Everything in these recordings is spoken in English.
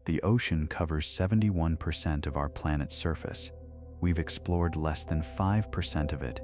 The ocean covers 71% of our planet's surface. We've explored less than 5% of it.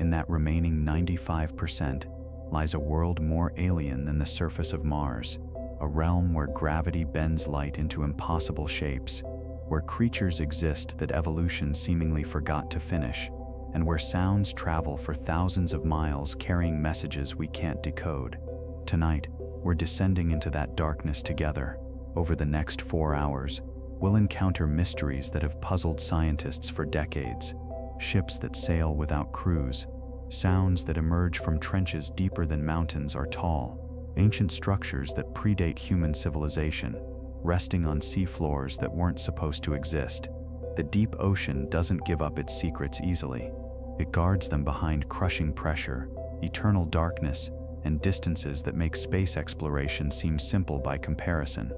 In that remaining 95% lies a world more alien than the surface of Mars, a realm where gravity bends light into impossible shapes, where creatures exist that evolution seemingly forgot to finish, and where sounds travel for thousands of miles carrying messages we can't decode. Tonight, we're descending into that darkness together. Over the next 4 hours, we'll encounter mysteries that have puzzled scientists for decades, ships that sail without crews, sounds that emerge from trenches deeper than mountains are tall, ancient structures that predate human civilization, resting on seafloors that weren't supposed to exist. The deep ocean doesn't give up its secrets easily. It guards them behind crushing pressure, eternal darkness, and distances that make space exploration seem simple by comparison.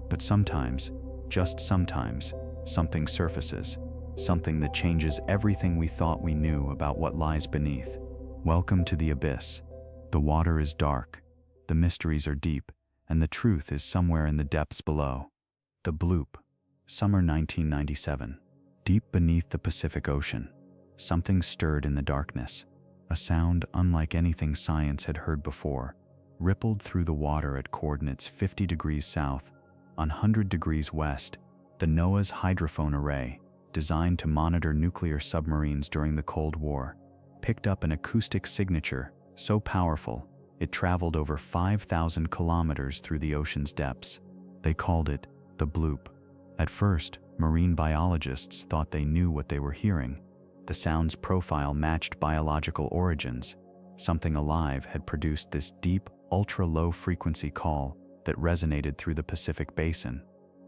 But sometimes, just sometimes, something surfaces, something that changes everything we thought we knew about what lies beneath. Welcome to the abyss. The water is dark, the mysteries are deep, and the truth is somewhere in the depths below. The Bloop, summer 1997. Deep beneath the Pacific Ocean, something stirred in the darkness. A sound unlike anything science had heard before, rippled through the water at coordinates 50 degrees south, 100 degrees west. The NOAA's hydrophone array, designed to monitor nuclear submarines during the Cold War, picked up an acoustic signature so powerful it traveled over 5,000 kilometers through the ocean's depths. They called it the Bloop. At first, marine biologists thought they knew what they were hearing. The sound's profile matched biological origins. Something alive had produced this deep, ultra-low frequency call that resonated through the Pacific Basin.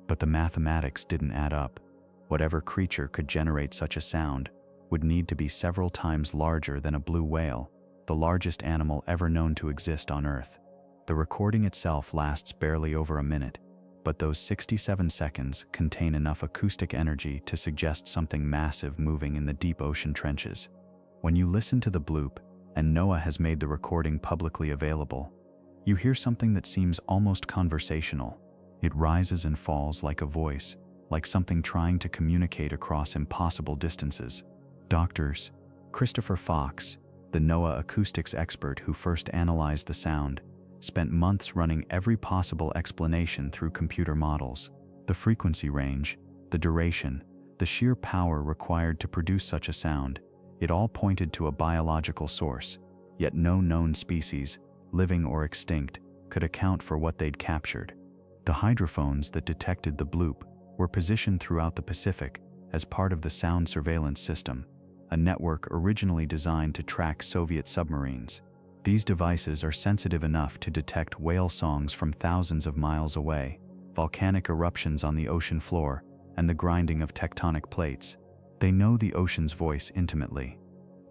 But the mathematics didn't add up. Whatever creature could generate such a sound would need to be several times larger than a blue whale, the largest animal ever known to exist on Earth. The recording itself lasts barely over a minute, but those 67 seconds contain enough acoustic energy to suggest something massive moving in the deep ocean trenches. When you listen to the Bloop, and NOAA has made the recording publicly available, you hear something that seems almost conversational. It rises and falls like a voice, like something trying to communicate across impossible distances. Doctors, Christopher Fox, the NOAA acoustics expert who first analyzed the sound, spent months running every possible explanation through computer models. The frequency range, the duration, the sheer power required to produce such a sound, it all pointed to a biological source, yet no known species, living or extinct, could account for what they'd captured. The hydrophones that detected the Bloop were positioned throughout the Pacific as part of the sound surveillance system, a network originally designed to track Soviet submarines. These devices are sensitive enough to detect whale songs from thousands of miles away, volcanic eruptions on the ocean floor, and the grinding of tectonic plates. They know the ocean's voice intimately.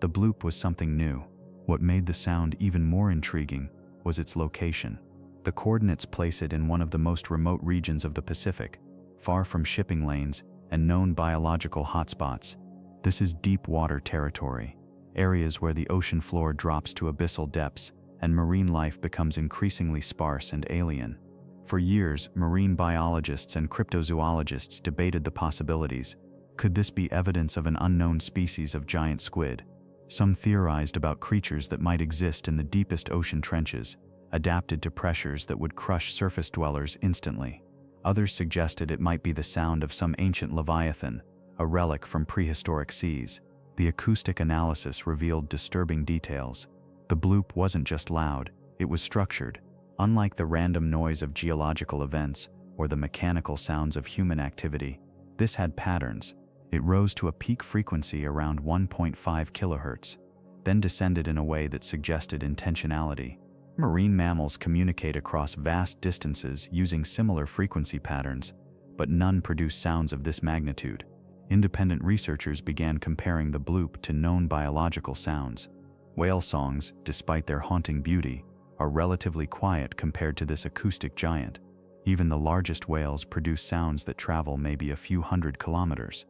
The Bloop was something new. What made the sound even more intriguing was its location. The coordinates place it in one of the most remote regions of the Pacific, far from shipping lanes and known biological hotspots. This is deep water territory, areas where the ocean floor drops to abyssal depths and marine life becomes increasingly sparse and alien. For years, marine biologists and cryptozoologists debated the possibilities. Could this be evidence of an unknown species of giant squid? Some theorized about creatures that might exist in the deepest ocean trenches, adapted to pressures that would crush surface dwellers instantly. Others suggested it might be the sound of some ancient leviathan, a relic from prehistoric seas. The acoustic analysis revealed disturbing details. The Bloop wasn't just loud, it was structured. Unlike the random noise of geological events or the mechanical sounds of human activity, this had patterns. It rose to a peak frequency around 1.5 kilohertz, then descended in a way that suggested intentionality. Marine mammals communicate across vast distances using similar frequency patterns, but none produce sounds of this magnitude. Independent researchers began comparing the Bloop to known biological sounds. Whale songs, despite their haunting beauty, are relatively quiet compared to this acoustic giant. Even the largest whales produce sounds that travel maybe a few hundred kilometers.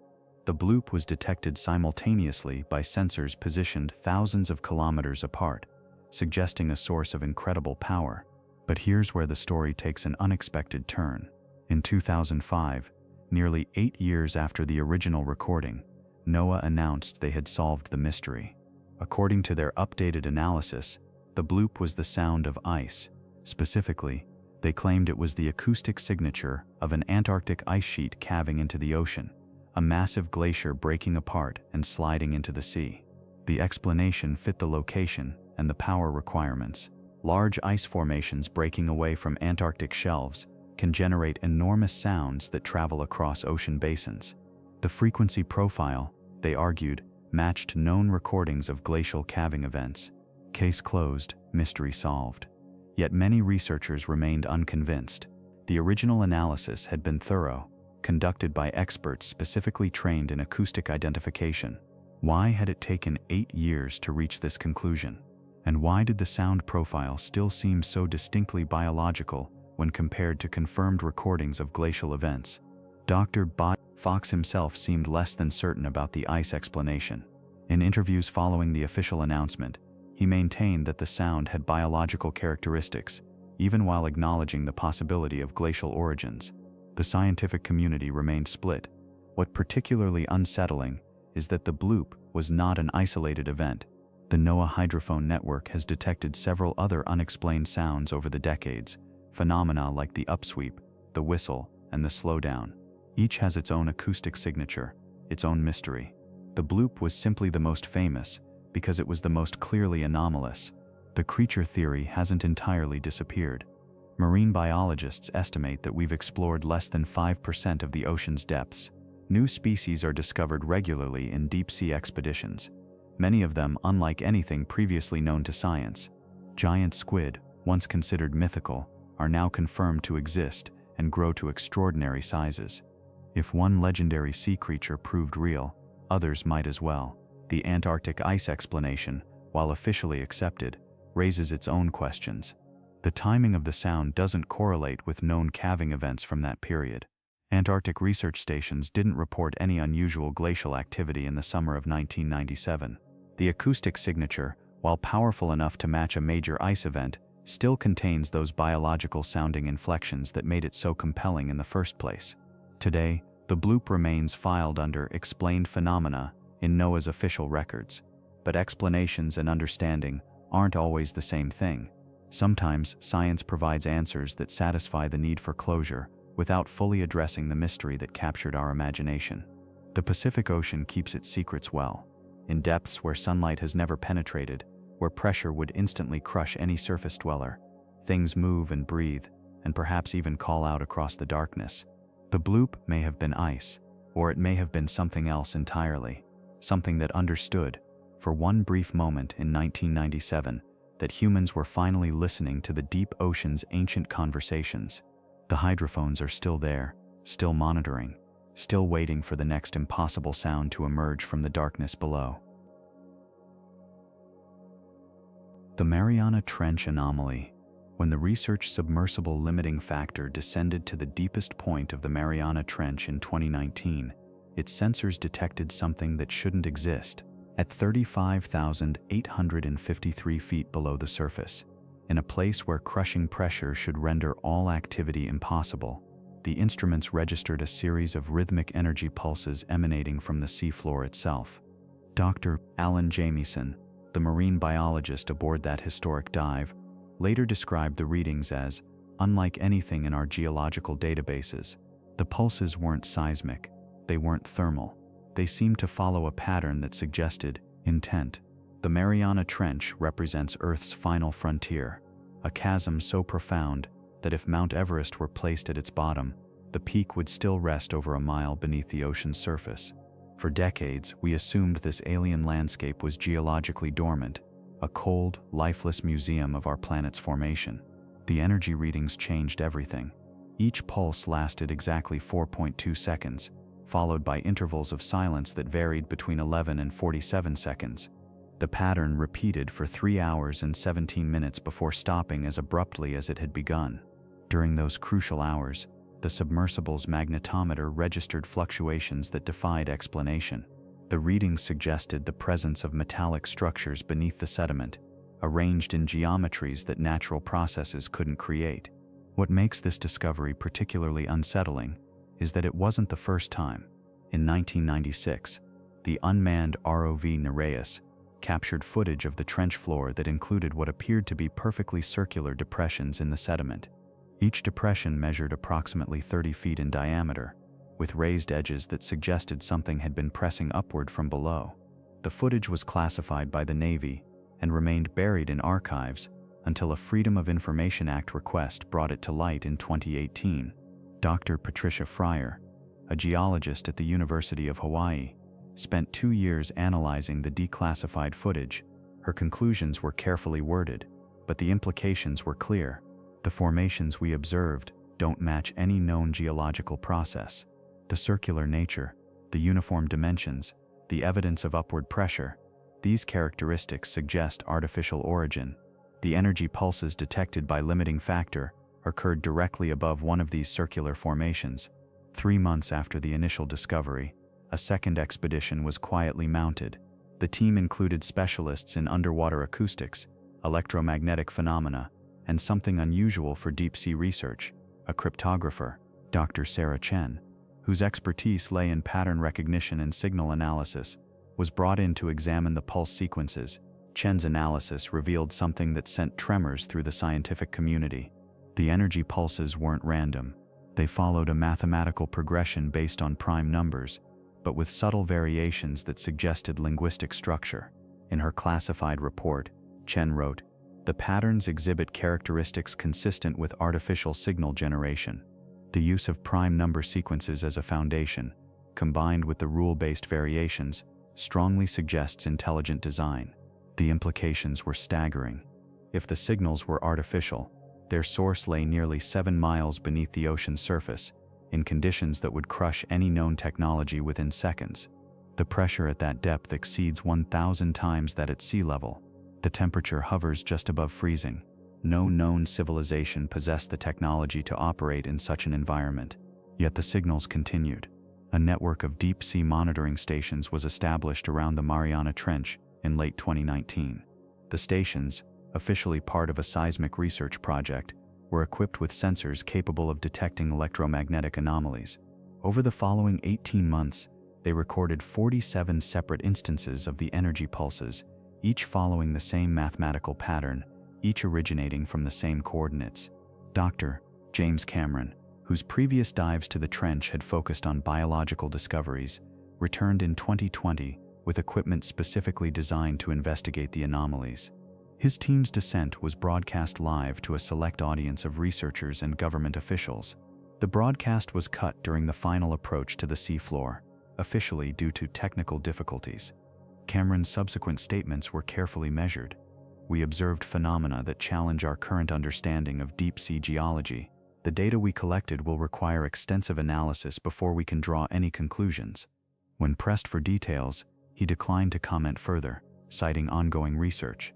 The Bloop was detected simultaneously by sensors positioned thousands of kilometers apart, suggesting a source of incredible power. But here's where the story takes an unexpected turn. In 2005, nearly 8 years after the original recording, NOAA announced they had solved the mystery. According to their updated analysis, the bloop was the sound of ice. Specifically, they claimed it was the acoustic signature of an Antarctic ice sheet calving into the ocean, a massive glacier breaking apart and sliding into the sea. The explanation fit the location and the power requirements. Large ice formations breaking away from Antarctic shelves can generate enormous sounds that travel across ocean basins. The frequency profile, they argued, matched known recordings of glacial calving events. Case closed, mystery solved. Yet many researchers remained unconvinced. The original analysis had been thorough, conducted by experts specifically trained in acoustic identification. Why had it taken 8 years to reach this conclusion? And why did the sound profile still seem so distinctly biological when compared to confirmed recordings of glacial events? Dr. Fox himself seemed less than certain about the ice explanation. In interviews following the official announcement, he maintained that the sound had biological characteristics, even while acknowledging the possibility of glacial origins. The scientific community remained split. What particularly unsettling is that the bloop was not an isolated event. The NOAA hydrophone network has detected several other unexplained sounds over the decades, phenomena like the upsweep, the whistle, and the slowdown. Each has its own acoustic signature, its own mystery. The bloop was simply the most famous because it was the most clearly anomalous. The creature theory hasn't entirely disappeared. Marine biologists estimate that we've explored less than 5% of the ocean's depths. New species are discovered regularly in deep-sea expeditions, many of them unlike anything previously known to science. Giant squid, once considered mythical, are now confirmed to exist and grow to extraordinary sizes. If one legendary sea creature proved real, others might as well. The Antarctic ice explanation, while officially accepted, raises its own questions. The timing of the sound doesn't correlate with known calving events from that period. Antarctic research stations didn't report any unusual glacial activity in the summer of 1997. The acoustic signature, while powerful enough to match a major ice event, still contains those biological-sounding inflections that made it so compelling in the first place. Today, the bloop remains filed under Explained Phenomena in NOAA's official records, but explanations and understanding aren't always the same thing. Sometimes science provides answers that satisfy the need for closure without fully addressing the mystery that captured our imagination. The Pacific Ocean keeps its secrets well. In depths where sunlight has never penetrated, where pressure would instantly crush any surface dweller, things move and breathe, and perhaps even call out across the darkness. The bloop may have been ice, or it may have been something else entirely. Something that understood, for one brief moment in 1997, that humans were finally listening to the deep ocean's ancient conversations. The hydrophones are still there, still monitoring, still waiting for the next impossible sound to emerge from the darkness below. The Mariana Trench Anomaly. When the research submersible limiting factor descended to the deepest point of the Mariana Trench in 2019, its sensors detected something that shouldn't exist. At 35,853 feet below the surface, in a place where crushing pressure should render all activity impossible, the instruments registered a series of rhythmic energy pulses emanating from the seafloor itself. Dr. Alan Jamieson, the marine biologist aboard that historic dive, later described the readings as unlike anything in our geological databases. The pulses weren't seismic, they weren't thermal. They seemed to follow a pattern that suggested intent. The Mariana Trench represents Earth's final frontier, a chasm so profound that if Mount Everest were placed at its bottom, the peak would still rest over a mile beneath the ocean's surface. For decades, we assumed this alien landscape was geologically dormant, a cold, lifeless museum of our planet's formation. The energy readings changed everything. Each pulse lasted exactly 4.2 seconds, followed by intervals of silence that varied between 11 and 47 seconds. The pattern repeated for 3 hours and 17 minutes before stopping as abruptly as it had begun. During those crucial hours, the submersible's magnetometer registered fluctuations that defied explanation. The readings suggested the presence of metallic structures beneath the sediment, arranged in geometries that natural processes couldn't create. What makes this discovery particularly unsettling is that it wasn't the first time. In 1996, the unmanned ROV Nereus captured footage of the trench floor that included what appeared to be perfectly circular depressions in the sediment. Each depression measured approximately 30 feet in diameter, with raised edges that suggested something had been pressing upward from below. The footage was classified by the Navy and remained buried in archives until a Freedom of Information Act request brought it to light in 2018. Dr. Patricia Fryer, a geologist at the University of Hawaii, spent 2 years analyzing the declassified footage. Her conclusions were carefully worded, but the implications were clear. The formations we observed don't match any known geological process. The circular nature, the uniform dimensions, the evidence of upward pressure, these characteristics suggest artificial origin. The energy pulses detected by limiting factor occurred directly above one of these circular formations. 3 months after the initial discovery, a second expedition was quietly mounted. The team included specialists in underwater acoustics, electromagnetic phenomena, and something unusual for deep-sea research, a cryptographer, Dr. Sarah Chen, whose expertise lay in pattern recognition and signal analysis, was brought in to examine the pulse sequences. Chen's analysis revealed something that sent tremors through the scientific community. The energy pulses weren't random. They followed a mathematical progression based on prime numbers, but with subtle variations that suggested linguistic structure. In her classified report, Chen wrote, "The patterns exhibit characteristics consistent with artificial signal generation. The use of prime number sequences as a foundation, combined with the rule-based variations, strongly suggests intelligent design." The implications were staggering. If the signals were artificial, their source lay nearly 7 miles beneath the ocean's surface, in conditions that would crush any known technology within seconds. The pressure at that depth exceeds 1,000 times that at sea level. The temperature hovers just above freezing. No known civilization possessed the technology to operate in such an environment. Yet the signals continued. A network of deep-sea monitoring stations was established around the Mariana Trench in late 2019. The stations, officially part of a seismic research project, were equipped with sensors capable of detecting electromagnetic anomalies. Over the following 18 months, they recorded 47 separate instances of the energy pulses, each following the same mathematical pattern, each originating from the same coordinates. Dr. James Cameron, whose previous dives to the trench had focused on biological discoveries, returned in 2020 with equipment specifically designed to investigate the anomalies. His team's descent was broadcast live to a select audience of researchers and government officials. The broadcast was cut during the final approach to the seafloor, officially due to technical difficulties. Cameron's subsequent statements were carefully measured. "We observed phenomena that challenge our current understanding of deep-sea geology. The data we collected will require extensive analysis before we can draw any conclusions." When pressed for details, he declined to comment further, citing ongoing research.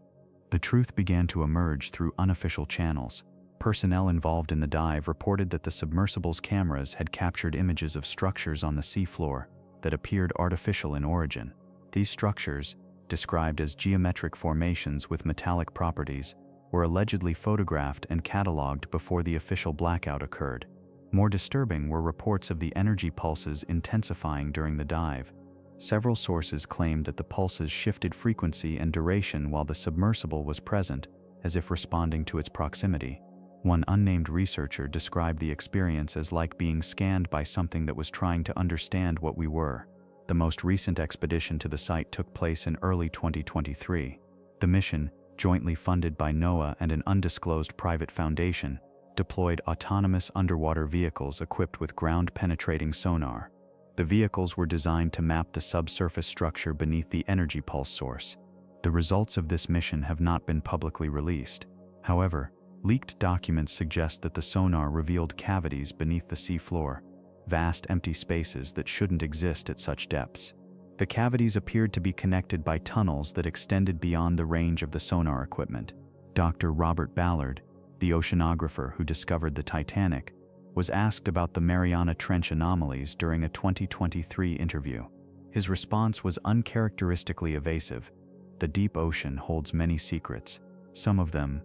The truth began to emerge through unofficial channels. Personnel involved in the dive reported that the submersible's cameras had captured images of structures on the seafloor that appeared artificial in origin. These structures, described as geometric formations with metallic properties, were allegedly photographed and catalogued before the official blackout occurred. More disturbing were reports of the energy pulses intensifying during the dive. Several sources claimed that the pulses shifted frequency and duration while the submersible was present, as if responding to its proximity. One unnamed researcher described the experience as like being scanned by something that was trying to understand what we were. The most recent expedition to the site took place in early 2023. The mission, jointly funded by NOAA and an undisclosed private foundation, deployed autonomous underwater vehicles equipped with ground-penetrating sonar. The vehicles were designed to map the subsurface structure beneath the energy pulse source. The results of this mission have not been publicly released. However, leaked documents suggest that the sonar revealed cavities beneath the seafloor, vast empty spaces that shouldn't exist at such depths. The cavities appeared to be connected by tunnels that extended beyond the range of the sonar equipment. Dr. Robert Ballard, the oceanographer who discovered the Titanic, was asked about the Mariana Trench anomalies during a 2023 interview. His response was uncharacteristically evasive. "The deep ocean holds many secrets. Some of them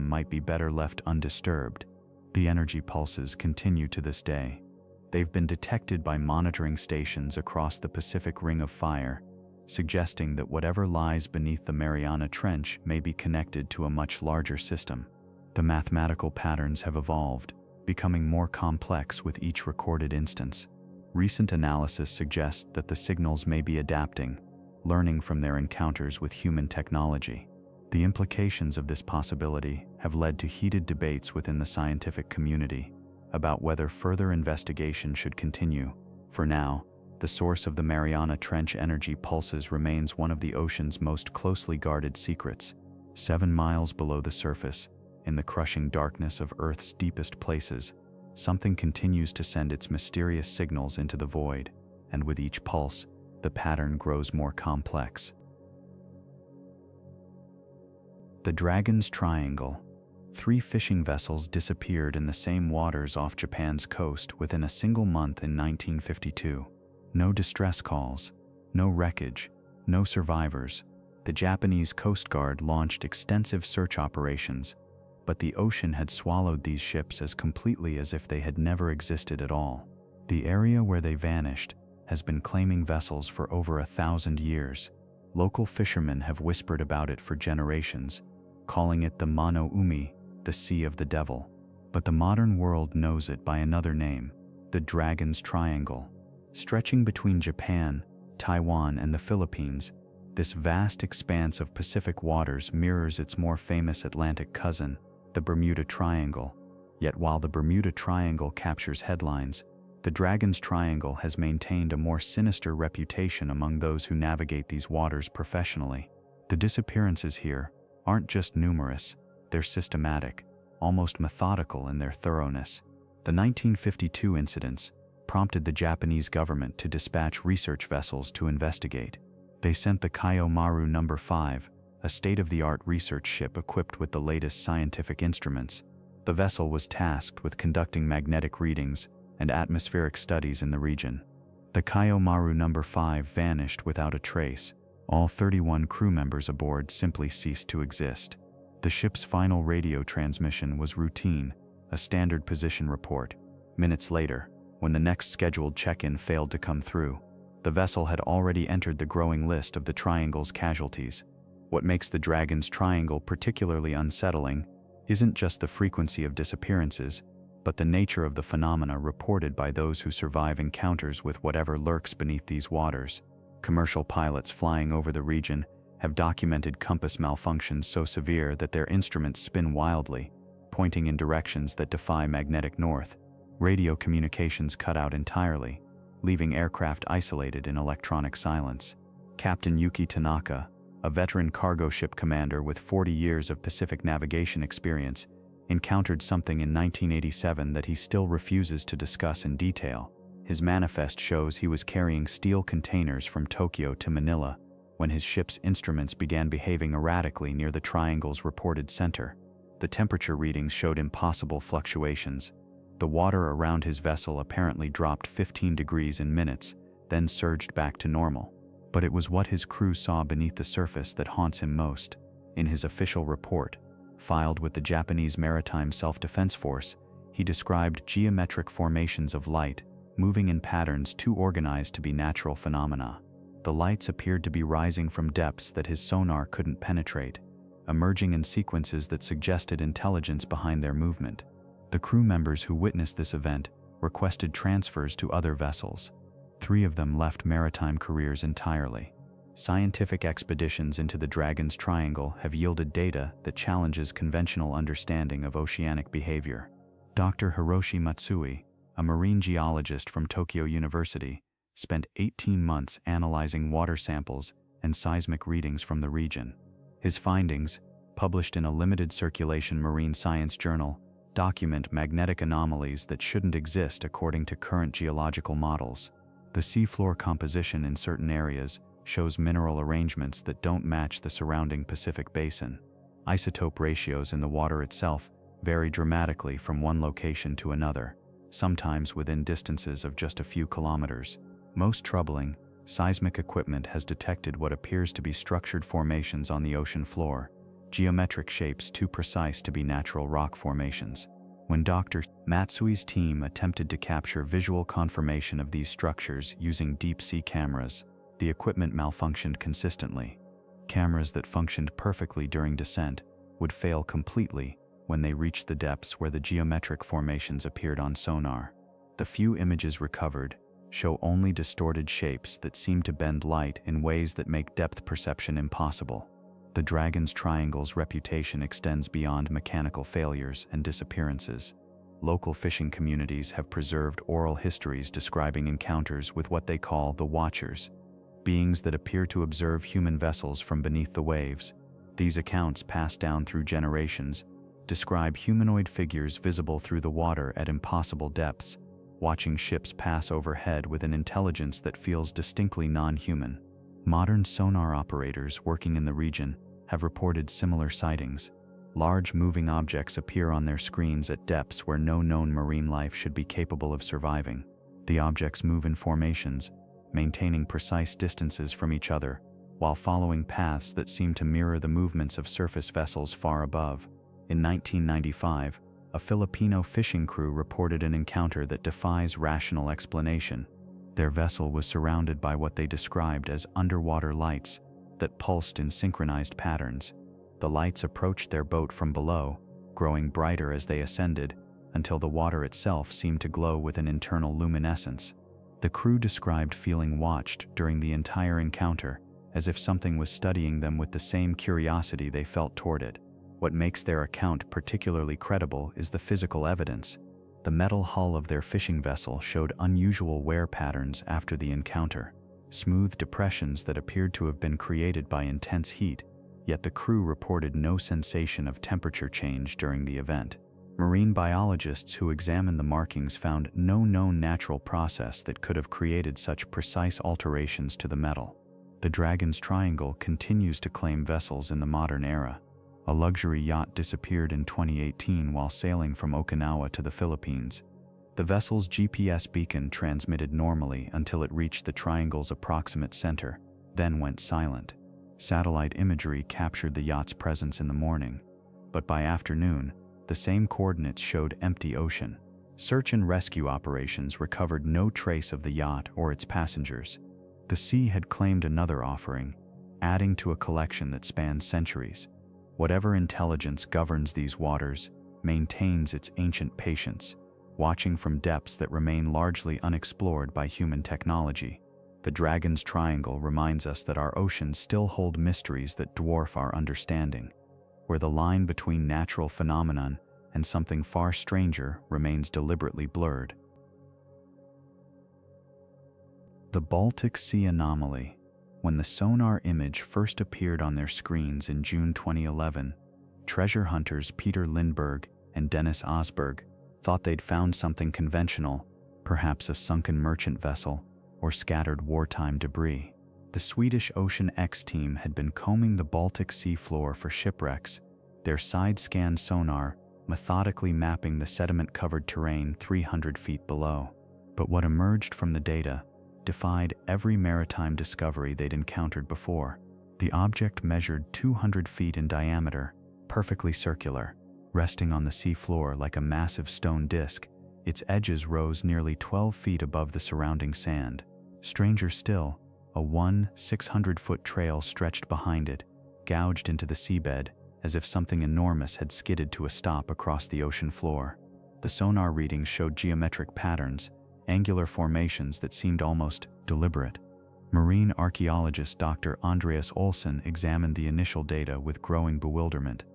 might be better left undisturbed." The energy pulses continue to this day. They've been detected by monitoring stations across the Pacific Ring of Fire, suggesting that whatever lies beneath the Mariana Trench may be connected to a much larger system. The mathematical patterns have evolved, becoming more complex with each recorded instance. Recent analysis suggests that the signals may be adapting, learning from their encounters with human technology. The implications of this possibility have led to heated debates within the scientific community about whether further investigation should continue. For now, the source of the Mariana Trench energy pulses remains one of the ocean's most closely guarded secrets. 7 miles below the surface, in the crushing darkness of Earth's deepest places, something continues to send its mysterious signals into the void, and with each pulse, the pattern grows more complex. The Dragon's Triangle. 3 fishing vessels disappeared in the same waters off Japan's coast within a single month in 1952. No distress calls, no wreckage, no survivors. The Japanese Coast Guard launched extensive search operations, but the ocean had swallowed these ships as completely as if they had never existed at all. The area where they vanished has been claiming vessels for over 1,000 years. Local fishermen have whispered about it for generations, calling it the Mano Umi, the Sea of the Devil. But the modern world knows it by another name, the Dragon's Triangle. Stretching between Japan, Taiwan, and the Philippines, this vast expanse of Pacific waters mirrors its more famous Atlantic cousin, the Bermuda Triangle. Yet while the Bermuda Triangle captures headlines, the Dragon's Triangle has maintained a more sinister reputation among those who navigate these waters professionally. The disappearances here aren't just numerous, they're systematic, almost methodical in their thoroughness. The 1952 incidents prompted the Japanese government to dispatch research vessels to investigate. They sent the Kaio Maru No. 5, a state-of-the-art research ship equipped with the latest scientific instruments. The vessel was tasked with conducting magnetic readings and atmospheric studies in the region. The Kaio Maru No. 5 vanished without a trace. All 31 crew members aboard simply ceased to exist. The ship's final radio transmission was routine, a standard position report. Minutes later, when the next scheduled check-in failed to come through, the vessel had already entered the growing list of the Triangle's casualties. What makes the Dragon's Triangle particularly unsettling isn't just the frequency of disappearances, but the nature of the phenomena reported by those who survive encounters with whatever lurks beneath these waters. Commercial pilots flying over the region have documented compass malfunctions so severe that their instruments spin wildly, pointing in directions that defy magnetic north. Radio communications cut out entirely, leaving aircraft isolated in electronic silence. Captain Yuki Tanaka, a veteran cargo ship commander with 40 years of Pacific navigation experience, encountered something in 1987 that he still refuses to discuss in detail. His manifest shows he was carrying steel containers from Tokyo to Manila when his ship's instruments began behaving erratically near the Triangle's reported center. The temperature readings showed impossible fluctuations. The water around his vessel apparently dropped 15 degrees in minutes, then surged back to normal. But it was what his crew saw beneath the surface that haunts him most. In his official report, filed with the Japanese Maritime Self-Defense Force, he described geometric formations of light, moving in patterns too organized to be natural phenomena. The lights appeared to be rising from depths that his sonar couldn't penetrate, emerging in sequences that suggested intelligence behind their movement. The crew members who witnessed this event requested transfers to other vessels. 3 of them left maritime careers entirely. Scientific expeditions into the Dragon's Triangle have yielded data that challenges conventional understanding of oceanic behavior. Dr. Hiroshi Matsui, a marine geologist from Tokyo University, spent 18 months analyzing water samples and seismic readings from the region. His findings, published in a limited circulation marine science journal, document magnetic anomalies that shouldn't exist according to current geological models. The seafloor composition in certain areas shows mineral arrangements that don't match the surrounding Pacific basin. Isotope ratios in the water itself vary dramatically from one location to another, sometimes within distances of just a few kilometers. Most troubling, seismic equipment has detected what appears to be structured formations on the ocean floor, geometric shapes too precise to be natural rock formations. When Dr. Matsui's team attempted to capture visual confirmation of these structures using deep-sea cameras, the equipment malfunctioned consistently. Cameras that functioned perfectly during descent would fail completely when they reached the depths where the geometric formations appeared on sonar. The few images recovered show only distorted shapes that seem to bend light in ways that make depth perception impossible. The Dragon's Triangle's reputation extends beyond mechanical failures and disappearances. Local fishing communities have preserved oral histories describing encounters with what they call the Watchers, beings that appear to observe human vessels from beneath the waves. These accounts, passed down through generations, describe humanoid figures visible through the water at impossible depths, watching ships pass overhead with an intelligence that feels distinctly non-human. Modern sonar operators working in the region have reported similar sightings. Large moving objects appear on their screens at depths where no known marine life should be capable of surviving. The objects move in formations, maintaining precise distances from each other, while following paths that seem to mirror the movements of surface vessels far above. In 1995, a Filipino fishing crew reported an encounter that defies rational explanation. Their vessel was surrounded by what they described as underwater lights that pulsed in synchronized patterns. The lights approached their boat from below, growing brighter as they ascended, until the water itself seemed to glow with an internal luminescence. The crew described feeling watched during the entire encounter, as if something was studying them with the same curiosity they felt toward it. What makes their account particularly credible is the physical evidence. The metal hull of their fishing vessel showed unusual wear patterns after the encounter, smooth depressions that appeared to have been created by intense heat, yet the crew reported no sensation of temperature change during the event. Marine biologists who examined the markings found no known natural process that could have created such precise alterations to the metal. The Dragon's Triangle continues to claim vessels in the modern era. A luxury yacht disappeared in 2018 while sailing from Okinawa to the Philippines. The vessel's GPS beacon transmitted normally until it reached the triangle's approximate center, then went silent. Satellite imagery captured the yacht's presence in the morning, but by afternoon, the same coordinates showed empty ocean. Search and rescue operations recovered no trace of the yacht or its passengers. The sea had claimed another offering, adding to a collection that spans centuries. Whatever intelligence governs these waters maintains its ancient patience, watching from depths that remain largely unexplored by human technology. The Dragon's Triangle reminds us that our oceans still hold mysteries that dwarf our understanding, where the line between natural phenomenon and something far stranger remains deliberately blurred. The Baltic Sea Anomaly. When the sonar image first appeared on their screens in June 2011, treasure hunters Peter Lindberg and Dennis Osberg thought they'd found something conventional, perhaps a sunken merchant vessel or scattered wartime debris. The Swedish Ocean X team had been combing the Baltic Sea floor for shipwrecks, their side-scan sonar methodically mapping the sediment-covered terrain 300 feet below. But what emerged from the data defied every maritime discovery they'd encountered before. The object measured 200 feet in diameter, perfectly circular, resting on the sea floor like a massive stone disc. Its edges rose nearly 12 feet above the surrounding sand. Stranger still, a 600-foot trail stretched behind it, gouged into the seabed, as if something enormous had skidded to a stop across the ocean floor. The sonar readings showed geometric patterns, angular formations that seemed almost deliberate. Marine archaeologist Dr. Andreas Olsson examined the initial data with growing bewilderment.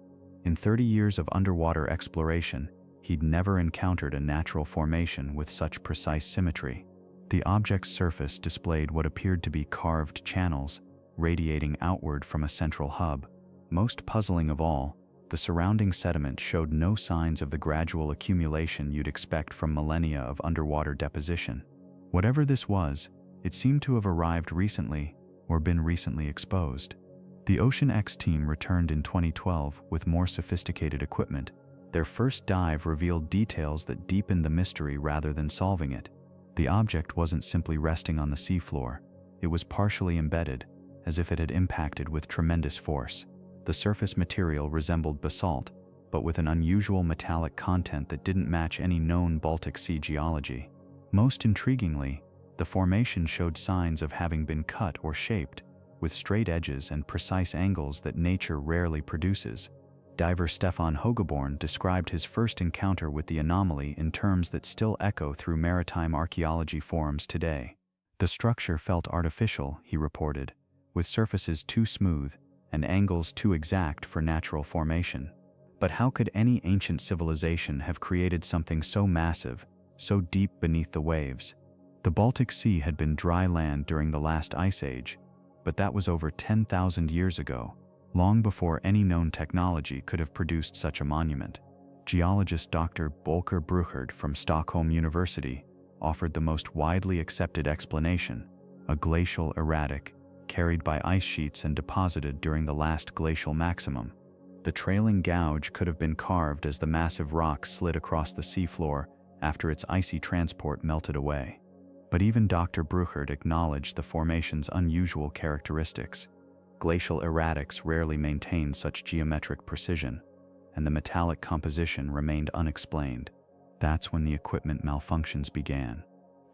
In 30 years of underwater exploration, he'd never encountered a natural formation with such precise symmetry. The object's surface displayed what appeared to be carved channels, radiating outward from a central hub. Most puzzling of all, the surrounding sediment showed no signs of the gradual accumulation you'd expect from millennia of underwater deposition. Whatever this was, it seemed to have arrived recently or been recently exposed. The Ocean X team returned in 2012 with more sophisticated equipment. Their first dive revealed details that deepened the mystery rather than solving it. The object wasn't simply resting on the seafloor. It was partially embedded, as if it had impacted with tremendous force. The surface material resembled basalt, but with an unusual metallic content that didn't match any known Baltic Sea geology. Most intriguingly, the formation showed signs of having been cut or shaped, with straight edges and precise angles that nature rarely produces. Diver Stefan Hogeborn described his first encounter with the anomaly in terms that still echo through maritime archaeology forums today. The structure felt artificial, he reported, with surfaces too smooth and angles too exact for natural formation. But how could any ancient civilization have created something so massive, so deep beneath the waves? The Baltic Sea had been dry land during the last ice age, but that was over 10,000 years ago, long before any known technology could have produced such a monument. Geologist Dr. Bolker Bruchard from Stockholm University offered the most widely accepted explanation: a glacial erratic, carried by ice sheets and deposited during the last glacial maximum. The trailing gouge could have been carved as the massive rock slid across the seafloor after its icy transport melted away. But even Dr. Bruchard acknowledged the formation's unusual characteristics. Glacial erratics rarely maintained such geometric precision, and the metallic composition remained unexplained. That's when the equipment malfunctions began.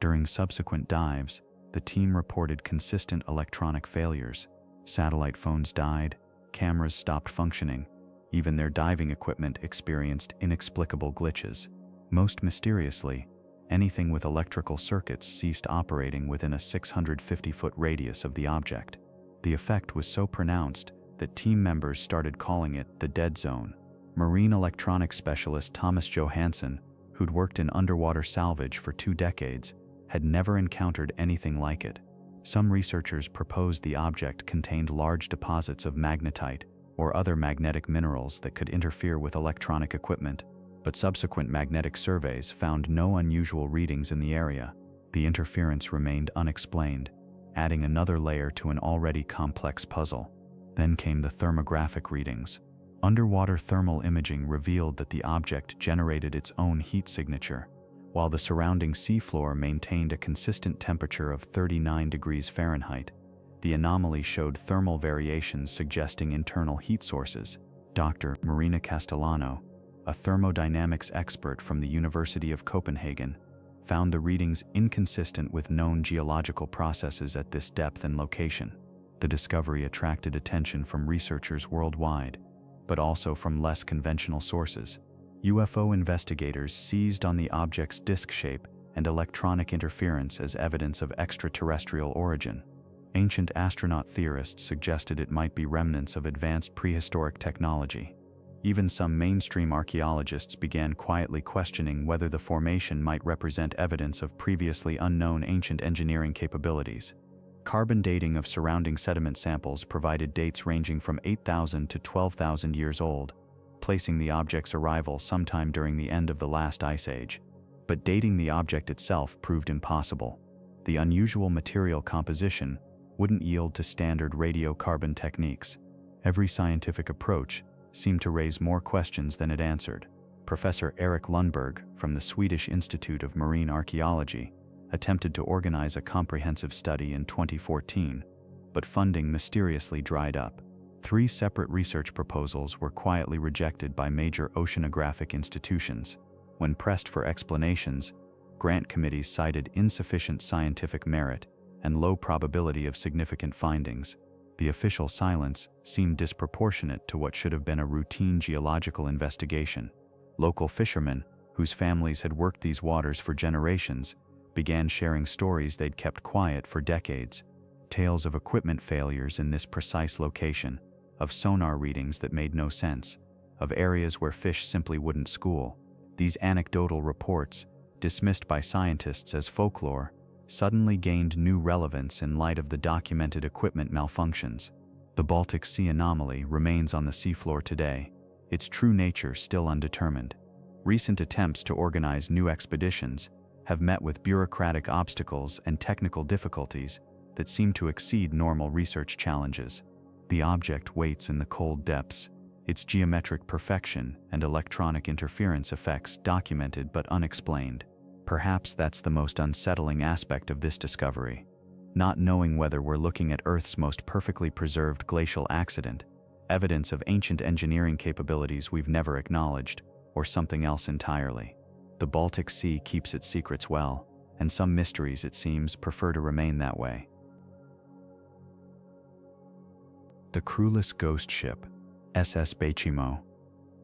During subsequent dives, the team reported consistent electronic failures. Satellite phones died, cameras stopped functioning, even their diving equipment experienced inexplicable glitches. Most mysteriously, anything with electrical circuits ceased operating within a 650-foot radius of the object. The effect was so pronounced that team members started calling it the dead zone. Marine electronics specialist Thomas Johansson, who'd worked in underwater salvage for 2 decades, had never encountered anything like it. Some researchers proposed the object contained large deposits of magnetite or other magnetic minerals that could interfere with electronic equipment, but subsequent magnetic surveys found no unusual readings in the area. The interference remained unexplained, adding another layer to an already complex puzzle. Then came the thermographic readings. Underwater thermal imaging revealed that the object generated its own heat signature. While the surrounding seafloor maintained a consistent temperature of 39 degrees Fahrenheit, the anomaly showed thermal variations suggesting internal heat sources. Dr. Marina Castellano, a thermodynamics expert from the University of Copenhagen, found the readings inconsistent with known geological processes at this depth and location. The discovery attracted attention from researchers worldwide, but also from less conventional sources. UFO investigators seized on the object's disk shape and electronic interference as evidence of extraterrestrial origin. Ancient astronaut theorists suggested it might be remnants of advanced prehistoric technology. Even some mainstream archaeologists began quietly questioning whether the formation might represent evidence of previously unknown ancient engineering capabilities. Carbon dating of surrounding sediment samples provided dates ranging from 8,000 to 12,000 years old, placing the object's arrival sometime during the end of the last ice age. But dating the object itself proved impossible. The unusual material composition wouldn't yield to standard radiocarbon techniques. Every scientific approach seemed to raise more questions than it answered. Professor Erik Lundberg from the Swedish Institute of Marine Archaeology attempted to organize a comprehensive study in 2014, but funding mysteriously dried up. 3 separate research proposals were quietly rejected by major oceanographic institutions. When pressed for explanations, grant committees cited insufficient scientific merit and low probability of significant findings. The official silence seemed disproportionate to what should have been a routine geological investigation. Local fishermen, whose families had worked these waters for generations, began sharing stories they'd kept quiet for decades. Tales of equipment failures in this precise location, of sonar readings that made no sense, of areas where fish simply wouldn't school. These anecdotal reports, dismissed by scientists as folklore, suddenly gained new relevance in light of the documented equipment malfunctions. The Baltic Sea Anomaly remains on the seafloor today, its true nature still undetermined. Recent attempts to organize new expeditions have met with bureaucratic obstacles and technical difficulties that seem to exceed normal research challenges. The object waits in the cold depths, its geometric perfection and electronic interference effects documented but unexplained. Perhaps that's the most unsettling aspect of this discovery. Not knowing whether we're looking at Earth's most perfectly preserved glacial accident, evidence of ancient engineering capabilities we've never acknowledged, or something else entirely. The Baltic Sea keeps its secrets well, and some mysteries, it seems, prefer to remain that way. The crewless ghost ship, SS Baychimo,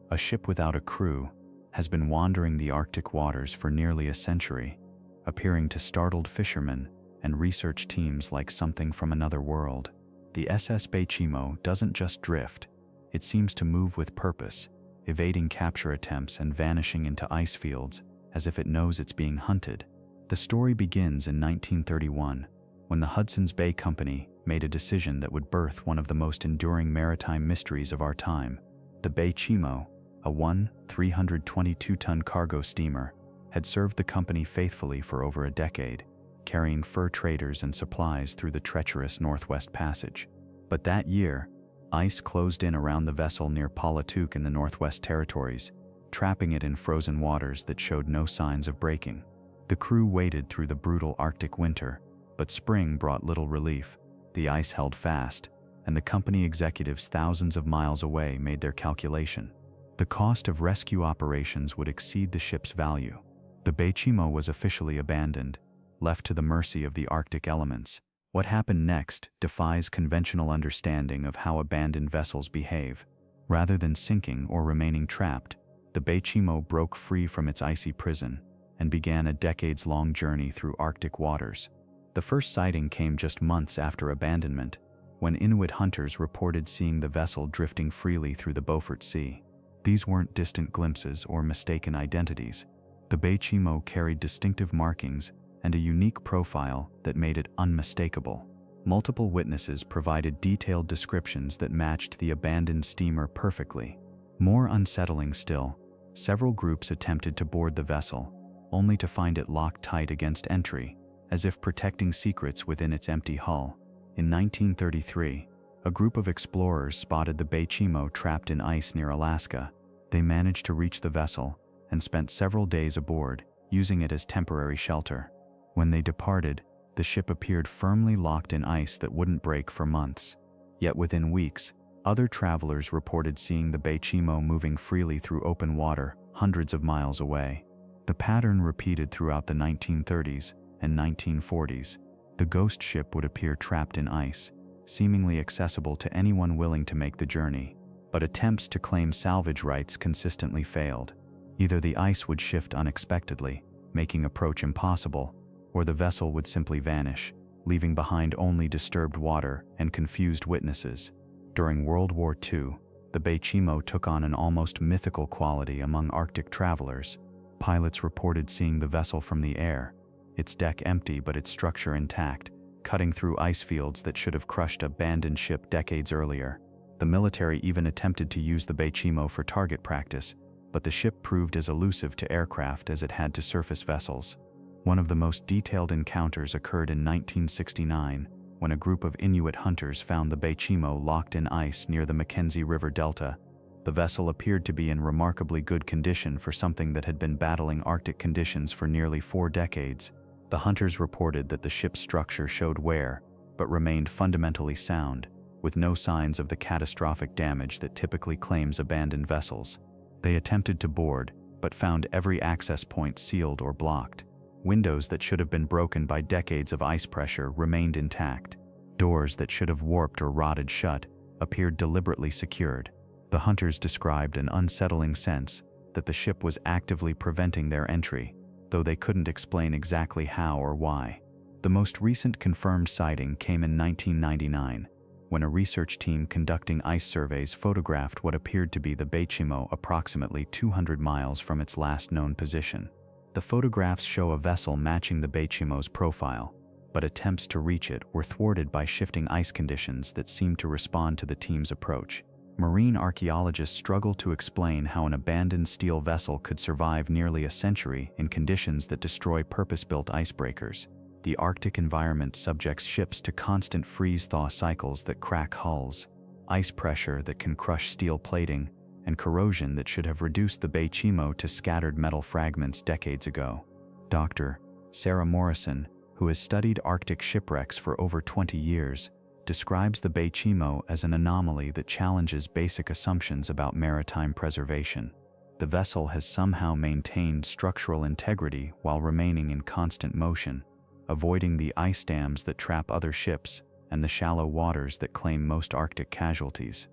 a ship without a crew, has been wandering the Arctic waters for nearly a century, appearing to startled fishermen and research teams like something from another world. The SS Baychimo doesn't just drift, it seems to move with purpose, evading capture attempts and vanishing into ice fields as if it knows it's being hunted. The story begins in 1931, when the Hudson's Bay Company made a decision that would birth one of the most enduring maritime mysteries of our time. The Baychimo, a 322-ton cargo steamer, had served the company faithfully for over a decade, carrying fur traders and supplies through the treacherous Northwest Passage. But that year, ice closed in around the vessel near Pawtucket in the Northwest Territories, trapping it in frozen waters that showed no signs of breaking. The crew waited through the brutal Arctic winter, but spring brought little relief. The ice held fast, and the company executives thousands of miles away made their calculation. The cost of rescue operations would exceed the ship's value. The Baychimo was officially abandoned, left to the mercy of the Arctic elements. What happened next defies conventional understanding of how abandoned vessels behave. Rather than sinking or remaining trapped, the Baychimo broke free from its icy prison and began a decades-long journey through Arctic waters. The first sighting came just months after abandonment, when Inuit hunters reported seeing the vessel drifting freely through the Beaufort Sea. These weren't distant glimpses or mistaken identities. The Baychimo carried distinctive markings and a unique profile that made it unmistakable. Multiple witnesses provided detailed descriptions that matched the abandoned steamer perfectly. More unsettling still, several groups attempted to board the vessel, only to find it locked tight against entry, as if protecting secrets within its empty hull. In 1933, a group of explorers spotted the Baychimo trapped in ice near Alaska. They managed to reach the vessel and spent several days aboard, using it as temporary shelter. When they departed, the ship appeared firmly locked in ice that wouldn't break for months. Yet within weeks, other travelers reported seeing the Baychimo moving freely through open water hundreds of miles away. The pattern repeated throughout the 1930s and 1940s. The ghost ship would appear trapped in ice, seemingly accessible to anyone willing to make the journey. But attempts to claim salvage rights consistently failed. Either the ice would shift unexpectedly, making approach impossible, or the vessel would simply vanish, leaving behind only disturbed water and confused witnesses. During World War II, the Baychimo took on an almost mythical quality among Arctic travelers. Pilots reported seeing the vessel from the air, its deck empty but its structure intact, cutting through ice fields that should have crushed an abandoned ship decades earlier. The military even attempted to use the Baychimo for target practice, but the ship proved as elusive to aircraft as it had to surface vessels. One of the most detailed encounters occurred in 1969, when a group of Inuit hunters found the Baychimo locked in ice near the Mackenzie River Delta. The vessel appeared to be in remarkably good condition for something that had been battling Arctic conditions for nearly 4 decades. The hunters reported that the ship's structure showed wear, but remained fundamentally sound, with no signs of the catastrophic damage that typically claims abandoned vessels. They attempted to board, but found every access point sealed or blocked. Windows that should have been broken by decades of ice pressure remained intact. Doors that should have warped or rotted shut appeared deliberately secured. The hunters described an unsettling sense that the ship was actively preventing their entry, though they couldn't explain exactly how or why. The most recent confirmed sighting came in 1999, when a research team conducting ice surveys photographed what appeared to be the Baychimo approximately 200 miles from its last known position. The photographs show a vessel matching the Baychimo's profile, but attempts to reach it were thwarted by shifting ice conditions that seemed to respond to the team's approach. Marine archaeologists struggle to explain how an abandoned steel vessel could survive nearly a century in conditions that destroy purpose-built icebreakers. The Arctic environment subjects ships to constant freeze-thaw cycles that crack hulls, ice pressure that can crush steel plating, and corrosion that should have reduced the Baychimo to scattered metal fragments decades ago. Dr. Sarah Morrison, who has studied Arctic shipwrecks for over 20 years, describes the Baychimo as an anomaly that challenges basic assumptions about maritime preservation. The vessel has somehow maintained structural integrity while remaining in constant motion, avoiding the ice dams that trap other ships and the shallow waters that claim most Arctic casualties.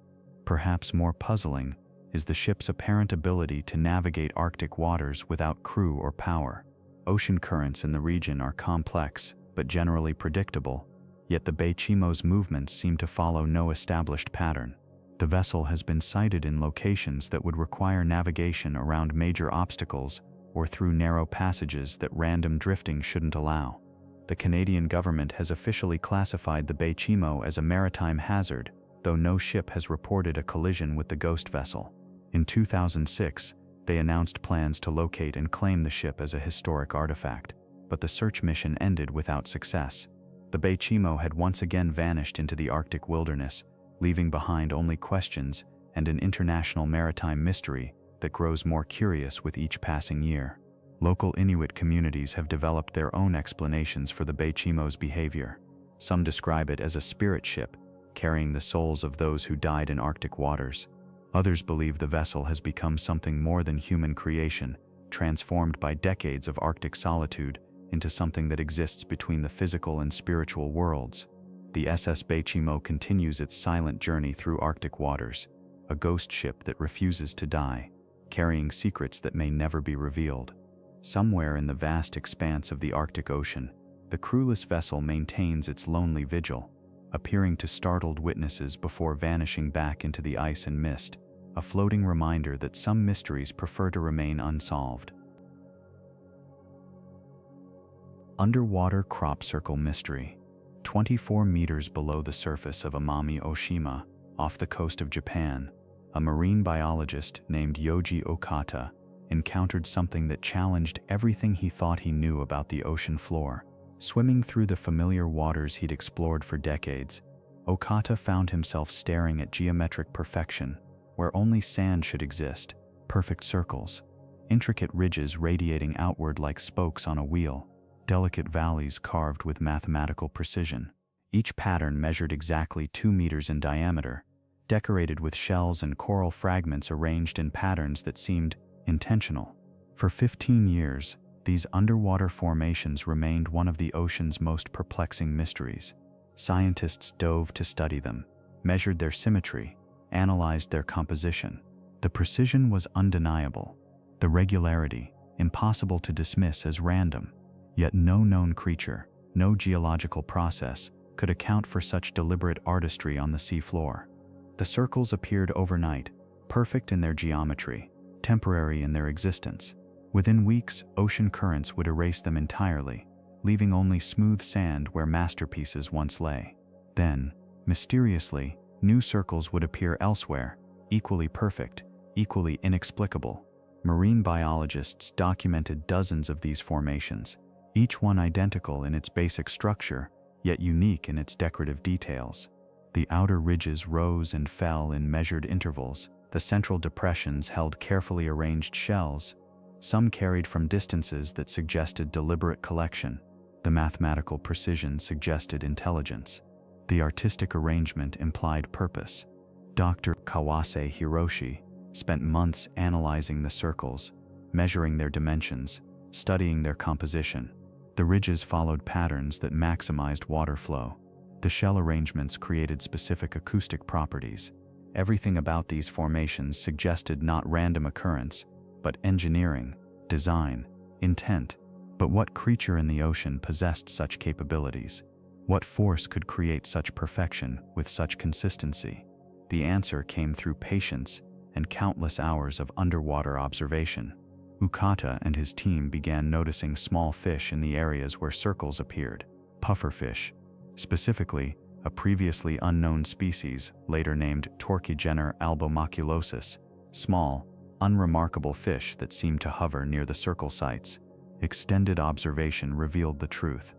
Perhaps more puzzling is the ship's apparent ability to navigate Arctic waters without crew or power. Ocean currents in the region are complex but generally predictable, yet the Baychimo's movements seem to follow no established pattern. The vessel has been sighted in locations that would require navigation around major obstacles or through narrow passages that random drifting shouldn't allow. The Canadian government has officially classified the Baychimo as a maritime hazard, though no ship has reported a collision with the ghost vessel. In 2006, they announced plans to locate and claim the ship as a historic artifact, but the search mission ended without success. The Baychimo had once again vanished into the Arctic wilderness, leaving behind only questions and an international maritime mystery that grows more curious with each passing year. Local Inuit communities have developed their own explanations for the Baychimo's behavior. Some describe it as a spirit ship, carrying the souls of those who died in Arctic waters. Others believe the vessel has become something more than human creation, transformed by decades of Arctic solitude into something that exists between the physical and spiritual worlds. The SS Baychimo continues its silent journey through Arctic waters, a ghost ship that refuses to die, carrying secrets that may never be revealed. Somewhere in the vast expanse of the Arctic Ocean, the crewless vessel maintains its lonely vigil, appearing to startled witnesses before vanishing back into the ice and mist, a floating reminder that some mysteries prefer to remain unsolved. Underwater crop circle mystery. 24 meters below the surface of Amami Oshima, off the coast of Japan, a marine biologist named Yoji Okata encountered something that challenged everything he thought he knew about the ocean floor. Swimming through the familiar waters he'd explored for decades, Okata found himself staring at geometric perfection, where only sand should exist, perfect circles, intricate ridges radiating outward like spokes on a wheel, delicate valleys carved with mathematical precision. Each pattern measured exactly 2 meters in diameter, decorated with shells and coral fragments arranged in patterns that seemed intentional. For 15 years, these underwater formations remained one of the ocean's most perplexing mysteries. Scientists dove to study them, measured their symmetry, analyzed their composition. The precision was undeniable, the regularity impossible to dismiss as random. Yet no known creature, no geological process, could account for such deliberate artistry on the seafloor. The circles appeared overnight, perfect in their geometry, temporary in their existence. Within weeks, ocean currents would erase them entirely, leaving only smooth sand where masterpieces once lay. Then, mysteriously, new circles would appear elsewhere, equally perfect, equally inexplicable. Marine biologists documented dozens of these formations, each one identical in its basic structure, yet unique in its decorative details. The outer ridges rose and fell in measured intervals, the central depressions held carefully arranged shells. Some carried from distances that suggested deliberate collection. The mathematical precision suggested intelligence. The artistic arrangement implied purpose. Dr. Kawase Hiroshi spent months analyzing the circles, measuring their dimensions, studying their composition. The ridges followed patterns that maximized water flow. The shell arrangements created specific acoustic properties. Everything about these formations suggested not random occurrence, but engineering, design, intent. But what creature in the ocean possessed such capabilities? What force could create such perfection with such consistency? The answer came through patience and countless hours of underwater observation. Okata and his team began noticing small fish in the areas where circles appeared. Pufferfish, specifically, a previously unknown species, later named Torquigener albomaculosus, small, unremarkable fish that seemed to hover near the circle sites. Extended observation revealed the truth.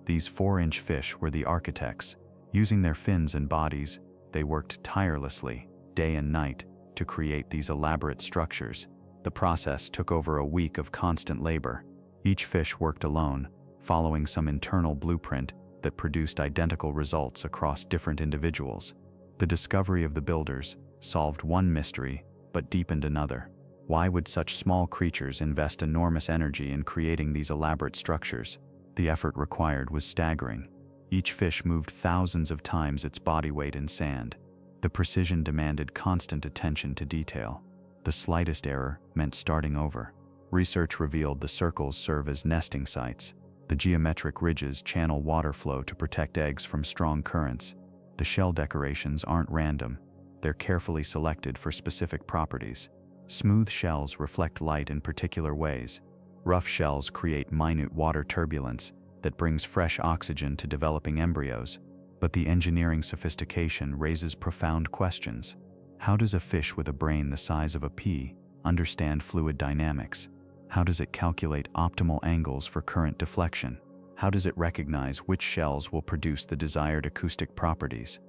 These 4-inch fish were the architects. Using their fins and bodies, they worked tirelessly, day and night, to create these elaborate structures. The process took over a week of constant labor. Each fish worked alone, following some internal blueprint, that produced identical results across different individuals. The discovery of the builders solved one mystery but deepened another. Why would such small creatures invest enormous energy in creating these elaborate structures? The effort required was staggering. Each fish moved thousands of times its body weight in sand. The precision demanded constant attention to detail. The slightest error meant starting over. Research revealed the circles serve as nesting sites. The geometric ridges channel water flow to protect eggs from strong currents. The shell decorations aren't random. They're carefully selected for specific properties. Smooth shells reflect light in particular ways. Rough shells create minute water turbulence that brings fresh oxygen to developing embryos. But the engineering sophistication raises profound questions. How does a fish with a brain the size of a pea understand fluid dynamics? How does it calculate optimal angles for current deflection? How does it recognize which shells will produce the desired acoustic properties?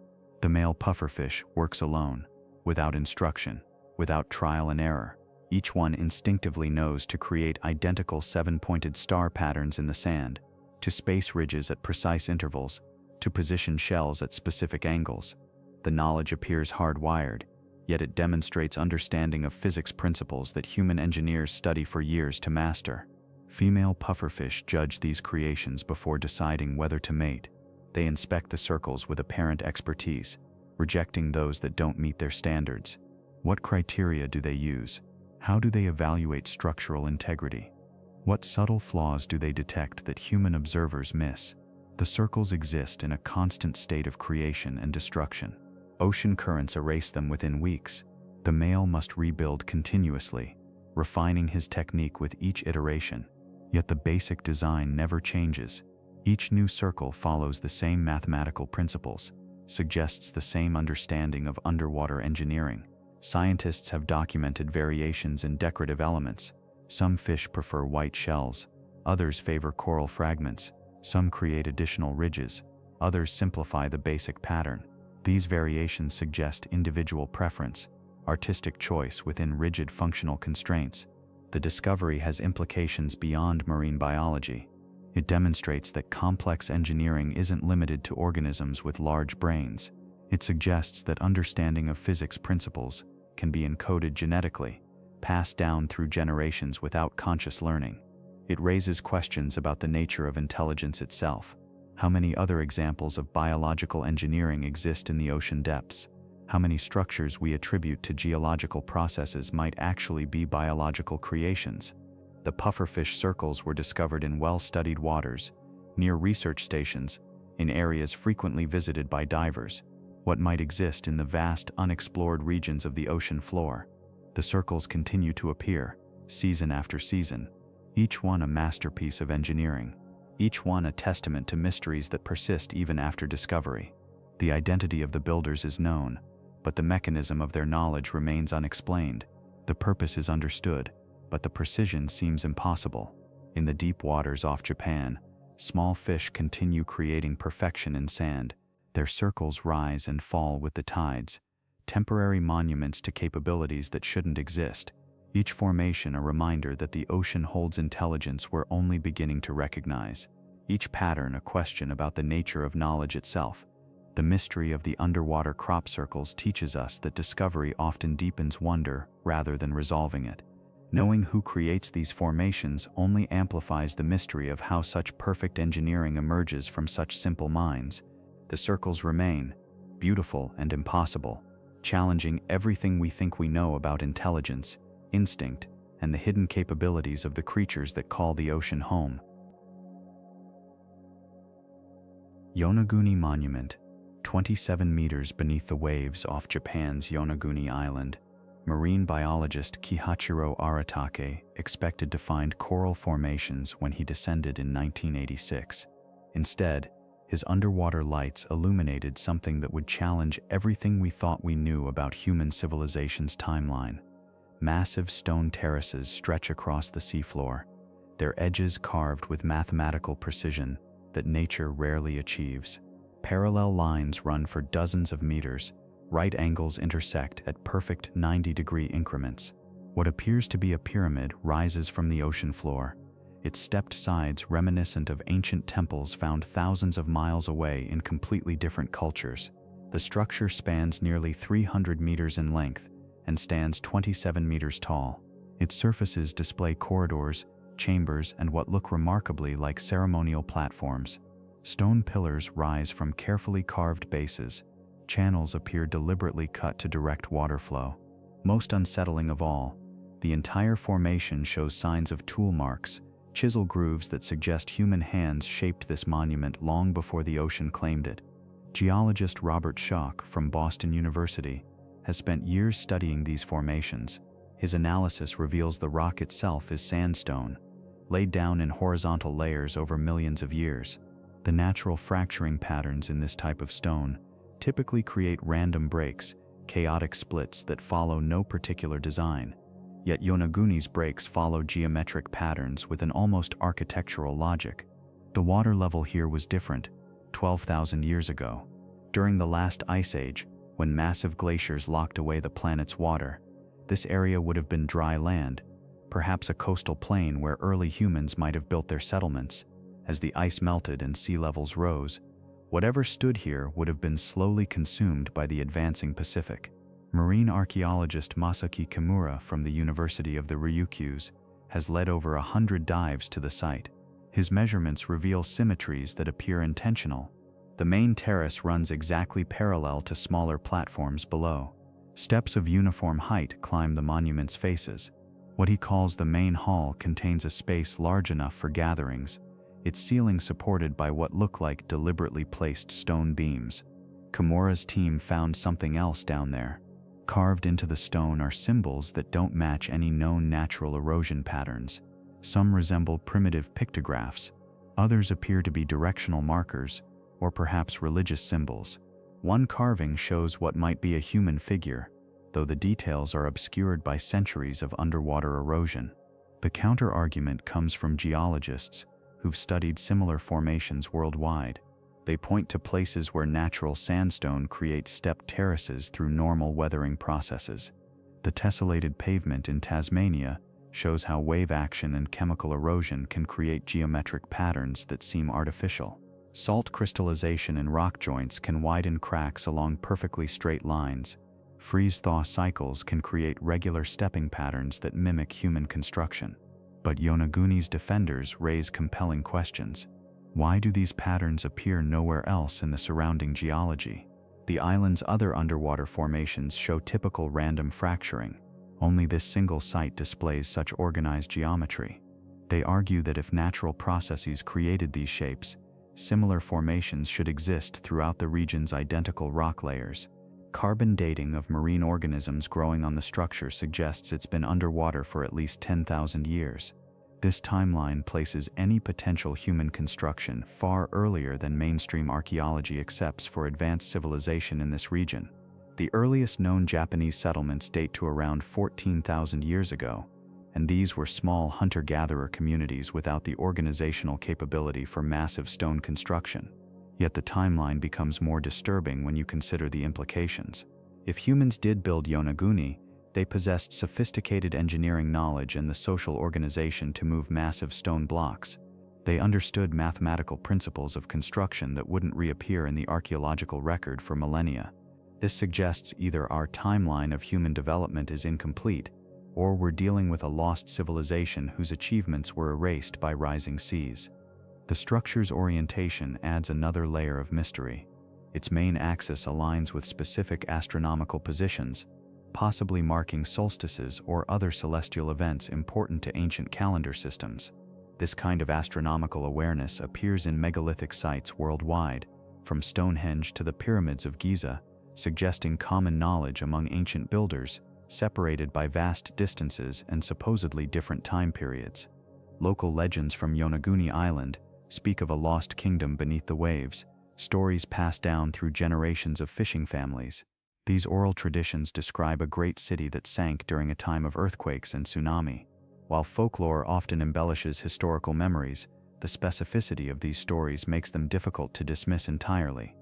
The male pufferfish works alone, without instruction, without trial and error. Each one instinctively knows to create identical 7-pointed star patterns in the sand, to space ridges at precise intervals, to position shells at specific angles. The knowledge appears hardwired, yet it demonstrates understanding of physics principles that human engineers study for years to master. Female pufferfish judge these creations before deciding whether to mate. They inspect the circles with apparent expertise, rejecting those that don't meet their standards. What criteria do they use? How do they evaluate structural integrity? What subtle flaws do they detect that human observers miss? The circles exist in a constant state of creation and destruction. Ocean currents erase them within weeks. The male must rebuild continuously, refining his technique with each iteration. Yet the basic design never changes. Each new circle follows the same mathematical principles, suggests the same understanding of underwater engineering. Scientists have documented variations in decorative elements. Some fish prefer white shells, others favor coral fragments. Some create additional ridges, others simplify the basic pattern. These variations suggest individual preference, artistic choice within rigid functional constraints. The discovery has implications beyond marine biology. It demonstrates that complex engineering isn't limited to organisms with large brains. It suggests that understanding of physics principles can be encoded genetically, passed down through generations without conscious learning. It raises questions about the nature of intelligence itself. How many other examples of biological engineering exist in the ocean depths? How many structures we attribute to geological processes might actually be biological creations? The pufferfish circles were discovered in well-studied waters, near research stations, in areas frequently visited by divers. What might exist in the vast, unexplored regions of the ocean floor? The circles continue to appear, season after season, each one a masterpiece of engineering, each one a testament to mysteries that persist even after discovery. The identity of the builders is known, but the mechanism of their knowledge remains unexplained. The purpose is understood, but the precision seems impossible. In the deep waters off Japan, small fish continue creating perfection in sand. Their circles rise and fall with the tides, temporary monuments to capabilities that shouldn't exist. Each formation a reminder that the ocean holds intelligence we're only beginning to recognize. Each pattern a question about the nature of knowledge itself. The mystery of the underwater crop circles teaches us that discovery often deepens wonder rather than resolving it. Knowing who creates these formations only amplifies the mystery of how such perfect engineering emerges from such simple minds. The circles remain, beautiful and impossible, challenging everything we think we know about intelligence, instinct, and the hidden capabilities of the creatures that call the ocean home. Yonaguni Monument, 27 meters beneath the waves off Japan's Yonaguni Island. Marine biologist Kihachiro Aratake expected to find coral formations when he descended in 1986. Instead, his underwater lights illuminated something that would challenge everything we thought we knew about human civilization's timeline. Massive stone terraces stretch across the seafloor, their edges carved with mathematical precision that nature rarely achieves. Parallel lines run for dozens of meters, right angles intersect at perfect 90-degree increments. What appears to be a pyramid rises from the ocean floor, its stepped sides reminiscent of ancient temples found thousands of miles away in completely different cultures. The structure spans nearly 300 meters in length and stands 27 meters tall. Its surfaces display corridors, chambers, and what look remarkably like ceremonial platforms. Stone pillars rise from carefully carved bases. Channels appear deliberately cut to direct water flow. Most unsettling of all, the entire formation shows signs of tool marks, chisel grooves that suggest human hands shaped this monument long before the ocean claimed it. Geologist Robert Schoch from Boston University has spent years studying these formations. His analysis reveals the rock itself is sandstone, laid down in horizontal layers over millions of years. The natural fracturing patterns in this type of stone typically create random breaks, chaotic splits that follow no particular design. Yet Yonaguni's breaks follow geometric patterns with an almost architectural logic. The water level here was different 12,000 years ago. During the last ice age, when massive glaciers locked away the planet's water, this area would have been dry land, perhaps a coastal plain where early humans might have built their settlements. As the ice melted and sea levels rose, whatever stood here would have been slowly consumed by the advancing Pacific. Marine archaeologist Masaki Kimura from the University of the Ryukyus has led over 100 dives to the site. His measurements reveal symmetries that appear intentional. The main terrace runs exactly parallel to smaller platforms below. Steps of uniform height climb the monument's faces. What he calls the main hall contains a space large enough for gatherings, its ceiling supported by what look like deliberately placed stone beams. Kimura's team found something else down there. Carved into the stone are symbols that don't match any known natural erosion patterns. Some resemble primitive pictographs, others appear to be directional markers, or perhaps religious symbols. One carving shows what might be a human figure, though the details are obscured by centuries of underwater erosion. The counter-argument comes from geologists who've studied similar formations worldwide. They point to places where natural sandstone creates stepped terraces through normal weathering processes. The tessellated pavement in Tasmania shows how wave action and chemical erosion can create geometric patterns that seem artificial. Salt crystallization in rock joints can widen cracks along perfectly straight lines. Freeze-thaw cycles can create regular stepping patterns that mimic human construction. But Yonaguni's defenders raise compelling questions. Why do these patterns appear nowhere else in the surrounding geology? The island's other underwater formations show typical random fracturing. Only this single site displays such organized geometry. They argue that if natural processes created these shapes, similar formations should exist throughout the region's identical rock layers. Carbon dating of marine organisms growing on the structure suggests it's been underwater for at least 10,000 years. This timeline places any potential human construction far earlier than mainstream archaeology accepts for advanced civilization in this region. The earliest known Japanese settlements date to around 14,000 years ago, and these were small hunter-gatherer communities without the organizational capability for massive stone construction. Yet the timeline becomes more disturbing when you consider the implications. If humans did build Yonaguni, they possessed sophisticated engineering knowledge and the social organization to move massive stone blocks. They understood mathematical principles of construction that wouldn't reappear in the archaeological record for millennia. This suggests either our timeline of human development is incomplete, or we're dealing with a lost civilization whose achievements were erased by rising seas. The structure's orientation adds another layer of mystery. Its main axis aligns with specific astronomical positions, possibly marking solstices or other celestial events important to ancient calendar systems. This kind of astronomical awareness appears in megalithic sites worldwide, from Stonehenge to the pyramids of Giza, suggesting common knowledge among ancient builders, separated by vast distances and supposedly different time periods. Local legends from Yonaguni Island speak of a lost kingdom beneath the waves, stories passed down through generations of fishing families. These oral traditions describe a great city that sank during a time of earthquakes and tsunami. While folklore often embellishes historical memories, the specificity of these stories makes them difficult to dismiss entirely.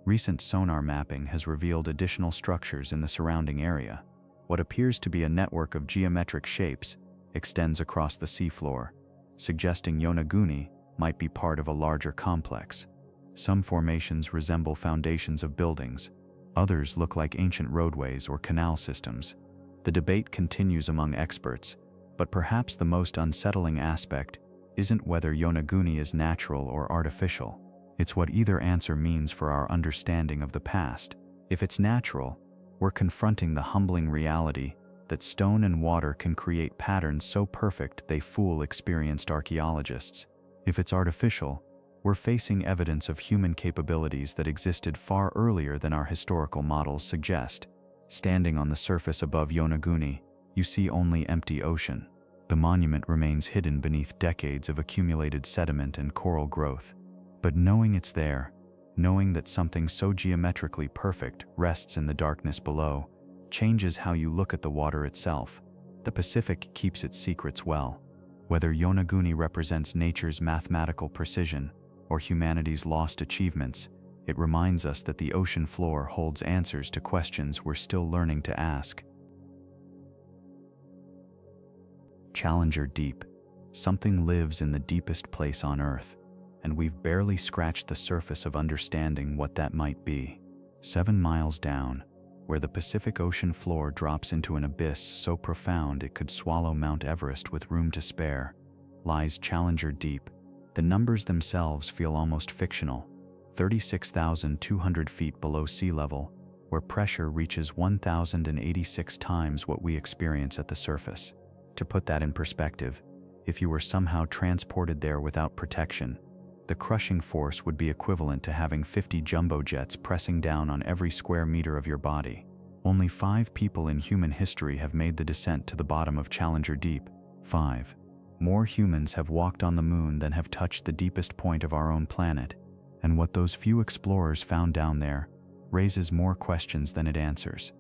Recent sonar mapping has revealed additional structures in the surrounding area. What appears to be a network of geometric shapes extends across the seafloor. suggesting Yonaguni might be part of a larger complex. Some formations resemble foundations of buildings, others look like ancient roadways or canal systems. The debate continues among experts, but perhaps the most unsettling aspect isn't whether Yonaguni is natural or artificial. It's what either answer means for our understanding of the past. If it's natural, we're confronting the humbling reality that stone and water can create patterns so perfect they fool experienced archaeologists. If it's artificial, we're facing evidence of human capabilities that existed far earlier than our historical models suggest. Standing on the surface above Yonaguni, you see only empty ocean. The monument remains hidden beneath decades of accumulated sediment and coral growth. But knowing it's there, knowing that something so geometrically perfect rests in the darkness below, changes how you look at the water itself. The Pacific keeps its secrets well. Whether Yonaguni represents nature's mathematical precision or humanity's lost achievements, it reminds us that the ocean floor holds answers to questions we're still learning to ask. Challenger Deep. Something lives in the deepest place on Earth, and we've barely scratched the surface of understanding what that might be. 7 miles down, where the Pacific Ocean floor drops into an abyss so profound it could swallow Mount Everest with room to spare, lies Challenger Deep. The numbers themselves feel almost fictional. 36,200 feet below sea level, where pressure reaches 1,086 times what we experience at the surface. To put that in perspective, if you were somehow transported there without protection, the crushing force would be equivalent to having 50 jumbo jets pressing down on every square meter of your body. Only 5 people in human history have made the descent to the bottom of Challenger Deep. 5. More humans have walked on the moon than have touched the deepest point of our own planet, and what those few explorers found down there raises more questions than it answers.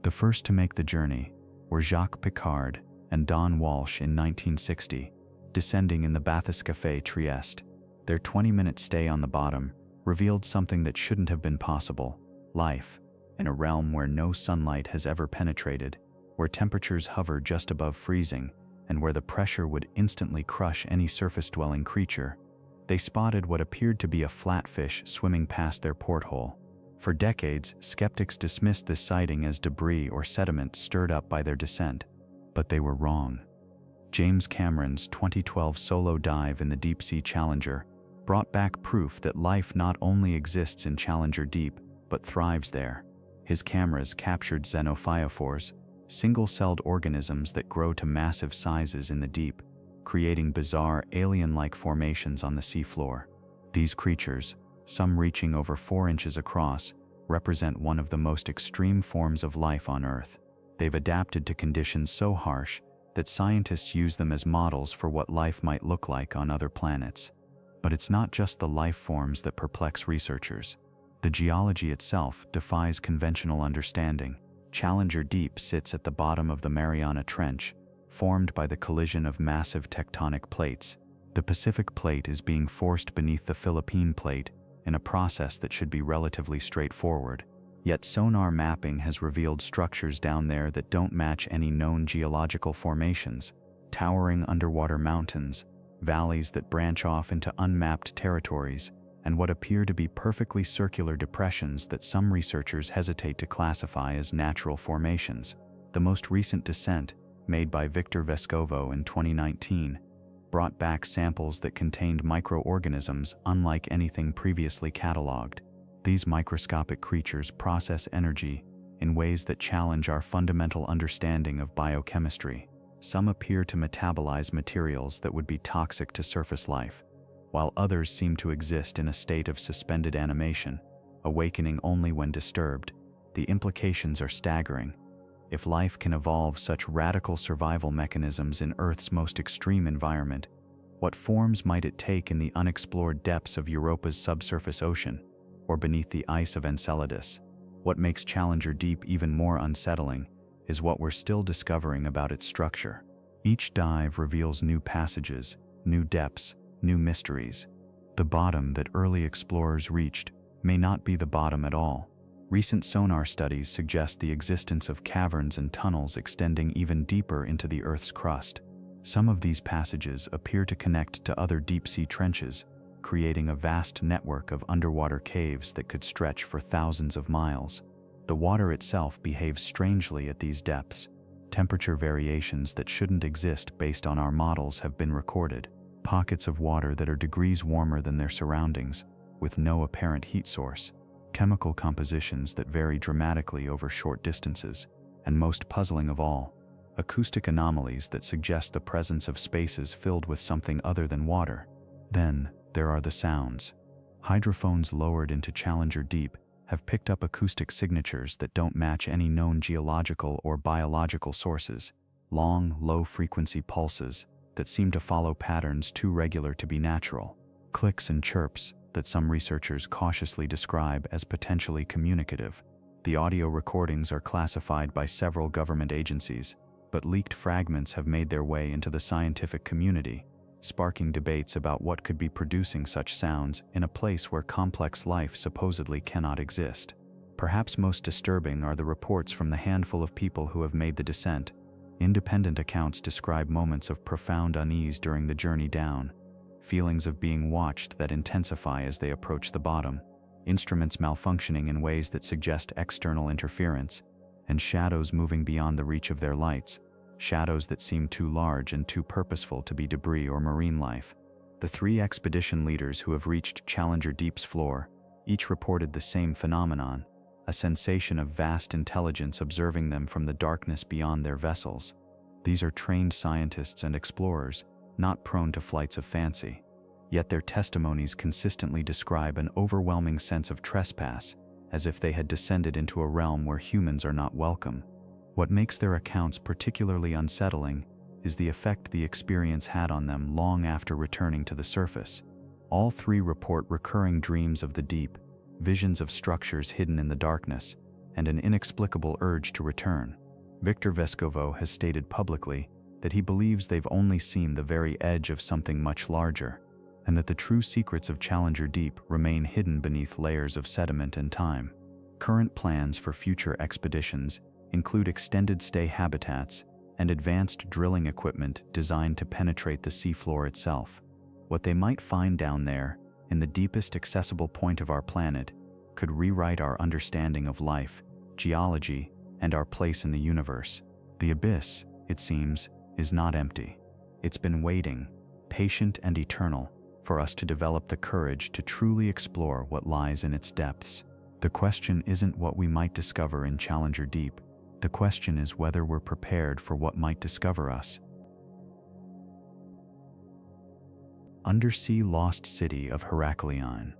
The first to make the journey were Jacques Piccard and Don Walsh in 1960, descending in the bathyscaphe Trieste. Their 20-minute stay on the bottom revealed something that shouldn't have been possible: life, in a realm where no sunlight has ever penetrated, where temperatures hover just above freezing, and where the pressure would instantly crush any surface-dwelling creature. They spotted what appeared to be a flatfish swimming past their porthole. For decades, skeptics dismissed this sighting as debris or sediment stirred up by their descent, but they were wrong. James Cameron's 2012 solo dive in the deep-sea Challenger brought back proof that life not only exists in Challenger Deep, but thrives there. His cameras captured xenophyophores, single-celled organisms that grow to massive sizes in the deep, creating bizarre alien-like formations on the seafloor. These creatures, some reaching over 4 inches across, represent one of the most extreme forms of life on Earth. They've adapted to conditions so harsh that scientists use them as models for what life might look like on other planets. But it's not just the life forms that perplex researchers. The geology itself defies conventional understanding. Challenger Deep sits at the bottom of the Mariana Trench, formed by the collision of massive tectonic plates. The Pacific Plate is being forced beneath the Philippine Plate in a process that should be relatively straightforward. Yet sonar mapping has revealed structures down there that don't match any known geological formations: towering underwater mountains, valleys that branch off into unmapped territories, and what appear to be perfectly circular depressions that some researchers hesitate to classify as natural formations. The most recent descent, made by Victor Vescovo in 2019, brought back samples that contained microorganisms unlike anything previously catalogued. These microscopic creatures process energy in ways that challenge our fundamental understanding of biochemistry. Some appear to metabolize materials that would be toxic to surface life, while others seem to exist in a state of suspended animation, awakening only when disturbed. The implications are staggering. If life can evolve such radical survival mechanisms in Earth's most extreme environment, what forms might it take in the unexplored depths of Europa's subsurface ocean, or beneath the ice of Enceladus? What makes Challenger Deep even more unsettling is what we're still discovering about its structure. Each dive reveals new passages, new depths, new mysteries. The bottom that early explorers reached may not be the bottom at all. Recent sonar studies suggest the existence of caverns and tunnels extending even deeper into the Earth's crust. Some of these passages appear to connect to other deep-sea trenches, creating a vast network of underwater caves that could stretch for thousands of miles. The water itself behaves strangely at these depths. Temperature variations that shouldn't exist based on our models have been recorded. Pockets of water that are degrees warmer than their surroundings, with no apparent heat source. Chemical compositions that vary dramatically over short distances. And most puzzling of all, acoustic anomalies that suggest the presence of spaces filled with something other than water. Then, there are the sounds. Hydrophones lowered into Challenger Deep have picked up acoustic signatures that don't match any known geological or biological sources. Long, low-frequency pulses that seem to follow patterns too regular to be natural. Clicks and chirps that some researchers cautiously describe as potentially communicative. The audio recordings are classified by several government agencies, but leaked fragments have made their way into the scientific community, sparking debates about what could be producing such sounds in a place where complex life supposedly cannot exist. Perhaps most disturbing are the reports from the handful of people who have made the descent. Independent accounts describe moments of profound unease during the journey down, feelings of being watched that intensify as they approach the bottom, instruments malfunctioning in ways that suggest external interference, and shadows moving beyond the reach of their lights, shadows that seem too large and too purposeful to be debris or marine life. The 3 expedition leaders who have reached Challenger Deep's floor each reported the same phenomenon, a sensation of vast intelligence observing them from the darkness beyond their vessels. These are trained scientists and explorers, not prone to flights of fancy. Yet their testimonies consistently describe an overwhelming sense of trespass, as if they had descended into a realm where humans are not welcome. What makes their accounts particularly unsettling is the effect the experience had on them long after returning to the surface. All 3 report recurring dreams of the deep, visions of structures hidden in the darkness, and an inexplicable urge to return. Victor Vescovo has stated publicly that he believes they've only seen the very edge of something much larger, and that the true secrets of Challenger Deep remain hidden beneath layers of sediment and time. Current plans for future expeditions include extended stay habitats and advanced drilling equipment designed to penetrate the seafloor itself. What they might find down there, in the deepest accessible point of our planet, could rewrite our understanding of life, geology, and our place in the universe. The abyss, it seems, is not empty. It's been waiting, patient and eternal, for us to develop the courage to truly explore what lies in its depths. The question isn't what we might discover in Challenger Deep. The question is whether we're prepared for what might discover us. Undersea Lost City of Heracleion.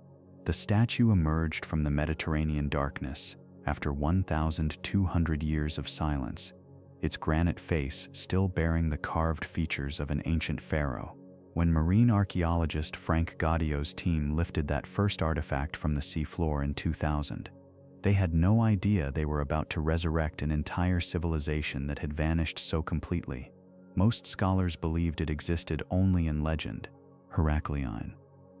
The statue emerged from the Mediterranean darkness after 1,200 years of silence, its granite face still bearing the carved features of an ancient pharaoh. When marine archaeologist Frank Gaudio's team lifted that first artifact from the seafloor in 2000, they had no idea they were about to resurrect an entire civilization that had vanished so completely. Most scholars believed it existed only in legend. Heracleion.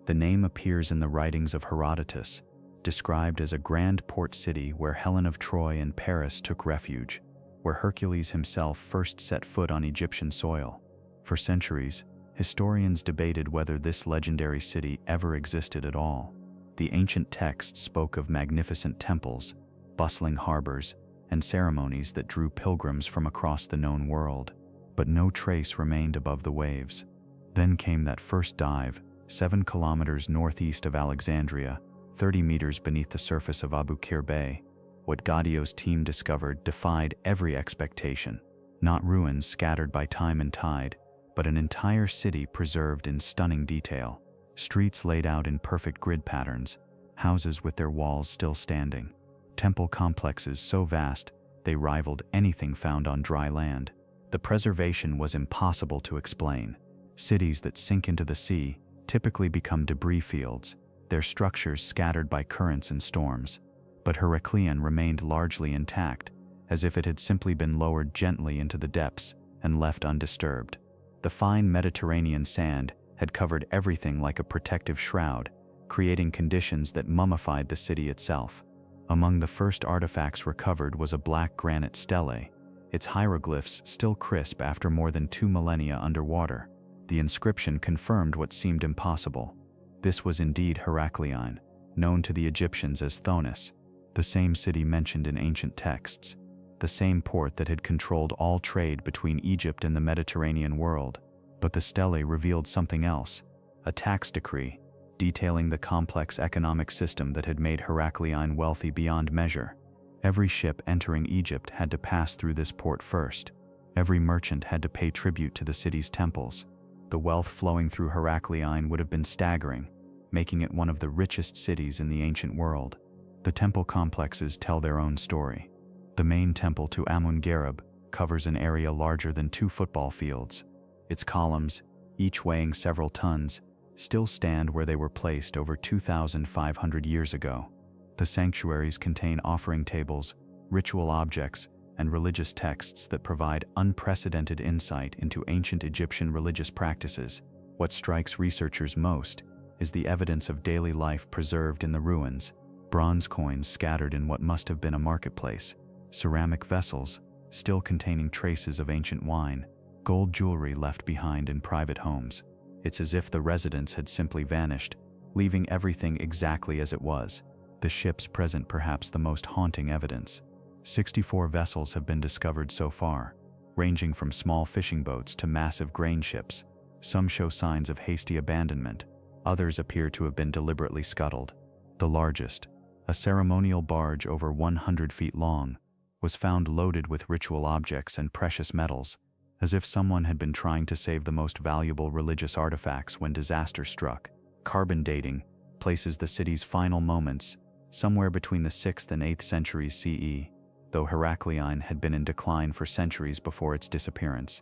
The name appears in the writings of Herodotus, described as a grand port city where Helen of Troy and Paris took refuge, where Hercules himself first set foot on Egyptian soil. For centuries, historians debated whether this legendary city ever existed at all. The ancient texts spoke of magnificent temples, bustling harbors, and ceremonies that drew pilgrims from across the known world, but no trace remained above the waves. Then came that first dive, 7 kilometers northeast of Alexandria, 30 meters beneath the surface of Abu Qir Bay. What Gaudio's team discovered defied every expectation. Not ruins scattered by time and tide, but an entire city preserved in stunning detail. Streets laid out in perfect grid patterns, houses with their walls still standing, temple complexes so vast they rivaled anything found on dry land. The preservation was impossible to explain. Cities that sink into the sea typically become debris fields, their structures scattered by currents and storms. But Heracleion remained largely intact, as if it had simply been lowered gently into the depths and left undisturbed. The fine Mediterranean sand had covered everything like a protective shroud, creating conditions that mummified the city itself. Among the first artifacts recovered was a black granite stele, its hieroglyphs still crisp after more than 2 millennia underwater. The inscription confirmed what seemed impossible. This was indeed Heracleion, known to the Egyptians as Thonis, the same city mentioned in ancient texts, the same port that had controlled all trade between Egypt and the Mediterranean world. But the stele revealed something else, a tax decree, detailing the complex economic system that had made Heracleion wealthy beyond measure. Every ship entering Egypt had to pass through this port first. Every merchant had to pay tribute to the city's temples. The wealth flowing through Heracleion would have been staggering, making it one of the richest cities in the ancient world. The temple complexes tell their own story. The main temple to Amun-Gareb covers an area larger than 2 football fields. Its columns, each weighing several tons, still stand where they were placed over 2,500 years ago. The sanctuaries contain offering tables, ritual objects, and religious texts that provide unprecedented insight into ancient Egyptian religious practices. What strikes researchers most is the evidence of daily life preserved in the ruins: bronze coins scattered in what must have been a marketplace, ceramic vessels still containing traces of ancient wine, gold jewelry left behind in private homes. It's as if the residents had simply vanished, leaving everything exactly as it was. The ships present perhaps the most haunting evidence. 64 vessels have been discovered so far, ranging from small fishing boats to massive grain ships. Some show signs of hasty abandonment, others appear to have been deliberately scuttled. The largest, a ceremonial barge over 100 feet long, was found loaded with ritual objects and precious metals, as if someone had been trying to save the most valuable religious artifacts when disaster struck. Carbon dating places the city's final moments somewhere between the 6th and 8th centuries CE, though Heracleion had been in decline for centuries before its disappearance.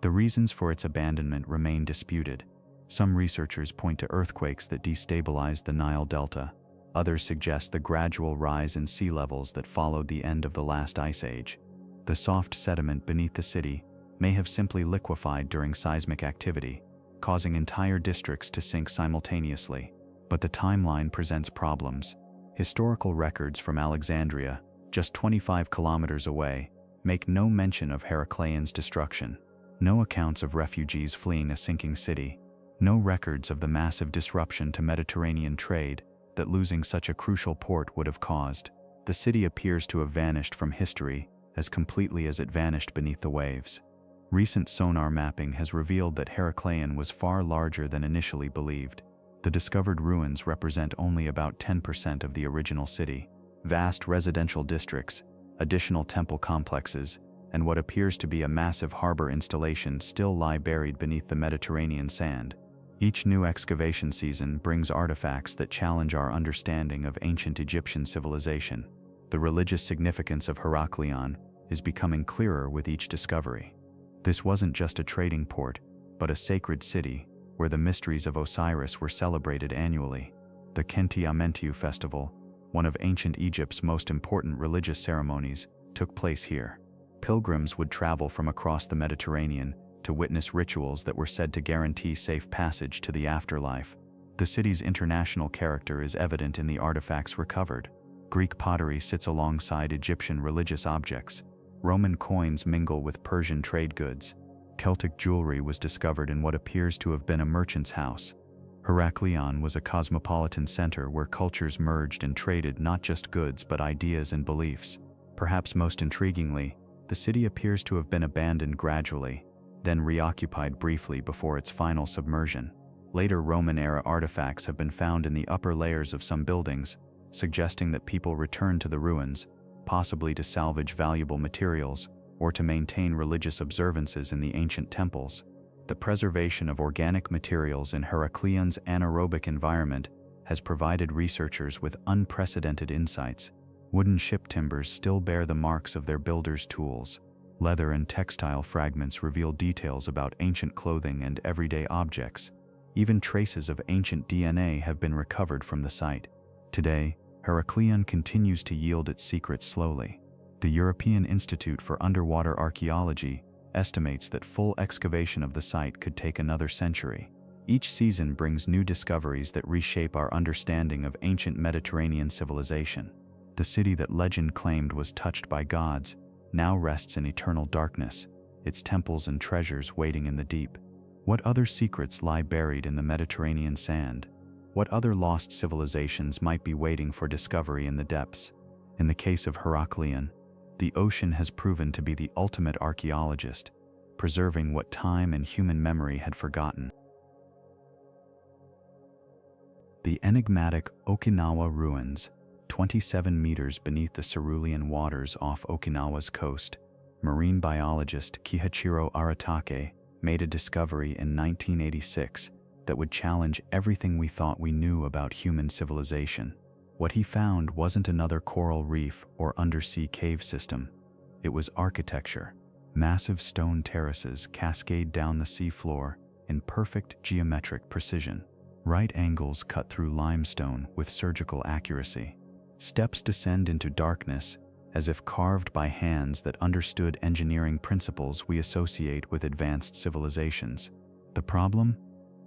The reasons for its abandonment remain disputed. Some researchers point to earthquakes that destabilized the Nile Delta. Others suggest the gradual rise in sea levels that followed the end of the last ice age. The soft sediment beneath the city may have simply liquefied during seismic activity, causing entire districts to sink simultaneously. But the timeline presents problems. Historical records from Alexandria, just 25 kilometers away, make no mention of Heracleion's destruction. No accounts of refugees fleeing a sinking city. No records of the massive disruption to Mediterranean trade that losing such a crucial port would have caused. The city appears to have vanished from history as completely as it vanished beneath the waves. Recent sonar mapping has revealed that Heracleion was far larger than initially believed. The discovered ruins represent only about 10% of the original city. Vast residential districts, additional temple complexes, and what appears to be a massive harbor installation still lie buried beneath the Mediterranean sand. Each new excavation season brings artifacts that challenge our understanding of ancient Egyptian civilization. The religious significance of Heracleion is becoming clearer with each discovery. This wasn't just a trading port, but a sacred city where the mysteries of Osiris were celebrated annually. The Khenti Amentiu festival, one of ancient Egypt's most important religious ceremonies, took place here. Pilgrims would travel from across the Mediterranean to witness rituals that were said to guarantee safe passage to the afterlife. The city's international character is evident in the artifacts recovered. Greek pottery sits alongside Egyptian religious objects. Roman coins mingle with Persian trade goods. Celtic jewelry was discovered in what appears to have been a merchant's house. Heracleion was a cosmopolitan center where cultures merged and traded not just goods but ideas and beliefs. Perhaps most intriguingly, the city appears to have been abandoned gradually, then reoccupied briefly before its final submersion. Later Roman-era artifacts have been found in the upper layers of some buildings, suggesting that people returned to the ruins, possibly to salvage valuable materials or to maintain religious observances in the ancient temples. The preservation of organic materials in Heracleion's anaerobic environment has provided researchers with unprecedented insights. Wooden ship timbers still bear the marks of their builders' tools. Leather and textile fragments reveal details about ancient clothing and everyday objects. Even traces of ancient DNA have been recovered from the site. Today, Heracleion continues to yield its secrets slowly. The European Institute for Underwater Archaeology estimates that full excavation of the site could take another century. Each season brings new discoveries that reshape our understanding of ancient Mediterranean civilization. The city that legend claimed was touched by gods now rests in eternal darkness, its temples and treasures waiting in the deep. What other secrets lie buried in the Mediterranean sand? What other lost civilizations might be waiting for discovery in the depths? In the case of Heracleion, the ocean has proven to be the ultimate archaeologist, preserving what time and human memory had forgotten. The enigmatic Okinawa ruins, 27 meters beneath the cerulean waters off Okinawa's coast, marine biologist Kihachiro Aratake made a discovery in 1986 that would challenge everything we thought we knew about human civilization. What he found wasn't another coral reef or undersea cave system. It was architecture. Massive stone terraces cascade down the seafloor in perfect geometric precision. Right angles cut through limestone with surgical accuracy. Steps descend into darkness as if carved by hands that understood engineering principles we associate with advanced civilizations. The problem?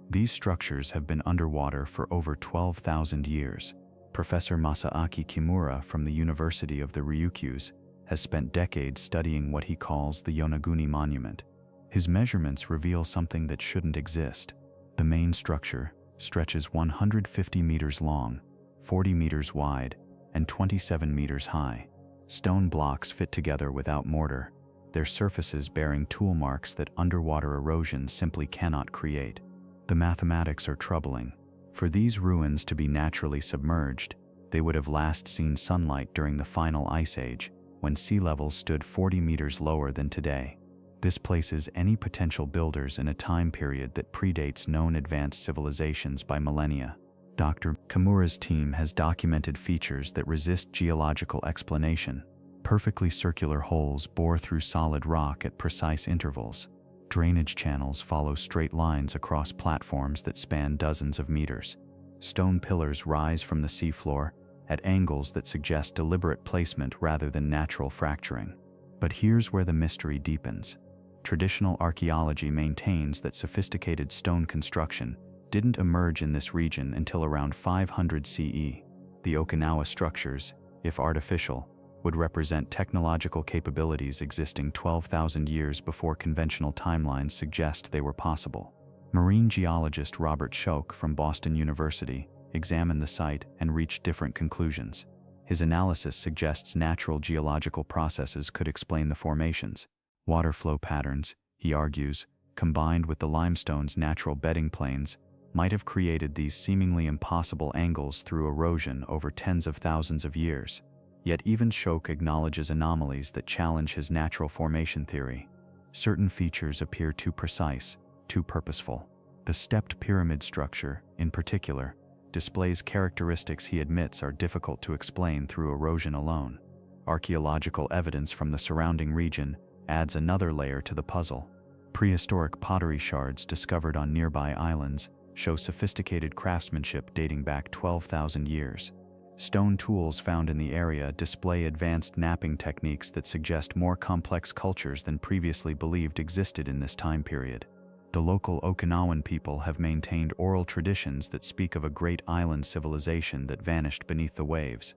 These structures have been underwater for over 12,000 years. Professor Masaaki Kimura from the University of the Ryukyus has spent decades studying what he calls the Yonaguni Monument. His measurements reveal something that shouldn't exist. The main structure stretches 150 meters long, 40 meters wide, and 27 meters high. Stone blocks fit together without mortar, their surfaces bearing tool marks that underwater erosion simply cannot create. The mathematics are troubling. For these ruins to be naturally submerged, they would have last seen sunlight during the final ice age, when sea levels stood 40 meters lower than today. This places any potential builders in a time period that predates known advanced civilizations by millennia. Dr. Kimura's team has documented features that resist geological explanation. Perfectly circular holes bore through solid rock at precise intervals. Drainage channels follow straight lines across platforms that span dozens of meters. Stone pillars rise from the seafloor at angles that suggest deliberate placement rather than natural fracturing. But here's where the mystery deepens. Traditional archaeology maintains that sophisticated stone construction didn't emerge in this region until around 500 CE. The Okinawa structures, if artificial, would represent technological capabilities existing 12,000 years before conventional timelines suggest they were possible. Marine geologist Robert Schoch from Boston University examined the site and reached different conclusions. His analysis suggests natural geological processes could explain the formations. Water flow patterns, he argues, combined with the limestone's natural bedding planes, might have created these seemingly impossible angles through erosion over tens of thousands of years. Yet even Schoch acknowledges anomalies that challenge his natural formation theory. Certain features appear too precise, too purposeful. The stepped pyramid structure, in particular, displays characteristics he admits are difficult to explain through erosion alone. Archaeological evidence from the surrounding region adds another layer to the puzzle. Prehistoric pottery shards discovered on nearby islands show sophisticated craftsmanship dating back 12,000 years. Stone tools found in the area display advanced knapping techniques that suggest more complex cultures than previously believed existed in this time period. The local Okinawan people have maintained oral traditions that speak of a great island civilization that vanished beneath the waves.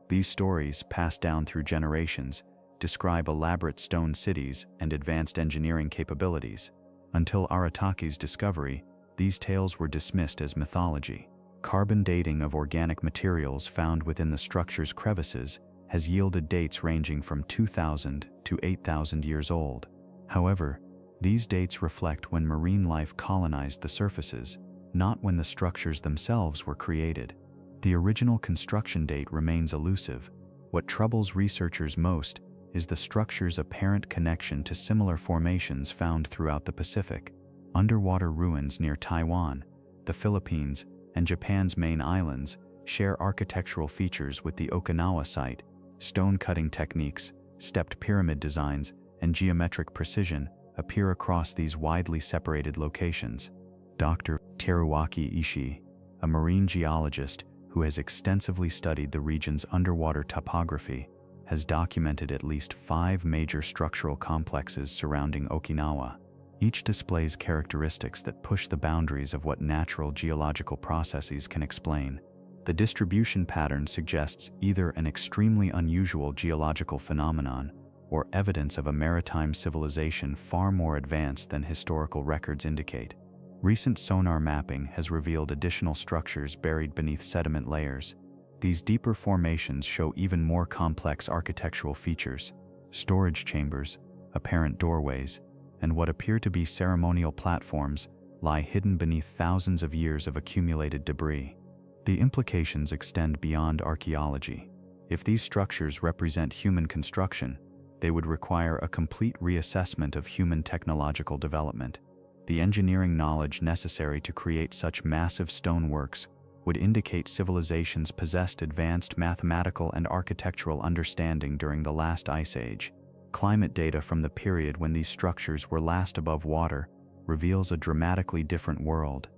These stories, passed down through generations, describe elaborate stone cities and advanced engineering capabilities. Until Aratake's discovery, these tales were dismissed as mythology. Carbon dating of organic materials found within the structure's crevices has yielded dates ranging from 2,000 to 8,000 years old. However, these dates reflect when marine life colonized the surfaces, not when the structures themselves were created. The original construction date remains elusive. What troubles researchers most is the structure's apparent connection to similar formations found throughout the Pacific. Underwater ruins near Taiwan, the Philippines, and Japan's main islands share architectural features with the Okinawa site. Stone cutting techniques, stepped pyramid designs, and geometric precision appear across these widely separated locations. Dr. Teruaki Ishii, a marine geologist who has extensively studied the region's underwater topography, has documented at least 5 major structural complexes surrounding Okinawa. Each displays characteristics that push the boundaries of what natural geological processes can explain. The distribution pattern suggests either an extremely unusual geological phenomenon or evidence of a maritime civilization far more advanced than historical records indicate. Recent sonar mapping has revealed additional structures buried beneath sediment layers. These deeper formations show even more complex architectural features: storage chambers, apparent doorways, and what appear to be ceremonial platforms lie hidden beneath thousands of years of accumulated debris. The implications extend beyond archaeology. If these structures represent human construction, they would require a complete reassessment of human technological development. The engineering knowledge necessary to create such massive stoneworks would indicate civilizations possessed advanced mathematical and architectural understanding during the last ice age. Climate data from the period when these structures were last above water reveals a dramatically different world.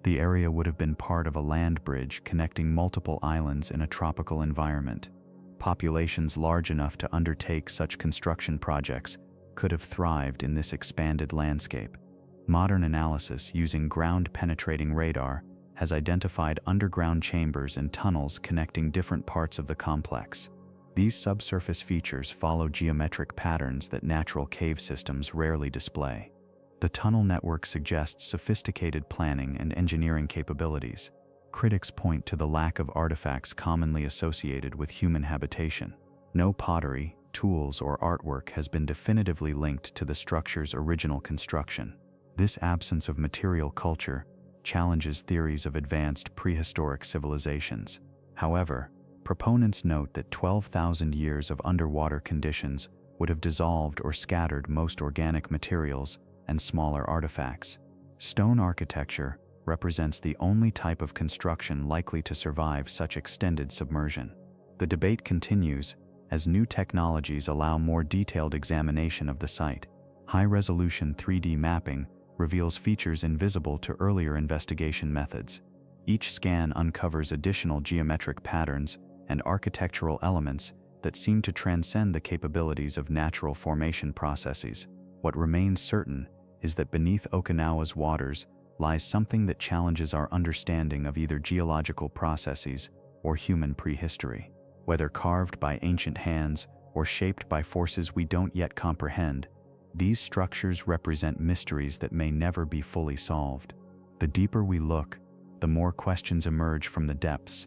The area would have been part of a land bridge connecting multiple islands in a tropical environment. Populations large enough to undertake such construction projects could have thrived in this expanded landscape. Modern analysis using ground-penetrating radar has identified underground chambers and tunnels connecting different parts of the complex. These subsurface features follow geometric patterns that natural cave systems rarely display. The tunnel network suggests sophisticated planning and engineering capabilities. Critics point to the lack of artifacts commonly associated with human habitation. No pottery, tools, or artwork has been definitively linked to the structure's original construction. This absence of material culture challenges theories of advanced prehistoric civilizations. However, proponents note that 12,000 years of underwater conditions would have dissolved or scattered most organic materials and smaller artifacts. Stone architecture represents the only type of construction likely to survive such extended submersion. The debate continues as new technologies allow more detailed examination of the site. High-resolution 3D mapping reveals features invisible to earlier investigation methods. Each scan uncovers additional geometric patterns and architectural elements that seem to transcend the capabilities of natural formation processes. What remains certain is that beneath Okinawa's waters lies something that challenges our understanding of either geological processes or human prehistory. Whether carved by ancient hands or shaped by forces we don't yet comprehend, these structures represent mysteries that may never be fully solved. The deeper we look, the more questions emerge from the depths.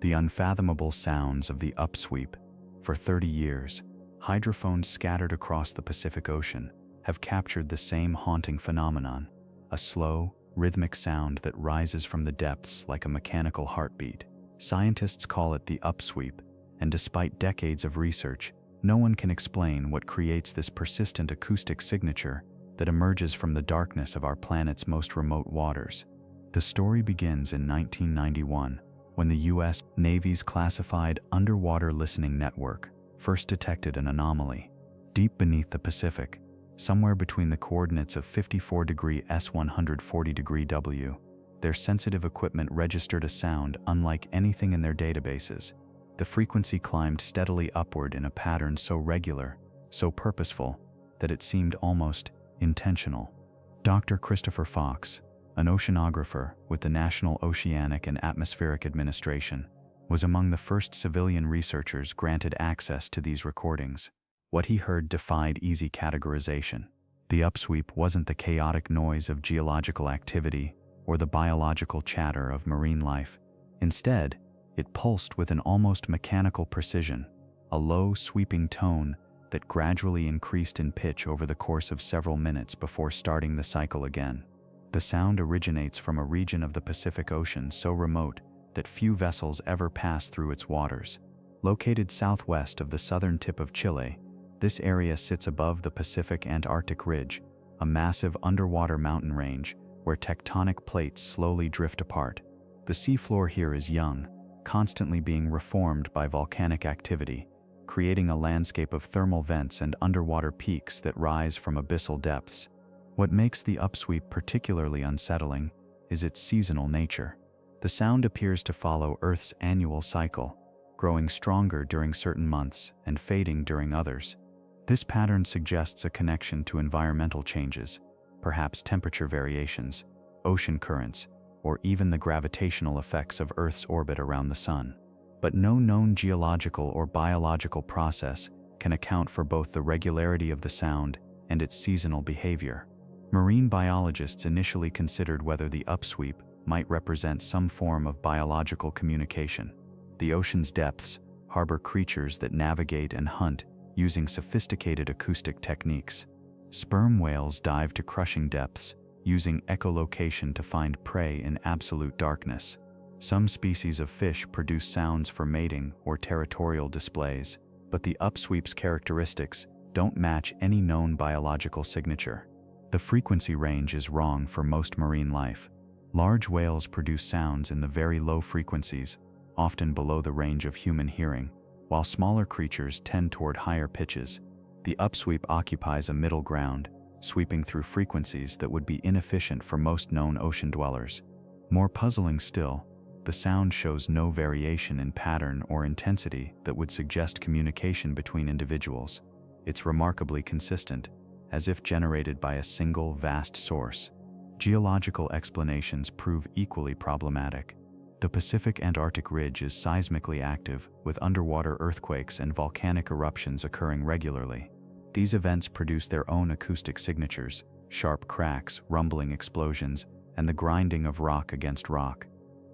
The unfathomable sounds of the Upsweep. For 30 years, hydrophones scattered across the Pacific Ocean have captured the same haunting phenomenon, a slow, rhythmic sound that rises from the depths like a mechanical heartbeat. Scientists call it the Upsweep, and despite decades of research, no one can explain what creates this persistent acoustic signature that emerges from the darkness of our planet's most remote waters. The story begins in 1991, when the U.S. Navy's classified underwater listening network first detected an anomaly. Deep beneath the Pacific, somewhere between the coordinates of 54° S 140° W, their sensitive equipment registered a sound unlike anything in their databases. The frequency climbed steadily upward in a pattern so regular, so purposeful, that it seemed almost intentional. Dr. Christopher Fox, an oceanographer with the National Oceanic and Atmospheric Administration, was among the first civilian researchers granted access to these recordings. What he heard defied easy categorization. The Upsweep wasn't the chaotic noise of geological activity or the biological chatter of marine life. Instead, it pulsed with an almost mechanical precision, a low, sweeping tone that gradually increased in pitch over the course of several minutes before starting the cycle again. The sound originates from a region of the Pacific Ocean so remote that few vessels ever pass through its waters. Located southwest of the southern tip of Chile, this area sits above the Pacific Antarctic Ridge, a massive underwater mountain range where tectonic plates slowly drift apart. The seafloor here is young, constantly being reformed by volcanic activity, creating a landscape of thermal vents and underwater peaks that rise from abyssal depths. What makes the Upsweep particularly unsettling is its seasonal nature. The sound appears to follow Earth's annual cycle, growing stronger during certain months and fading during others. This pattern suggests a connection to environmental changes, perhaps temperature variations, ocean currents, or even the gravitational effects of Earth's orbit around the Sun. but no known geological or biological process can account for both the regularity of the sound and its seasonal behavior. Marine biologists initially considered whether the upsweep might represent some form of biological communication. The ocean's depths harbor creatures that navigate and hunt using sophisticated acoustic techniques. Sperm whales dive to crushing depths, using echolocation to find prey in absolute darkness. Some species of fish produce sounds for mating or territorial displays, but the upsweep's characteristics don't match any known biological signature. The frequency range is wrong for most marine life. Large whales produce sounds in the very low frequencies, often below the range of human hearing, while smaller creatures tend toward higher pitches. The upsweep occupies a middle ground, sweeping through frequencies that would be inefficient for most known ocean dwellers. More puzzling still, the sound shows no variation in pattern or intensity that would suggest communication between individuals. It's remarkably consistent, as if generated by a single vast source. Geological explanations prove equally problematic. The Pacific Antarctic Ridge is seismically active, with underwater earthquakes and volcanic eruptions occurring regularly. These events produce their own acoustic signatures: sharp cracks, rumbling explosions, and the grinding of rock against rock.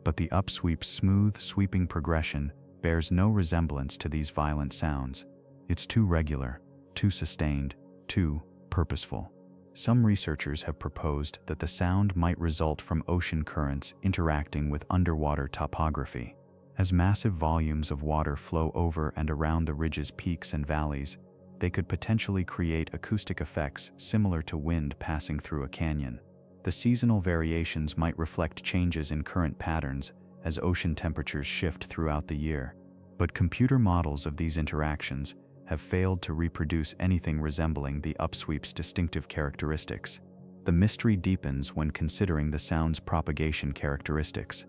But the upsweep's smooth, sweeping progression bears no resemblance to these violent sounds. It's too regular, too sustained, too purposeful. Some researchers have proposed that the sound might result from ocean currents interacting with underwater topography. As massive volumes of water flow over and around the ridge's peaks and valleys, they could potentially create acoustic effects similar to wind passing through a canyon. The seasonal variations might reflect changes in current patterns as ocean temperatures shift throughout the year, but computer models of these interactions have failed to reproduce anything resembling the upsweep's distinctive characteristics. The mystery deepens when considering the sound's propagation characteristics.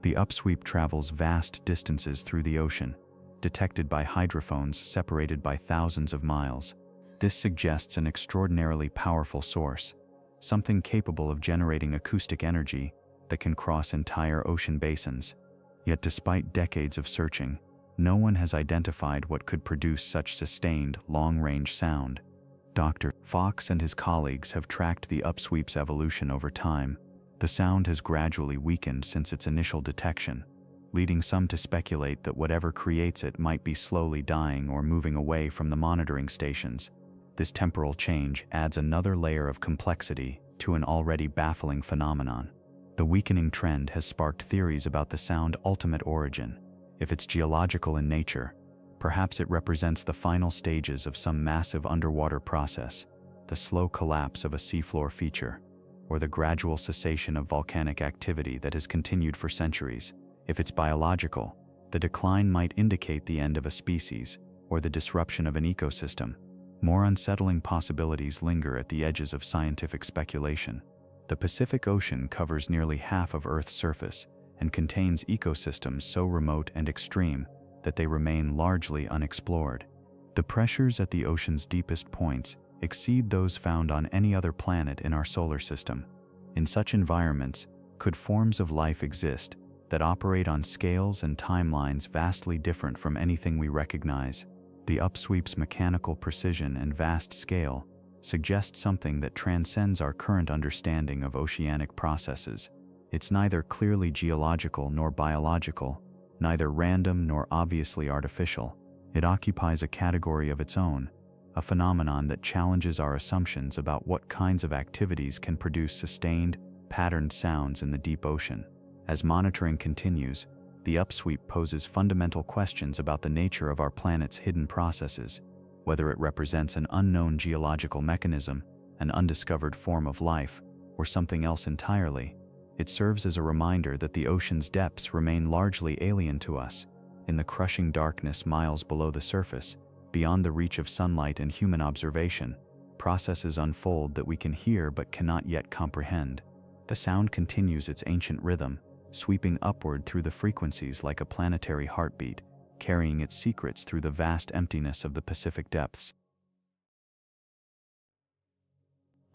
The upsweep travels vast distances through the ocean, detected by hydrophones separated by thousands of miles. This suggests an extraordinarily powerful source, something capable of generating acoustic energy that can cross entire ocean basins. Yet despite decades of searching, no one has identified what could produce such sustained, long-range sound. Dr. Fox and his colleagues have tracked the upsweep's evolution over time. The sound has gradually weakened since its initial detection, leading some to speculate that whatever creates it might be slowly dying or moving away from the monitoring stations. This temporal change adds another layer of complexity to an already baffling phenomenon. The weakening trend has sparked theories about the sound's ultimate origin. If it's geological in nature, perhaps it represents the final stages of some massive underwater process, the slow collapse of a seafloor feature, or the gradual cessation of volcanic activity that has continued for centuries. If it's biological, the decline might indicate the end of a species or the disruption of an ecosystem. More unsettling possibilities linger at the edges of scientific speculation. The Pacific Ocean covers nearly half of Earth's surface and contains ecosystems so remote and extreme that they remain largely unexplored. The pressures at the ocean's deepest points exceed those found on any other planet in our solar system. In such environments, could forms of life exist that operate on scales and timelines vastly different from anything we recognize? The upsweep's mechanical precision and vast scale suggest something that transcends our current understanding of oceanic processes. It's neither clearly geological nor biological, neither random nor obviously artificial. It occupies a category of its own, a phenomenon that challenges our assumptions about what kinds of activities can produce sustained, patterned sounds in the deep ocean. As monitoring continues, the upsweep poses fundamental questions about the nature of our planet's hidden processes, whether it represents an unknown geological mechanism, an undiscovered form of life, or something else entirely. It serves as a reminder that the ocean's depths remain largely alien to us. In the crushing darkness miles below the surface, beyond the reach of sunlight and human observation, processes unfold that we can hear but cannot yet comprehend. The sound continues its ancient rhythm, sweeping upward through the frequencies like a planetary heartbeat, carrying its secrets through the vast emptiness of the Pacific depths.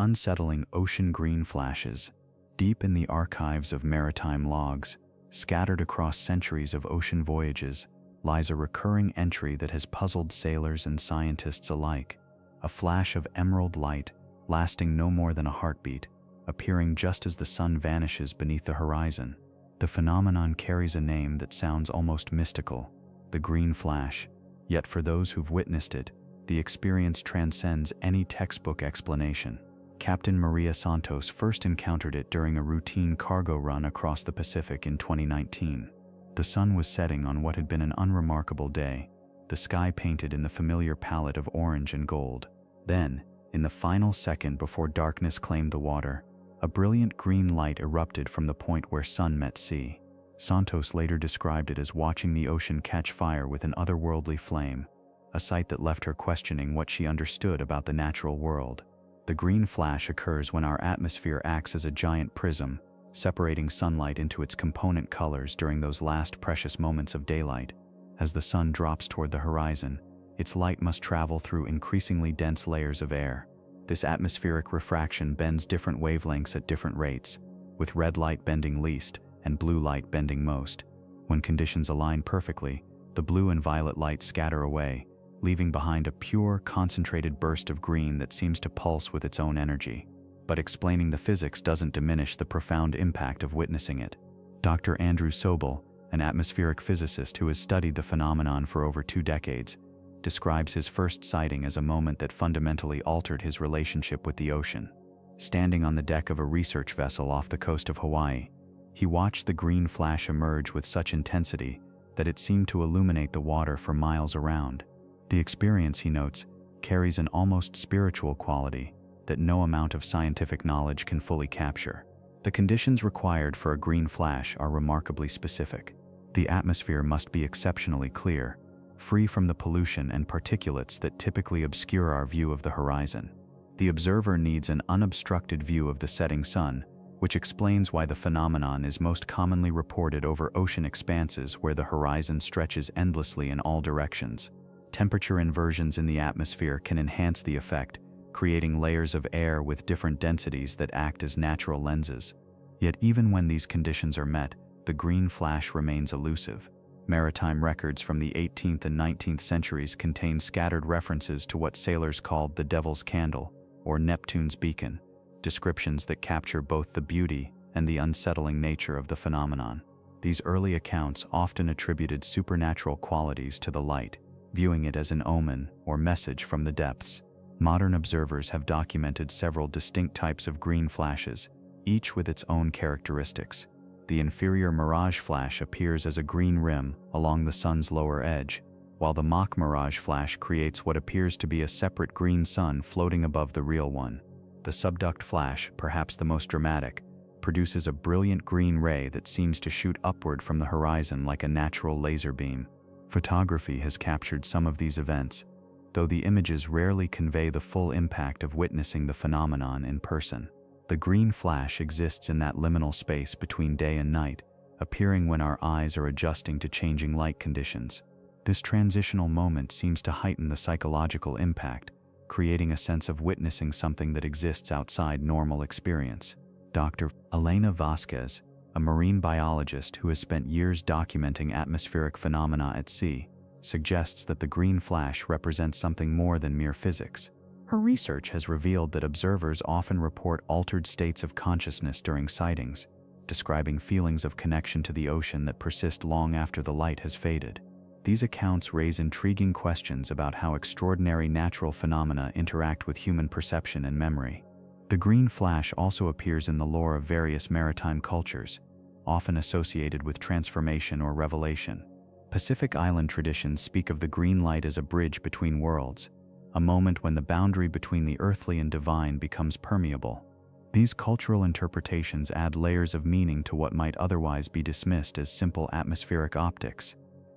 Unsettling ocean green flashes, deep in the archives of maritime logs, scattered across centuries of ocean voyages, lies a recurring entry that has puzzled sailors and scientists alike. A flash of emerald light, lasting no more than a heartbeat, appearing just as the sun vanishes beneath the horizon. The phenomenon carries a name that sounds almost mystical, the green flash. Yet for those who've witnessed it, the experience transcends any textbook explanation. Captain Maria Santos first encountered it during a routine cargo run across the Pacific in 2019. The sun was setting on what had been an unremarkable day, the sky painted in the familiar palette of orange and gold. Then, in the final second before darkness claimed the water, a brilliant green light erupted from the point where sun met sea. Santos later described it as watching the ocean catch fire with an otherworldly flame, a sight that left her questioning what she understood about the natural world. The green flash occurs when our atmosphere acts as a giant prism, separating sunlight into its component colors during those last precious moments of daylight. As the sun drops toward the horizon, its light must travel through increasingly dense layers of air. This atmospheric refraction bends different wavelengths at different rates, with red light bending least and blue light bending most. When conditions align perfectly, the blue and violet light scatter away, leaving behind a pure, concentrated burst of green that seems to pulse with its own energy. But explaining the physics doesn't diminish the profound impact of witnessing it. Dr. Andrew Sobel, an atmospheric physicist who has studied the phenomenon for over 2 decades, describes his first sighting as a moment that fundamentally altered his relationship with the ocean. Standing on the deck of a research vessel off the coast of Hawaii, he watched the green flash emerge with such intensity that it seemed to illuminate the water for miles around. The experience, he notes, carries an almost spiritual quality that no amount of scientific knowledge can fully capture. The conditions required for a green flash are remarkably specific. The atmosphere must be exceptionally clear, free from the pollution and particulates that typically obscure our view of the horizon. The observer needs an unobstructed view of the setting sun, which explains why the phenomenon is most commonly reported over ocean expanses where the horizon stretches endlessly in all directions. Temperature inversions in the atmosphere can enhance the effect, creating layers of air with different densities that act as natural lenses. Yet even when these conditions are met, the green flash remains elusive. Maritime records from the 18th and 19th centuries contain scattered references to what sailors called the Devil's Candle, or Neptune's Beacon, descriptions that capture both the beauty and the unsettling nature of the phenomenon. These early accounts often attributed supernatural qualities to the light, viewing it as an omen or message from the depths. Modern observers have documented several distinct types of green flashes, each with its own characteristics. The inferior mirage flash appears as a green rim along the sun's lower edge, while the mock mirage flash creates what appears to be a separate green sun floating above the real one. The subduct flash, perhaps the most dramatic, produces a brilliant green ray that seems to shoot upward from the horizon like a natural laser beam. Photography has captured some of these events, though the images rarely convey the full impact of witnessing the phenomenon in person. The green flash exists in that liminal space between day and night, appearing when our eyes are adjusting to changing light conditions. This transitional moment seems to heighten the psychological impact, creating a sense of witnessing something that exists outside normal experience. Dr. Elena Vasquez, a marine biologist who has spent years documenting atmospheric phenomena at sea, suggests that the green flash represents something more than mere physics. Her research has revealed that observers often report altered states of consciousness during sightings, describing feelings of connection to the ocean that persist long after the light has faded. These accounts raise intriguing questions about how extraordinary natural phenomena interact with human perception and memory. The green flash also appears in the lore of various maritime cultures, often associated with transformation or revelation. Pacific Island traditions speak of the green light as a bridge between worlds, a moment when the boundary between the earthly and divine becomes permeable. These cultural interpretations add layers of meaning to what might otherwise be dismissed as simple atmospheric optics.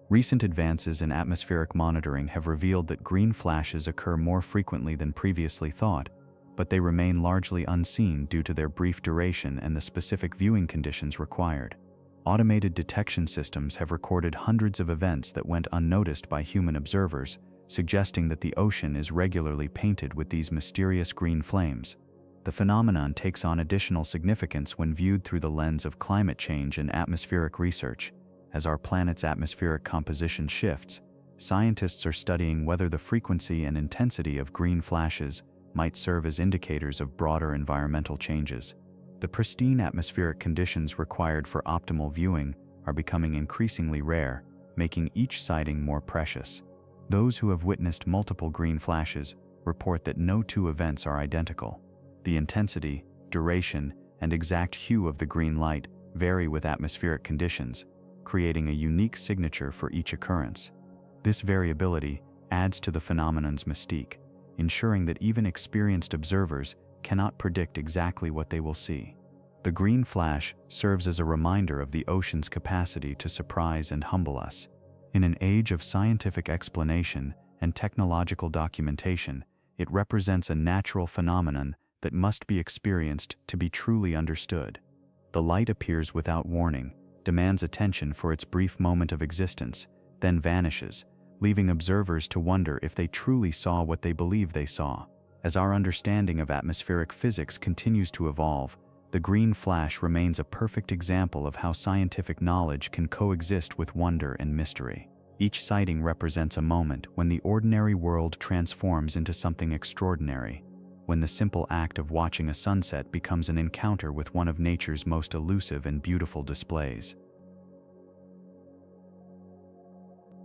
Recent advances in atmospheric monitoring have revealed that green flashes occur more frequently than previously thought, but they remain largely unseen due to their brief duration and the specific viewing conditions required. Automated detection systems have recorded hundreds of events that went unnoticed by human observers, suggesting that the ocean is regularly painted with these mysterious green flames. The phenomenon takes on additional significance when viewed through the lens of climate change and atmospheric research, As our planet's atmospheric composition shifts, scientists are studying whether the frequency and intensity of green flashes might serve as indicators of broader environmental changes. The pristine atmospheric conditions required for optimal viewing are becoming increasingly rare, making each sighting more precious. Those who have witnessed multiple green flashes report that no two events are identical. The intensity, duration, and exact hue of the green light vary with atmospheric conditions, creating a unique signature for each occurrence. This variability adds to the phenomenon's mystique, ensuring that even experienced observers cannot predict exactly what they will see. The green flash serves as a reminder of the ocean's capacity to surprise and humble us. In an age of scientific explanation and technological documentation, it represents a natural phenomenon that must be experienced to be truly understood. The light appears without warning, demands attention for its brief moment of existence, then vanishes, leaving observers to wonder if they truly saw what they believe they saw. As our understanding of atmospheric physics continues to evolve, the green flash remains a perfect example of how scientific knowledge can coexist with wonder and mystery. Each sighting represents a moment when the ordinary world transforms into something extraordinary, when the simple act of watching a sunset becomes an encounter with one of nature's most elusive and beautiful displays.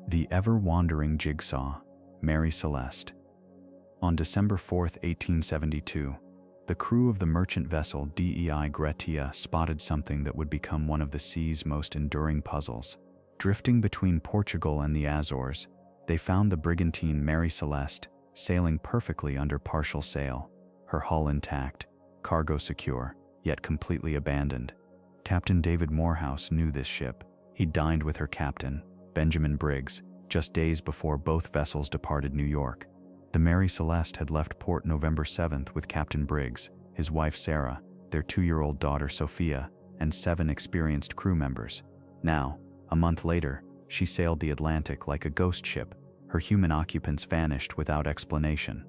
The ever-wandering Jigsaw, Mary Celeste. On December 4, 1872, the crew of the merchant vessel Dei Gretia spotted something that would become one of the sea's most enduring puzzles. Drifting between Portugal and the Azores, they found the brigantine Mary Celeste sailing perfectly under partial sail, her hull intact, cargo secure, yet completely abandoned. Captain David Morehouse knew this ship. He dined with her captain, Benjamin Briggs, just days before both vessels departed New York. The Mary Celeste had left port November 7th with Captain Briggs, his wife Sarah, their 2-year-old daughter Sophia, and 7 experienced crew members. Now, a month later, she sailed the Atlantic like a ghost ship. Her human occupants vanished without explanation.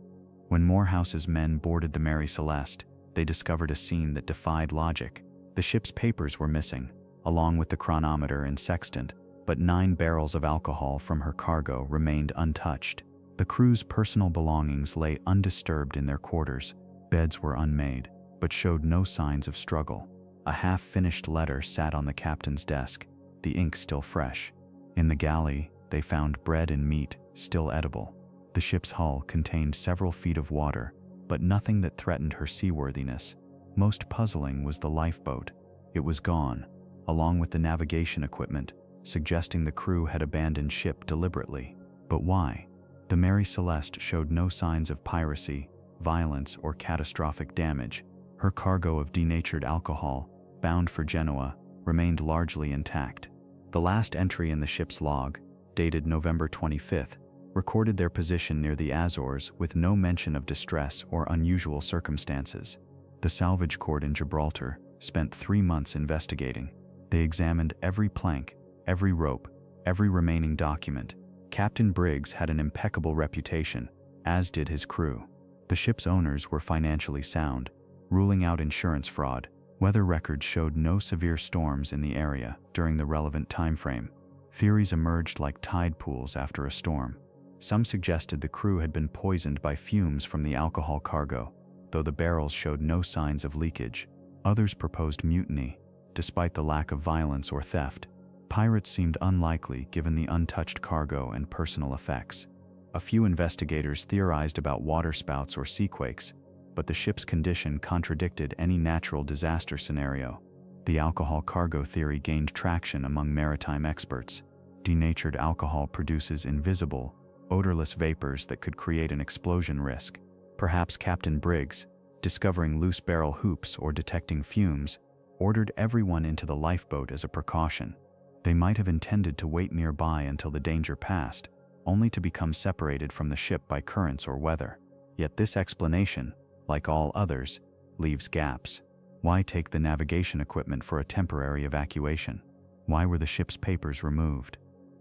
When Morehouse's men boarded the Mary Celeste, they discovered a scene that defied logic. The ship's papers were missing, along with the chronometer and sextant, but 9 barrels of alcohol from her cargo remained untouched. The crew's personal belongings lay undisturbed in their quarters. Beds were unmade, but showed no signs of struggle. A half-finished letter sat on the captain's desk, the ink still fresh. In the galley, they found bread and meat, still edible. The ship's hull contained several feet of water, but nothing that threatened her seaworthiness. Most puzzling was the lifeboat. It was gone, along with the navigation equipment, suggesting the crew had abandoned ship deliberately. But why? The Mary Celeste showed no signs of piracy, violence, or catastrophic damage. Her cargo of denatured alcohol, bound for Genoa, remained largely intact. The last entry in the ship's log, dated November 25th, recorded their position near the Azores with no mention of distress or unusual circumstances. The salvage court in Gibraltar spent 3 months investigating. They examined every plank, every rope, every remaining document. Captain Briggs had an impeccable reputation, as did his crew. The ship's owners were financially sound, ruling out insurance fraud. Weather records showed no severe storms in the area during the relevant time frame. Theories emerged like tide pools after a storm. Some suggested the crew had been poisoned by fumes from the alcohol cargo, though the barrels showed no signs of leakage. Others proposed mutiny, despite the lack of violence or theft. Pirates seemed unlikely given the untouched cargo and personal effects. A few investigators theorized about waterspouts or seaquakes, but the ship's condition contradicted any natural disaster scenario. The alcohol cargo theory gained traction among maritime experts. Denatured alcohol produces invisible, odorless vapors that could create an explosion risk. Perhaps Captain Briggs, discovering loose barrel hoops or detecting fumes, ordered everyone into the lifeboat as a precaution. They might have intended to wait nearby until the danger passed, only to become separated from the ship by currents or weather. Yet this explanation, like all others, leaves gaps. Why take the navigation equipment for a temporary evacuation? Why were the ship's papers removed?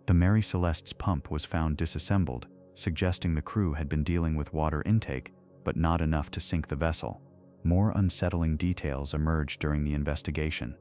The Mary Celeste's pump was found disassembled, suggesting the crew had been dealing with water intake, but not enough to sink the vessel. More unsettling details emerged during the investigation.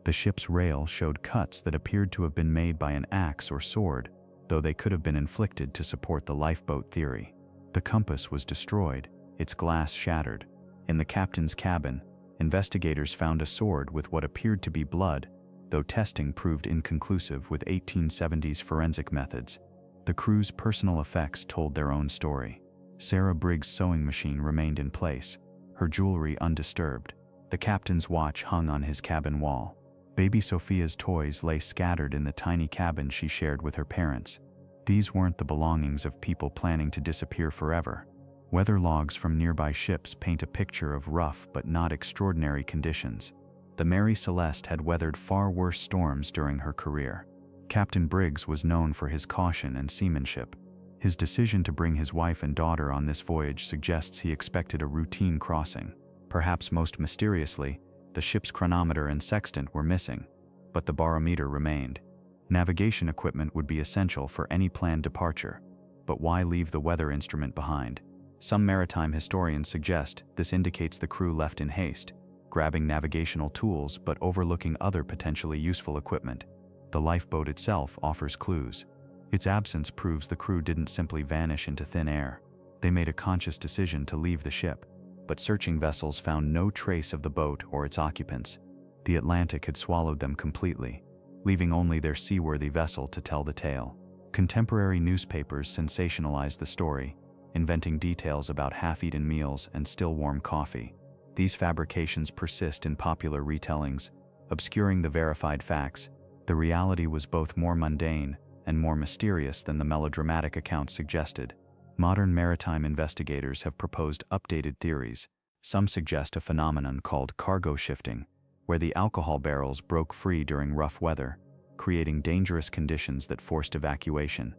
The ship's rail showed cuts that appeared to have been made by an axe or sword, though they could have been inflicted to support the lifeboat theory. The compass was destroyed, its glass shattered. In the captain's cabin, investigators found a sword with what appeared to be blood, though testing proved inconclusive with 1870s forensic methods. The crew's personal effects told their own story. Sarah Briggs' sewing machine remained in place, her jewelry undisturbed. The captain's watch hung on his cabin wall. Baby Sophia's toys lay scattered in the tiny cabin she shared with her parents. These weren't the belongings of people planning to disappear forever. Weather logs from nearby ships paint a picture of rough but not extraordinary conditions. The Mary Celeste had weathered far worse storms during her career. Captain Briggs was known for his caution and seamanship. His decision to bring his wife and daughter on this voyage suggests he expected a routine crossing. Perhaps most mysteriously, the ship's chronometer and sextant were missing, but the barometer remained. Navigation equipment would be essential for any planned departure, but why leave the weather instrument behind? Some maritime historians suggest this indicates the crew left in haste, grabbing navigational tools but overlooking other potentially useful equipment. The lifeboat itself offers clues. Its absence proves the crew didn't simply vanish into thin air. They made a conscious decision to leave the ship, but searching vessels found no trace of the boat or its occupants. The Atlantic had swallowed them completely, leaving only their seaworthy vessel to tell the tale. Contemporary newspapers sensationalized the story, inventing details about half-eaten meals and still-warm coffee. These fabrications persist in popular retellings, obscuring the verified facts. The reality was both more mundane and more mysterious than the melodramatic accounts suggested. Modern maritime investigators have proposed updated theories. Some suggest a phenomenon called cargo shifting, where the alcohol barrels broke free during rough weather, creating dangerous conditions that forced evacuation.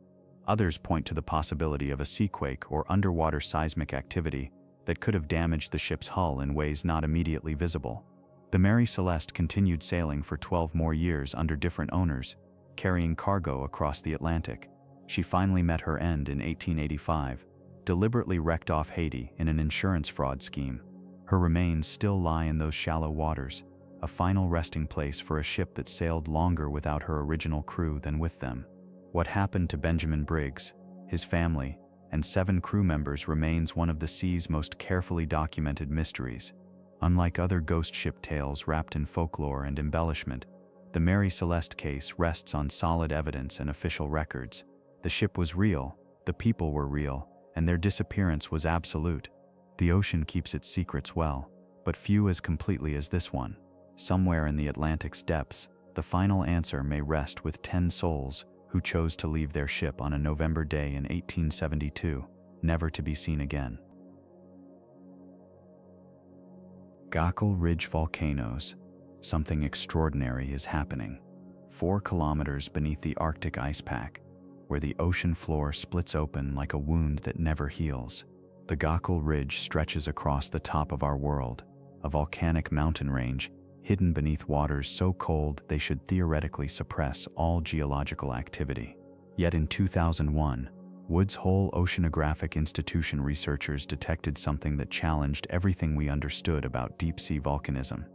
Others point to the possibility of a seaquake or underwater seismic activity that could have damaged the ship's hull in ways not immediately visible. The Mary Celeste continued sailing for 12 more years under different owners, carrying cargo across the Atlantic. She finally met her end in 1885, deliberately wrecked off Haiti in an insurance fraud scheme. Her remains still lie in those shallow waters, a final resting place for a ship that sailed longer without her original crew than with them. What happened to Benjamin Briggs, his family, and 7 crew members remains one of the sea's most carefully documented mysteries. Unlike other ghost ship tales wrapped in folklore and embellishment, the Mary Celeste case rests on solid evidence and official records. The ship was real, the people were real, and their disappearance was absolute. The ocean keeps its secrets well, but few as completely as this one. Somewhere in the Atlantic's depths, the final answer may rest with 10 souls who chose to leave their ship on a November day in 1872, never to be seen again. Gakkel Ridge Volcanoes. Something extraordinary is happening. 4 kilometers beneath the Arctic ice pack, where the ocean floor splits open like a wound that never heals. The Gakkel Ridge stretches across the top of our world, a volcanic mountain range hidden beneath waters so cold they should theoretically suppress all geological activity. Yet in 2001, Woods Hole Oceanographic Institution researchers detected something that challenged everything we understood about deep-sea volcanism.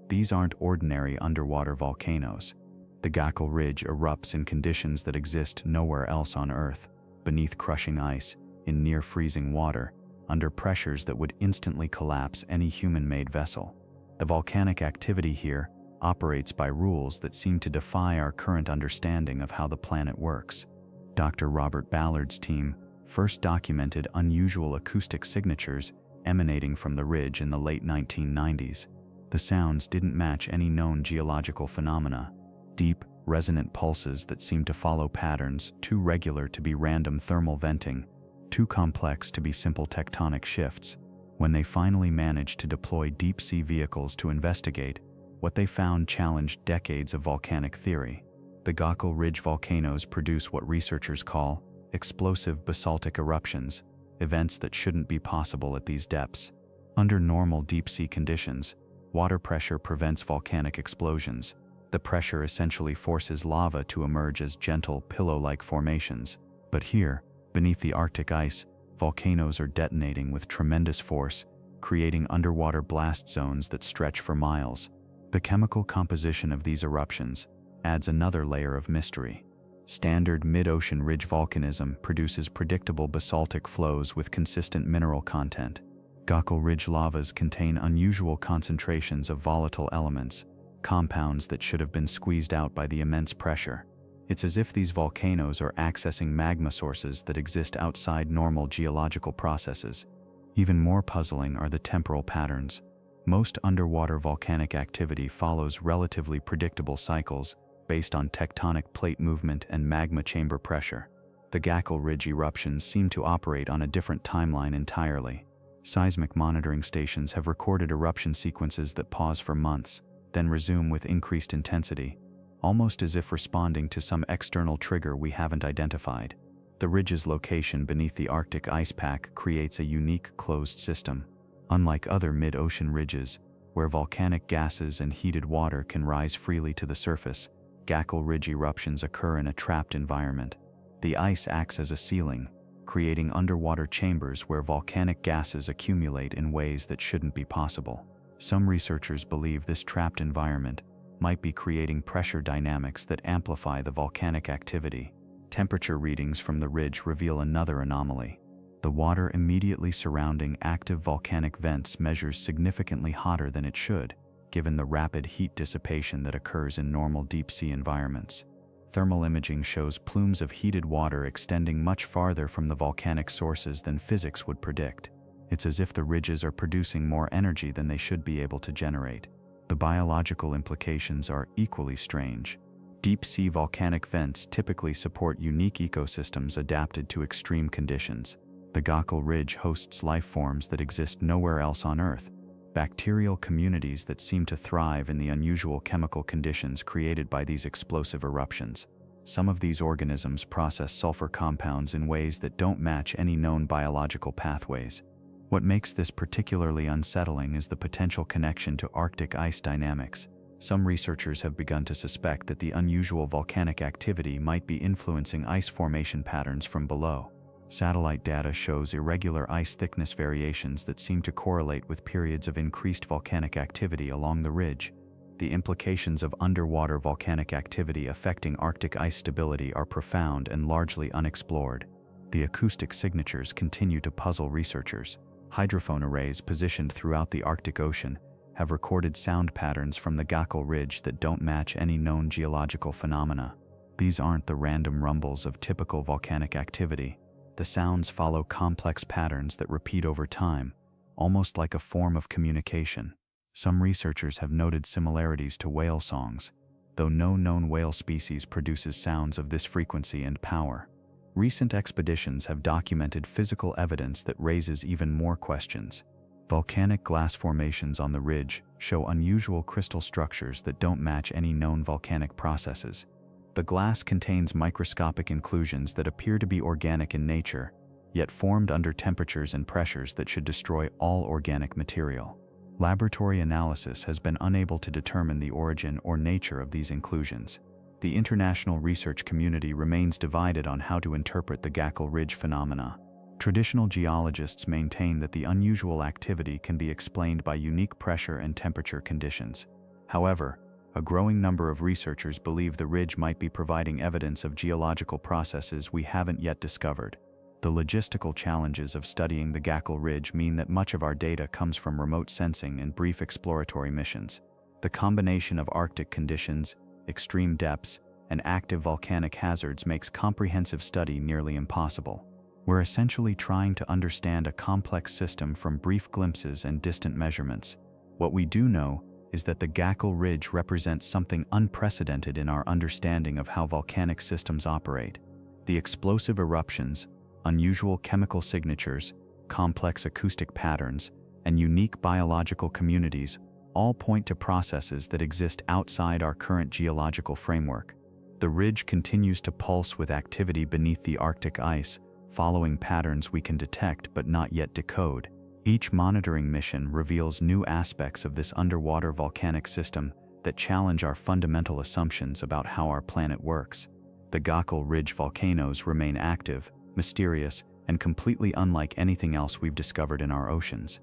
These aren't ordinary underwater volcanoes. The Gakkel Ridge erupts in conditions that exist nowhere else on Earth, beneath crushing ice, in near-freezing water, under pressures that would instantly collapse any human-made vessel. The volcanic activity here operates by rules that seem to defy our current understanding of how the planet works. Dr. Robert Ballard's team first documented unusual acoustic signatures emanating from the ridge in the late 1990s. The sounds didn't match any known geological phenomena. Deep, resonant pulses that seemed to follow patterns too regular to be random thermal venting, too complex to be simple tectonic shifts. When they finally managed to deploy deep-sea vehicles to investigate, what they found challenged decades of volcanic theory. The Gakkel Ridge volcanoes produce what researchers call explosive basaltic eruptions, events that shouldn't be possible at these depths. Under normal deep-sea conditions, water pressure prevents volcanic explosions. The pressure essentially forces lava to emerge as gentle, pillow-like formations. But here, beneath the Arctic ice, volcanoes are detonating with tremendous force, creating underwater blast zones that stretch for miles. The chemical composition of these eruptions adds another layer of mystery. Standard mid-ocean ridge volcanism produces predictable basaltic flows with consistent mineral content. Gakkel ridge lavas contain unusual concentrations of volatile elements, compounds that should have been squeezed out by the immense pressure. It's as if these volcanoes are accessing magma sources that exist outside normal geological processes. Even more puzzling are the temporal patterns. Most underwater volcanic activity follows relatively predictable cycles based on tectonic plate movement and magma chamber pressure. The Gakkel ridge eruptions seem to operate on a different timeline entirely. Seismic monitoring stations have recorded eruption sequences that pause for months, then resume with increased intensity, almost as if responding to some external trigger we haven't identified. The ridge's location beneath the Arctic ice pack creates a unique closed system. Unlike other mid-ocean ridges, where volcanic gases and heated water can rise freely to the surface, Gakkel ridge eruptions occur in a trapped environment. The ice acts as a ceiling, creating underwater chambers where volcanic gases accumulate in ways that shouldn't be possible. Some researchers believe this trapped environment might be creating pressure dynamics that amplify the volcanic activity. Temperature readings from the ridge reveal another anomaly. The water immediately surrounding active volcanic vents measures significantly hotter than it should, given the rapid heat dissipation that occurs in normal deep-sea environments. Thermal imaging shows plumes of heated water extending much farther from the volcanic sources than physics would predict. It's as if the ridges are producing more energy than they should be able to generate. The biological implications are equally strange. Deep-sea volcanic vents typically support unique ecosystems adapted to extreme conditions. The Gakkel ridge hosts life forms that exist nowhere else on Earth, bacterial communities that seem to thrive in the unusual chemical conditions created by these explosive eruptions. Some of these organisms process sulfur compounds in ways that don't match any known biological pathways. What makes this particularly unsettling is the potential connection to Arctic ice dynamics. Some researchers have begun to suspect that the unusual volcanic activity might be influencing ice formation patterns from below. Satellite data shows irregular ice thickness variations that seem to correlate with periods of increased volcanic activity along the ridge. The implications of underwater volcanic activity affecting Arctic ice stability are profound and largely unexplored. The acoustic signatures continue to puzzle researchers. Hydrophone arrays positioned throughout the Arctic Ocean have recorded sound patterns from the Gakkel ridge that don't match any known geological phenomena. These aren't the random rumbles of typical volcanic activity. The sounds follow complex patterns that repeat over time, almost like a form of communication. Some researchers have noted similarities to whale songs, though no known whale species produces sounds of this frequency and power. Recent expeditions have documented physical evidence that raises even more questions. Volcanic glass formations on the ridge show unusual crystal structures that don't match any known volcanic processes. The glass contains microscopic inclusions that appear to be organic in nature, yet formed under temperatures and pressures that should destroy all organic material. Laboratory analysis has been unable to determine the origin or nature of these inclusions. The international research community remains divided on how to interpret the Gakkel ridge phenomena. Traditional geologists maintain that the unusual activity can be explained by unique pressure and temperature conditions. However, a growing number of researchers believe the ridge might be providing evidence of geological processes we haven't yet discovered. The logistical challenges of studying the Gakkel ridge mean that much of our data comes from remote sensing and brief exploratory missions. The combination of Arctic conditions, extreme depths, and active volcanic hazards makes comprehensive study nearly impossible. We're essentially trying to understand a complex system from brief glimpses and distant measurements. What we do know is that the Gakkel ridge represents something unprecedented in our understanding of how volcanic systems operate. The explosive eruptions, unusual chemical signatures, complex acoustic patterns, and unique biological communities all point to processes that exist outside our current geological framework. The ridge continues to pulse with activity beneath the Arctic ice, following patterns we can detect but not yet decode. Each monitoring mission reveals new aspects of this underwater volcanic system that challenge our fundamental assumptions about how our planet works. The Gakkel ridge volcanoes remain active, mysterious, and completely unlike anything else we've discovered in our oceans.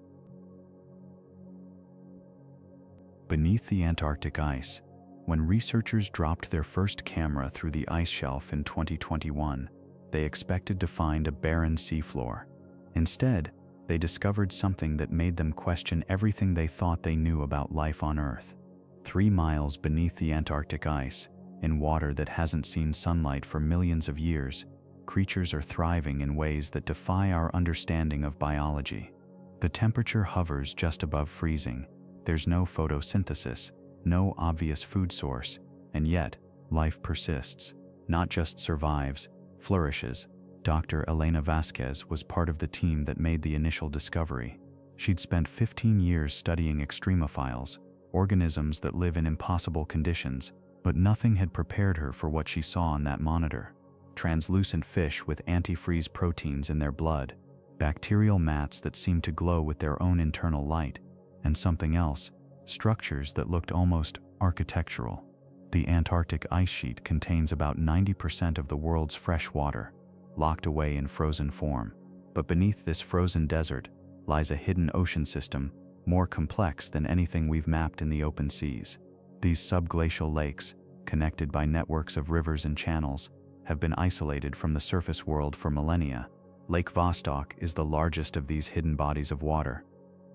Beneath the Antarctic ice, when researchers dropped their first camera through the ice shelf in 2021, they expected to find a barren seafloor. Instead, they discovered something that made them question everything they thought they knew about life on Earth. 3 miles beneath the Antarctic ice, in water that hasn't seen sunlight for millions of years, creatures are thriving in ways that defy our understanding of biology. The temperature hovers just above freezing. There's no photosynthesis, no obvious food source, and yet, life persists, not just survives, flourishes. Dr. Elena Vasquez was part of the team that made the initial discovery. She'd spent 15 years studying extremophiles, organisms that live in impossible conditions, but nothing had prepared her for what she saw on that monitor. Translucent fish with antifreeze proteins in their blood, bacterial mats that seemed to glow with their own internal light, and something else, structures that looked almost architectural. The Antarctic ice sheet contains about 90% of the world's fresh water, locked away in frozen form. But beneath this frozen desert lies a hidden ocean system more complex than anything we've mapped in the open seas. These subglacial lakes, connected by networks of rivers and channels, have been isolated from the surface world for millennia. Lake Vostok is the largest of these hidden bodies of water,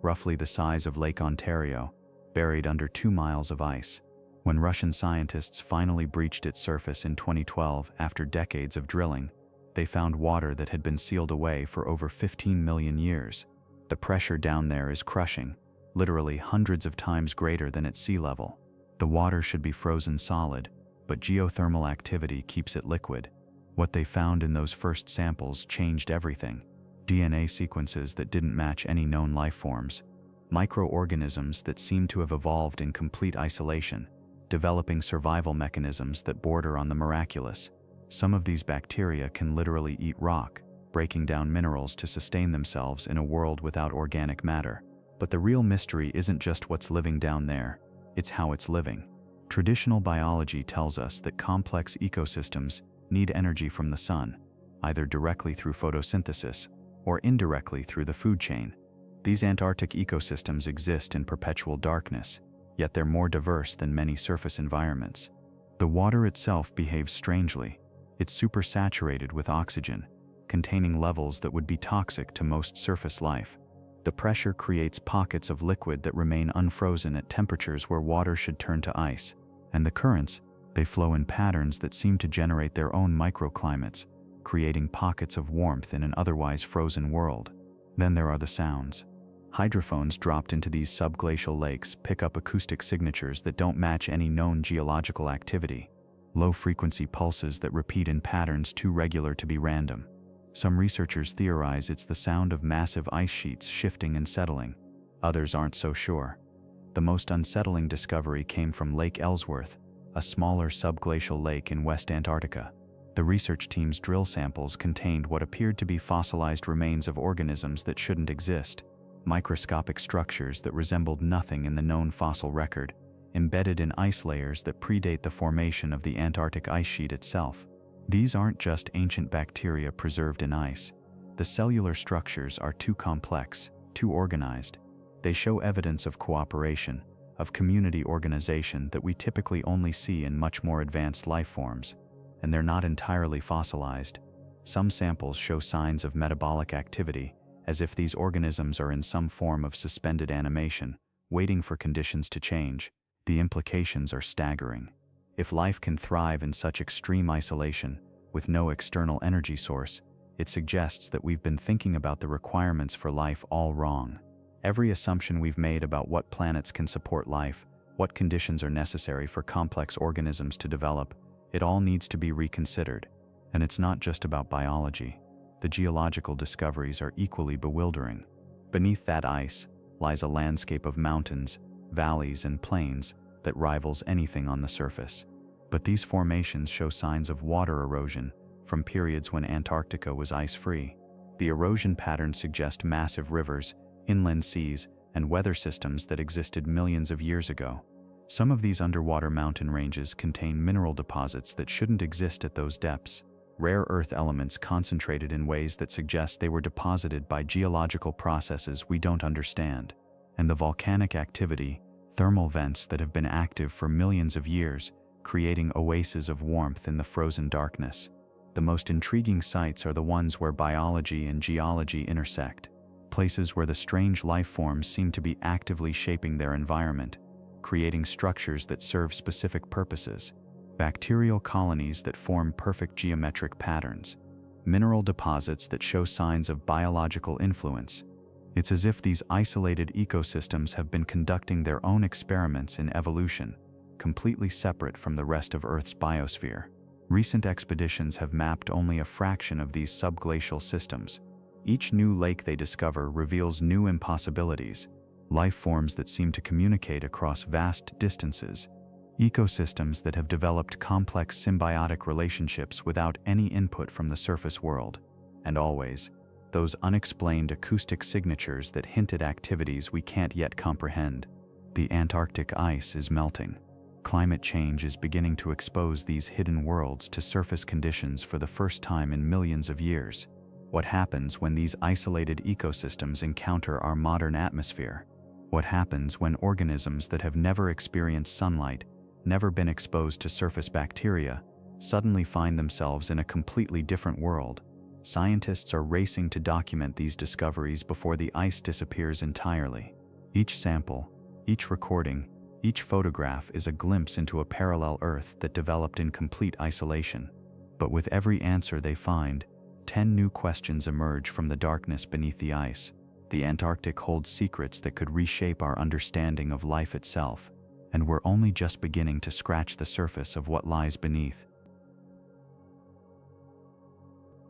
roughly the size of Lake Ontario, buried under 2 miles of ice. When Russian scientists finally breached its surface in 2012 after decades of drilling, they found water that had been sealed away for over 15 million years. The pressure down there is crushing, literally hundreds of times greater than at sea level. The water should be frozen solid, but geothermal activity keeps it liquid. What they found in those first samples changed everything. DNA sequences that didn't match any known life forms, microorganisms that seemed to have evolved in complete isolation, developing survival mechanisms that border on the miraculous. Some of these bacteria can literally eat rock, breaking down minerals to sustain themselves in a world without organic matter. But the real mystery isn't just what's living down there, it's how it's living. Traditional biology tells us that complex ecosystems need energy from the sun, either directly through photosynthesis or indirectly through the food chain. These Antarctic ecosystems exist in perpetual darkness, yet they're more diverse than many surface environments. The water itself behaves strangely. It's supersaturated with oxygen, containing levels that would be toxic to most surface life. The pressure creates pockets of liquid that remain unfrozen at temperatures where water should turn to ice. And the currents, they flow in patterns that seem to generate their own microclimates, creating pockets of warmth in an otherwise frozen world. Then there are the sounds. Hydrophones dropped into these subglacial lakes pick up acoustic signatures that don't match any known geological activity. Low-frequency pulses that repeat in patterns too regular to be random. Some researchers theorize it's the sound of massive ice sheets shifting and settling. Others aren't so sure. The most unsettling discovery came from Lake Ellsworth, a smaller subglacial lake in West Antarctica. The research team's drill samples contained what appeared to be fossilized remains of organisms that shouldn't exist, microscopic structures that resembled nothing in the known fossil record, embedded in ice layers that predate the formation of the Antarctic ice sheet itself. These aren't just ancient bacteria preserved in ice. The cellular structures are too complex, too organized. They show evidence of cooperation, of community organization that we typically only see in much more advanced life forms. And they're not entirely fossilized. Some samples show signs of metabolic activity, as if these organisms are in some form of suspended animation, waiting for conditions to change. The implications are staggering. If life can thrive in such extreme isolation, with no external energy source, it suggests that we've been thinking about the requirements for life all wrong. Every assumption we've made about what planets can support life, what conditions are necessary for complex organisms to develop, it all needs to be reconsidered. And it's not just about biology. The geological discoveries are equally bewildering. Beneath that ice lies a landscape of mountains, valleys, and plains that rivals anything on the surface. But these formations show signs of water erosion from periods when Antarctica was ice-free. The erosion patterns suggest massive rivers, inland seas, and weather systems that existed millions of years ago. Some of these underwater mountain ranges contain mineral deposits that shouldn't exist at those depths, rare earth elements concentrated in ways that suggest they were deposited by geological processes we don't understand. And the volcanic activity, thermal vents that have been active for millions of years, creating oases of warmth in the frozen darkness. The most intriguing sites are the ones where biology and geology intersect, places where the strange life forms seem to be actively shaping their environment, creating structures that serve specific purposes. Bacterial colonies that form perfect geometric patterns, mineral deposits that show signs of biological influence. It's as if these isolated ecosystems have been conducting their own experiments in evolution, completely separate from the rest of Earth's biosphere. Recent expeditions have mapped only a fraction of these subglacial systems. Each new lake they discover reveals new impossibilities, life forms that seem to communicate across vast distances, ecosystems that have developed complex symbiotic relationships without any input from the surface world, and always, those unexplained acoustic signatures that hint at activities we can't yet comprehend. The Antarctic ice is melting. Climate change is beginning to expose these hidden worlds to surface conditions for the first time in millions of years. What happens when these isolated ecosystems encounter our modern atmosphere? What happens when organisms that have never experienced sunlight, never been exposed to surface bacteria, suddenly find themselves in a completely different world? Scientists are racing to document these discoveries before the ice disappears entirely. Each sample, each recording, each photograph is a glimpse into a parallel Earth that developed in complete isolation. But with every answer they find, 10 new questions emerge from the darkness beneath the ice. The Antarctic holds secrets that could reshape our understanding of life itself, and we're only just beginning to scratch the surface of what lies beneath.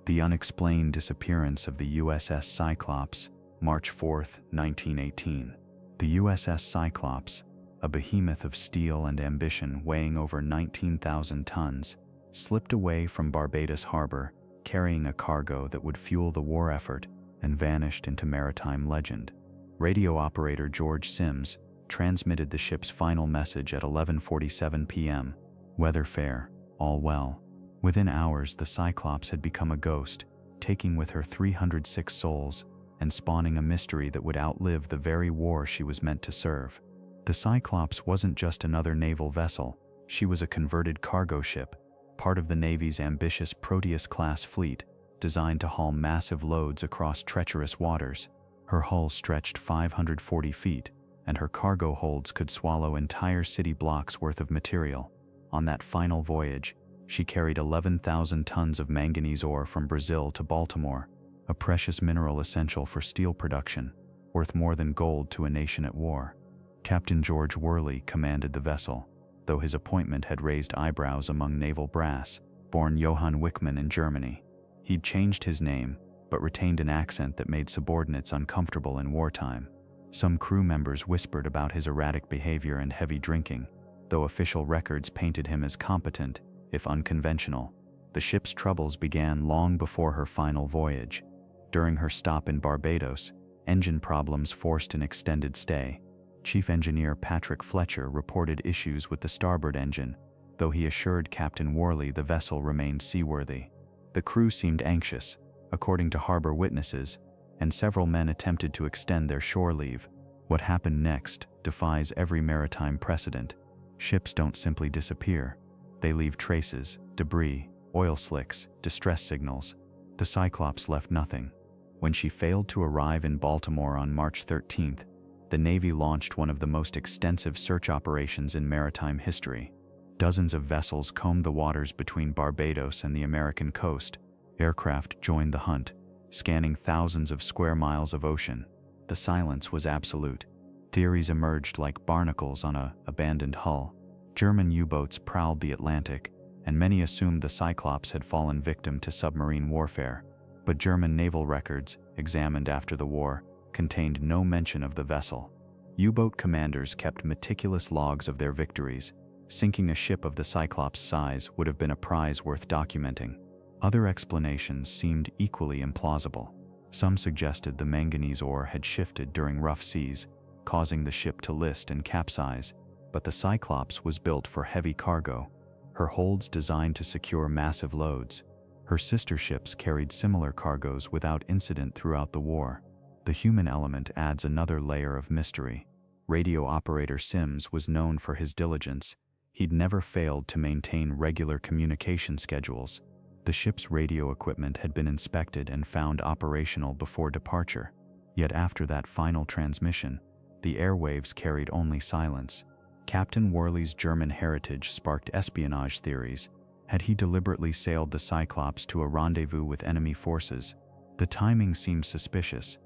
The unexplained disappearance of the USS Cyclops, March 4, 1918. The USS Cyclops, a behemoth of steel and ambition weighing over 19,000 tons, slipped away from Barbados Harbor, carrying a cargo that would fuel the war effort, and vanished into maritime legend. Radio operator George Sims transmitted the ship's final message at 11:47 p.m. Weather fair, all well. Within hours, the Cyclops had become a ghost, taking with her 306 souls and spawning a mystery that would outlive the very war she was meant to serve. The Cyclops wasn't just another naval vessel, she was a converted cargo ship, part of the Navy's ambitious Proteus-class fleet, designed to haul massive loads across treacherous waters. Her hull stretched 540 feet, and her cargo holds could swallow entire city blocks worth of material. On that final voyage, she carried 11,000 tons of manganese ore from Brazil to Baltimore, a precious mineral essential for steel production, worth more than gold to a nation at war. Captain George Worley commanded the vessel, though his appointment had raised eyebrows among naval brass. Born Johann Wickman in Germany, he'd changed his name, but retained an accent that made subordinates uncomfortable in wartime. Some crew members whispered about his erratic behavior and heavy drinking, though official records painted him as competent, if unconventional. The ship's troubles began long before her final voyage. During her stop in Barbados, engine problems forced an extended stay. Chief Engineer Patrick Fletcher reported issues with the starboard engine, though he assured Captain Worley the vessel remained seaworthy. The crew seemed anxious, according to harbor witnesses, and several men attempted to extend their shore leave. What happened next defies every maritime precedent. Ships don't simply disappear. They leave traces, debris, oil slicks, distress signals. The Cyclops left nothing. When she failed to arrive in Baltimore on March 13th, the Navy launched one of the most extensive search operations in maritime history. Dozens of vessels combed the waters between Barbados and the American coast. Aircraft joined the hunt, scanning thousands of square miles of ocean. The silence was absolute. Theories emerged like barnacles on an abandoned hull. German U-boats prowled the Atlantic, and many assumed the Cyclops had fallen victim to submarine warfare. But German naval records, examined after the war, contained no mention of the vessel. U-boat commanders kept meticulous logs of their victories. Sinking a ship of the Cyclops' size would have been a prize worth documenting. Other explanations seemed equally implausible. Some suggested the manganese ore had shifted during rough seas, causing the ship to list and capsize, but the Cyclops was built for heavy cargo, her holds designed to secure massive loads. Her sister ships carried similar cargoes without incident throughout the war. The human element adds another layer of mystery. Radio operator Sims was known for his diligence. He'd never failed to maintain regular communication schedules. The ship's radio equipment had been inspected and found operational before departure. Yet after that final transmission, the airwaves carried only silence. Captain Worley's German heritage sparked espionage theories. Had he deliberately sailed the Cyclops to a rendezvous with enemy forces? The timing seemed suspicious.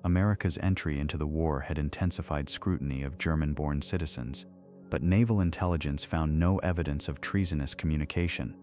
America's entry into the war had intensified scrutiny of German-born citizens, but naval intelligence found no evidence of treasonous communication,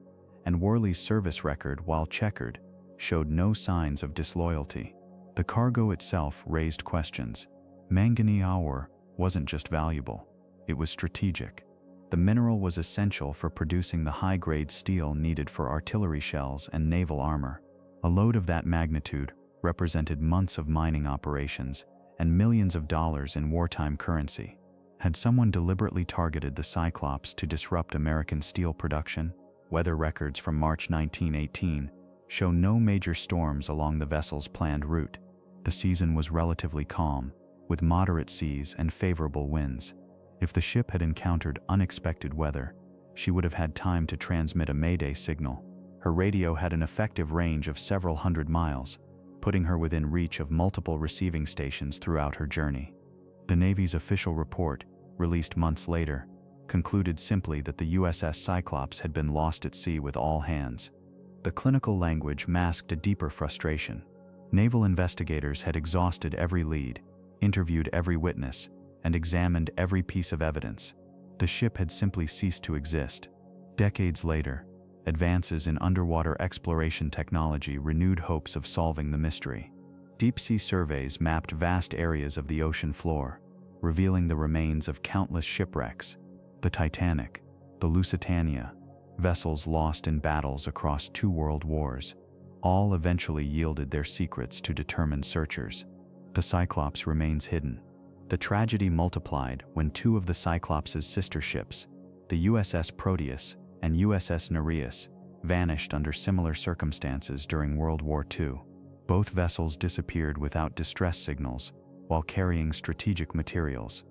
and Worley's service record, while checkered, showed no signs of disloyalty. The cargo itself raised questions. Manganese ore wasn't just valuable, it was strategic. The mineral was essential for producing the high-grade steel needed for artillery shells and naval armor. A load of that magnitude represented months of mining operations and millions of dollars in wartime currency. Had someone deliberately targeted the Cyclops to disrupt American steel production? Weather records from March 1918 show no major storms along the vessel's planned route. The season was relatively calm, with moderate seas and favorable winds. If the ship had encountered unexpected weather, she would have had time to transmit a Mayday signal. Her radio had an effective range of several hundred miles, putting her within reach of multiple receiving stations throughout her journey. The Navy's official report, released months later, concluded simply that the USS Cyclops had been lost at sea with all hands. The clinical language masked a deeper frustration. Naval investigators had exhausted every lead, interviewed every witness, and examined every piece of evidence. The ship had simply ceased to exist. Decades later, advances in underwater exploration technology renewed hopes of solving the mystery. Deep-sea surveys mapped vast areas of the ocean floor, revealing the remains of countless shipwrecks. The Titanic, the Lusitania, vessels lost in battles across 2 world wars, all eventually yielded their secrets to determined searchers. The Cyclops remains hidden. The tragedy multiplied when 2 of the Cyclops' sister ships, the USS Proteus and USS Nereus, vanished under similar circumstances during World War II. Both vessels disappeared without distress signals while carrying strategic materials.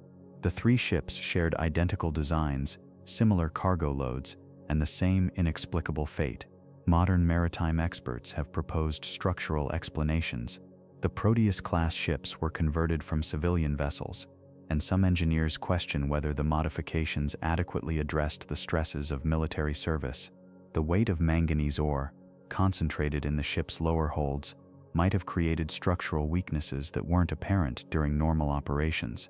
The 3 ships shared identical designs, similar cargo loads, and the same inexplicable fate. Modern maritime experts have proposed structural explanations. The Proteus-class ships were converted from civilian vessels, and some engineers question whether the modifications adequately addressed the stresses of military service. The weight of manganese ore, concentrated in the ship's lower holds, might have created structural weaknesses that weren't apparent during normal operations.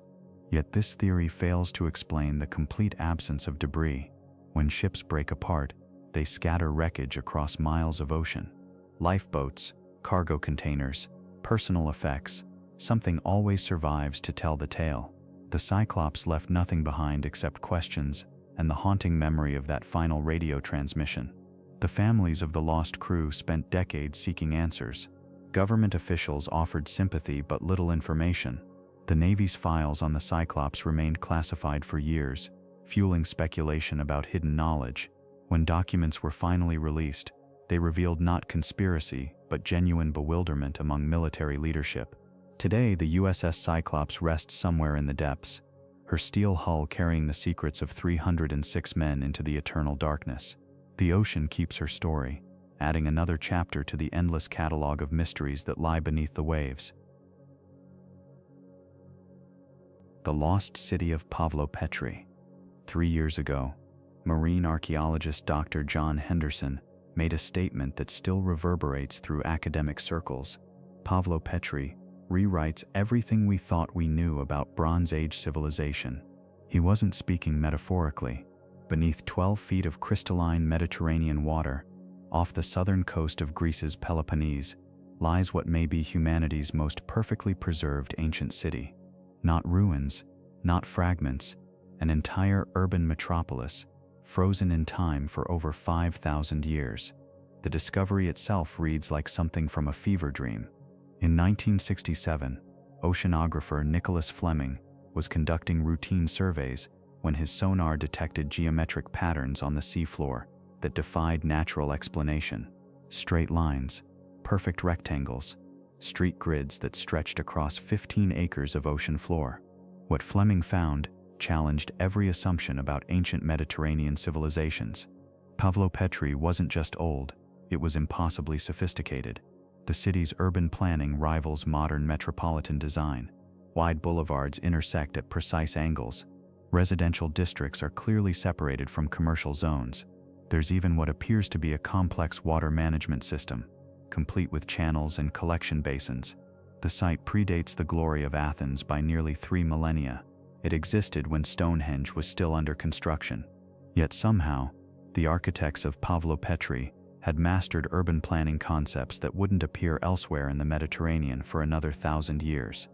Yet this theory fails to explain the complete absence of debris. When ships break apart, they scatter wreckage across miles of ocean. Lifeboats, cargo containers, personal effects, something always survives to tell the tale. The Cyclops left nothing behind except questions and the haunting memory of that final radio transmission. The families of the lost crew spent decades seeking answers. Government officials offered sympathy but little information. The Navy's files on the Cyclops remained classified for years, fueling speculation about hidden knowledge. When documents were finally released, they revealed not conspiracy, but genuine bewilderment among military leadership. Today, the USS Cyclops rests somewhere in the depths, her steel hull carrying the secrets of 306 men into the eternal darkness. The ocean keeps her story, adding another chapter to the endless catalog of mysteries that lie beneath the waves. The lost city of Pavlopetri. 3 years ago, marine archaeologist Dr. John Henderson made a statement that still reverberates through academic circles. Pavlopetri rewrites everything we thought we knew about Bronze Age civilization. He wasn't speaking metaphorically. Beneath 12 feet of crystalline Mediterranean water, off the southern coast of Greece's Peloponnese, lies what may be humanity's most perfectly preserved ancient city. Not ruins, not fragments, an entire urban metropolis, frozen in time for over 5,000 years. The discovery itself reads like something from a fever dream. In 1967, oceanographer Nicholas Fleming was conducting routine surveys when his sonar detected geometric patterns on the seafloor that defied natural explanation. Straight lines, perfect rectangles, street grids that stretched across 15 acres of ocean floor. What Fleming found challenged every assumption about ancient Mediterranean civilizations. Pavlopetri wasn't just old, it was impossibly sophisticated. The city's urban planning rivals modern metropolitan design. Wide boulevards intersect at precise angles. Residential districts are clearly separated from commercial zones. There's even what appears to be a complex water management system, complete with channels and collection basins. The site predates the glory of Athens by nearly 3 millennia. It existed when Stonehenge was still under construction. Yet somehow, the architects of Pavlopetri had mastered urban planning concepts that wouldn't appear elsewhere in the Mediterranean for another 1,000 years.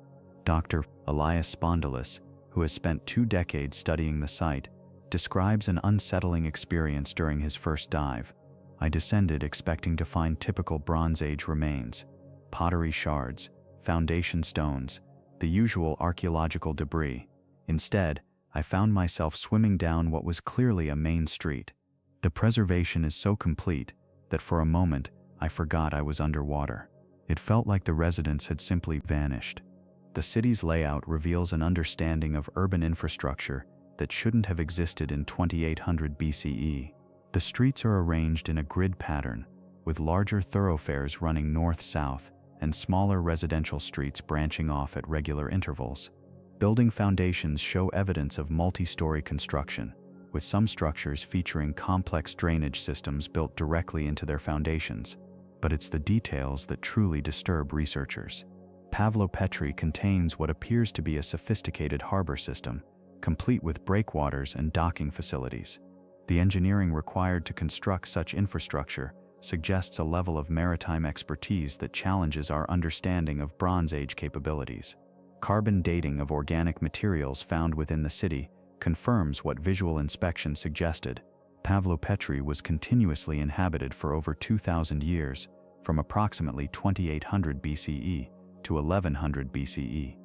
Dr. Elias Spondylis, who has spent 2 decades studying the site, describes an unsettling experience during his first dive. I descended expecting to find typical Bronze Age remains, pottery shards, foundation stones, the usual archaeological debris. Instead, I found myself swimming down what was clearly a main street. The preservation is so complete that for a moment I forgot I was underwater. It felt like the residents had simply vanished. The city's layout reveals an understanding of urban infrastructure that shouldn't have existed in 2800 BCE. The streets are arranged in a grid pattern, with larger thoroughfares running north-south and smaller residential streets branching off at regular intervals. Building foundations show evidence of multi-story construction, with some structures featuring complex drainage systems built directly into their foundations. But it's the details that truly disturb researchers. Pavlopetri contains what appears to be a sophisticated harbor system, complete with breakwaters and docking facilities. The engineering required to construct such infrastructure suggests a level of maritime expertise that challenges our understanding of Bronze Age capabilities. Carbon dating of organic materials found within the city confirms what visual inspection suggested. Pavlopetri was continuously inhabited for over 2,000 years, from approximately 2800 BCE to 1100 BCE.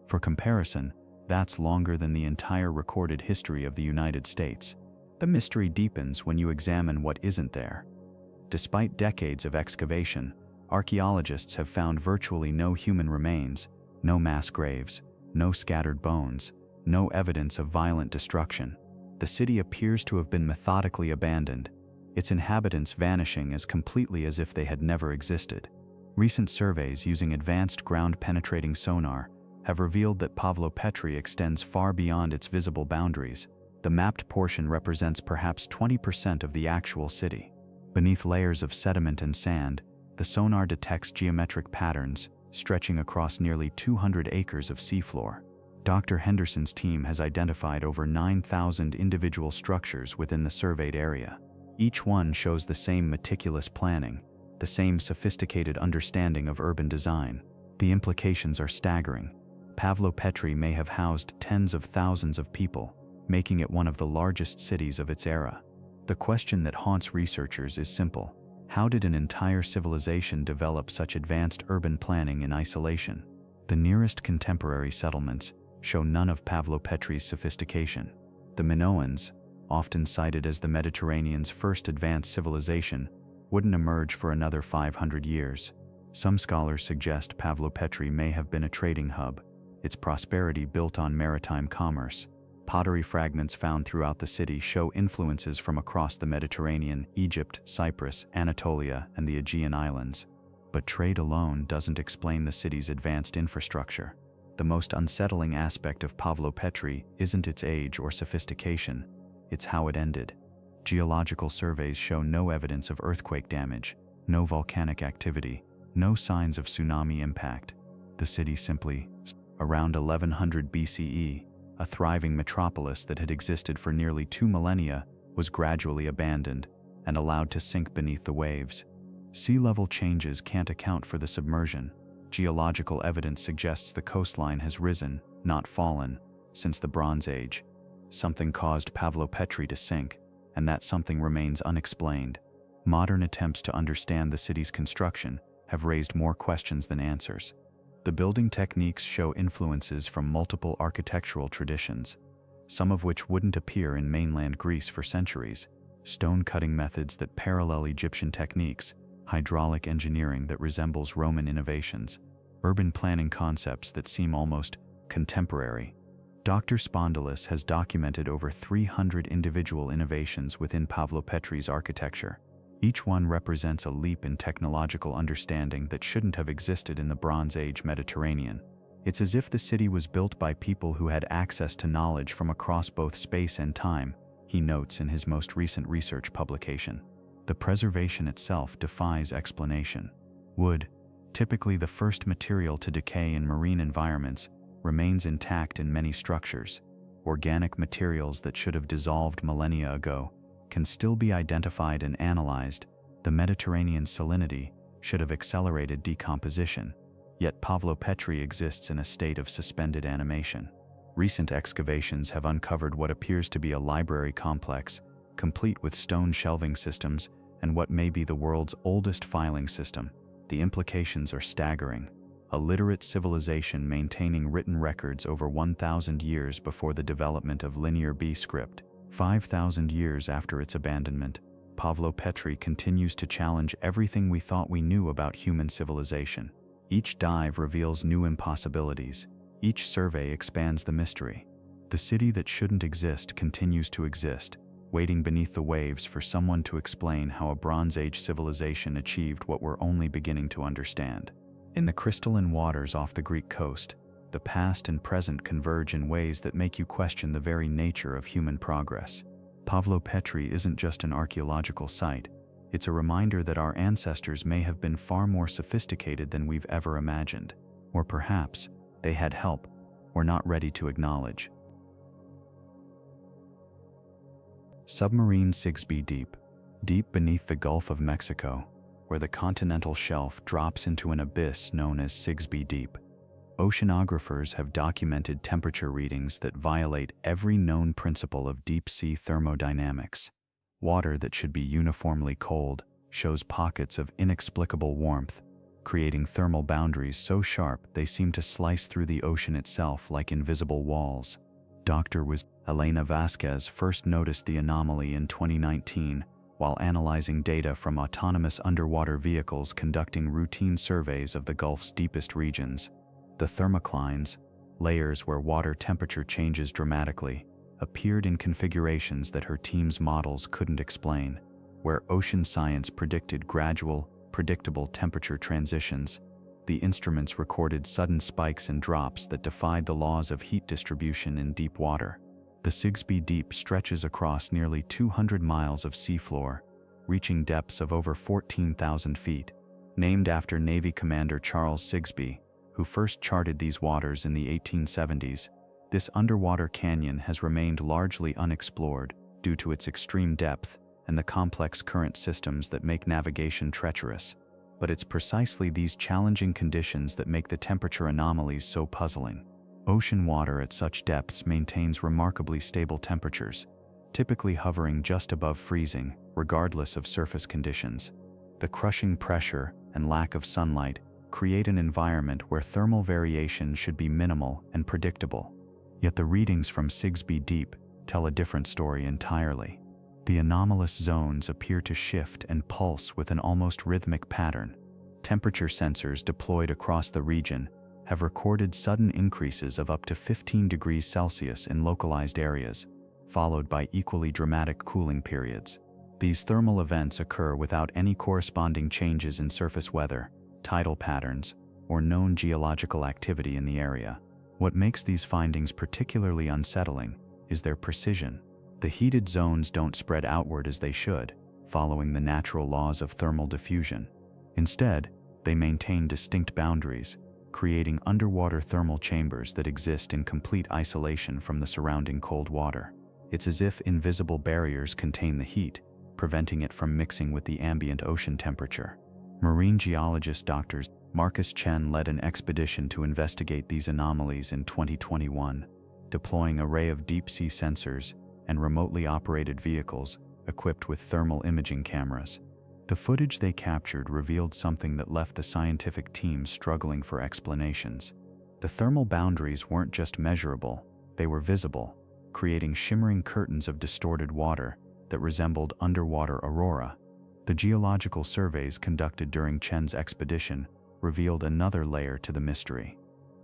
For comparison, that's longer than the entire recorded history of the United States. The mystery deepens when you examine what isn't there. Despite decades of excavation, archaeologists have found virtually no human remains, no mass graves, no scattered bones, no evidence of violent destruction. The city appears to have been methodically abandoned, its inhabitants vanishing as completely as if they had never existed. Recent surveys using advanced ground-penetrating sonar have revealed that Pavlopetri extends far beyond its visible boundaries. The mapped portion represents perhaps 20% of the actual city. Beneath layers of sediment and sand, the sonar detects geometric patterns stretching across nearly 200 acres of seafloor. Dr. Henderson's team has identified over 9,000 individual structures within the surveyed area. Each one shows the same meticulous planning, the same sophisticated understanding of urban design. The implications are staggering. Pavlopetri may have housed tens of thousands of people, making it one of the largest cities of its era. The question that haunts researchers is simple: how did an entire civilization develop such advanced urban planning in isolation? The nearest contemporary settlements show none of Pavlopetri's sophistication. The Minoans, often cited as the Mediterranean's first advanced civilization, wouldn't emerge for another 500 years. Some scholars suggest Pavlopetri may have been a trading hub, its prosperity built on maritime commerce. Pottery fragments found throughout the city show influences from across the Mediterranean, Egypt, Cyprus, Anatolia, and the Aegean Islands. But trade alone doesn't explain the city's advanced infrastructure. The most unsettling aspect of Pavlopetri isn't its age or sophistication, it's how it ended. Geological surveys show no evidence of earthquake damage, no volcanic activity, no signs of tsunami impact. The city simply, around 1100 BCE, a thriving metropolis that had existed for nearly 2 millennia, was gradually abandoned and allowed to sink beneath the waves. Sea level changes can't account for the submersion. Geological evidence suggests the coastline has risen, not fallen, since the Bronze Age. Something caused Pavlopetri to sink, and that something remains unexplained. Modern attempts to understand the city's construction have raised more questions than answers. The building techniques show influences from multiple architectural traditions, some of which wouldn't appear in mainland Greece for centuries. Stone cutting methods that parallel Egyptian techniques, hydraulic engineering that resembles Roman innovations, urban planning concepts that seem almost contemporary. Dr. Spondylis has documented over 300 individual innovations within Pavlopetri's architecture. Each one represents a leap in technological understanding that shouldn't have existed in the Bronze Age Mediterranean. It's as if the city was built by people who had access to knowledge from across both space and time, he notes in his most recent research publication. The preservation itself defies explanation. Wood, typically the first material to decay in marine environments, remains intact in many structures. Organic materials that should have dissolved millennia ago can still be identified and analyzed. The Mediterranean salinity should have accelerated decomposition, yet Pavlopetri exists in a state of suspended animation. Recent excavations have uncovered what appears to be a library complex, complete with stone shelving systems and what may be the world's oldest filing system. The implications are staggering. A literate civilization maintaining written records over 1,000 years before the development of Linear B script. 5,000 years after its abandonment, Pavlopetri continues to challenge everything we thought we knew about human civilization. Each dive reveals new impossibilities. Each survey expands the mystery. The city that shouldn't exist continues to exist, waiting beneath the waves for someone to explain how a Bronze Age civilization achieved what we're only beginning to understand. In the crystalline waters off the Greek coast, the past and present converge in ways that make you question the very nature of human progress. Pavlopetri isn't just an archaeological site, it's a reminder that our ancestors may have been far more sophisticated than we've ever imagined. Or perhaps, they had help we're not ready to acknowledge. Submarine Sigsbee Deep. Deep beneath the Gulf of Mexico, where the continental shelf drops into an abyss known as Sigsbee Deep, oceanographers have documented temperature readings that violate every known principle of deep-sea thermodynamics. Water that should be uniformly cold shows pockets of inexplicable warmth, creating thermal boundaries so sharp they seem to slice through the ocean itself like invisible walls. Dr. Elena Vasquez first noticed the anomaly in 2019 while analyzing data from autonomous underwater vehicles conducting routine surveys of the Gulf's deepest regions. The thermoclines, layers where water temperature changes dramatically, appeared in configurations that her team's models couldn't explain. Where ocean science predicted gradual, predictable temperature transitions, the instruments recorded sudden spikes and drops that defied the laws of heat distribution in deep water. The Sigsbee Deep stretches across nearly 200 miles of seafloor, reaching depths of over 14,000 feet. Named after Navy Commander Charles Sigsbee, who first charted these waters in the 1870s, this underwater canyon has remained largely unexplored due to its extreme depth and the complex current systems that make navigation treacherous. But it's precisely these challenging conditions that make the temperature anomalies so puzzling. Ocean water at such depths maintains remarkably stable temperatures, typically hovering just above freezing, regardless of surface conditions. The crushing pressure and lack of sunlight create an environment where thermal variation should be minimal and predictable. Yet the readings from Sigsbee Deep tell a different story entirely. The anomalous zones appear to shift and pulse with an almost rhythmic pattern. Temperature sensors deployed across the region have recorded sudden increases of up to 15 degrees Celsius in localized areas, followed by equally dramatic cooling periods. These thermal events occur without any corresponding changes in surface weather, tidal patterns, or known geological activity in the area. What makes these findings particularly unsettling is their precision. The heated zones don't spread outward as they should, following the natural laws of thermal diffusion. Instead, they maintain distinct boundaries, creating underwater thermal chambers that exist in complete isolation from the surrounding cold water. It's as if invisible barriers contain the heat, preventing it from mixing with the ambient ocean temperature. Marine geologist Dr. Marcus Chen led an expedition to investigate these anomalies in 2021, deploying an array of deep-sea sensors and remotely operated vehicles equipped with thermal imaging cameras. The footage they captured revealed something that left the scientific team struggling for explanations. The thermal boundaries weren't just measurable, they were visible, creating shimmering curtains of distorted water that resembled underwater aurora. The geological surveys conducted during Chen's expedition revealed another layer to the mystery.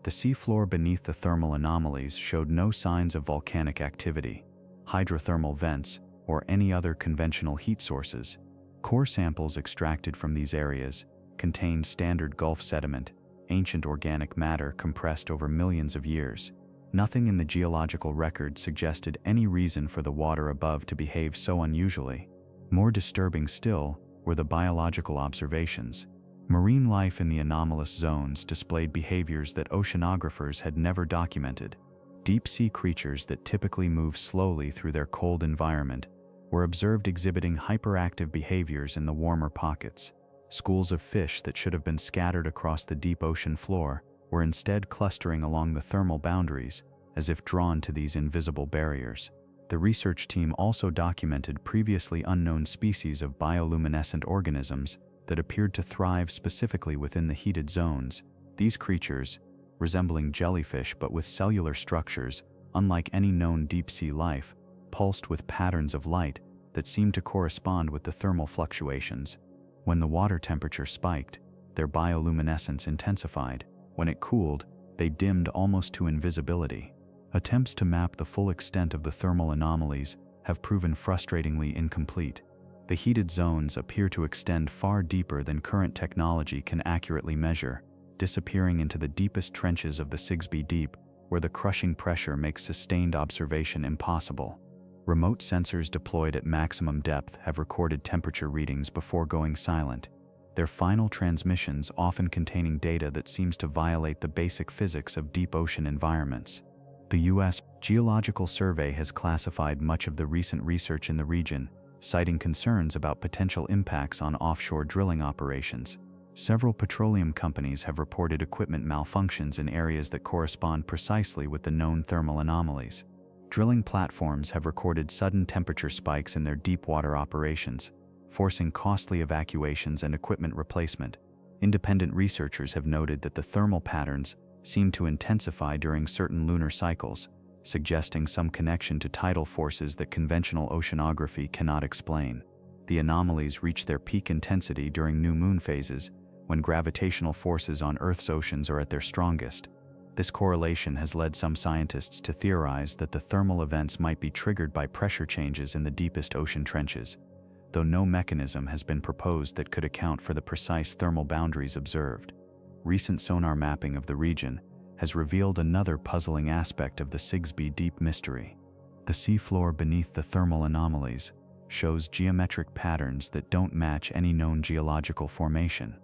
The seafloor beneath the thermal anomalies showed no signs of volcanic activity, hydrothermal vents, or any other conventional heat sources. Core samples extracted from these areas contained standard Gulf sediment, ancient organic matter compressed over millions of years. Nothing in the geological record suggested any reason for the water above to behave so unusually. More disturbing still were the biological observations. Marine life in the anomalous zones displayed behaviors that oceanographers had never documented. Deep-sea creatures that typically move slowly through their cold environment were observed exhibiting hyperactive behaviors in the warmer pockets. Schools of fish that should have been scattered across the deep ocean floor were instead clustering along the thermal boundaries, as if drawn to these invisible barriers. The research team also documented previously unknown species of bioluminescent organisms that appeared to thrive specifically within the heated zones. These creatures, resembling jellyfish but with cellular structures unlike any known deep-sea life, pulsed with patterns of light that seemed to correspond with the thermal fluctuations. When the water temperature spiked, their bioluminescence intensified. When it cooled, they dimmed almost to invisibility. Attempts to map the full extent of the thermal anomalies have proven frustratingly incomplete. The heated zones appear to extend far deeper than current technology can accurately measure, disappearing into the deepest trenches of the Sigsbee Deep, where the crushing pressure makes sustained observation impossible. Remote sensors deployed at maximum depth have recorded temperature readings before going silent, their final transmissions often containing data that seems to violate the basic physics of deep ocean environments. The U.S. Geological Survey has classified much of the recent research in the region, citing concerns about potential impacts on offshore drilling operations. Several petroleum companies have reported equipment malfunctions in areas that correspond precisely with the known thermal anomalies. Drilling platforms have recorded sudden temperature spikes in their deep-water operations, forcing costly evacuations and equipment replacement. Independent researchers have noted that the thermal patterns seem to intensify during certain lunar cycles, suggesting some connection to tidal forces that conventional oceanography cannot explain. The anomalies reach their peak intensity during new moon phases, when gravitational forces on Earth's oceans are at their strongest. This correlation has led some scientists to theorize that the thermal events might be triggered by pressure changes in the deepest ocean trenches, though no mechanism has been proposed that could account for the precise thermal boundaries observed. Recent sonar mapping of the region has revealed another puzzling aspect of the Sigsbee Deep mystery. The seafloor beneath the thermal anomalies shows geometric patterns that don't match any known geological formation.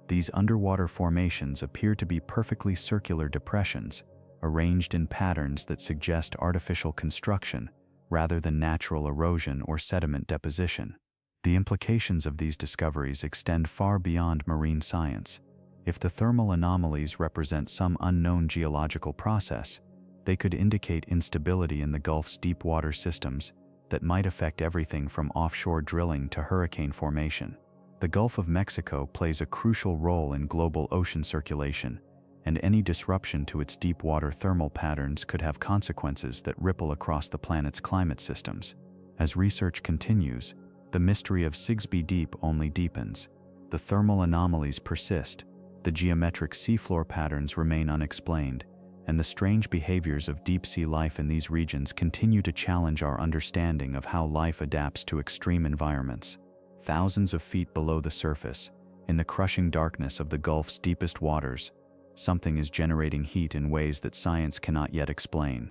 These underwater formations appear to be perfectly circular depressions, arranged in patterns that suggest artificial construction rather than natural erosion or sediment deposition. The implications of these discoveries extend far beyond marine science. If the thermal anomalies represent some unknown geological process, they could indicate instability in the Gulf's deep water systems that might affect everything from offshore drilling to hurricane formation. The Gulf of Mexico plays a crucial role in global ocean circulation, and any disruption to its deep water thermal patterns could have consequences that ripple across the planet's climate systems. As research continues, the mystery of Sigsbee Deep only deepens. The thermal anomalies persist, the geometric seafloor patterns remain unexplained, and the strange behaviors of deep-sea life in these regions continue to challenge our understanding of how life adapts to extreme environments. Thousands of feet below the surface, in the crushing darkness of the Gulf's deepest waters, something is generating heat in ways that science cannot yet explain.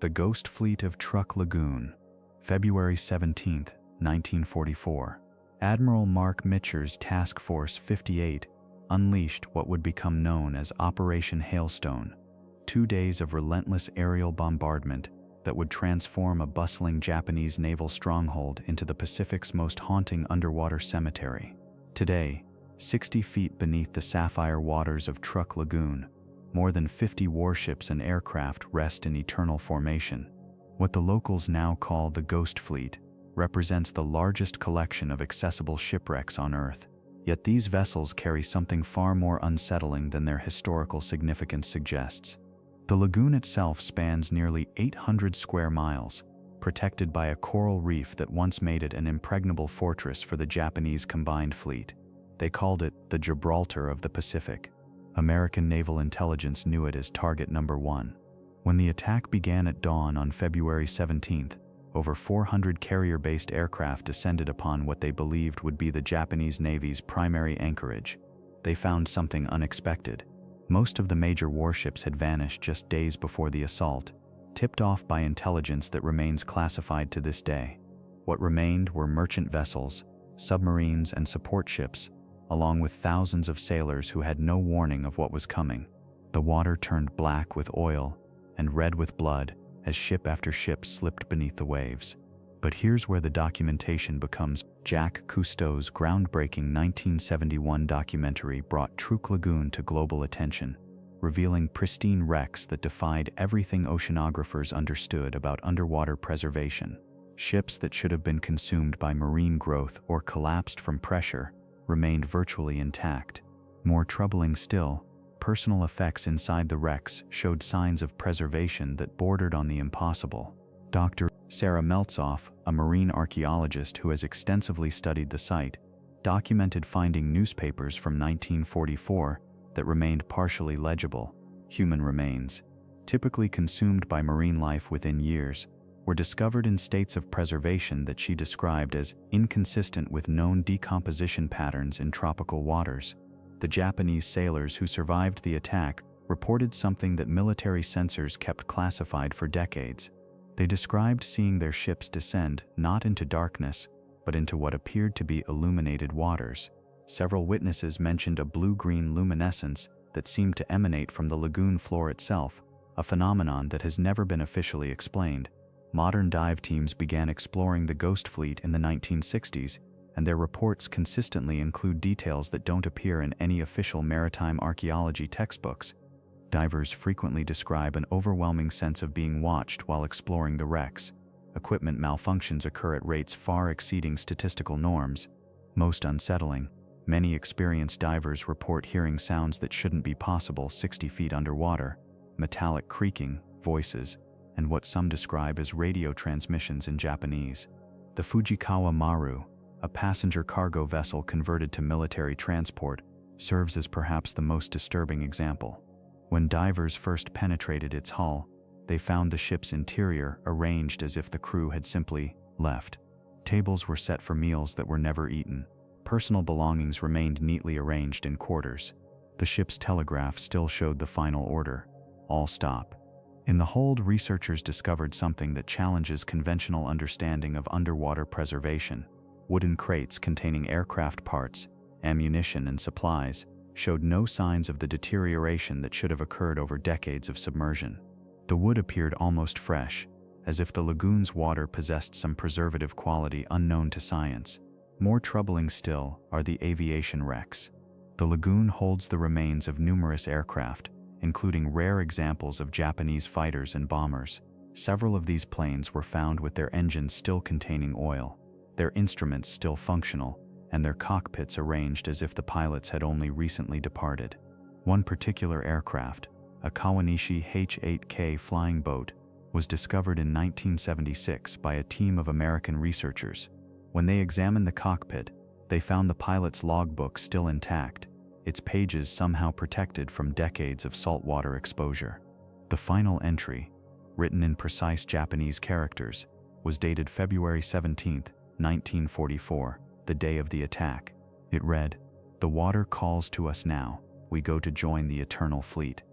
The Ghost Fleet of Truk Lagoon, February 17, 1944. Admiral Mark Mitcher's Task Force 58 unleashed what would become known as Operation Hailstone, 2 days of relentless aerial bombardment that would transform a bustling Japanese naval stronghold into the Pacific's most haunting underwater cemetery. Today, 60 feet beneath the sapphire waters of Truk Lagoon, more than 50 warships and aircraft rest in eternal formation. What the locals now call the Ghost Fleet represents the largest collection of accessible shipwrecks on Earth. Yet these vessels carry something far more unsettling than their historical significance suggests. The lagoon itself spans nearly 800 square miles, protected by a coral reef that once made it an impregnable fortress for the Japanese combined fleet. They called it the Gibraltar of the Pacific. American naval intelligence knew it as target number 1. When the attack began at dawn on February 17th, over 400 carrier-based aircraft descended upon what they believed would be the Japanese Navy's primary anchorage. They found something unexpected. Most of the major warships had vanished just days before the assault, tipped off by intelligence that remains classified to this day. What remained were merchant vessels, submarines, and support ships, along with thousands of sailors who had no warning of what was coming. The water turned black with oil and red with blood as ship after ship slipped beneath the waves. But here's where the documentation becomes. Jacques Cousteau's groundbreaking 1971 documentary brought Truk Lagoon to global attention, revealing pristine wrecks that defied everything oceanographers understood about underwater preservation. Ships that should have been consumed by marine growth or collapsed from pressure remained virtually intact. More troubling still, personal effects inside the wrecks showed signs of preservation that bordered on the impossible. Dr. Sarah Meltzoff, a marine archaeologist who has extensively studied the site, documented finding newspapers from 1944 that remained partially legible. Human remains, typically consumed by marine life within years, were discovered in states of preservation that she described as inconsistent with known decomposition patterns in tropical waters. The Japanese sailors who survived the attack reported something that military censors kept classified for decades. They described seeing their ships descend not into darkness, but into what appeared to be illuminated waters. Several witnesses mentioned a blue-green luminescence that seemed to emanate from the lagoon floor itself, a phenomenon that has never been officially explained. Modern dive teams began exploring the ghost fleet in the 1960s, and their reports consistently include details that don't appear in any official maritime archaeology textbooks. Divers frequently describe an overwhelming sense of being watched while exploring the wrecks. Equipment malfunctions occur at rates far exceeding statistical norms. Most unsettling, many experienced divers report hearing sounds that shouldn't be possible 60 feet underwater: metallic creaking, voices, and what some describe as radio transmissions in Japanese. The Fujikawa Maru, a passenger cargo vessel converted to military transport, serves as perhaps the most disturbing example. When divers first penetrated its hull, they found the ship's interior arranged as if the crew had simply left. Tables were set for meals that were never eaten. Personal belongings remained neatly arranged in quarters. The ship's telegraph still showed the final order: all stop. In the hold, researchers discovered something that challenges conventional understanding of underwater preservation. Wooden crates containing aircraft parts, ammunition, and supplies showed no signs of the deterioration that should have occurred over decades of submersion. The wood appeared almost fresh, as if the lagoon's water possessed some preservative quality unknown to science. More troubling still are the aviation wrecks. The lagoon holds the remains of numerous aircraft, including rare examples of Japanese fighters and bombers. Several of these planes were found with their engines still containing oil, their instruments still functional, and their cockpits arranged as if the pilots had only recently departed. One particular aircraft, a Kawanishi H-8K flying boat, was discovered in 1976 by a team of American researchers. When they examined the cockpit, they found the pilot's logbook still intact, its pages somehow protected from decades of saltwater exposure. The final entry, written in precise Japanese characters, was dated February 17, 1944, the day of the attack. It read, "The water calls to us now, we go to join the eternal fleet."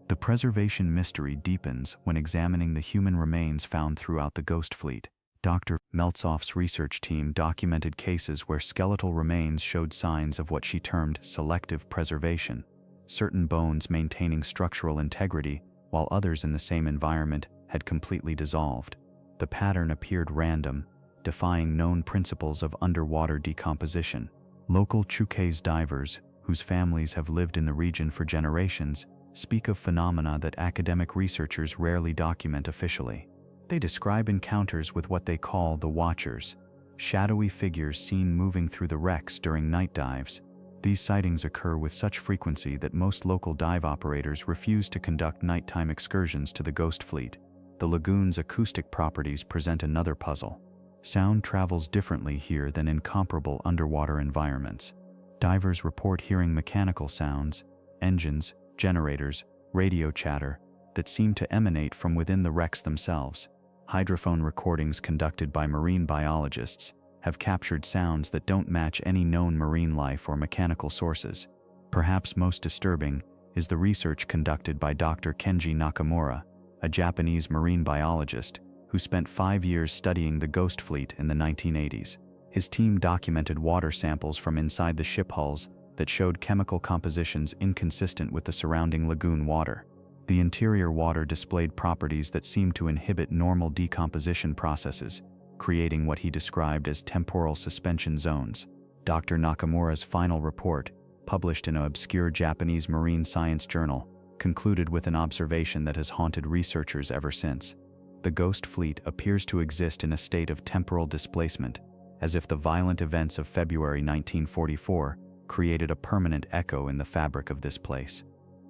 The preservation mystery deepens when examining the human remains found throughout the ghost fleet. Dr. Meltzoff's research team documented cases where skeletal remains showed signs of what she termed selective preservation, certain bones maintaining structural integrity while others in the same environment had completely dissolved. The pattern appeared random, defying known principles of underwater decomposition. Local Chukase divers, whose families have lived in the region for generations, speak of phenomena that academic researchers rarely document officially. They describe encounters with what they call the Watchers, shadowy figures seen moving through the wrecks during night dives. These sightings occur with such frequency that most local dive operators refuse to conduct nighttime excursions to the ghost fleet. The lagoon's acoustic properties present another puzzle. Sound travels differently here than in comparable underwater environments. Divers report hearing mechanical sounds, engines, generators, radio chatter, that seem to emanate from within the wrecks themselves. Hydrophone recordings conducted by marine biologists have captured sounds that don't match any known marine life or mechanical sources. Perhaps most disturbing is the research conducted by Dr. Kenji Nakamura, a Japanese marine biologist who spent 5 years studying the ghost fleet in the 1980s. His team documented water samples from inside the ship hulls that showed chemical compositions inconsistent with the surrounding lagoon water. The interior water displayed properties that seemed to inhibit normal decomposition processes, creating what he described as temporal suspension zones. Dr. Nakamura's final report, published in an obscure Japanese marine science journal, concluded with an observation that has haunted researchers ever since. The ghost fleet appears to exist in a state of temporal displacement, as if the violent events of February 1944 created a permanent echo in the fabric of this place.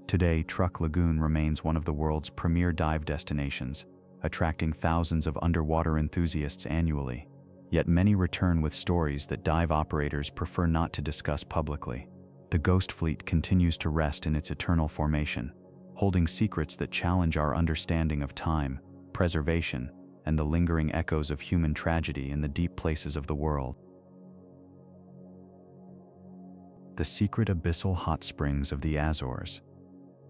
Today, Truk Lagoon remains one of the world's premier dive destinations, attracting thousands of underwater enthusiasts annually. Yet many return with stories that dive operators prefer not to discuss publicly. The ghost fleet continues to rest in its eternal formation, holding secrets that challenge our understanding of time, preservation, and the lingering echoes of human tragedy in the deep places of the world. The secret abyssal hot springs of the Azores.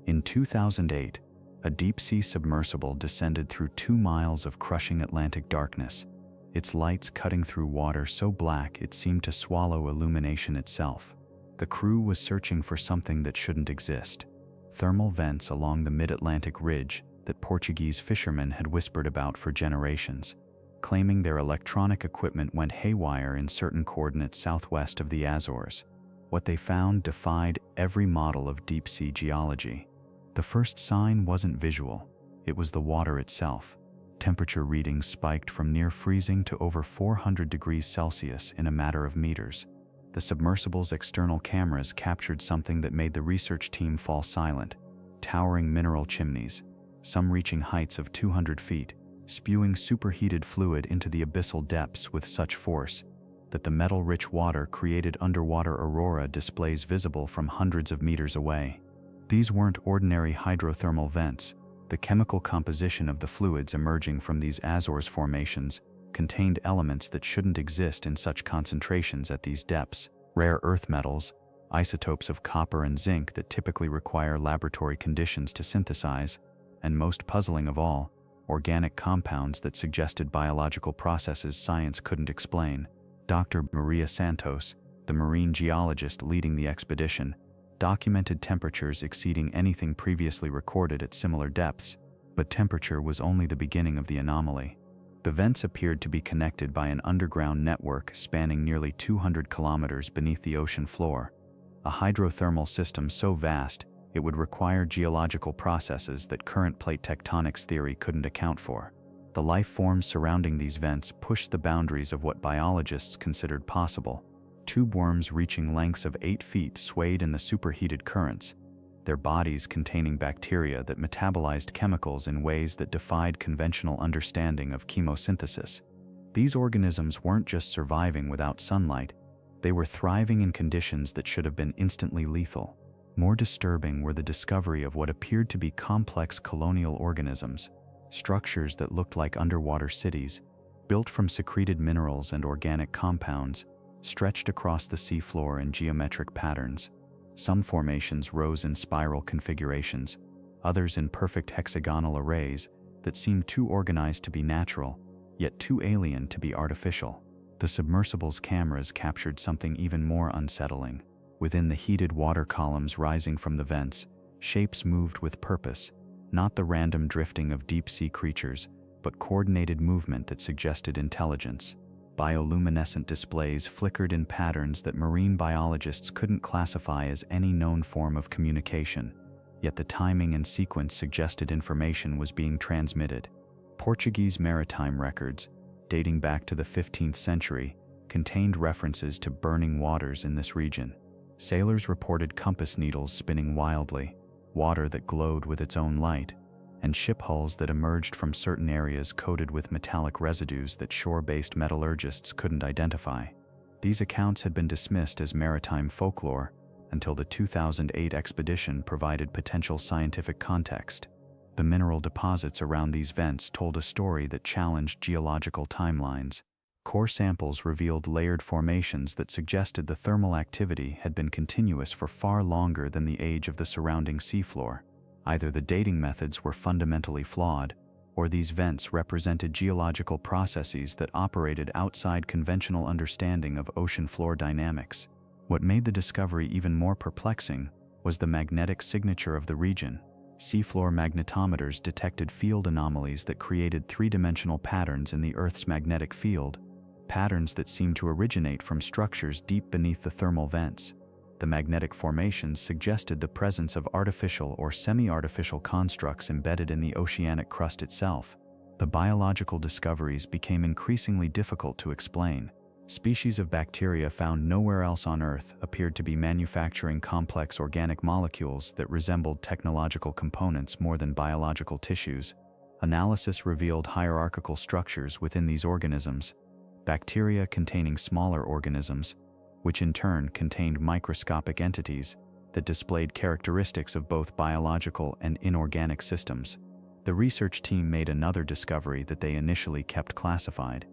In 2008, a deep-sea submersible descended through 2 miles of crushing Atlantic darkness, its lights cutting through water so black it seemed to swallow illumination itself. The crew was searching for something that shouldn't exist: thermal vents along the mid-Atlantic ridge that Portuguese fishermen had whispered about for generations, claiming their electronic equipment went haywire in certain coordinates southwest of the Azores. What they found defied every model of deep-sea geology. The first sign wasn't visual, it was the water itself. Temperature readings spiked from near freezing to over 400 degrees Celsius in a matter of meters. The submersible's external cameras captured something that made the research team fall silent: towering mineral chimneys, some reaching heights of 200 feet, spewing superheated fluid into the abyssal depths with such force that the metal-rich water created underwater aurora displays visible from hundreds of meters away. These weren't ordinary hydrothermal vents. The chemical composition of the fluids emerging from these Azores formations contained elements that shouldn't exist in such concentrations at these depths: rare earth metals, isotopes of copper and zinc that typically require laboratory conditions to synthesize, and most puzzling of all, organic compounds that suggested biological processes science couldn't explain. Dr. Maria Santos, the marine geologist leading the expedition, documented temperatures exceeding anything previously recorded at similar depths, but temperature was only the beginning of the anomaly. The vents appeared to be connected by an underground network spanning nearly 200 kilometers beneath the ocean floor, a hydrothermal system so vast it would require geological processes that current plate tectonics theory couldn't account for. The life forms surrounding these vents pushed the boundaries of what biologists considered possible. Tube worms reaching lengths of 8 feet swayed in the superheated currents, their bodies containing bacteria that metabolized chemicals in ways that defied conventional understanding of chemosynthesis. These organisms weren't just surviving without sunlight, they were thriving in conditions that should have been instantly lethal. More disturbing were the discovery of what appeared to be complex colonial organisms, structures that looked like underwater cities, built from secreted minerals and organic compounds, stretched across the seafloor in geometric patterns. Some formations rose in spiral configurations, others in perfect hexagonal arrays that seemed too organized to be natural, yet too alien to be artificial. The submersible's cameras captured something even more unsettling. Within the heated water columns rising from the vents, shapes moved with purpose, not the random drifting of deep-sea creatures, but coordinated movement that suggested intelligence. Bioluminescent displays flickered in patterns that marine biologists couldn't classify as any known form of communication, yet the timing and sequence suggested information was being transmitted. Portuguese maritime records, dating back to the 15th century, contained references to burning waters in this region. Sailors reported compass needles spinning wildly, water that glowed with its own light, and ship hulls that emerged from certain areas coated with metallic residues that shore-based metallurgists couldn't identify. These accounts had been dismissed as maritime folklore until the 2008 expedition provided potential scientific context. The mineral deposits around these vents told a story that challenged geological timelines. Core samples revealed layered formations that suggested the thermal activity had been continuous for far longer than the age of the surrounding seafloor. Either the dating methods were fundamentally flawed, or these vents represented geological processes that operated outside conventional understanding of ocean floor dynamics. What made the discovery even more perplexing was the magnetic signature of the region. Seafloor magnetometers detected field anomalies that created three-dimensional patterns in the Earth's magnetic field, patterns that seemed to originate from structures deep beneath the thermal vents. The magnetic formations suggested the presence of artificial or semi-artificial constructs embedded in the oceanic crust itself. The biological discoveries became increasingly difficult to explain. Species of bacteria found nowhere else on Earth appeared to be manufacturing complex organic molecules that resembled technological components more than biological tissues. Analysis revealed hierarchical structures within these organisms, bacteria containing smaller organisms, which in turn contained microscopic entities that displayed characteristics of both biological and inorganic systems. The research team made another discovery that they initially kept classified.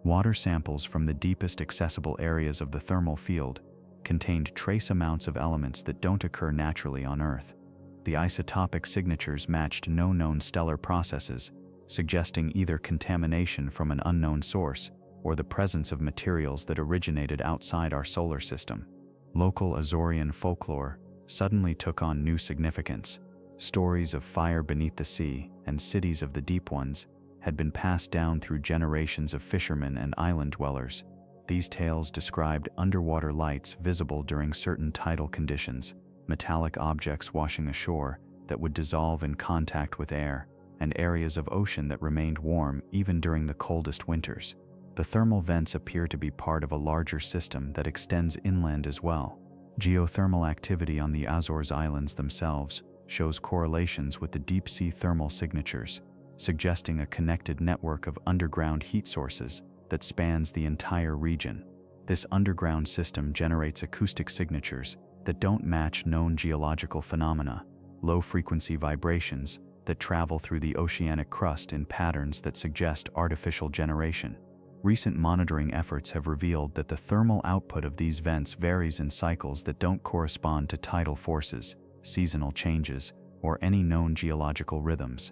Water samples from the deepest accessible areas of the thermal field contained trace amounts of elements that don't occur naturally on Earth. The isotopic signatures matched no known stellar processes, suggesting either contamination from an unknown source or the presence of materials that originated outside our solar system. Local Azorian folklore suddenly took on new significance. Stories of fire beneath the sea and cities of the deep ones had been passed down through generations of fishermen and island dwellers. These tales described underwater lights visible during certain tidal conditions, metallic objects washing ashore that would dissolve in contact with air, and areas of ocean that remained warm even during the coldest winters. The thermal vents appear to be part of a larger system that extends inland as well. Geothermal activity on the Azores Islands themselves shows correlations with the deep-sea thermal signatures, suggesting a connected network of underground heat sources that spans the entire region. This underground system generates acoustic signatures that don't match known geological phenomena, low-frequency vibrations that travel through the oceanic crust in patterns that suggest artificial generation. Recent monitoring efforts have revealed that the thermal output of these vents varies in cycles that don't correspond to tidal forces, seasonal changes, or any known geological rhythms.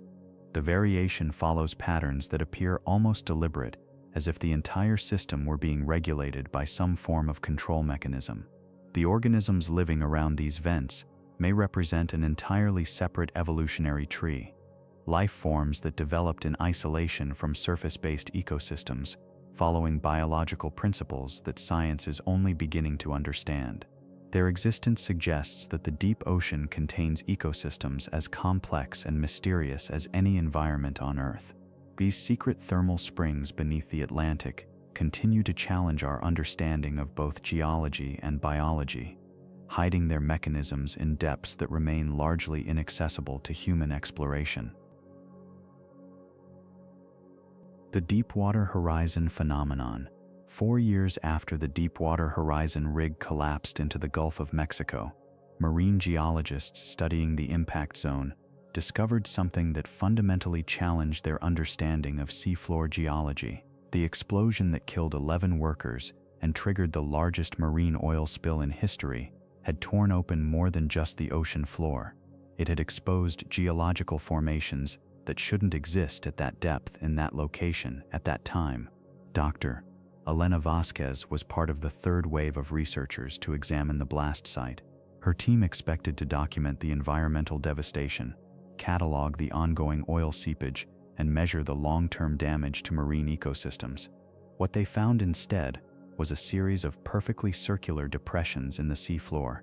The variation follows patterns that appear almost deliberate, as if the entire system were being regulated by some form of control mechanism. The organisms living around these vents may represent an entirely separate evolutionary tree, life forms that developed in isolation from surface-based ecosystems, following biological principles that science is only beginning to understand. Their existence suggests that the deep ocean contains ecosystems as complex and mysterious as any environment on Earth. These secret thermal springs beneath the Atlantic continue to challenge our understanding of both geology and biology, hiding their mechanisms in depths that remain largely inaccessible to human exploration. The Deepwater Horizon phenomenon. 4 years after the Deepwater Horizon rig collapsed into the Gulf of Mexico, marine geologists studying the impact zone discovered something that fundamentally challenged their understanding of seafloor geology. The explosion that killed 11 workers and triggered the largest marine oil spill in history had torn open more than just the ocean floor. It had exposed geological formations that shouldn't exist at that depth in that location at that time. Dr. Elena Vasquez was part of the third wave of researchers to examine the blast site. Her team expected to document the environmental devastation, catalog the ongoing oil seepage, and measure the long-term damage to marine ecosystems. What they found instead was a series of perfectly circular depressions in the seafloor,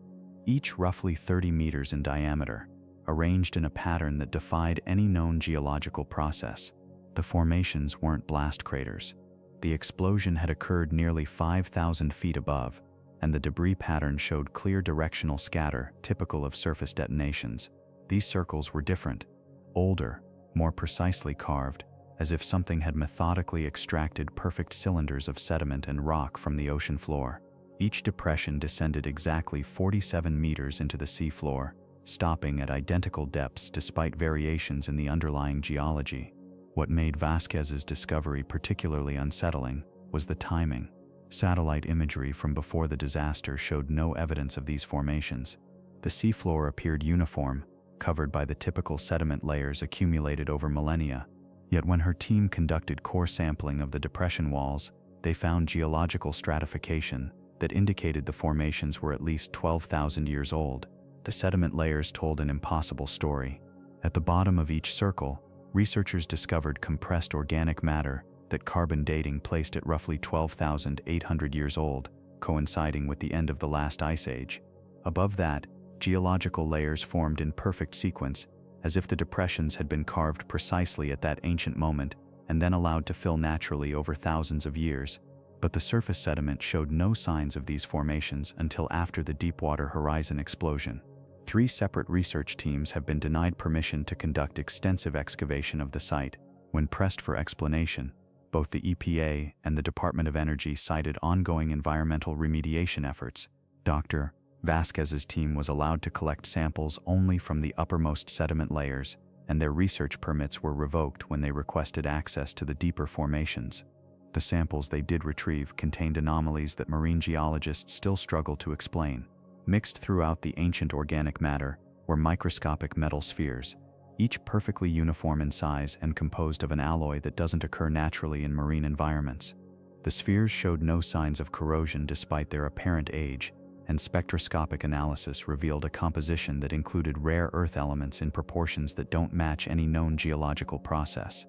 each roughly 30 meters in diameter, arranged in a pattern that defied any known geological process. The formations weren't blast craters. The explosion had occurred nearly 5,000 feet above, and the debris pattern showed clear directional scatter typical of surface detonations. These circles were different, older, more precisely carved, as if something had methodically extracted perfect cylinders of sediment and rock from the ocean floor. Each depression descended exactly 47 meters into the seafloor, stopping at identical depths despite variations in the underlying geology. What made Vasquez's discovery particularly unsettling was the timing. Satellite imagery from before the disaster showed no evidence of these formations. The seafloor appeared uniform, covered by the typical sediment layers accumulated over millennia. Yet when her team conducted core sampling of the depression walls, they found geological stratification that indicated the formations were at least 12,000 years old. The sediment layers told an impossible story. At the bottom of each circle, researchers discovered compressed organic matter that carbon dating placed at roughly 12,800 years old, coinciding with the end of the last ice age. Above that, geological layers formed in perfect sequence, as if the depressions had been carved precisely at that ancient moment and then allowed to fill naturally over thousands of years. But the surface sediment showed no signs of these formations until after the Deepwater Horizon explosion. 3 separate research teams have been denied permission to conduct extensive excavation of the site. When pressed for explanation, both the EPA and the Department of Energy cited ongoing environmental remediation efforts. Dr. Vasquez's team was allowed to collect samples only from the uppermost sediment layers, and their research permits were revoked when they requested access to the deeper formations. The samples they did retrieve contained anomalies that marine geologists still struggle to explain. Mixed throughout the ancient organic matter were microscopic metal spheres, each perfectly uniform in size and composed of an alloy that doesn't occur naturally in marine environments. The spheres showed no signs of corrosion despite their apparent age, and spectroscopic analysis revealed a composition that included rare earth elements in proportions that don't match any known geological process.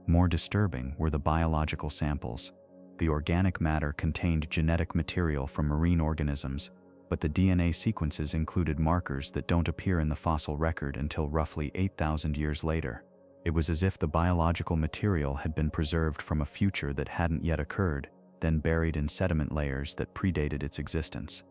More disturbing were the biological samples. The organic matter contained genetic material from marine organisms, but the DNA sequences included markers that don't appear in the fossil record until roughly 8,000 years later. It was as if the biological material had been preserved from a future that hadn't yet occurred, then buried in sediment layers that predated its existence.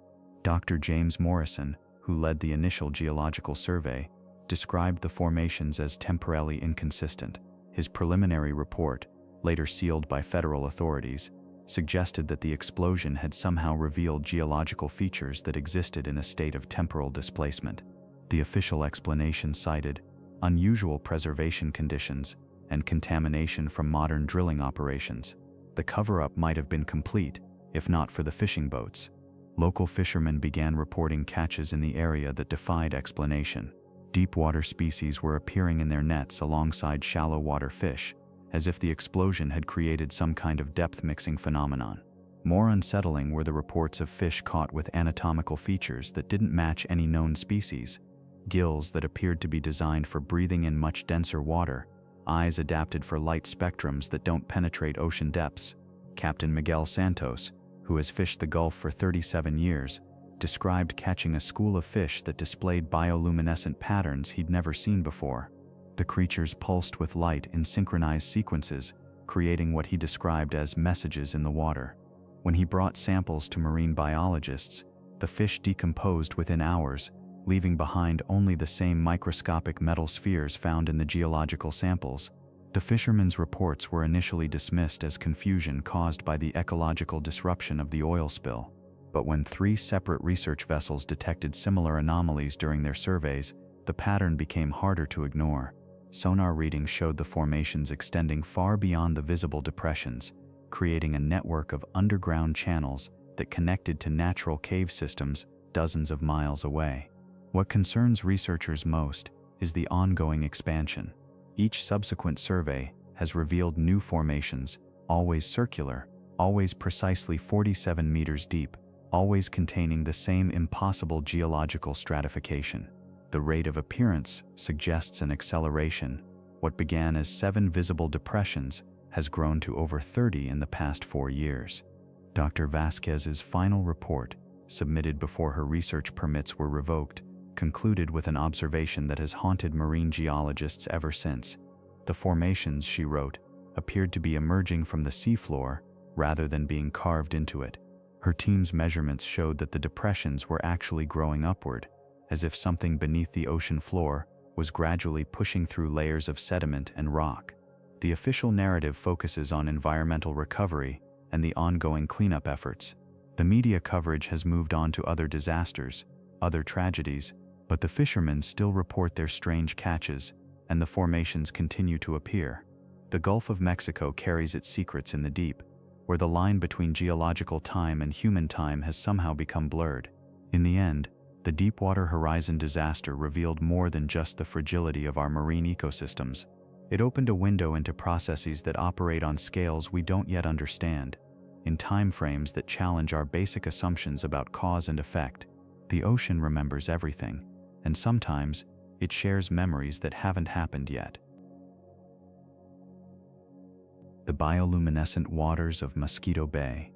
Dr. James Morrison, who led the initial geological survey, described the formations as temporally inconsistent. His preliminary report, later sealed by federal authorities, suggested that the explosion had somehow revealed geological features that existed in a state of temporal displacement. The official explanation cited unusual preservation conditions and contamination from modern drilling operations. The cover-up might have been complete, if not for the fishing boats. Local fishermen began reporting catches in the area that defied explanation. Deep-water species were appearing in their nets alongside shallow-water fish, as if the explosion had created some kind of depth-mixing phenomenon. More unsettling were the reports of fish caught with anatomical features that didn't match any known species, gills that appeared to be designed for breathing in much denser water, eyes adapted for light spectrums that don't penetrate ocean depths. Captain Miguel Santos, who has fished the Gulf for 37 years, described catching a school of fish that displayed bioluminescent patterns he'd never seen before. The creatures pulsed with light in synchronized sequences, creating what he described as messages in the water. When he brought samples to marine biologists, the fish decomposed within hours, leaving behind only the same microscopic metal spheres found in the geological samples. The fishermen's reports were initially dismissed as confusion caused by the ecological disruption of the oil spill. But when 3 separate research vessels detected similar anomalies during their surveys, the pattern became harder to ignore. Sonar readings showed the formations extending far beyond the visible depressions, creating a network of underground channels that connected to natural cave systems dozens of miles away. What concerns researchers most is the ongoing expansion. Each subsequent survey has revealed new formations, always circular, always precisely 47 meters deep, always containing the same impossible geological stratification. The rate of appearance suggests an acceleration. What began as 7 visible depressions has grown to over 30 in the past 4 years. Dr. Vasquez's final report, submitted before her research permits were revoked, concluded with an observation that has haunted marine geologists ever since. The formations, she wrote, appeared to be emerging from the seafloor rather than being carved into it. Her team's measurements showed that the depressions were actually growing upward, as if something beneath the ocean floor was gradually pushing through layers of sediment and rock. The official narrative focuses on environmental recovery and the ongoing cleanup efforts. The media coverage has moved on to other disasters, other tragedies, but the fishermen still report their strange catches, and the formations continue to appear. The Gulf of Mexico carries its secrets in the deep, where the line between geological time and human time has somehow become blurred. In the end, the Deepwater Horizon disaster revealed more than just the fragility of our marine ecosystems. It opened a window into processes that operate on scales we don't yet understand, in timeframes that challenge our basic assumptions about cause and effect. The ocean remembers everything, and sometimes it shares memories that haven't happened yet. The bioluminescent waters of Mosquito Bay.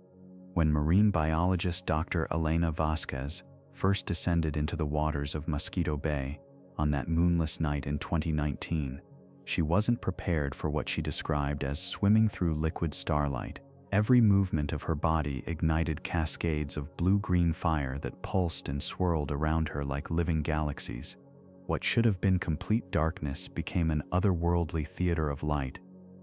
When marine biologist Dr. Elena Vasquez first descended into the waters of Mosquito Bay on that moonless night in 2019, she wasn't prepared for what she described as swimming through liquid starlight. Every movement of her body ignited cascades of blue-green fire that pulsed and swirled around her like living galaxies. What should have been complete darkness became an otherworldly theater of light,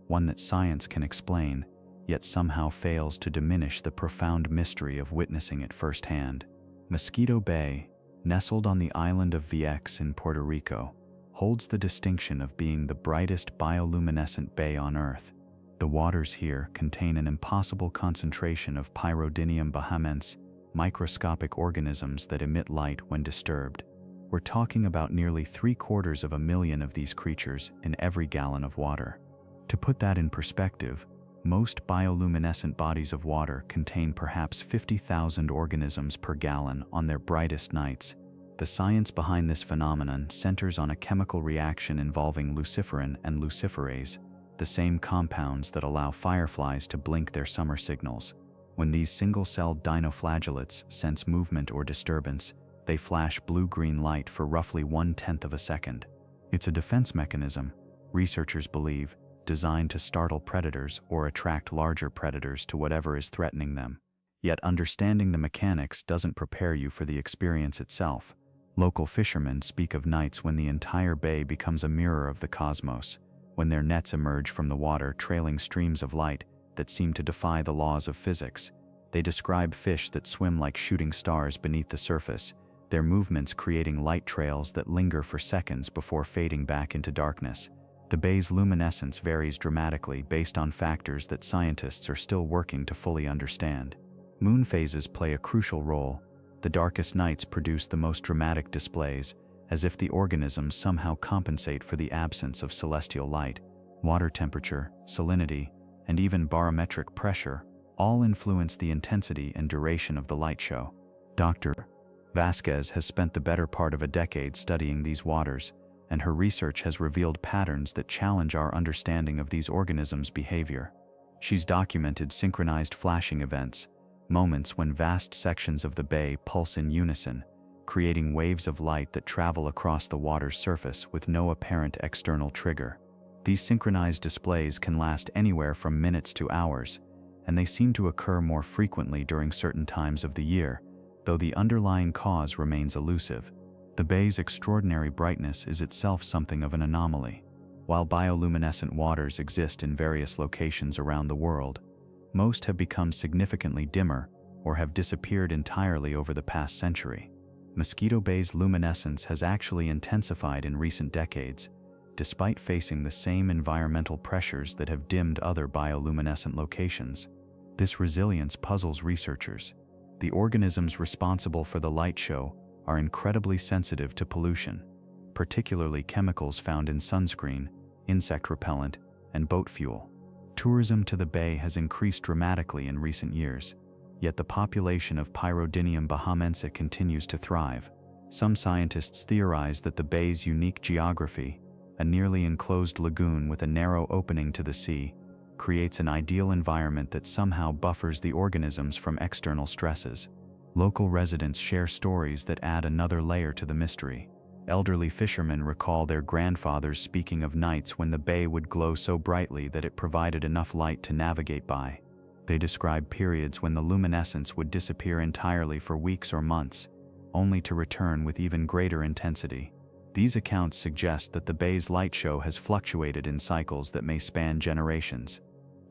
one that science can explain, yet somehow fails to diminish the profound mystery of witnessing it firsthand. Mosquito Bay, nestled on the island of Vieques in Puerto Rico, holds the distinction of being the brightest bioluminescent bay on Earth. The waters here contain an impossible concentration of Pyrodinium bahamense, microscopic organisms that emit light when disturbed. We're talking about nearly 750,000 of these creatures in every gallon of water. To put that in perspective, most bioluminescent bodies of water contain perhaps 50,000 organisms per gallon on their brightest nights. The science behind this phenomenon centers on a chemical reaction involving luciferin and luciferase, the same compounds that allow fireflies to blink their summer signals. When these single-celled dinoflagellates sense movement or disturbance, they flash blue-green light for roughly 1/10 of a second. It's a defense mechanism, researchers believe, designed to startle predators or attract larger predators to whatever is threatening them. Yet understanding the mechanics doesn't prepare you for the experience itself. Local fishermen speak of nights when the entire bay becomes a mirror of the cosmos, when their nets emerge from the water trailing streams of light that seem to defy the laws of physics. They describe fish that swim like shooting stars beneath the surface, their movements creating light trails that linger for seconds before fading back into darkness. The bay's luminescence varies dramatically based on factors that scientists are still working to fully understand. Moon phases play a crucial role. The darkest nights produce the most dramatic displays, as if the organisms somehow compensate for the absence of celestial light. Water temperature, salinity, and even barometric pressure all influence the intensity and duration of the light show. Dr. Vasquez has spent the better part of a decade studying these waters, and her research has revealed patterns that challenge our understanding of these organisms' behavior. She's documented synchronized flashing events, moments when vast sections of the bay pulse in unison, creating waves of light that travel across the water's surface with no apparent external trigger. These synchronized displays can last anywhere from minutes to hours, and they seem to occur more frequently during certain times of the year, though the underlying cause remains elusive. The bay's extraordinary brightness is itself something of an anomaly. While bioluminescent waters exist in various locations around the world, most have become significantly dimmer or have disappeared entirely over the past century. Mosquito Bay's luminescence has actually intensified in recent decades, despite facing the same environmental pressures that have dimmed other bioluminescent locations. This resilience puzzles researchers. The organisms responsible for the light show are incredibly sensitive to pollution, particularly chemicals found in sunscreen, insect repellent, and boat fuel. Tourism to the bay has increased dramatically in recent years, yet the population of Pyrodinium bahamense continues to thrive. Some scientists theorize that the bay's unique geography, a nearly enclosed lagoon with a narrow opening to the sea, creates an ideal environment that somehow buffers the organisms from external stresses. Local residents share stories that add another layer to the mystery. Elderly fishermen recall their grandfathers speaking of nights when the bay would glow so brightly that it provided enough light to navigate by. They describe periods when the luminescence would disappear entirely for weeks or months, only to return with even greater intensity. These accounts suggest that the bay's light show has fluctuated in cycles that may span generations.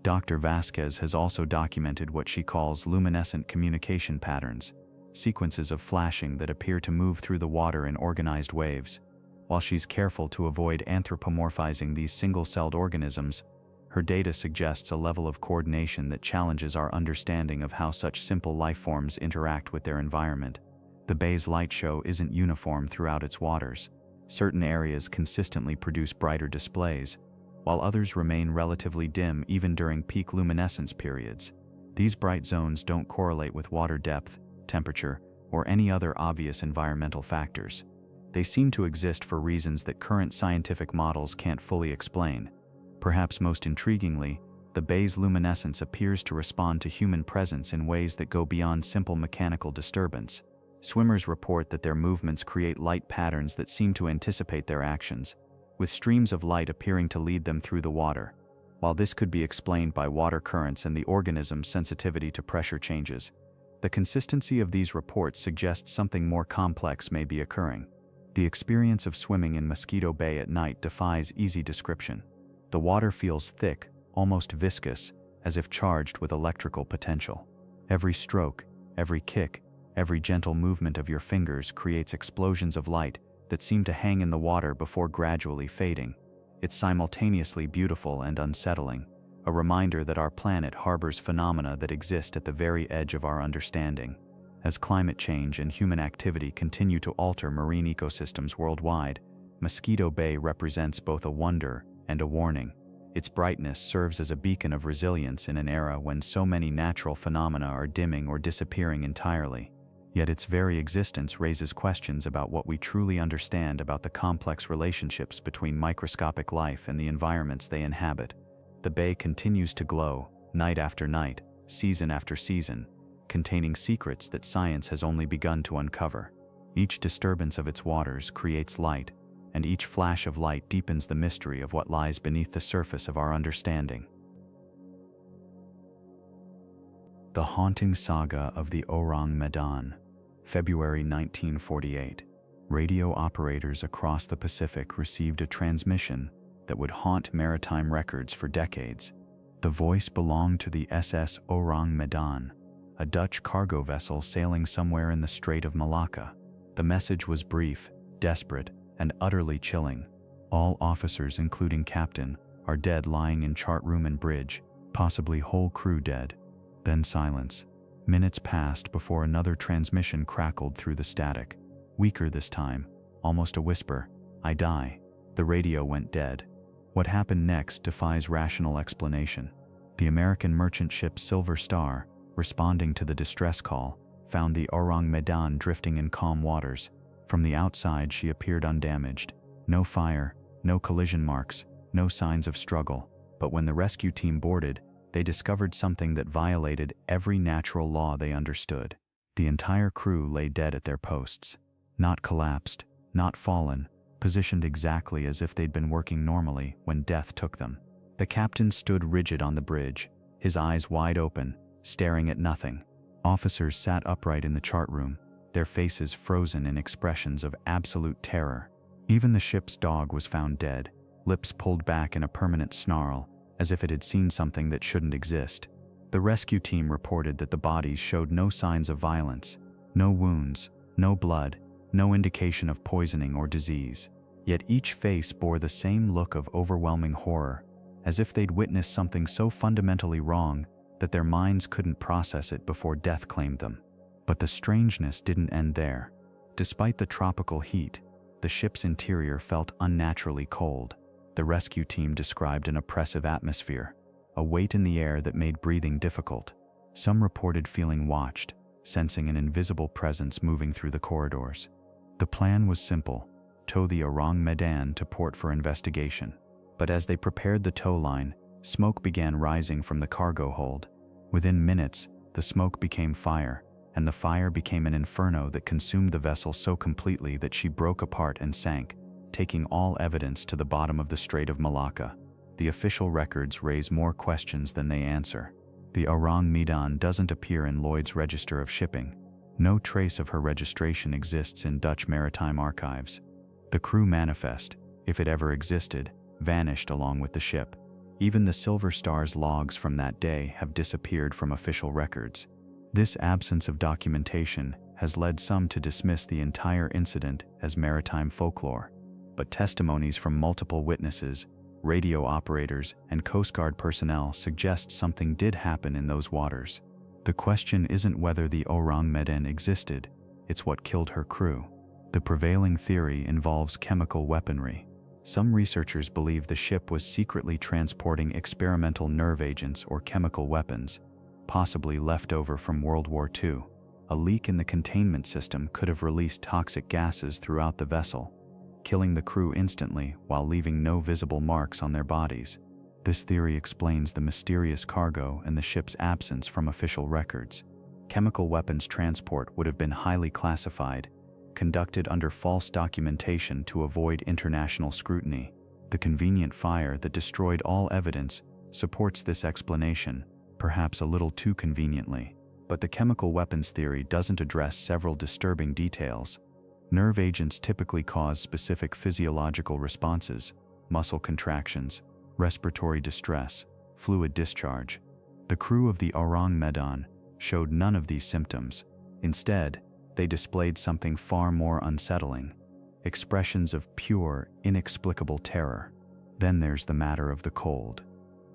Dr. Vasquez has also documented what she calls luminescent communication patterns, sequences of flashing that appear to move through the water in organized waves. While she's careful to avoid anthropomorphizing these single-celled organisms, her data suggests a level of coordination that challenges our understanding of how such simple life forms interact with their environment. The bay's light show isn't uniform throughout its waters. Certain areas consistently produce brighter displays, while others remain relatively dim even during peak luminescence periods. These bright zones don't correlate with water depth, temperature, or any other obvious environmental factors. They seem to exist for reasons that current scientific models can't fully explain. Perhaps most intriguingly, the bay's luminescence appears to respond to human presence in ways that go beyond simple mechanical disturbance. Swimmers report that their movements create light patterns that seem to anticipate their actions, with streams of light appearing to lead them through the water. While this could be explained by water currents and the organism's sensitivity to pressure changes, the consistency of these reports suggests something more complex may be occurring. The experience of swimming in Mosquito Bay at night defies easy description. The water feels thick, almost viscous, as if charged with electrical potential. Every stroke, every kick, every gentle movement of your fingers creates explosions of light that seem to hang in the water before gradually fading. It's simultaneously beautiful and unsettling, a reminder that our planet harbors phenomena that exist at the very edge of our understanding. As climate change and human activity continue to alter marine ecosystems worldwide, Mosquito Bay represents both a wonder and a warning. Its brightness serves as a beacon of resilience in an era when so many natural phenomena are dimming or disappearing entirely. Yet its very existence raises questions about what we truly understand about the complex relationships between microscopic life and the environments they inhabit. The bay continues to glow, night after night, season after season, containing secrets that science has only begun to uncover. Each disturbance of its waters creates light, and each flash of light deepens the mystery of what lies beneath the surface of our understanding. The Haunting Saga of the Orang Medan. February 1948. Radio operators across the Pacific received a transmission that would haunt maritime records for decades. The voice belonged to the SS Orang Medan, a Dutch cargo vessel sailing somewhere in the Strait of Malacca. The message was brief, desperate, and utterly chilling. All officers, including captain, are dead lying in chart room and bridge, possibly whole crew dead. Then silence. Minutes passed before another transmission crackled through the static. Weaker this time, almost a whisper. "I die." The radio went dead. What happened next defies rational explanation. The American merchant ship Silver Star, responding to the distress call, found the Orang Medan drifting in calm waters. From the outside she appeared undamaged. No fire, no collision marks, no signs of struggle. But when the rescue team boarded, they discovered something that violated every natural law they understood. The entire crew lay dead at their posts. Not collapsed, not fallen, positioned exactly as if they'd been working normally when death took them. The captain stood rigid on the bridge, his eyes wide open, staring at nothing. Officers sat upright in the chart room, their faces frozen in expressions of absolute terror. Even the ship's dog was found dead, lips pulled back in a permanent snarl, as if it had seen something that shouldn't exist. The rescue team reported that the bodies showed no signs of violence, no wounds, no blood, no indication of poisoning or disease. Yet each face bore the same look of overwhelming horror, as if they'd witnessed something so fundamentally wrong that their minds couldn't process it before death claimed them. But the strangeness didn't end there. Despite the tropical heat, the ship's interior felt unnaturally cold. The rescue team described an oppressive atmosphere, a weight in the air that made breathing difficult. Some reported feeling watched, sensing an invisible presence moving through the corridors. The plan was simple: tow the Orang Medan to port for investigation. But as they prepared the tow line, smoke began rising from the cargo hold. Within minutes, the smoke became fire, and the fire became an inferno that consumed the vessel so completely that she broke apart and sank, taking all evidence to the bottom of the Strait of Malacca. The official records raise more questions than they answer. The Orang Medan doesn't appear in Lloyd's Register of Shipping. No trace of her registration exists in Dutch maritime archives. The crew manifest, if it ever existed, vanished along with the ship. Even the Silver Star's logs from that day have disappeared from official records. This absence of documentation has led some to dismiss the entire incident as maritime folklore, but testimonies from multiple witnesses, radio operators, and Coast Guard personnel suggest something did happen in those waters. The question isn't whether the Orang Medan existed, it's what killed her crew. The prevailing theory involves chemical weaponry. Some researchers believe the ship was secretly transporting experimental nerve agents or chemical weapons, possibly left over from World War II. A leak in the containment system could have released toxic gases throughout the vessel, killing the crew instantly while leaving no visible marks on their bodies. This theory explains the mysterious cargo and the ship's absence from official records. Chemical weapons transport would have been highly classified, conducted under false documentation to avoid international scrutiny. The convenient fire that destroyed all evidence supports this explanation, perhaps a little too conveniently. But the chemical weapons theory doesn't address several disturbing details. Nerve agents typically cause specific physiological responses: muscle contractions, respiratory distress, fluid discharge. The crew of the Orang Medan showed none of these symptoms. Instead, they displayed something far more unsettling: expressions of pure, inexplicable terror. Then there's the matter of the cold.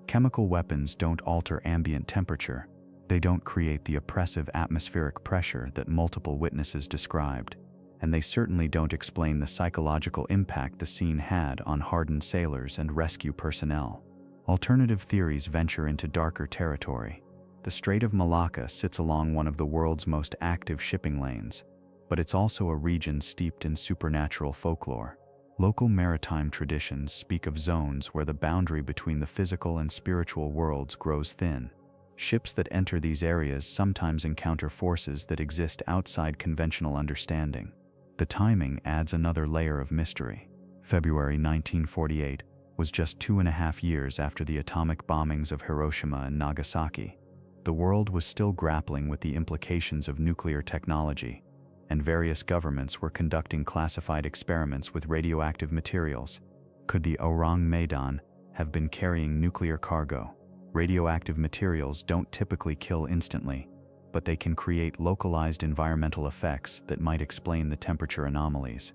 Chemical weapons don't alter ambient temperature. They don't create the oppressive atmospheric pressure that multiple witnesses described. And they certainly don't explain the psychological impact the scene had on hardened sailors and rescue personnel. Alternative theories venture into darker territory. The Strait of Malacca sits along one of the world's most active shipping lanes, but it's also a region steeped in supernatural folklore. Local maritime traditions speak of zones where the boundary between the physical and spiritual worlds grows thin. Ships that enter these areas sometimes encounter forces that exist outside conventional understanding. The timing adds another layer of mystery. February 1948 was just 2.5 years after the atomic bombings of Hiroshima and Nagasaki. The world was still grappling with the implications of nuclear technology, and various governments were conducting classified experiments with radioactive materials. Could the Orang Medan have been carrying nuclear cargo? Radioactive materials don't typically kill instantly, but they can create localized environmental effects that might explain the temperature anomalies.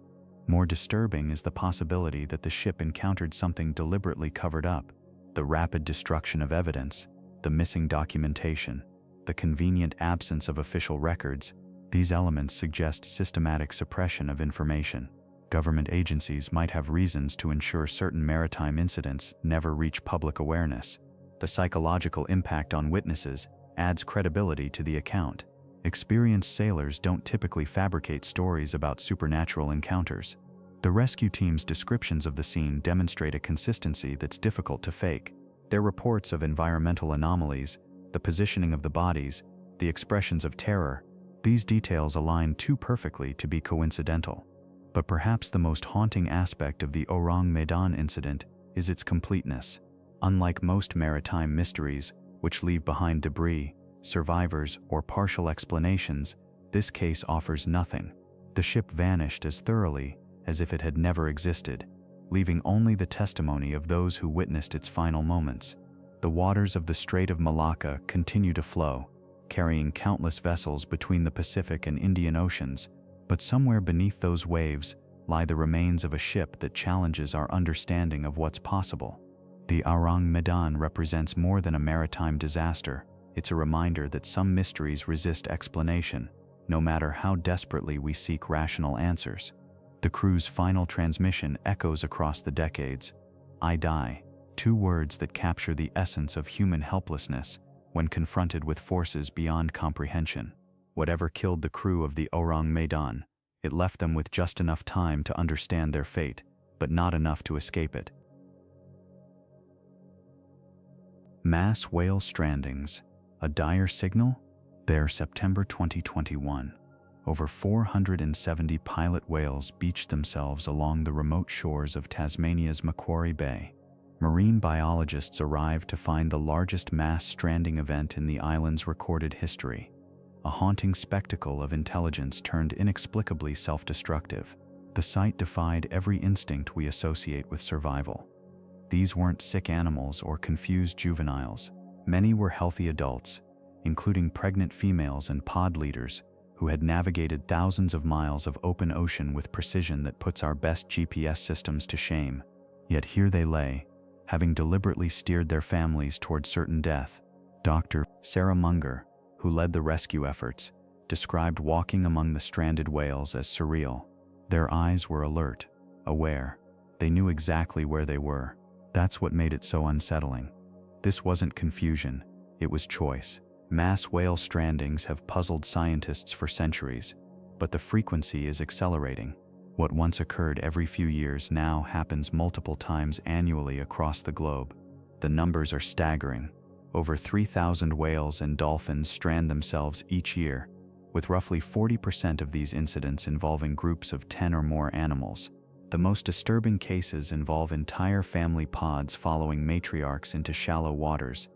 More disturbing is the possibility that the ship encountered something deliberately covered up. The rapid destruction of evidence, the missing documentation, the convenient absence of official records, these elements suggest systematic suppression of information. Government agencies might have reasons to ensure certain maritime incidents never reach public awareness. The psychological impact on witnesses adds credibility to the account. Experienced sailors don't typically fabricate stories about supernatural encounters. The rescue team's descriptions of the scene demonstrate a consistency that's difficult to fake. Their reports of environmental anomalies, the positioning of the bodies, the expressions of terror, these details align too perfectly to be coincidental. But perhaps the most haunting aspect of the Orang Medan incident is its completeness. Unlike most maritime mysteries, which leave behind debris, survivors, or partial explanations, this case offers nothing. The ship vanished as thoroughly as if it had never existed, leaving only the testimony of those who witnessed its final moments. The waters of the Strait of Malacca continue to flow, carrying countless vessels between the Pacific and Indian Oceans, but somewhere beneath those waves lie the remains of a ship that challenges our understanding of what's possible. The Orang Medan represents more than a maritime disaster. It's a reminder that some mysteries resist explanation, no matter how desperately we seek rational answers. The crew's final transmission echoes across the decades. "I die," two words that capture the essence of human helplessness when confronted with forces beyond comprehension. Whatever killed the crew of the Orang Medan, it left them with just enough time to understand their fate, but not enough to escape it. Mass whale strandings. A dire signal? There, September 2021. Over 470 pilot whales beached themselves along the remote shores of Tasmania's Macquarie Bay. Marine biologists arrived to find the largest mass stranding event in the island's recorded history. A haunting spectacle of intelligence turned inexplicably self-destructive. The sight defied every instinct we associate with survival. These weren't sick animals or confused juveniles. Many were healthy adults, including pregnant females and pod leaders, who had navigated thousands of miles of open ocean with precision that puts our best GPS systems to shame. Yet here they lay, having deliberately steered their families toward certain death. Dr. Sarah Munger, who led the rescue efforts, described walking among the stranded whales as surreal. Their eyes were alert, aware. They knew exactly where they were. That's what made it so unsettling. This wasn't confusion, it was choice. Mass whale strandings have puzzled scientists for centuries, but the frequency is accelerating. What once occurred every few years now happens multiple times annually across the globe. The numbers are staggering. Over 3,000 whales and dolphins strand themselves each year, with roughly 40% of these incidents involving groups of 10 or more animals. The most disturbing cases involve entire family pods following matriarchs into shallow waters,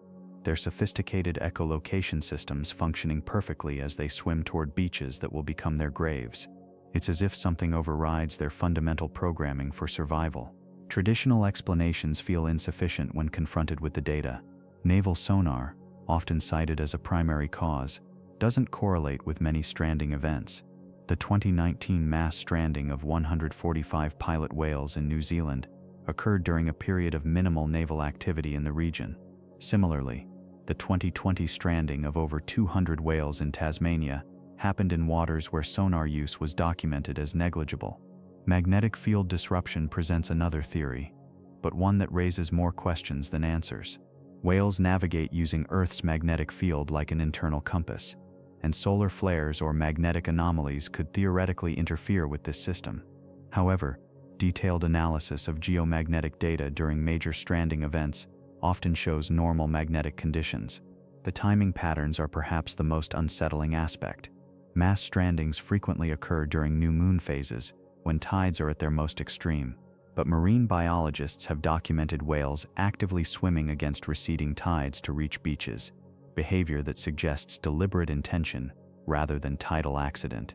their sophisticated echolocation systems functioning perfectly as they swim toward beaches that will become their graves. It's as if something overrides their fundamental programming for survival. Traditional explanations feel insufficient when confronted with the data. Naval sonar, often cited as a primary cause, doesn't correlate with many stranding events. The 2019 mass stranding of 145 pilot whales in New Zealand occurred during a period of minimal naval activity in the region. Similarly, the 2020 stranding of over 200 whales in Tasmania happened in waters where sonar use was documented as negligible. Magnetic field disruption presents another theory, but one that raises more questions than answers. Whales navigate using Earth's magnetic field like an internal compass, and solar flares or magnetic anomalies could theoretically interfere with this system. However, detailed analysis of geomagnetic data during major stranding events often shows normal magnetic conditions. The timing patterns are perhaps the most unsettling aspect. Mass strandings frequently occur during new moon phases, when tides are at their most extreme. But marine biologists have documented whales actively swimming against receding tides to reach beaches, behavior that suggests deliberate intention rather than tidal accident.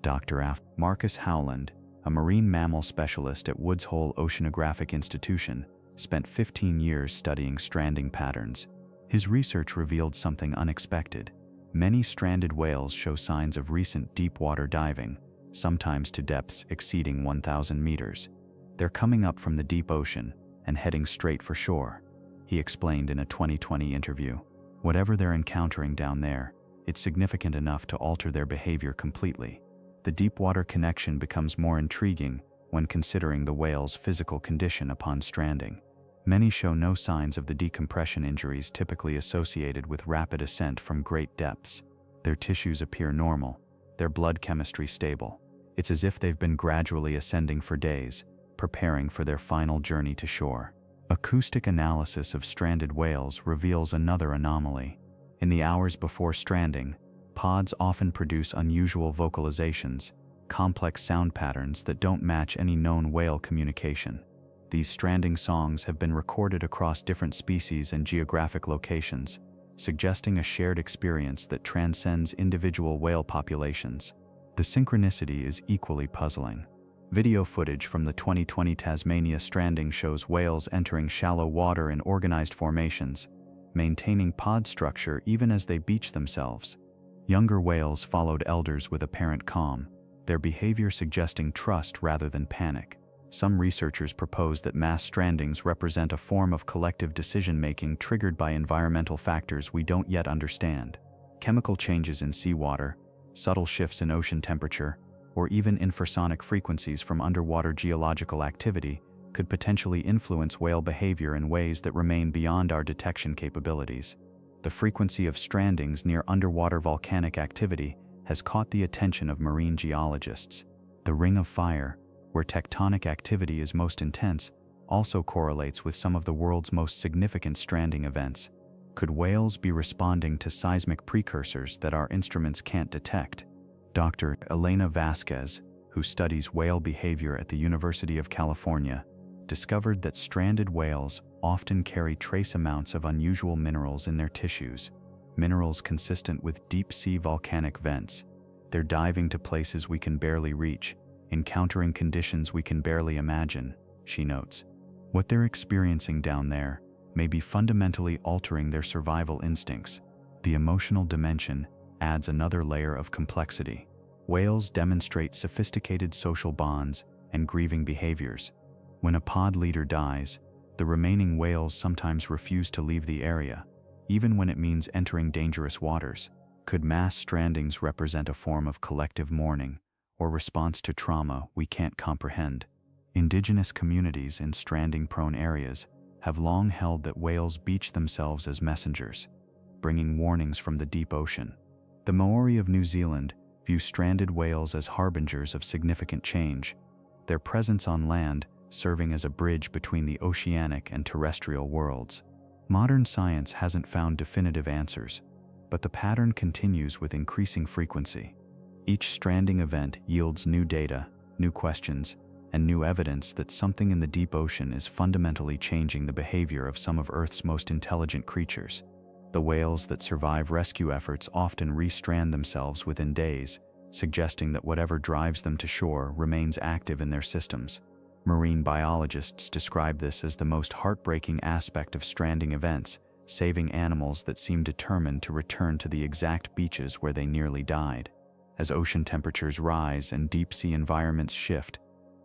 Dr. Marcus Howland, a marine mammal specialist at Woods Hole Oceanographic Institution, spent 15 years studying stranding patterns. His research revealed something unexpected. Many stranded whales show signs of recent deep water diving, sometimes to depths exceeding 1,000 meters. They're coming up from the deep ocean and heading straight for shore, he explained in a 2020 interview. Whatever they're encountering down there, it's significant enough to alter their behavior completely. The deep water connection becomes more intriguing when considering the whale's physical condition upon stranding. Many show no signs of the decompression injuries typically associated with rapid ascent from great depths. Their tissues appear normal, their blood chemistry stable. It's as if they've been gradually ascending for days, preparing for their final journey to shore. Acoustic analysis of stranded whales reveals another anomaly. In the hours before stranding, pods often produce unusual vocalizations, complex sound patterns that don't match any known whale communication. These stranding songs have been recorded across different species and geographic locations, suggesting a shared experience that transcends individual whale populations. The synchronicity is equally puzzling. Video footage from the 2020 Tasmania stranding shows whales entering shallow water in organized formations, maintaining pod structure even as they beach themselves. Younger whales followed elders with apparent calm, their behavior suggesting trust rather than panic. Some researchers propose that mass strandings represent a form of collective decision-making triggered by environmental factors we don't yet understand. Chemical changes in seawater, subtle shifts in ocean temperature, or even infrasonic frequencies from underwater geological activity could potentially influence whale behavior in ways that remain beyond our detection capabilities. The frequency of strandings near underwater volcanic activity has caught the attention of marine geologists. The Ring of Fire, where tectonic activity is most intense, also correlates with some of the world's most significant stranding events. Could whales be responding to seismic precursors that our instruments can't detect? Dr. Elena Vasquez, who studies whale behavior at the University of California, discovered that stranded whales often carry trace amounts of unusual minerals in their tissues, minerals consistent with deep-sea volcanic vents. They're diving to places we can barely reach, encountering conditions we can barely imagine, she notes. What they're experiencing down there may be fundamentally altering their survival instincts. The emotional dimension adds another layer of complexity. Whales demonstrate sophisticated social bonds and grieving behaviors. When a pod leader dies, the remaining whales sometimes refuse to leave the area, even when it means entering dangerous waters. Could mass strandings represent a form of collective mourning or response to trauma we can't comprehend? Indigenous communities in stranding-prone areas have long held that whales beach themselves as messengers, bringing warnings from the deep ocean. The Maori of New Zealand view stranded whales as harbingers of significant change, their presence on land serving as a bridge between the oceanic and terrestrial worlds. Modern science hasn't found definitive answers, but the pattern continues with increasing frequency. Each stranding event yields new data, new questions, and new evidence that something in the deep ocean is fundamentally changing the behavior of some of Earth's most intelligent creatures. The whales that survive rescue efforts often restrand themselves within days, suggesting that whatever drives them to shore remains active in their systems. Marine biologists describe this as the most heartbreaking aspect of stranding events, saving animals that seem determined to return to the exact beaches where they nearly died. As ocean temperatures rise and deep-sea environments shift,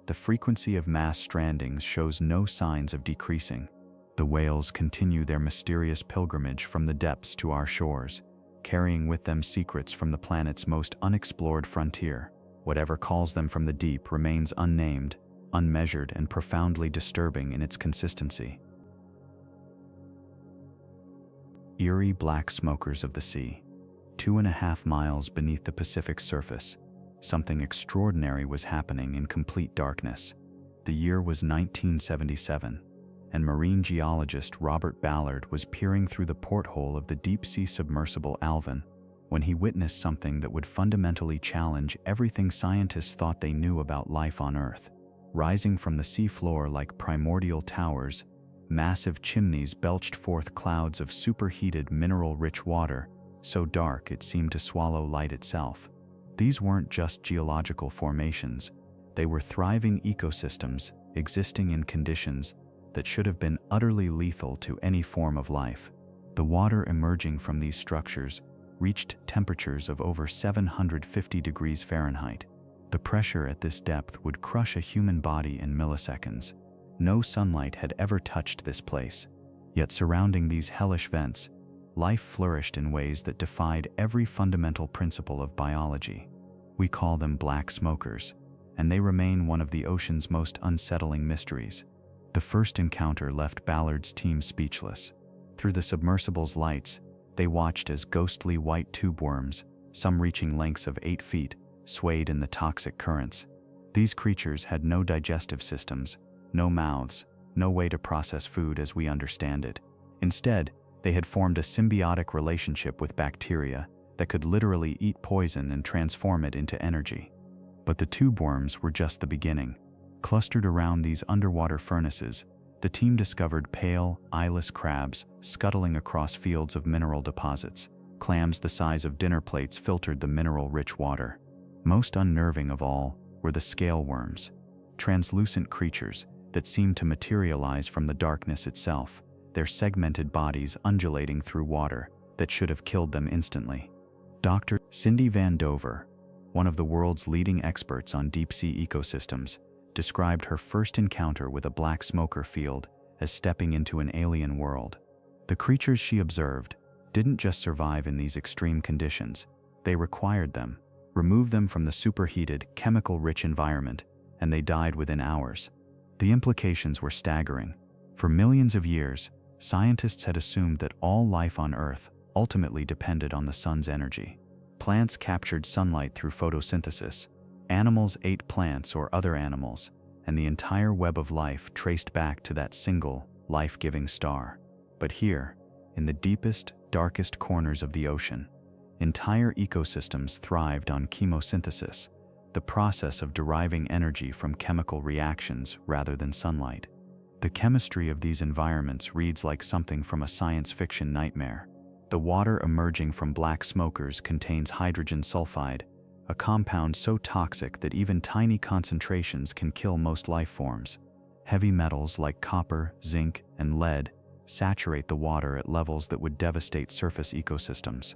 the frequency of mass strandings shows no signs of decreasing. The whales continue their mysterious pilgrimage from the depths to our shores, carrying with them secrets from the planet's most unexplored frontier. Whatever calls them from the deep remains unnamed, unmeasured, and profoundly disturbing in its consistency. Eerie black smokers of the sea. 2.5 miles beneath the Pacific surface, something extraordinary was happening in complete darkness. The year was 1977, and marine geologist Robert Ballard was peering through the porthole of the deep-sea submersible Alvin when he witnessed something that would fundamentally challenge everything scientists thought they knew about life on Earth. Rising from the seafloor like primordial towers, massive chimneys belched forth clouds of superheated mineral-rich water, so dark it seemed to swallow light itself. These weren't just geological formations, they were thriving ecosystems existing in conditions that should have been utterly lethal to any form of life. The water emerging from these structures reached temperatures of over 750 degrees Fahrenheit. The pressure at this depth would crush a human body in milliseconds. No sunlight had ever touched this place, yet surrounding these hellish vents, life flourished in ways that defied every fundamental principle of biology. We call them black smokers, and they remain one of the ocean's most unsettling mysteries. The first encounter left Ballard's team speechless. Through the submersible's lights, they watched as ghostly white tube worms, some reaching lengths of 8 feet, swayed in the toxic currents. These creatures had no digestive systems, no mouths, no way to process food as we understand it. Instead, they had formed a symbiotic relationship with bacteria that could literally eat poison and transform it into energy. But the tube worms were just the beginning. Clustered around these underwater furnaces, the team discovered pale, eyeless crabs scuttling across fields of mineral deposits. Clams the size of dinner plates filtered the mineral-rich water. Most unnerving of all were the scale worms, translucent creatures that seemed to materialize from the darkness itself, their segmented bodies undulating through water that should have killed them instantly. Dr. Cindy Van Dover, one of the world's leading experts on deep-sea ecosystems, described her first encounter with a black smoker field as stepping into an alien world. The creatures she observed didn't just survive in these extreme conditions, they required them, removed them from the superheated, chemical-rich environment, and they died within hours. The implications were staggering. For millions of years, scientists had assumed that all life on Earth ultimately depended on the sun's energy. Plants captured sunlight through photosynthesis, animals ate plants or other animals, and the entire web of life traced back to that single, life-giving star. But here, in the deepest, darkest corners of the ocean, entire ecosystems thrived on chemosynthesis, the process of deriving energy from chemical reactions rather than sunlight. The chemistry of these environments reads like something from a science fiction nightmare. The water emerging from black smokers contains hydrogen sulfide, a compound so toxic that even tiny concentrations can kill most life forms. Heavy metals like copper, zinc, and lead saturate the water at levels that would devastate surface ecosystems.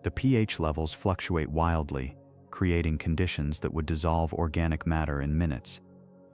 The pH levels fluctuate wildly, creating conditions that would dissolve organic matter in minutes.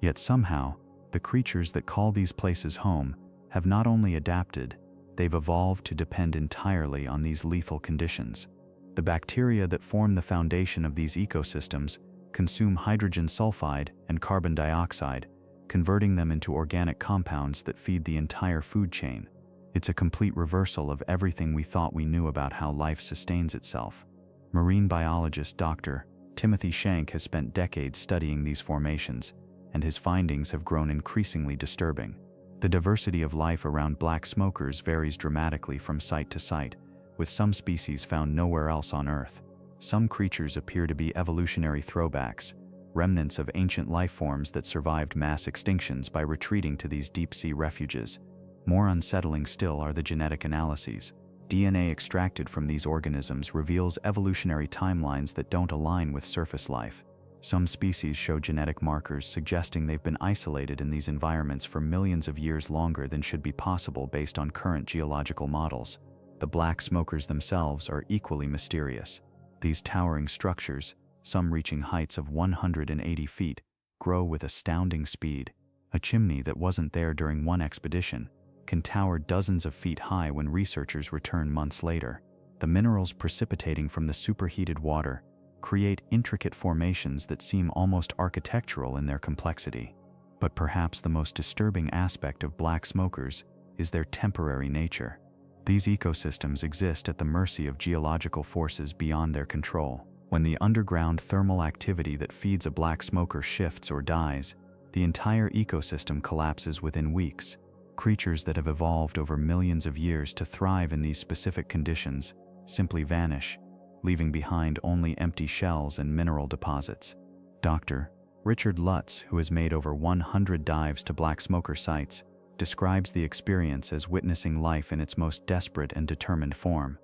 Yet somehow, the creatures that call these places home have not only adapted, they've evolved to depend entirely on these lethal conditions. The bacteria that form the foundation of these ecosystems consume hydrogen sulfide and carbon dioxide, converting them into organic compounds that feed the entire food chain. It's a complete reversal of everything we thought we knew about how life sustains itself. Marine biologist Dr. Timothy Shank has spent decades studying these formations, and his findings have grown increasingly disturbing. The diversity of life around black smokers varies dramatically from site to site, with some species found nowhere else on Earth. Some creatures appear to be evolutionary throwbacks, remnants of ancient life forms that survived mass extinctions by retreating to these deep-sea refuges. More unsettling still are the genetic analyses. DNA extracted from these organisms reveals evolutionary timelines that don't align with surface life. Some species show genetic markers suggesting they've been isolated in these environments for millions of years longer than should be possible based on current geological models. The black smokers themselves are equally mysterious. These towering structures, some reaching heights of 180 feet, grow with astounding speed. A chimney that wasn't there during one expedition can tower dozens of feet high when researchers return months later. The minerals precipitating from the superheated water create intricate formations that seem almost architectural in their complexity. But perhaps the most disturbing aspect of black smokers is their temporary nature. These ecosystems exist at the mercy of geological forces beyond their control. When the underground thermal activity that feeds a black smoker shifts or dies, the entire ecosystem collapses within weeks. Creatures that have evolved over millions of years to thrive in these specific conditions simply vanish, leaving behind only empty shells and mineral deposits. Dr. Richard Lutz, who has made over 100 dives to black smoker sites, describes the experience as witnessing life in its most desperate and determined form.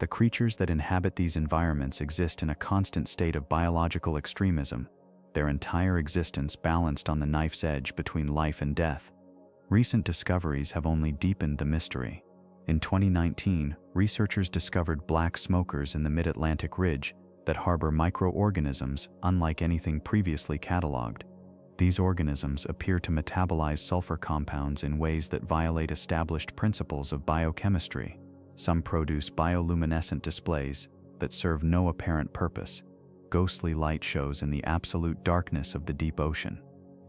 The creatures that inhabit these environments exist in a constant state of biological extremism, their entire existence balanced on the knife's edge between life and death. Recent discoveries have only deepened the mystery. In 2019, researchers discovered black smokers in the mid-Atlantic ridge that harbor microorganisms unlike anything previously cataloged. These organisms appear to metabolize sulfur compounds in ways that violate established principles of biochemistry. Some produce bioluminescent displays that serve no apparent purpose. Ghostly light shows in the absolute darkness of the deep ocean.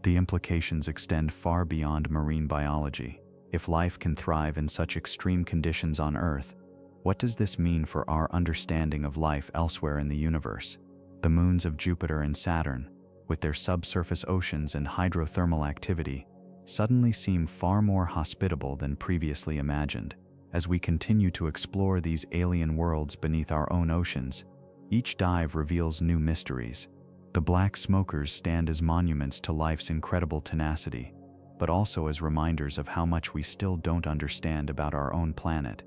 The implications extend far beyond marine biology. If life can thrive in such extreme conditions on Earth, what does this mean for our understanding of life elsewhere in the universe? The moons of Jupiter and Saturn, with their subsurface oceans and hydrothermal activity, suddenly seem far more hospitable than previously imagined. As we continue to explore these alien worlds beneath our own oceans, each dive reveals new mysteries. The black smokers stand as monuments to life's incredible tenacity, but also as reminders of how much we still don't understand about our own planet.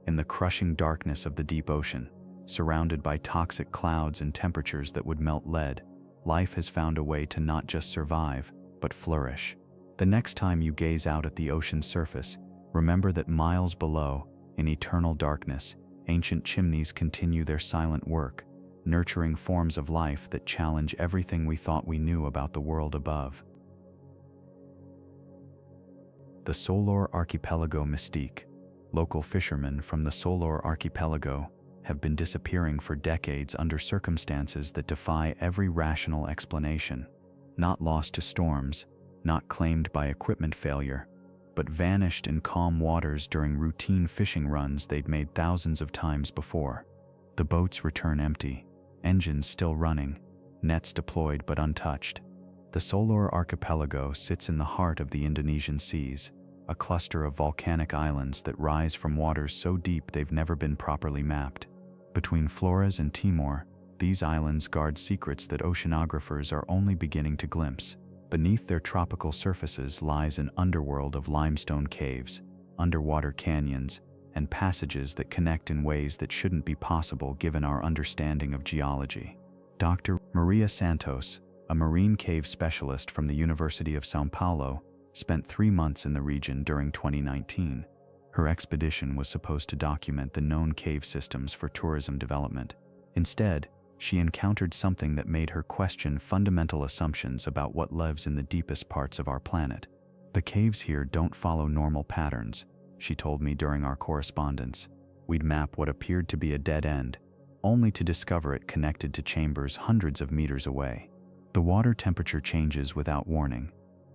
In the crushing darkness of the deep ocean, surrounded by toxic clouds and temperatures that would melt lead, life has found a way to not just survive, but flourish. The next time you gaze out at the ocean's surface, remember that miles below, in eternal darkness, ancient chimneys continue their silent work, nurturing forms of life that challenge everything we thought we knew about the world above. The Solor Archipelago mystique. Local fishermen from the Solor Archipelago have been disappearing for decades under circumstances that defy every rational explanation. Not lost to storms, not claimed by equipment failure, but vanished in calm waters during routine fishing runs they'd made thousands of times before. The boats return empty, engines still running, nets deployed but untouched. The Solor Archipelago sits in the heart of the Indonesian seas, a cluster of volcanic islands that rise from waters so deep they've never been properly mapped. Between Flores and Timor, these islands guard secrets that oceanographers are only beginning to glimpse. Beneath their tropical surfaces lies an underworld of limestone caves, underwater canyons, and passages that connect in ways that shouldn't be possible given our understanding of geology. Dr. Maria Santos, a marine cave specialist from the University of São Paulo, spent 3 months in the region during 2019. Her expedition was supposed to document the known cave systems for tourism development. Instead, she encountered something that made her question fundamental assumptions about what lives in the deepest parts of our planet. "The caves here don't follow normal patterns," she told me during our correspondence. We'd map what appeared to be a dead end, only to discover it connected to chambers hundreds of meters away. The water temperature changes without warning,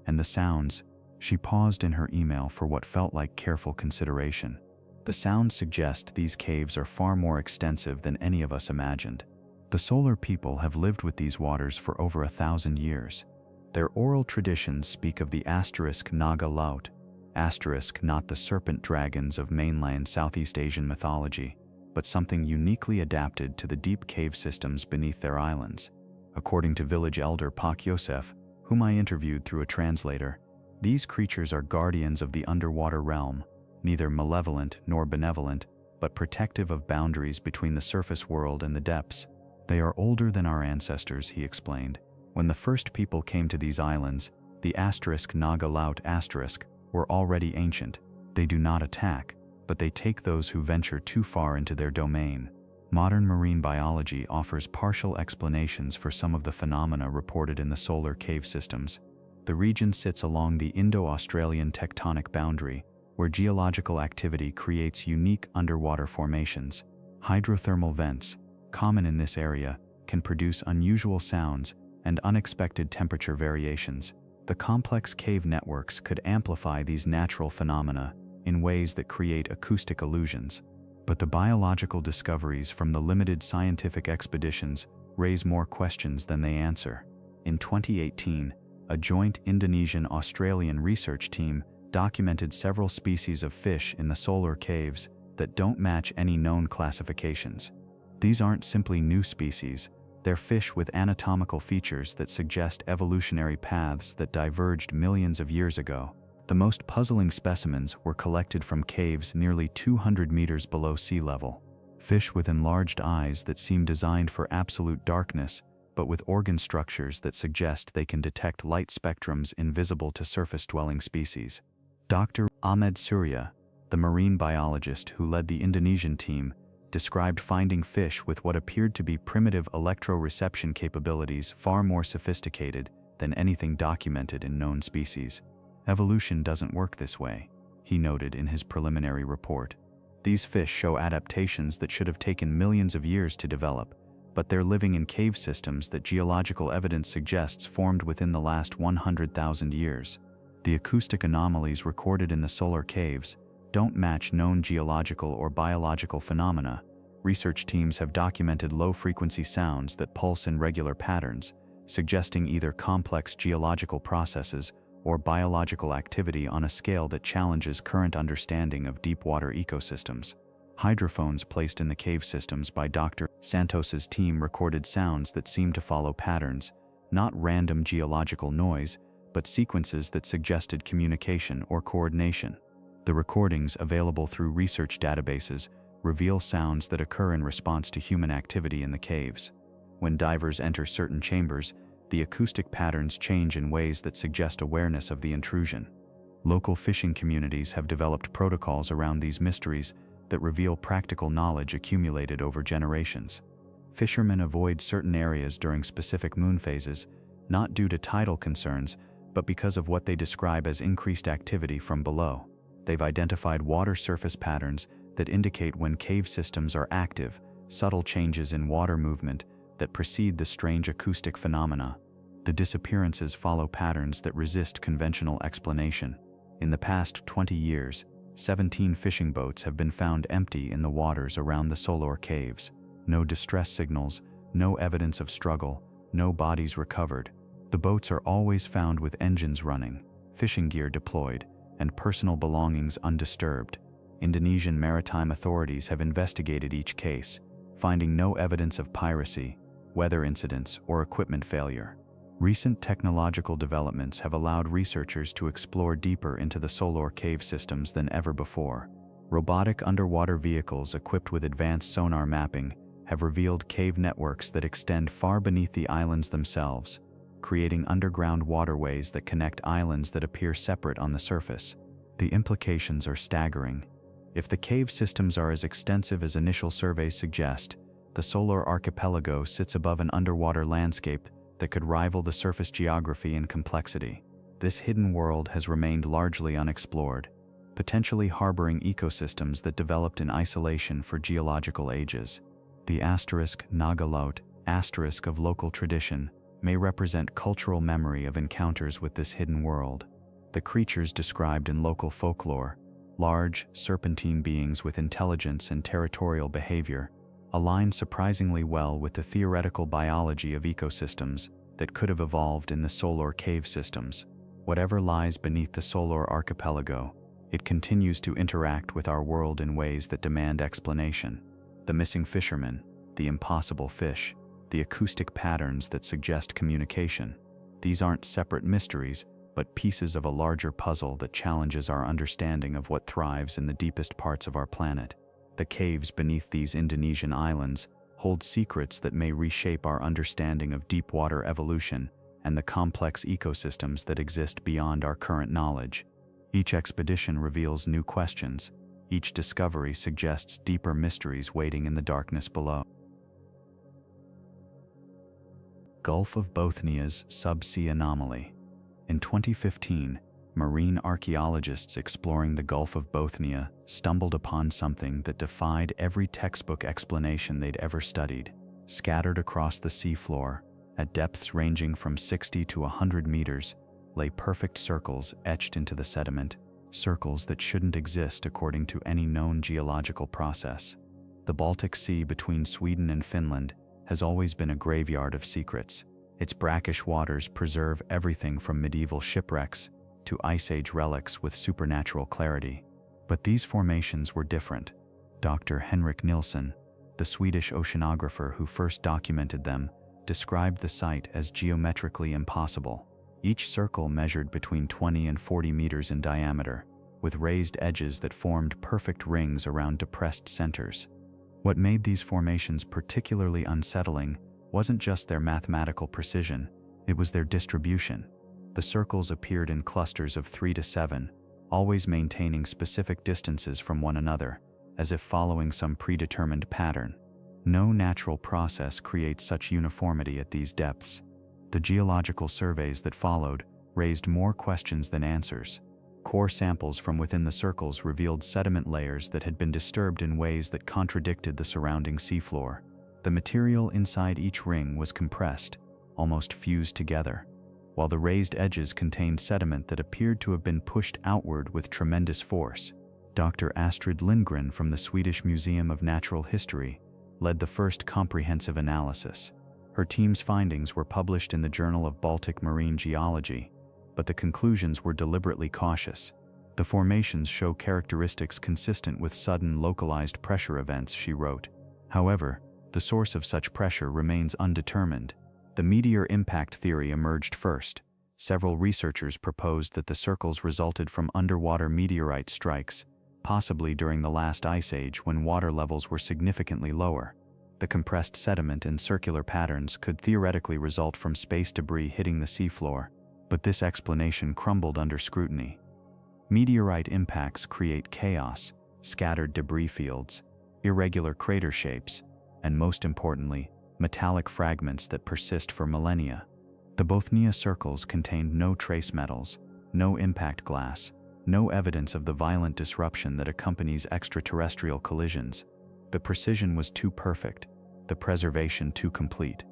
and the sounds. She paused in her email for what felt like careful consideration. The sounds suggest these caves are far more extensive than any of us imagined. The solar people have lived with these waters for over 1,000 years. Their oral traditions speak of the asterisk Naga Laut, asterisk not the serpent dragons of mainland Southeast Asian mythology, but something uniquely adapted to the deep cave systems beneath their islands. According to village elder Pak Yosef, whom I interviewed through a translator, these creatures are guardians of the underwater realm, neither malevolent nor benevolent, but protective of boundaries between the surface world and the depths. They are older than our ancestors, he explained. When the first people came to these islands, the asterisk Naga Laut asterisk were already ancient. They do not attack, but they take those who venture too far into their domain. Modern marine biology offers partial explanations for some of the phenomena reported in the solar cave systems. The region sits along the Indo-Australian tectonic boundary, where geological activity creates unique underwater formations. Hydrothermal vents, common in this area, can produce unusual sounds and unexpected temperature variations. The complex cave networks could amplify these natural phenomena in ways that create acoustic illusions. But the biological discoveries from the limited scientific expeditions raise more questions than they answer. In 2018, a joint Indonesian-Australian research team documented several species of fish in the solar caves that don't match any known classifications. These aren't simply new species, they're fish with anatomical features that suggest evolutionary paths that diverged millions of years ago. The most puzzling specimens were collected from caves nearly 200 meters below sea level. Fish with enlarged eyes that seem designed for absolute darkness, but with organ structures that suggest they can detect light spectrums invisible to surface-dwelling species. Dr. Ahmed Surya, the marine biologist who led the Indonesian team, described finding fish with what appeared to be primitive electroreception capabilities far more sophisticated than anything documented in known species. "Evolution doesn't work this way," he noted in his preliminary report. "These fish show adaptations that should have taken millions of years to develop, but they're living in cave systems that geological evidence suggests formed within the last 100,000 years. The acoustic anomalies recorded in the solar caves don't match known geological or biological phenomena. Research teams have documented low-frequency sounds that pulse in regular patterns, suggesting either complex geological processes or biological activity on a scale that challenges current understanding of deep-water ecosystems." Hydrophones placed in the cave systems by Dr. Santos's team recorded sounds that seemed to follow patterns, not random geological noise, but sequences that suggested communication or coordination. The recordings, available through research databases, reveal sounds that occur in response to human activity in the caves. When divers enter certain chambers, the acoustic patterns change in ways that suggest awareness of the intrusion. Local fishing communities have developed protocols around these mysteries that reveal practical knowledge accumulated over generations. Fishermen avoid certain areas during specific moon phases, not due to tidal concerns, but because of what they describe as increased activity from below. They've identified water surface patterns that indicate when cave systems are active, subtle changes in water movement that precede the strange acoustic phenomena. The disappearances follow patterns that resist conventional explanation. In the past 20 years, 17 fishing boats have been found empty in the waters around the solar caves. No distress signals, no evidence of struggle, no bodies recovered. The boats are always found with engines running, fishing gear deployed, and personal belongings undisturbed. Indonesian maritime authorities have investigated each case, finding no evidence of piracy, weather incidents, or equipment failure. Recent technological developments have allowed researchers to explore deeper into the solar cave systems than ever before. Robotic underwater vehicles equipped with advanced sonar mapping have revealed cave networks that extend far beneath the islands themselves, creating underground waterways that connect islands that appear separate on the surface. The implications are staggering. If the cave systems are as extensive as initial surveys suggest, the solar archipelago sits above an underwater landscape that could rival the surface geography and complexity. This hidden world has remained largely unexplored, potentially harboring ecosystems that developed in isolation for geological ages. The *Nagalot asterisk of local tradition may represent cultural memory of encounters with this hidden world. The creatures described in local folklore, large, serpentine beings with intelligence and territorial behavior, align surprisingly well with the theoretical biology of ecosystems that could have evolved in the solar cave systems. Whatever lies beneath the solar archipelago, it continues to interact with our world in ways that demand explanation. The missing fisherman, the impossible fish, the acoustic patterns that suggest communication. These aren't separate mysteries, but pieces of a larger puzzle that challenges our understanding of what thrives in the deepest parts of our planet. The caves beneath these Indonesian islands hold secrets that may reshape our understanding of deep water evolution and the complex ecosystems that exist beyond our current knowledge. Each expedition reveals new questions. Each discovery suggests deeper mysteries waiting in the darkness below. Gulf of Bothnia's subsea anomaly. In 2015, marine archaeologists exploring the Gulf of Bothnia stumbled upon something that defied every textbook explanation they'd ever studied. Scattered across the seafloor, at depths ranging from 60 to 100 meters, lay perfect circles etched into the sediment, circles that shouldn't exist according to any known geological process. The Baltic Sea between Sweden and Finland has always been a graveyard of secrets. Its brackish waters preserve everything from medieval shipwrecks to Ice Age relics with supernatural clarity. But these formations were different. Dr. Henrik Nilsson, the Swedish oceanographer who first documented them, described the site as geometrically impossible. Each circle measured between 20 and 40 meters in diameter, with raised edges that formed perfect rings around depressed centers. What made these formations particularly unsettling wasn't just their mathematical precision, it was their distribution. The circles appeared in clusters of 3 to 7, always maintaining specific distances from one another, as if following some predetermined pattern. No natural process creates such uniformity at these depths. The geological surveys that followed raised more questions than answers. Core samples from within the circles revealed sediment layers that had been disturbed in ways that contradicted the surrounding seafloor. The material inside each ring was compressed, almost fused together, while the raised edges contained sediment that appeared to have been pushed outward with tremendous force. Dr. Astrid Lindgren from the Swedish Museum of Natural History led the first comprehensive analysis. Her team's findings were published in the Journal of Baltic Marine Geology, but the conclusions were deliberately cautious. The formations show characteristics consistent with sudden localized pressure events, she wrote. However, the source of such pressure remains undetermined. The meteor impact theory emerged first. Several researchers proposed that the circles resulted from underwater meteorite strikes, possibly during the last ice age when water levels were significantly lower. The compressed sediment and circular patterns could theoretically result from space debris hitting the seafloor, but this explanation crumbled under scrutiny. Meteorite impacts create chaos, scattered debris fields, irregular crater shapes, and most importantly, metallic fragments that persist for millennia. The Bothnia circles contained no trace metals, no impact glass, no evidence of the violent disruption that accompanies extraterrestrial collisions. The precision was too perfect, the preservation too complete.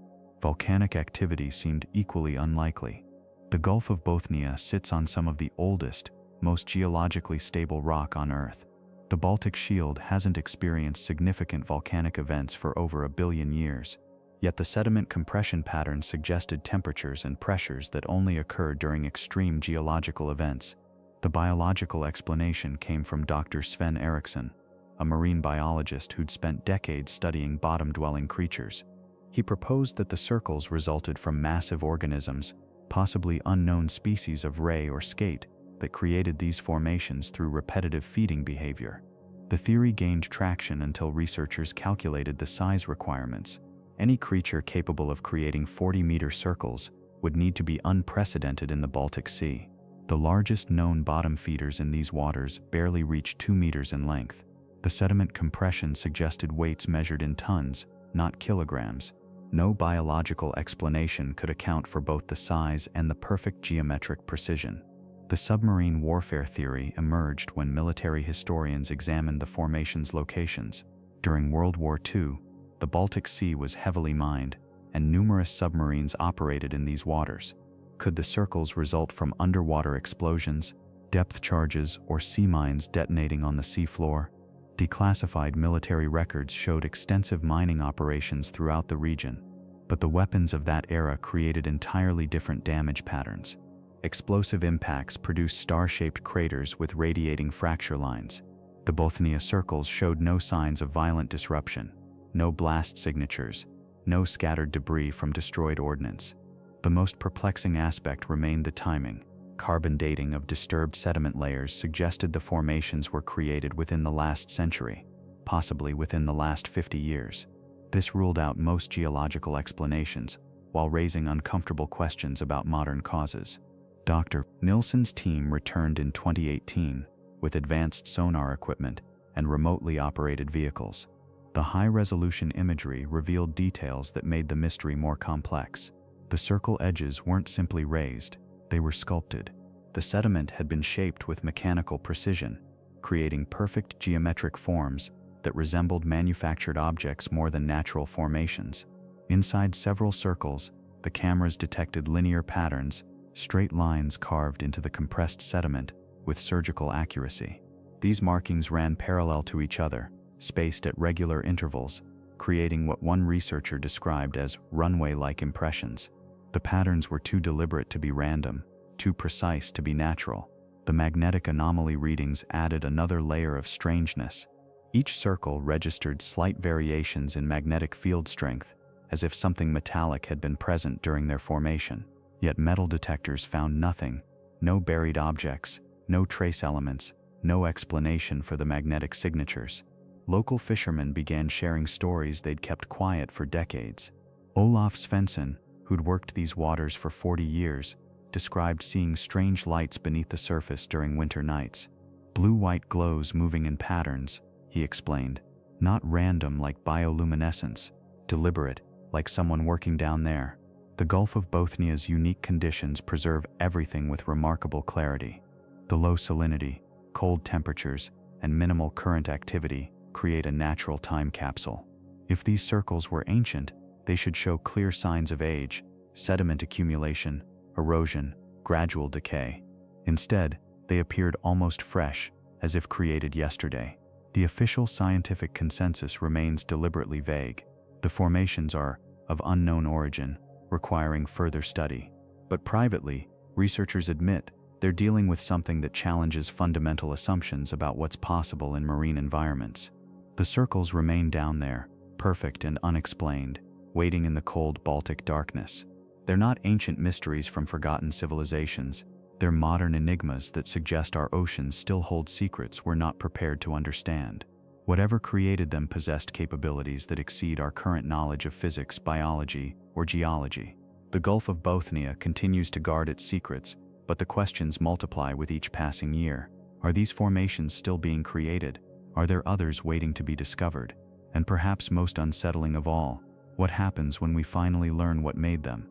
Volcanic activity seemed equally unlikely. The Gulf of Bothnia sits on some of the oldest, most geologically stable rock on Earth. The Baltic Shield hasn't experienced significant volcanic events for over 1 billion years, yet the sediment compression pattern suggested temperatures and pressures that only occur during extreme geological events. The biological explanation came from Dr. Sven Eriksson, a marine biologist who'd spent decades studying bottom-dwelling creatures. He proposed that the circles resulted from massive organisms, possibly unknown species of ray or skate, that created these formations through repetitive feeding behavior. The theory gained traction until researchers calculated the size requirements. Any creature capable of creating 40-meter circles would need to be unprecedented in the Baltic Sea. The largest known bottom feeders in these waters barely reach 2 meters in length. The sediment compression suggested weights measured in tons, not kilograms. No biological explanation could account for both the size and the perfect geometric precision. The submarine warfare theory emerged when military historians examined the formation's locations. During World War II, the Baltic Sea was heavily mined, and numerous submarines operated in these waters. Could the circles result from underwater explosions, depth charges, or sea mines detonating on the seafloor? Declassified military records showed extensive mining operations throughout the region, but the weapons of that era created entirely different damage patterns. Explosive impacts produced star-shaped craters with radiating fracture lines. The Bothnia circles showed no signs of violent disruption, no blast signatures, no scattered debris from destroyed ordnance. The most perplexing aspect remained the timing. Carbon dating of disturbed sediment layers suggested the formations were created within the last century, possibly within the last 50 years. This ruled out most geological explanations, while raising uncomfortable questions about modern causes. Dr. Nilsson's team returned in 2018 with advanced sonar equipment and remotely operated vehicles. The high-resolution imagery revealed details that made the mystery more complex. The circle edges weren't simply raised, they were sculpted. The sediment had been shaped with mechanical precision, creating perfect geometric forms that resembled manufactured objects more than natural formations. Inside several circles, the cameras detected linear patterns, straight lines carved into the compressed sediment with surgical accuracy. These markings ran parallel to each other, spaced at regular intervals, creating what one researcher described as runway-like impressions. The patterns were too deliberate to be random, too precise to be natural. The magnetic anomaly readings added another layer of strangeness. Each circle registered slight variations in magnetic field strength, as if something metallic had been present during their formation. Yet metal detectors found nothing, no buried objects, no trace elements, no explanation for the magnetic signatures. Local fishermen began sharing stories they'd kept quiet for decades. Olaf Svensson, who'd worked these waters for 40 years, described seeing strange lights beneath the surface during winter nights. Blue-white glows moving in patterns, he explained. Not random like bioluminescence, deliberate, like someone working down there. The Gulf of Bothnia's unique conditions preserve everything with remarkable clarity. The low salinity, cold temperatures, and minimal current activity create a natural time capsule. If these circles were ancient, they should show clear signs of age, sediment accumulation, erosion, gradual decay. Instead, they appeared almost fresh, as if created yesterday. The official scientific consensus remains deliberately vague. The formations are of unknown origin, requiring further study. But privately, researchers admit they're dealing with something that challenges fundamental assumptions about what's possible in marine environments. The circles remain down there, perfect and unexplained, waiting in the cold Baltic darkness. They're not ancient mysteries from forgotten civilizations. They're modern enigmas that suggest our oceans still hold secrets we're not prepared to understand. Whatever created them possessed capabilities that exceed our current knowledge of physics, biology, or geology. The Gulf of Bothnia continues to guard its secrets, but the questions multiply with each passing year. Are these formations still being created? Are there others waiting to be discovered? And perhaps most unsettling of all, what happens when we finally learn what made them?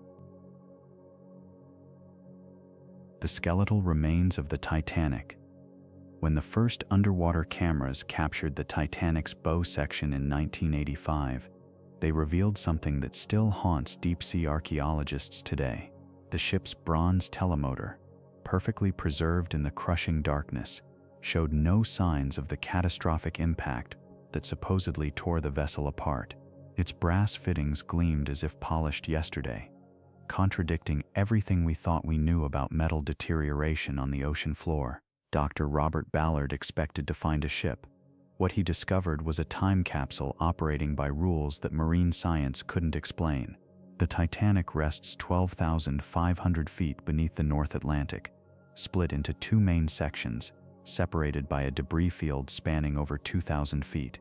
The skeletal remains of the Titanic. When the first underwater cameras captured the Titanic's bow section in 1985, they revealed something that still haunts deep-sea archaeologists today. The ship's bronze telemotor, perfectly preserved in the crushing darkness, showed no signs of the catastrophic impact that supposedly tore the vessel apart. Its brass fittings gleamed as if polished yesterday, contradicting everything we thought we knew about metal deterioration on the ocean floor. Dr. Robert Ballard expected to find a ship. What he discovered was a time capsule operating by rules that marine science couldn't explain. The Titanic rests 12,500 feet beneath the North Atlantic, split into two main sections, separated by a debris field spanning over 2,000 feet.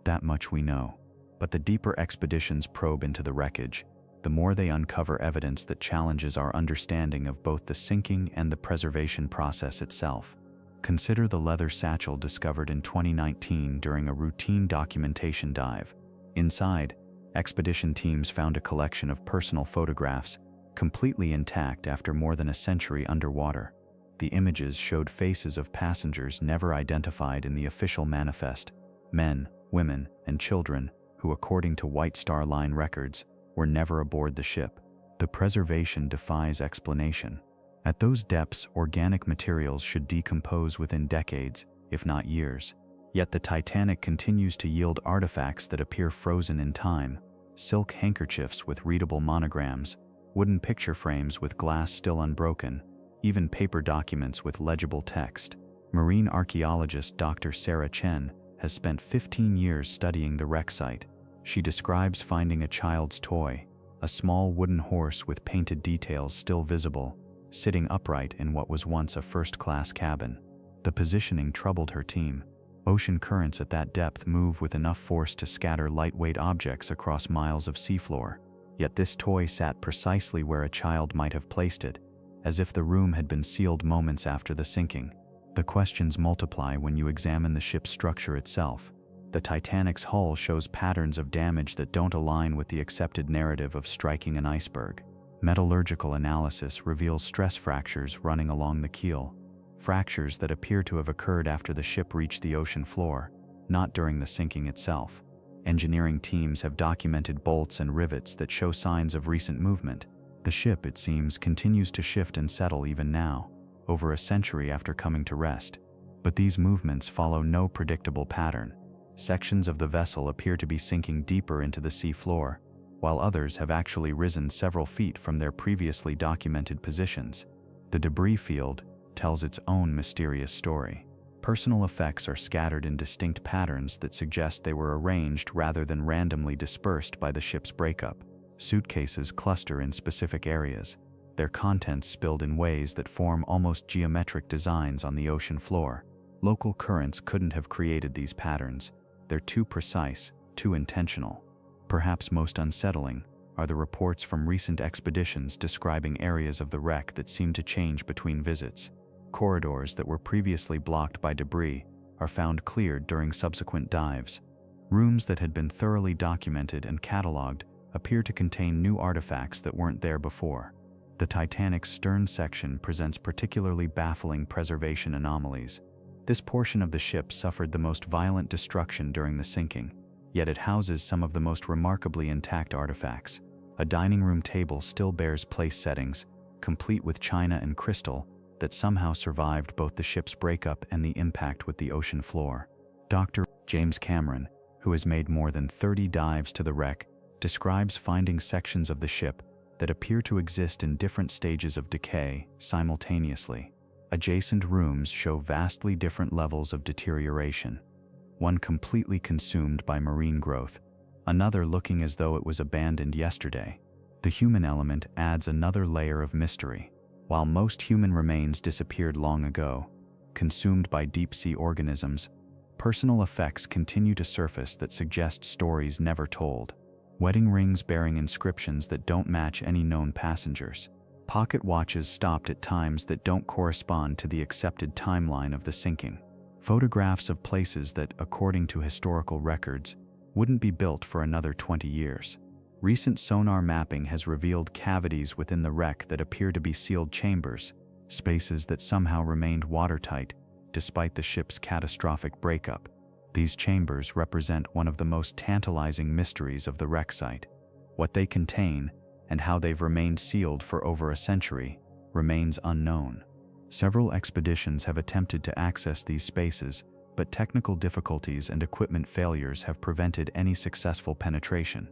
That much we know. But the deeper expeditions probe into the wreckage, the more they uncover evidence that challenges our understanding of both the sinking and the preservation process itself. Consider the leather satchel discovered in 2019 during a routine documentation dive. Inside, expedition teams found a collection of personal photographs, completely intact after more than a century underwater. The images showed faces of passengers never identified in the official manifest, men, women, and children who, according to White Star Line records, were never aboard the ship. The preservation defies explanation. At those depths, organic materials should decompose within decades, if not years. Yet the Titanic continues to yield artifacts that appear frozen in time: silk handkerchiefs with readable monograms, wooden picture frames with glass still unbroken, even paper documents with legible text. Marine archaeologist Dr. Sarah Chen has spent 15 years studying the wreck site. She describes finding a child's toy, a small wooden horse with painted details still visible, sitting upright in what was once a first-class cabin. The positioning troubled her team. Ocean currents at that depth move with enough force to scatter lightweight objects across miles of seafloor. Yet this toy sat precisely where a child might have placed it, as if the room had been sealed moments after the sinking. The questions multiply when you examine the ship's structure itself. The Titanic's hull shows patterns of damage that don't align with the accepted narrative of striking an iceberg. Metallurgical analysis reveals stress fractures running along the keel, fractures that appear to have occurred after the ship reached the ocean floor, not during the sinking itself. Engineering teams have documented bolts and rivets that show signs of recent movement. The ship, it seems, continues to shift and settle even now, over a century after coming to rest. But these movements follow no predictable pattern. Sections of the vessel appear to be sinking deeper into the sea floor, while others have actually risen several feet from their previously documented positions. The debris field tells its own mysterious story. Personal effects are scattered in distinct patterns that suggest they were arranged rather than randomly dispersed by the ship's breakup. Suitcases cluster in specific areas, their contents spilled in ways that form almost geometric designs on the ocean floor. Local currents couldn't have created these patterns. They're too precise, too intentional. Perhaps most unsettling are the reports from recent expeditions describing areas of the wreck that seem to change between visits. Corridors that were previously blocked by debris are found cleared during subsequent dives. Rooms that had been thoroughly documented and cataloged appear to contain new artifacts that weren't there before. The Titanic's stern section presents particularly baffling preservation anomalies. This portion of the ship suffered the most violent destruction during the sinking, yet it houses some of the most remarkably intact artifacts. A dining room table still bears place settings, complete with china and crystal, that somehow survived both the ship's breakup and the impact with the ocean floor. Dr. James Cameron, who has made more than 30 dives to the wreck, describes finding sections of the ship that appear to exist in different stages of decay simultaneously. Adjacent rooms show vastly different levels of deterioration, one completely consumed by marine growth, another looking as though it was abandoned yesterday. The human element adds another layer of mystery. While most human remains disappeared long ago, consumed by deep-sea organisms, personal effects continue to surface that suggest stories never told. Wedding rings bearing inscriptions that don't match any known passengers. Pocket watches stopped at times that don't correspond to the accepted timeline of the sinking. Photographs of places that, according to historical records, wouldn't be built for another 20 years. Recent sonar mapping has revealed cavities within the wreck that appear to be sealed chambers, spaces that somehow remained watertight despite the ship's catastrophic breakup. These chambers represent one of the most tantalizing mysteries of the wreck site. What they contain, and how they've remained sealed for over a century, remains unknown. Several expeditions have attempted to access these spaces, but technical difficulties and equipment failures have prevented any successful penetration.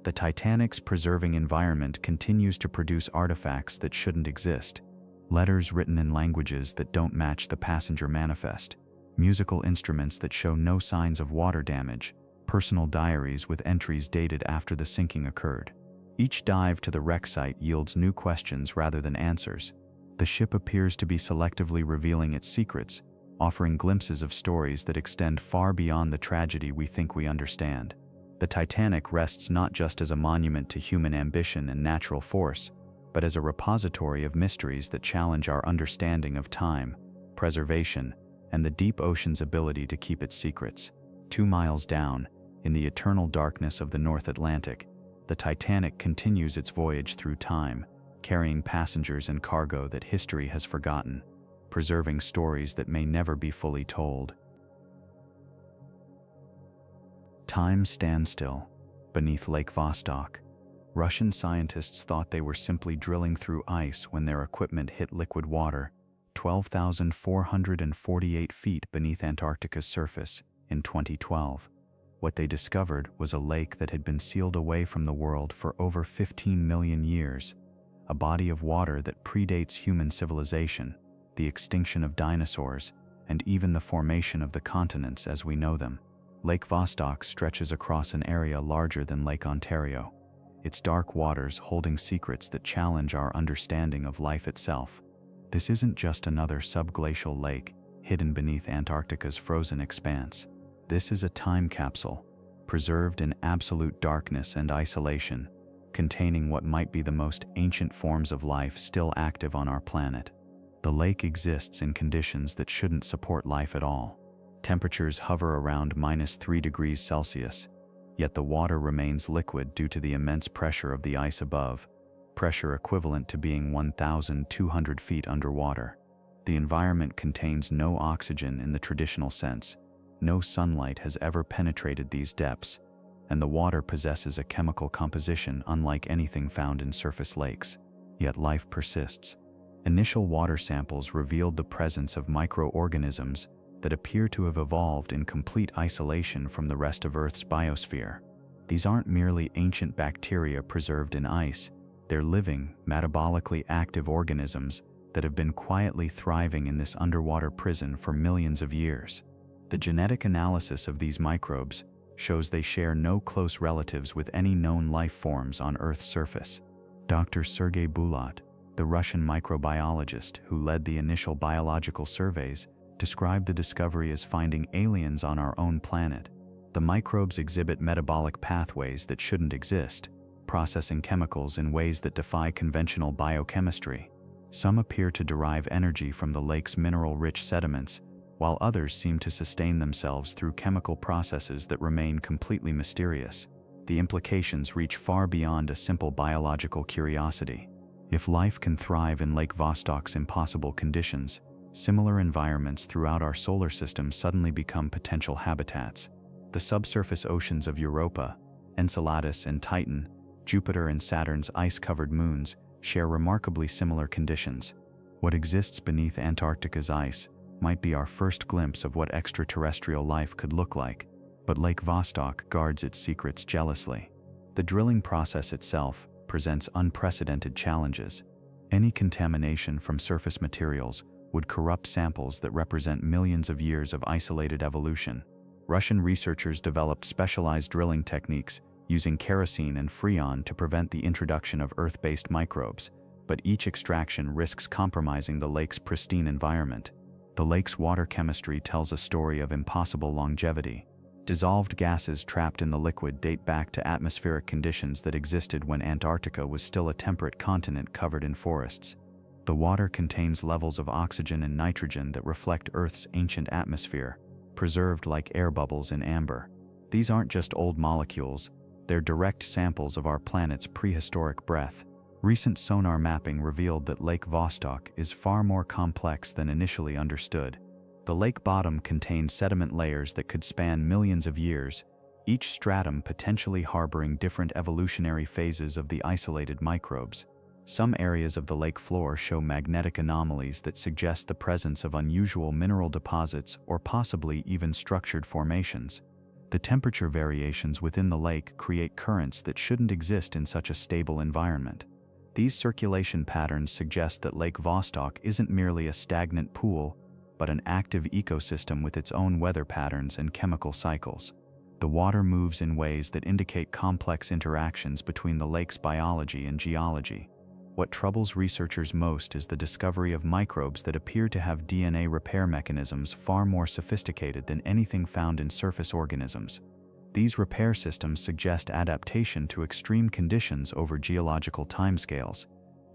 The Titanic's preserving environment continues to produce artifacts that shouldn't exist. Letters written in languages that don't match the passenger manifest. Musical instruments that show no signs of water damage. Personal diaries with entries dated after the sinking occurred. Each dive to the wreck site yields new questions rather than answers. The ship appears to be selectively revealing its secrets, offering glimpses of stories that extend far beyond the tragedy we think we understand. The Titanic rests not just as a monument to human ambition and natural force, but as a repository of mysteries that challenge our understanding of time, preservation, and the deep ocean's ability to keep its secrets. 2 miles down, in the eternal darkness of the North Atlantic, the Titanic continues its voyage through time, carrying passengers and cargo that history has forgotten, preserving stories that may never be fully told. Time stands still beneath Lake Vostok. Russian scientists thought they were simply drilling through ice when their equipment hit liquid water, 12,448 feet beneath Antarctica's surface, in 2012. What they discovered was a lake that had been sealed away from the world for over 15 million years, a body of water that predates human civilization, the extinction of dinosaurs, and even the formation of the continents as we know them. Lake Vostok stretches across an area larger than Lake Ontario, its dark waters holding secrets that challenge our understanding of life itself. This isn't just another subglacial lake hidden beneath Antarctica's frozen expanse. This is a time capsule, preserved in absolute darkness and isolation, containing what might be the most ancient forms of life still active on our planet. The lake exists in conditions that shouldn't support life at all. Temperatures hover around -3 degrees Celsius, yet the water remains liquid due to the immense pressure of the ice above, pressure equivalent to being 1,200 feet underwater. The environment contains no oxygen in the traditional sense. No sunlight has ever penetrated these depths, and the water possesses a chemical composition unlike anything found in surface lakes. Yet life persists. Initial water samples revealed the presence of microorganisms that appear to have evolved in complete isolation from the rest of Earth's biosphere. These aren't merely ancient bacteria preserved in ice, they're living, metabolically active organisms that have been quietly thriving in this underwater prison for millions of years. The genetic analysis of these microbes shows they share no close relatives with any known life forms on Earth's surface. Dr. Sergei Bulat, the Russian microbiologist who led the initial biological surveys, described the discovery as finding aliens on our own planet. The microbes exhibit metabolic pathways that shouldn't exist, processing chemicals in ways that defy conventional biochemistry. Some appear to derive energy from the lake's mineral-rich sediments, while others seem to sustain themselves through chemical processes that remain completely mysterious. The implications reach far beyond a simple biological curiosity. If life can thrive in Lake Vostok's impossible conditions, similar environments throughout our solar system suddenly become potential habitats. The subsurface oceans of Europa, Enceladus and Titan, Jupiter and Saturn's ice-covered moons share remarkably similar conditions. What exists beneath Antarctica's ice might be our first glimpse of what extraterrestrial life could look like, but Lake Vostok guards its secrets jealously. The drilling process itself presents unprecedented challenges. Any contamination from surface materials would corrupt samples that represent millions of years of isolated evolution. Russian researchers developed specialized drilling techniques using kerosene and freon to prevent the introduction of Earth-based microbes, but each extraction risks compromising the lake's pristine environment. The lake's water chemistry tells a story of impossible longevity. Dissolved gases trapped in the liquid date back to atmospheric conditions that existed when Antarctica was still a temperate continent covered in forests. The water contains levels of oxygen and nitrogen that reflect Earth's ancient atmosphere, preserved like air bubbles in amber. These aren't just old molecules, they're direct samples of our planet's prehistoric breath. Recent sonar mapping revealed that Lake Vostok is far more complex than initially understood. The lake bottom contains sediment layers that could span millions of years, each stratum potentially harboring different evolutionary phases of the isolated microbes. Some areas of the lake floor show magnetic anomalies that suggest the presence of unusual mineral deposits or possibly even structured formations. The temperature variations within the lake create currents that shouldn't exist in such a stable environment. These circulation patterns suggest that Lake Vostok isn't merely a stagnant pool, but an active ecosystem with its own weather patterns and chemical cycles. The water moves in ways that indicate complex interactions between the lake's biology and geology. What troubles researchers most is the discovery of microbes that appear to have DNA repair mechanisms far more sophisticated than anything found in surface organisms. These repair systems suggest adaptation to extreme conditions over geological timescales,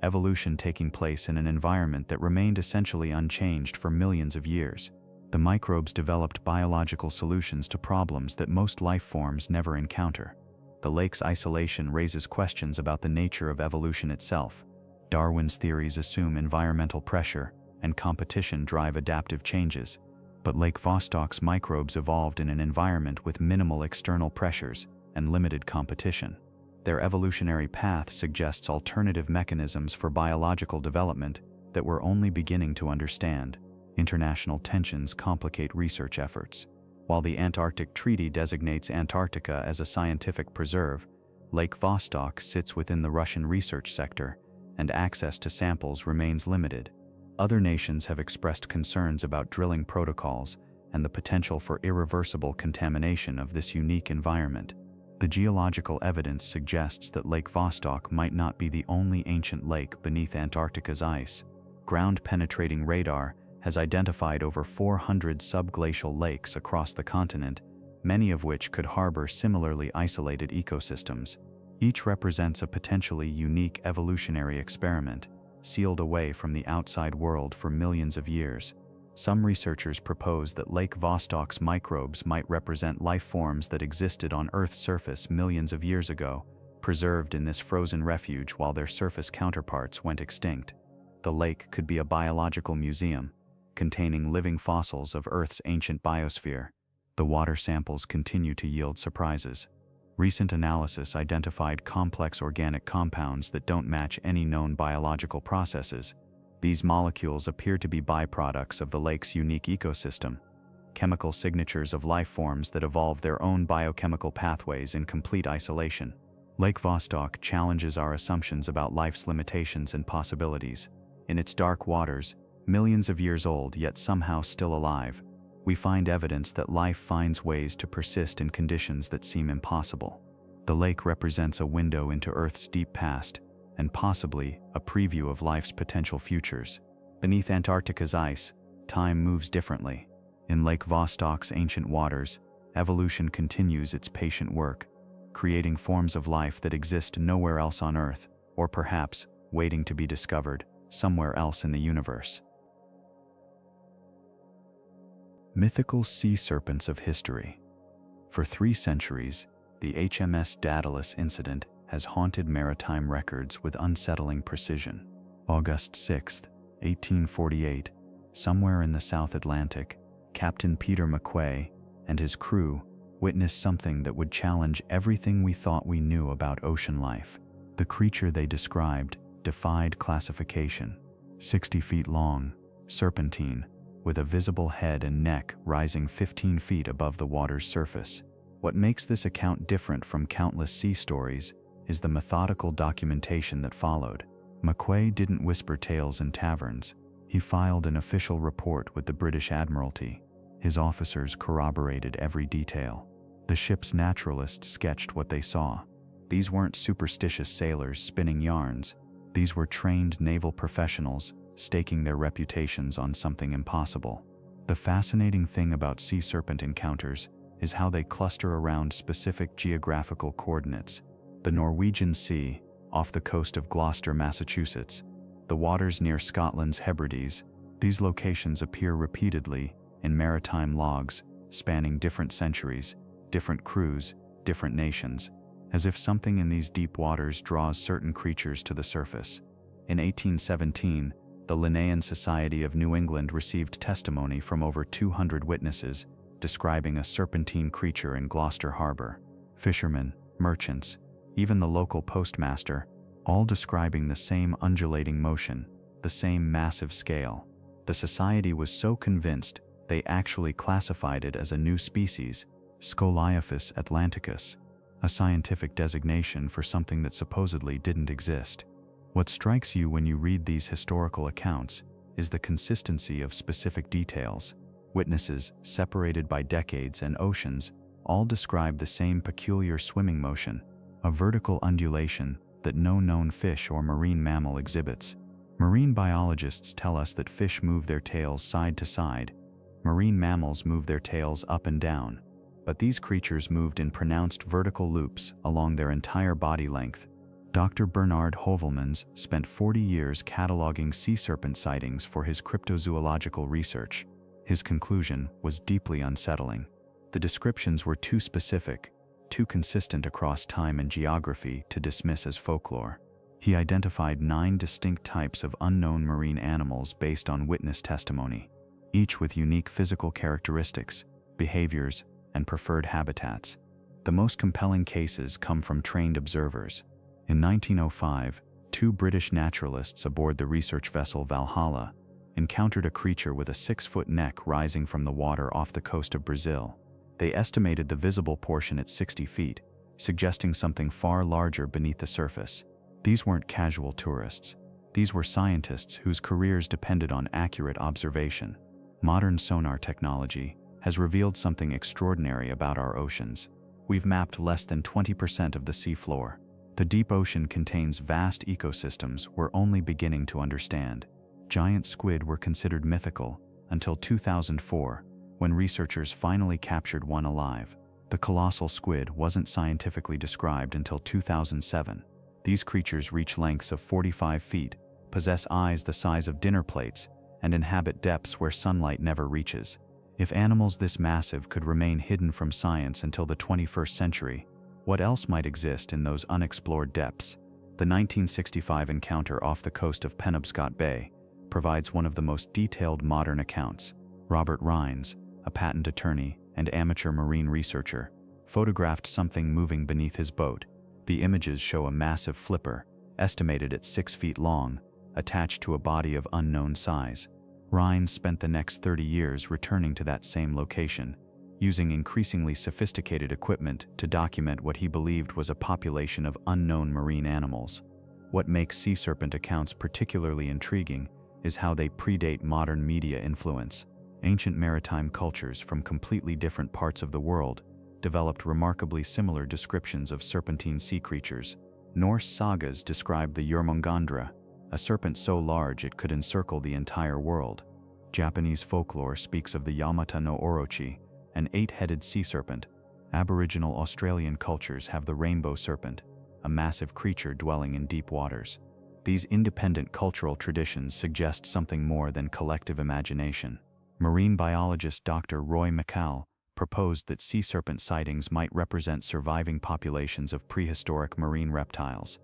evolution taking place in an environment that remained essentially unchanged for millions of years. The microbes developed biological solutions to problems that most life forms never encounter. The lake's isolation raises questions about the nature of evolution itself. Darwin's theories assume environmental pressure and competition drive adaptive changes, but Lake Vostok's microbes evolved in an environment with minimal external pressures and limited competition. Their evolutionary path suggests alternative mechanisms for biological development that we're only beginning to understand. International tensions complicate research efforts. While the Antarctic Treaty designates Antarctica as a scientific preserve, Lake Vostok sits within the Russian research sector, and access to samples remains limited. Other nations have expressed concerns about drilling protocols and the potential for irreversible contamination of this unique environment. The geological evidence suggests that Lake Vostok might not be the only ancient lake beneath Antarctica's ice. Ground-penetrating radar has identified over 400 subglacial lakes across the continent, many of which could harbor similarly isolated ecosystems. Each represents a potentially unique evolutionary experiment, sealed away from the outside world for millions of years. Some researchers propose that Lake Vostok's microbes might represent life forms that existed on Earth's surface millions of years ago, preserved in this frozen refuge while their surface counterparts went extinct. The lake could be a biological museum, containing living fossils of Earth's ancient biosphere. The water samples continue to yield surprises. Recent analysis identified complex organic compounds that don't match any known biological processes. These molecules appear to be byproducts of the lake's unique ecosystem, chemical signatures of life forms that evolve their own biochemical pathways in complete isolation. Lake Vostok challenges our assumptions about life's limitations and possibilities. In its dark waters, millions of years old yet somehow still alive, we find evidence that life finds ways to persist in conditions that seem impossible. The lake represents a window into Earth's deep past, and possibly a preview of life's potential futures. Beneath Antarctica's ice, time moves differently. In Lake Vostok's ancient waters, evolution continues its patient work, creating forms of life that exist nowhere else on Earth, or perhaps waiting to be discovered somewhere else in the universe. Mythical sea serpents of history. For 3 centuries, the HMS Daedalus incident has haunted maritime records with unsettling precision. August 6, 1848, somewhere in the South Atlantic, Captain Peter McQuay and his crew witnessed something that would challenge everything we thought we knew about ocean life. The creature they described defied classification. 60 feet long, serpentine, with a visible head and neck rising 15 feet above the water's surface. What makes this account different from countless sea stories is the methodical documentation that followed. McQuay didn't whisper tales in taverns. He filed an official report with the British Admiralty. His officers corroborated every detail. The ship's naturalists sketched what they saw. These weren't superstitious sailors spinning yarns. These were trained naval professionals staking their reputations on something impossible. The fascinating thing about sea serpent encounters is how they cluster around specific geographical coordinates. The Norwegian Sea, off the coast of Gloucester, Massachusetts, the waters near Scotland's Hebrides. These locations appear repeatedly in maritime logs spanning different centuries, different crews, different nations, as if something in these deep waters draws certain creatures to the surface. In 1817, the Linnean Society of New England received testimony from over 200 witnesses describing a serpentine creature in Gloucester Harbor. Fishermen, merchants, even the local postmaster, all describing the same undulating motion, the same massive scale. The society was so convinced they actually classified it as a new species, Scoliophus atlanticus, a scientific designation for something that supposedly didn't exist. What strikes you when you read these historical accounts is the consistency of specific details. Witnesses, separated by decades and oceans, all describe the same peculiar swimming motion, a vertical undulation that no known fish or marine mammal exhibits. Marine biologists tell us that fish move their tails side to side. Marine mammals move their tails up and down. But these creatures moved in pronounced vertical loops along their entire body length. Dr. Bernard Hovelmans spent 40 years cataloging sea serpent sightings for his cryptozoological research. His conclusion was deeply unsettling. The descriptions were too specific, too consistent across time and geography to dismiss as folklore. He identified 9 distinct types of unknown marine animals based on witness testimony, each with unique physical characteristics, behaviors, and preferred habitats. The most compelling cases come from trained observers. In 1905, 2 British naturalists aboard the research vessel Valhalla encountered a creature with a 6-foot neck rising from the water off the coast of Brazil. They estimated the visible portion at 60 feet, suggesting something far larger beneath the surface. These weren't casual tourists. These were scientists whose careers depended on accurate observation. Modern sonar technology has revealed something extraordinary about our oceans. We've mapped less than 20% of the seafloor. The deep ocean contains vast ecosystems we're only beginning to understand. Giant squid were considered mythical until 2004, when researchers finally captured one alive. The colossal squid wasn't scientifically described until 2007. These creatures reach lengths of 45 feet, possess eyes the size of dinner plates, and inhabit depths where sunlight never reaches. If animals this massive could remain hidden from science until the 21st century, what else might exist in those unexplored depths? The 1965 encounter off the coast of Penobscot Bay provides one of the most detailed modern accounts. Robert Rines, a patent attorney and amateur marine researcher, photographed something moving beneath his boat. The images show a massive flipper, estimated at 6 feet long, attached to a body of unknown size. Rines spent the next 30 years returning to that same location, using increasingly sophisticated equipment to document what he believed was a population of unknown marine animals. What makes sea serpent accounts particularly intriguing is how they predate modern media influence. Ancient maritime cultures from completely different parts of the world developed remarkably similar descriptions of serpentine sea creatures. Norse sagas describe the Jormungandr, a serpent so large it could encircle the entire world. Japanese folklore speaks of the Yamata no Orochi, an 8-headed sea serpent. Aboriginal Australian cultures have the rainbow serpent, a massive creature dwelling in deep waters. These independent cultural traditions suggest something more than collective imagination. Marine biologist Dr. Roy McCall proposed that sea serpent sightings might represent surviving populations of prehistoric marine reptiles.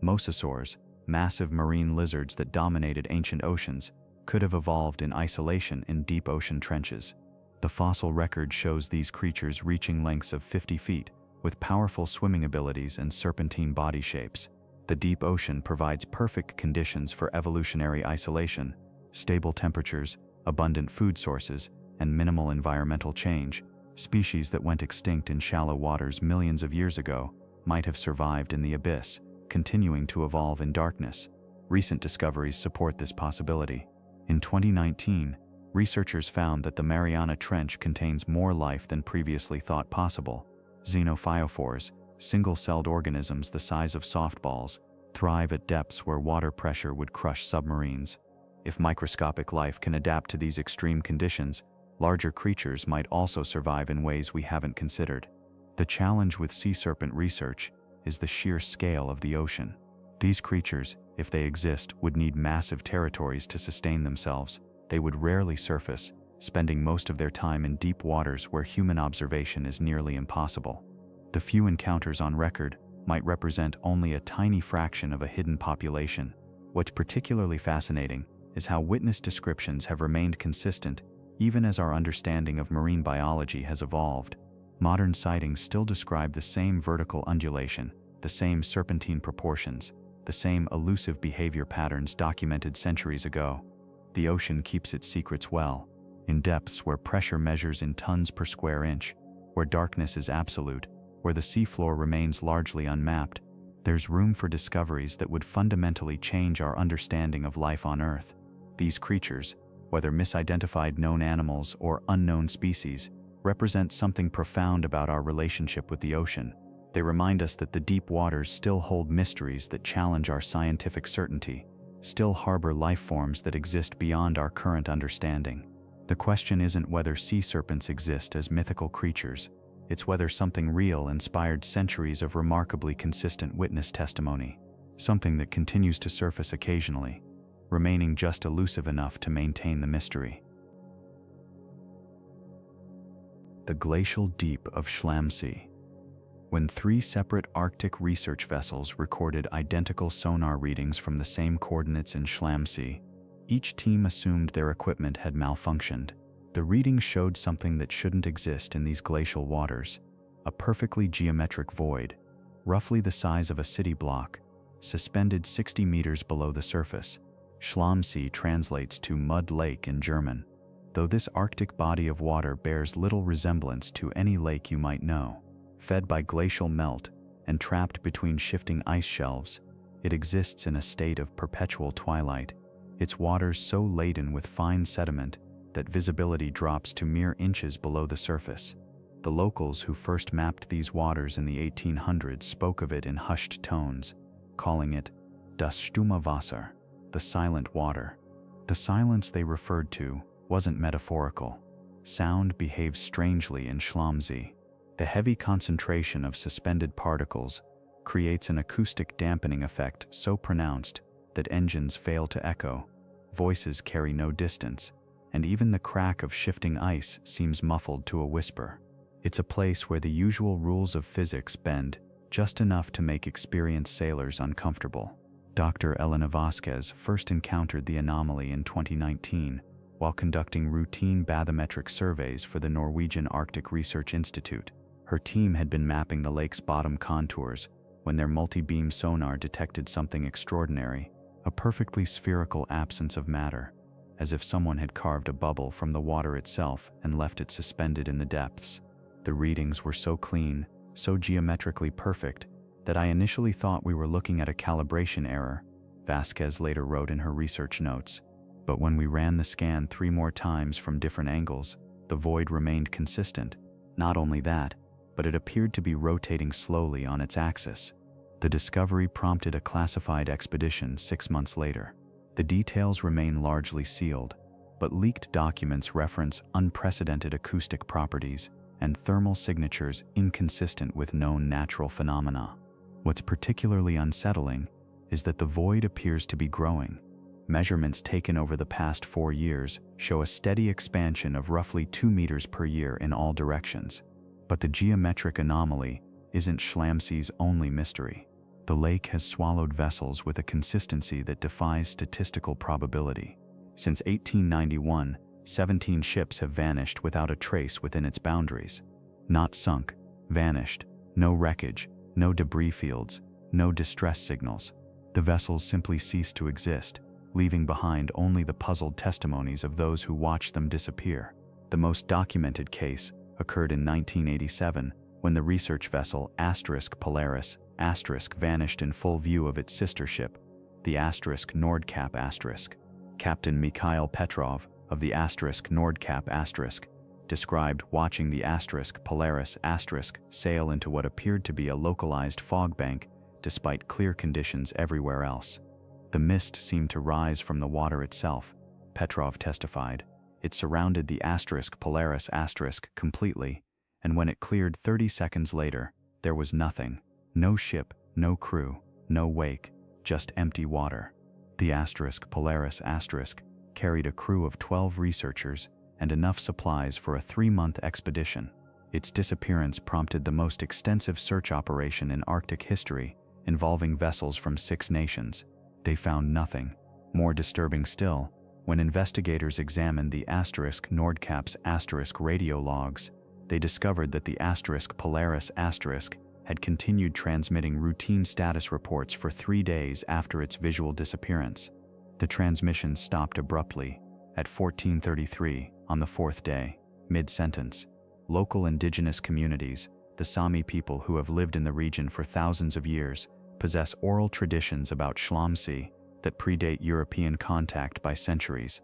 Mosasaurs, massive marine lizards that dominated ancient oceans, could have evolved in isolation in deep ocean trenches. The fossil record shows these creatures reaching lengths of 50 feet, with powerful swimming abilities and serpentine body shapes. The deep ocean provides perfect conditions for evolutionary isolation, stable temperatures, abundant food sources, and minimal environmental change. Species that went extinct in shallow waters millions of years ago might have survived in the abyss, continuing to evolve in darkness. Recent discoveries support this possibility. In 2019, researchers found that the Mariana Trench contains more life than previously thought possible. Xenophyophores, single-celled organisms the size of softballs, thrive at depths where water pressure would crush submarines. If microscopic life can adapt to these extreme conditions, larger creatures might also survive in ways we haven't considered. The challenge with sea serpent research is the sheer scale of the ocean. These creatures, if they exist, would need massive territories to sustain themselves. They would rarely surface, spending most of their time in deep waters where human observation is nearly impossible. The few encounters on record might represent only a tiny fraction of a hidden population. What's particularly fascinating is how witness descriptions have remained consistent even as our understanding of marine biology has evolved. Modern sightings still describe the same vertical undulation, the same serpentine proportions, the same elusive behavior patterns documented centuries ago. The ocean keeps its secrets well. In depths where pressure measures in tons per square inch, where darkness is absolute, where the seafloor remains largely unmapped, there's room for discoveries that would fundamentally change our understanding of life on Earth. These creatures, whether misidentified known animals or unknown species, represent something profound about our relationship with the ocean. They remind us that the deep waters still hold mysteries that challenge our scientific certainty, still harbor life forms that exist beyond our current understanding. The question isn't whether sea serpents exist as mythical creatures, it's whether something real inspired centuries of remarkably consistent witness testimony, something that continues to surface occasionally, remaining just elusive enough to maintain the mystery. The glacial deep of Schlamsee. When 3 separate Arctic research vessels recorded identical sonar readings from the same coordinates in Schlamsee, each team assumed their equipment had malfunctioned. The readings showed something that shouldn't exist in these glacial waters, a perfectly geometric void, roughly the size of a city block, suspended 60 meters below the surface. Schlamsee translates to mud lake in German, though this Arctic body of water bears little resemblance to any lake you might know. Fed by glacial melt and trapped between shifting ice shelves, it exists in a state of perpetual twilight, its waters so laden with fine sediment that visibility drops to mere inches below the surface. The locals who first mapped these waters in the 1800s spoke of it in hushed tones, calling it das stumme Wasser, the silent water. The silence they referred to wasn't metaphorical. Sound behaves strangely in Schlamsee. The heavy concentration of suspended particles creates an acoustic dampening effect so pronounced that engines fail to echo, voices carry no distance, and even the crack of shifting ice seems muffled to a whisper. It's a place where the usual rules of physics bend just enough to make experienced sailors uncomfortable. Dr. Elena Vasquez first encountered the anomaly in 2019 while conducting routine bathymetric surveys for the Norwegian Arctic Research Institute. Her team had been mapping the lake's bottom contours when their multi-beam sonar detected something extraordinary, a perfectly spherical absence of matter, as if someone had carved a bubble from the water itself and left it suspended in the depths. The readings were so clean, so geometrically perfect, that I initially thought we were looking at a calibration error, Vasquez later wrote in her research notes. But when we ran the scan 3 more times from different angles, the void remained consistent. Not only that, but it appeared to be rotating slowly on its axis. The discovery prompted a classified expedition 6 months later. The details remain largely sealed, but leaked documents reference unprecedented acoustic properties and thermal signatures inconsistent with known natural phenomena. What's particularly unsettling is that the void appears to be growing. Measurements taken over the past 4 years show a steady expansion of roughly 2 meters per year in all directions. But the geometric anomaly isn't Schlamsee's only mystery. The lake has swallowed vessels with a consistency that defies statistical probability. Since 1891, 17 ships have vanished without a trace within its boundaries. Not sunk, vanished, no wreckage, no debris fields, no distress signals. The vessels simply cease to exist, leaving behind only the puzzled testimonies of those who watched them disappear. The most documented case occurred in 1987 when the research vessel Polaris vanished in full view of its sister ship, the Nordkapp. Captain Mikhail Petrov of the Nordkapp described watching the Polaris sail into what appeared to be a localized fog bank despite clear conditions everywhere else. The mist seemed to rise from the water itself, Petrov testified. It surrounded the Polaris completely, and when it cleared 30 seconds later, there was nothing. No ship, no crew, no wake, just empty water. The Polaris carried a crew of 12 researchers and enough supplies for a 3-month expedition. Its disappearance prompted the most extensive search operation in Arctic history, involving vessels from 6 nations. They found nothing. More disturbing still, when investigators examined the Nordkapp's radio logs, they discovered that the Polaris had continued transmitting routine status reports for 3 days after its visual disappearance. The transmission stopped abruptly at 14:33 on the 4th day, mid-sentence. Local indigenous communities, the Sami people who have lived in the region for thousands of years, possess oral traditions about Schlamsee that predate European contact by centuries.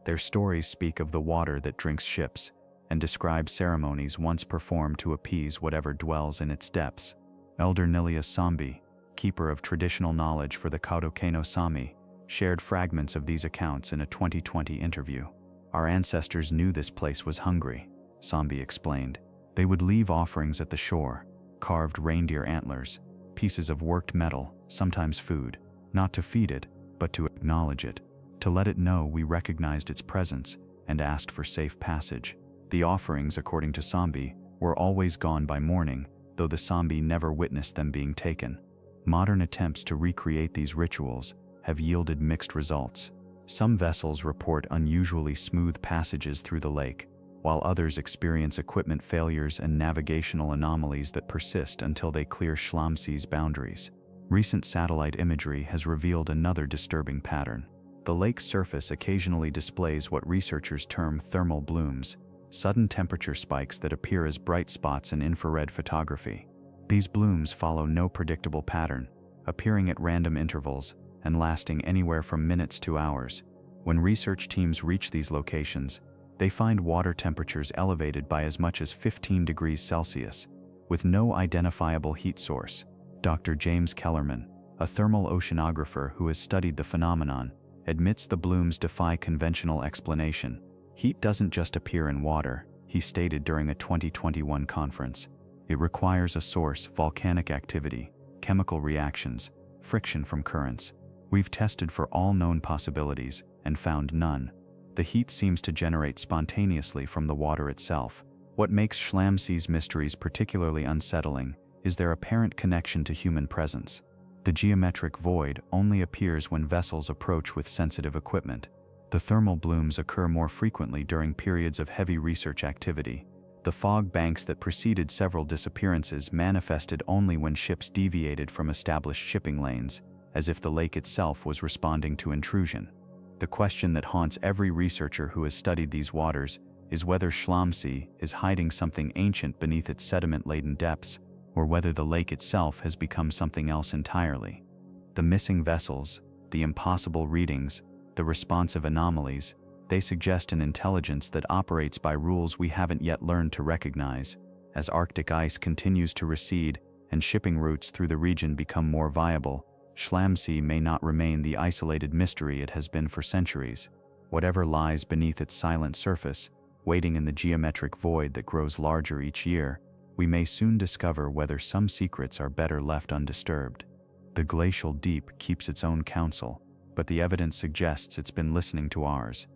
Their stories speak of the water that drinks ships and describe ceremonies once performed to appease whatever dwells in its depths. Elder Nilius Sambi, keeper of traditional knowledge for the Kaudokeno Sami, shared fragments of these accounts in a 2020 interview. Our ancestors knew this place was hungry, Sambi explained. They would leave offerings at the shore, carved reindeer antlers, pieces of worked metal, sometimes food, not to feed it, but to acknowledge it, to let it know we recognized its presence and asked for safe passage. The offerings, according to Sambi, were always gone by morning, though the Sambi never witnessed them being taken. Modern attempts to recreate these rituals have yielded mixed results. Some vessels report unusually smooth passages through the lake, while others experience equipment failures and navigational anomalies that persist until they clear Schlamsee's boundaries. Recent satellite imagery has revealed another disturbing pattern. The lake's surface occasionally displays what researchers term thermal blooms, sudden temperature spikes that appear as bright spots in infrared photography. These blooms follow no predictable pattern, appearing at random intervals and lasting anywhere from minutes to hours. When research teams reach these locations, they find water temperatures elevated by as much as 15 degrees Celsius, with no identifiable heat source. Dr. James Kellerman, a thermal oceanographer who has studied the phenomenon, admits the blooms defy conventional explanation. Heat doesn't just appear in water, he stated during a 2021 conference. It requires a source: volcanic activity, chemical reactions, friction from currents. We've tested for all known possibilities and found none. The heat seems to generate spontaneously from the water itself. What makes Schlamsee's mysteries particularly unsettling is their apparent connection to human presence. The geometric void only appears when vessels approach with sensitive equipment. The thermal blooms occur more frequently during periods of heavy research activity. The fog banks that preceded several disappearances manifested only when ships deviated from established shipping lanes, as if the lake itself was responding to intrusion. The question that haunts every researcher who has studied these waters is whether Schlamsee is hiding something ancient beneath its sediment-laden depths, or whether the lake itself has become something else entirely. The missing vessels, the impossible readings, the responsive anomalies, they suggest an intelligence that operates by rules we haven't yet learned to recognize. As Arctic ice continues to recede and shipping routes through the region become more viable, Schlamsee may not remain the isolated mystery it has been for centuries. Whatever lies beneath its silent surface, waiting in the geometric void that grows larger each year, we may soon discover whether some secrets are better left undisturbed. The glacial deep keeps its own counsel, but the evidence suggests it's been listening to ours.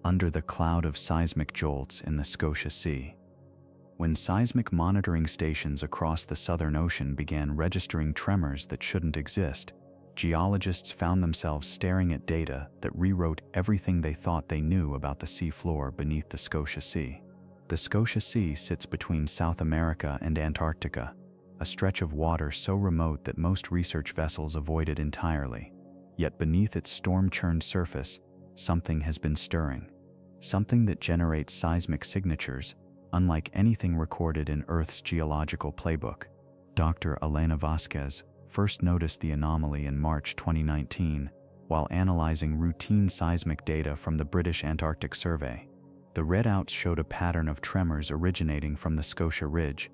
Under the cloud of seismic jolts in the Scotia Sea. When seismic monitoring stations across the Southern Ocean began registering tremors that shouldn't exist, geologists found themselves staring at data that rewrote everything they thought they knew about the seafloor beneath the Scotia Sea. The Scotia Sea sits between South America and Antarctica, a stretch of water so remote that most research vessels avoid it entirely. Yet beneath its storm-churned surface, something has been stirring. Something that generates seismic signatures, unlike anything recorded in Earth's geological playbook. Dr. Elena Vasquez first noticed the anomaly in March 2019 while analyzing routine seismic data from the British Antarctic Survey. The readouts showed a pattern of tremors originating from the Scotia Ridge,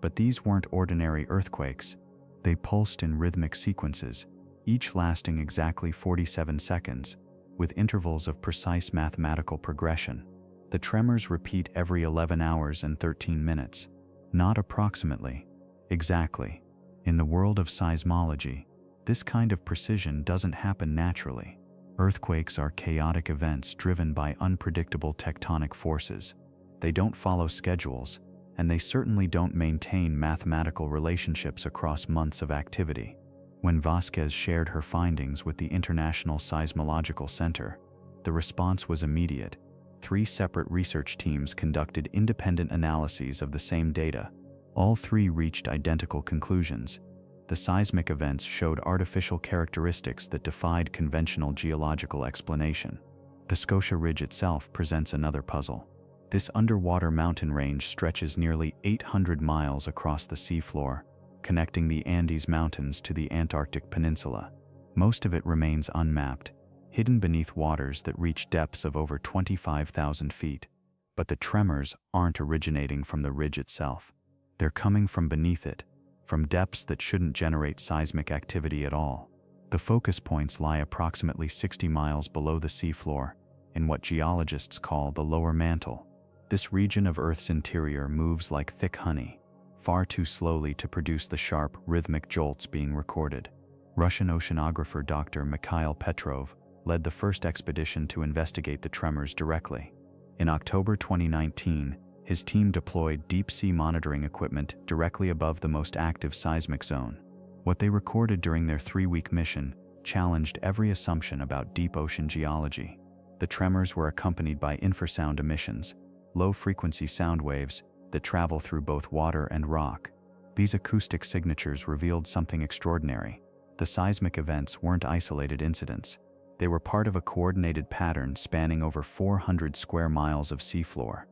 but these weren't ordinary earthquakes. They pulsed in rhythmic sequences, each lasting exactly 47 seconds, with intervals of precise mathematical progression. The tremors repeat every 11 hours and 13 minutes. Not approximately, exactly. In the world of seismology, this kind of precision doesn't happen naturally. Earthquakes are chaotic events driven by unpredictable tectonic forces. They don't follow schedules, and they certainly don't maintain mathematical relationships across months of activity. When Vasquez shared her findings with the International Seismological Center, the response was immediate. 3 separate research teams conducted independent analyses of the same data. All 3 reached identical conclusions. The seismic events showed artificial characteristics that defied conventional geological explanation. The Scotia Ridge itself presents another puzzle. This underwater mountain range stretches nearly 800 miles across the seafloor, connecting the Andes Mountains to the Antarctic Peninsula. Most of it remains unmapped, hidden beneath waters that reach depths of over 25,000 feet. But the tremors aren't originating from the ridge itself. They're coming from beneath it, from depths that shouldn't generate seismic activity at all. The focus points lie approximately 60 miles below the seafloor, in what geologists call the lower mantle. This region of Earth's interior moves like thick honey, far too slowly to produce the sharp, rhythmic jolts being recorded. Russian oceanographer Dr. Mikhail Petrov led the first expedition to investigate the tremors directly. In October 2019, his team deployed deep-sea monitoring equipment directly above the most active seismic zone. What they recorded during their 3-week mission challenged every assumption about deep ocean geology. The tremors were accompanied by infrasound emissions, low-frequency sound waves that travel through both water and rock. These acoustic signatures revealed something extraordinary. The seismic events weren't isolated incidents. They were part of a coordinated pattern spanning over 400 square miles of seafloor.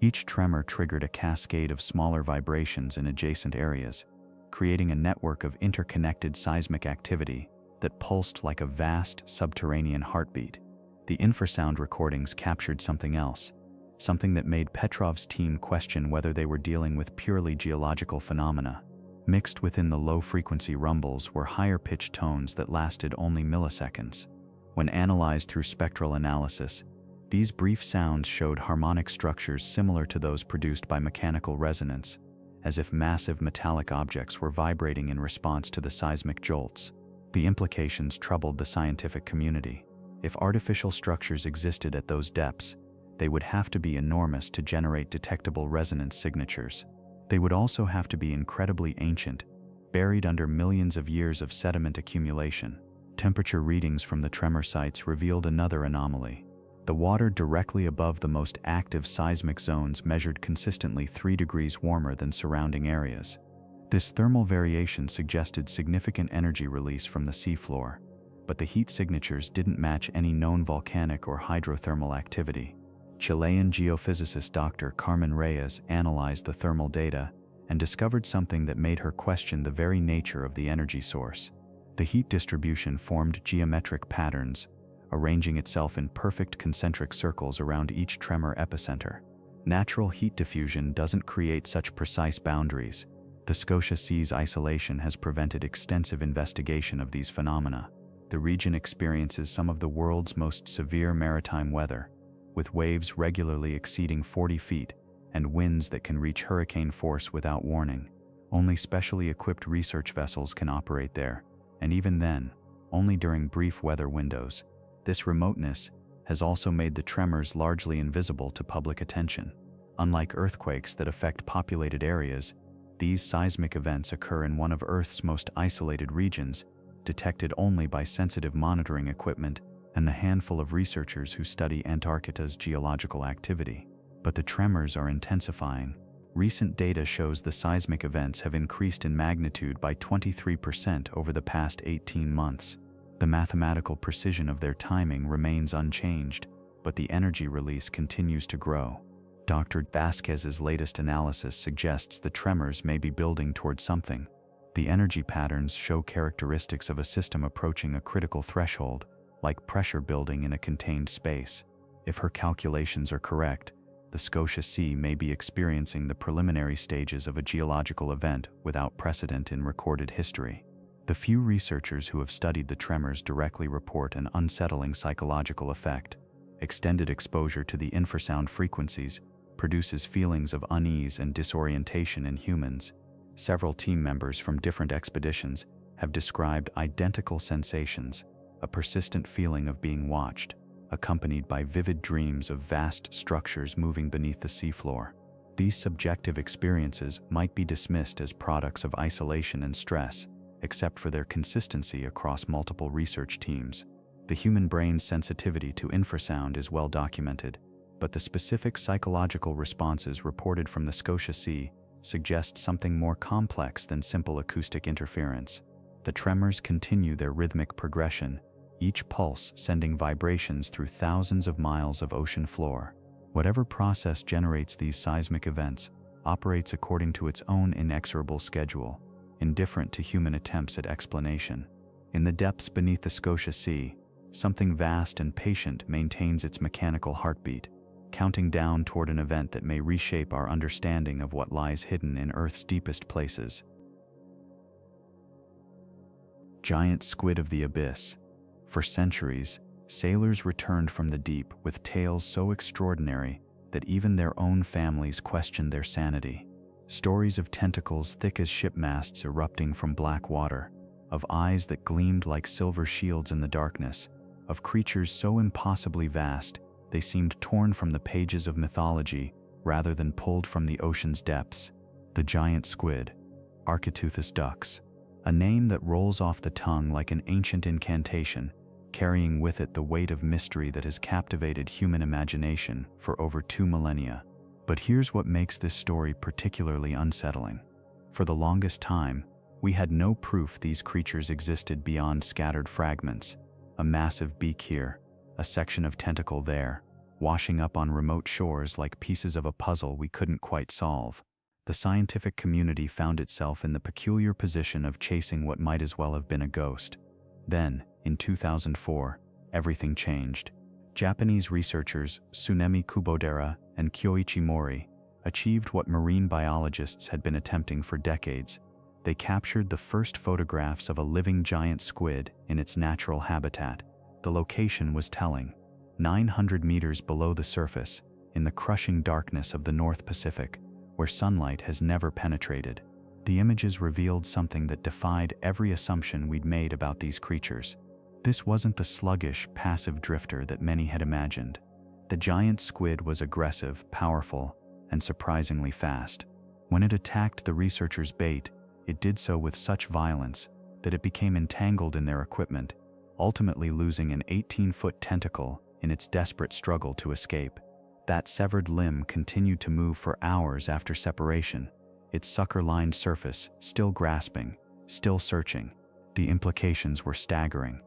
Each tremor triggered a cascade of smaller vibrations in adjacent areas, creating a network of interconnected seismic activity that pulsed like a vast subterranean heartbeat. The infrasound recordings captured something else, something that made Petrov's team question whether they were dealing with purely geological phenomena. Mixed within the low-frequency rumbles were higher-pitched tones that lasted only milliseconds. When analyzed through spectral analysis, these brief sounds showed harmonic structures similar to those produced by mechanical resonance, as if massive metallic objects were vibrating in response to the seismic jolts. The implications troubled the scientific community. If artificial structures existed at those depths, they would have to be enormous to generate detectable resonance signatures. They would also have to be incredibly ancient, buried under millions of years of sediment accumulation. Temperature readings from the tremor sites revealed another anomaly. The water directly above the most active seismic zones measured consistently 3 degrees warmer than surrounding areas. This thermal variation suggested significant energy release from the seafloor, but the heat signatures didn't match any known volcanic or hydrothermal activity. Chilean geophysicist Dr. Carmen Reyes analyzed the thermal data and discovered something that made her question the very nature of the energy source. The heat distribution formed geometric patterns, arranging itself in perfect concentric circles around each tremor epicenter. Natural heat diffusion doesn't create such precise boundaries. The Scotia Sea's isolation has prevented extensive investigation of these phenomena. The region experiences some of the world's most severe maritime weather, with waves regularly exceeding 40 feet and winds that can reach hurricane force without warning. Only specially equipped research vessels can operate there, and even then, only during brief weather windows. This remoteness has also made the tremors largely invisible to public attention. Unlike earthquakes that affect populated areas, these seismic events occur in one of Earth's most isolated regions, detected only by sensitive monitoring equipment and the handful of researchers who study Antarctica's geological activity. But the tremors are intensifying. Recent data shows the seismic events have increased in magnitude by 23% over the past 18 months. The mathematical precision of their timing remains unchanged, but the energy release continues to grow. Dr. Vasquez's latest analysis suggests the tremors may be building toward something. The energy patterns show characteristics of a system approaching a critical threshold, like pressure building in a contained space. If her calculations are correct, the Scotia Sea may be experiencing the preliminary stages of a geological event without precedent in recorded history. The few researchers who have studied the tremors directly report an unsettling psychological effect. Extended exposure to the infrasound frequencies produces feelings of unease and disorientation in humans. Several team members from different expeditions have described identical sensations, a persistent feeling of being watched, accompanied by vivid dreams of vast structures moving beneath the seafloor. These subjective experiences might be dismissed as products of isolation and stress, except for their consistency across multiple research teams. The human brain's sensitivity to infrasound is well documented, but the specific psychological responses reported from the Scotia Sea suggest something more complex than simple acoustic interference. The tremors continue their rhythmic progression, each pulse sending vibrations through thousands of miles of ocean floor. Whatever process generates these seismic events operates according to its own inexorable schedule, indifferent to human attempts at explanation. In the depths beneath the Scotia Sea, something vast and patient maintains its mechanical heartbeat, counting down toward an event that may reshape our understanding of what lies hidden in Earth's deepest places. Giant squid of the abyss. For centuries, sailors returned from the deep with tales so extraordinary that even their own families questioned their sanity. Stories of tentacles thick as ship masts erupting from black water, of eyes that gleamed like silver shields in the darkness, of creatures so impossibly vast they seemed torn from the pages of mythology rather than pulled from the ocean's depths. The giant squid, Architeuthis dux, a name that rolls off the tongue like an ancient incantation, carrying with it the weight of mystery that has captivated human imagination for over 2 millennia. But here's what makes this story particularly unsettling. For the longest time, we had no proof these creatures existed beyond scattered fragments, a massive beak here, a section of tentacle there, washing up on remote shores like pieces of a puzzle we couldn't quite solve. The scientific community found itself in the peculiar position of chasing what might as well have been a ghost. Then, in 2004, everything changed. Japanese researchers Tsunemi Kubodera and Kyoichi Mori achieved what marine biologists had been attempting for decades. They captured the first photographs of a living giant squid in its natural habitat. The location was telling: 900 meters below the surface, in the crushing darkness of the North Pacific, where sunlight has never penetrated. The images revealed something that defied every assumption we'd made about these creatures. This wasn't the sluggish, passive drifter that many had imagined. The giant squid was aggressive, powerful, and surprisingly fast. When it attacked the researchers' bait, it did so with such violence that it became entangled in their equipment, ultimately losing an 18-foot tentacle in its desperate struggle to escape. That severed limb continued to move for hours after separation, its sucker-lined surface still grasping, still searching. The implications were staggering.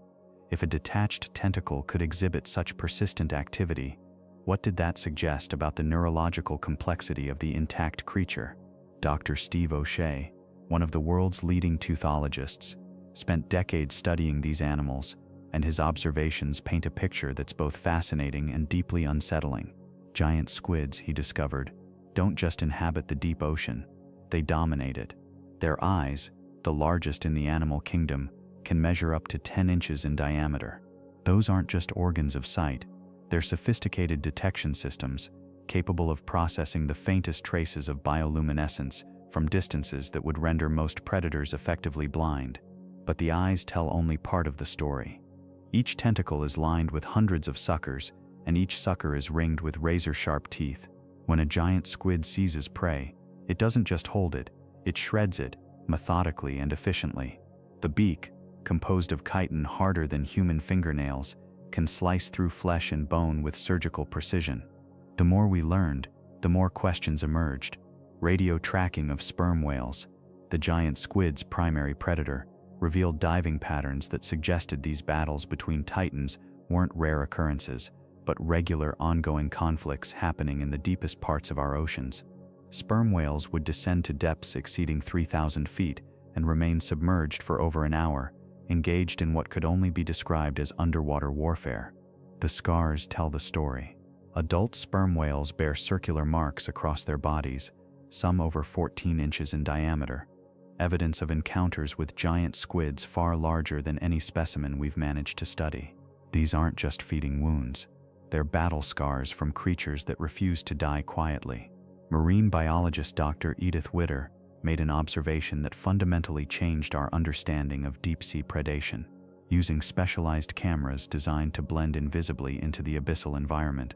If a detached tentacle could exhibit such persistent activity, what did that suggest about the neurological complexity of the intact creature? Dr. Steve O'Shea, one of the world's leading teuthologists, spent decades studying these animals, and his observations paint a picture that's both fascinating and deeply unsettling. Giant squids, he discovered, don't just inhabit the deep ocean, they dominate it. Their eyes, the largest in the animal kingdom, can measure up to 10 inches in diameter. Those aren't just organs of sight, they're sophisticated detection systems, capable of processing the faintest traces of bioluminescence from distances that would render most predators effectively blind. But the eyes tell only part of the story. Each tentacle is lined with hundreds of suckers, and each sucker is ringed with razor-sharp teeth. When a giant squid seizes prey, it doesn't just hold it, it shreds it, methodically and efficiently. The beak, composed of chitin harder than human fingernails, can slice through flesh and bone with surgical precision. The more we learned, the more questions emerged. Radio tracking of sperm whales, the giant squid's primary predator, revealed diving patterns that suggested these battles between titans weren't rare occurrences, but regular ongoing conflicts happening in the deepest parts of our oceans. Sperm whales would descend to depths exceeding 3,000 feet and remain submerged for over an hour, engaged in what could only be described as underwater warfare. The scars tell the story. Adult sperm whales bear circular marks across their bodies, some over 14 inches in diameter, evidence of encounters with giant squids far larger than any specimen we've managed to study. These aren't just feeding wounds, they're battle scars from creatures that refuse to die quietly. Marine biologist Dr. Edith Witter made an observation that fundamentally changed our understanding of deep-sea predation. Using specialized cameras designed to blend invisibly into the abyssal environment,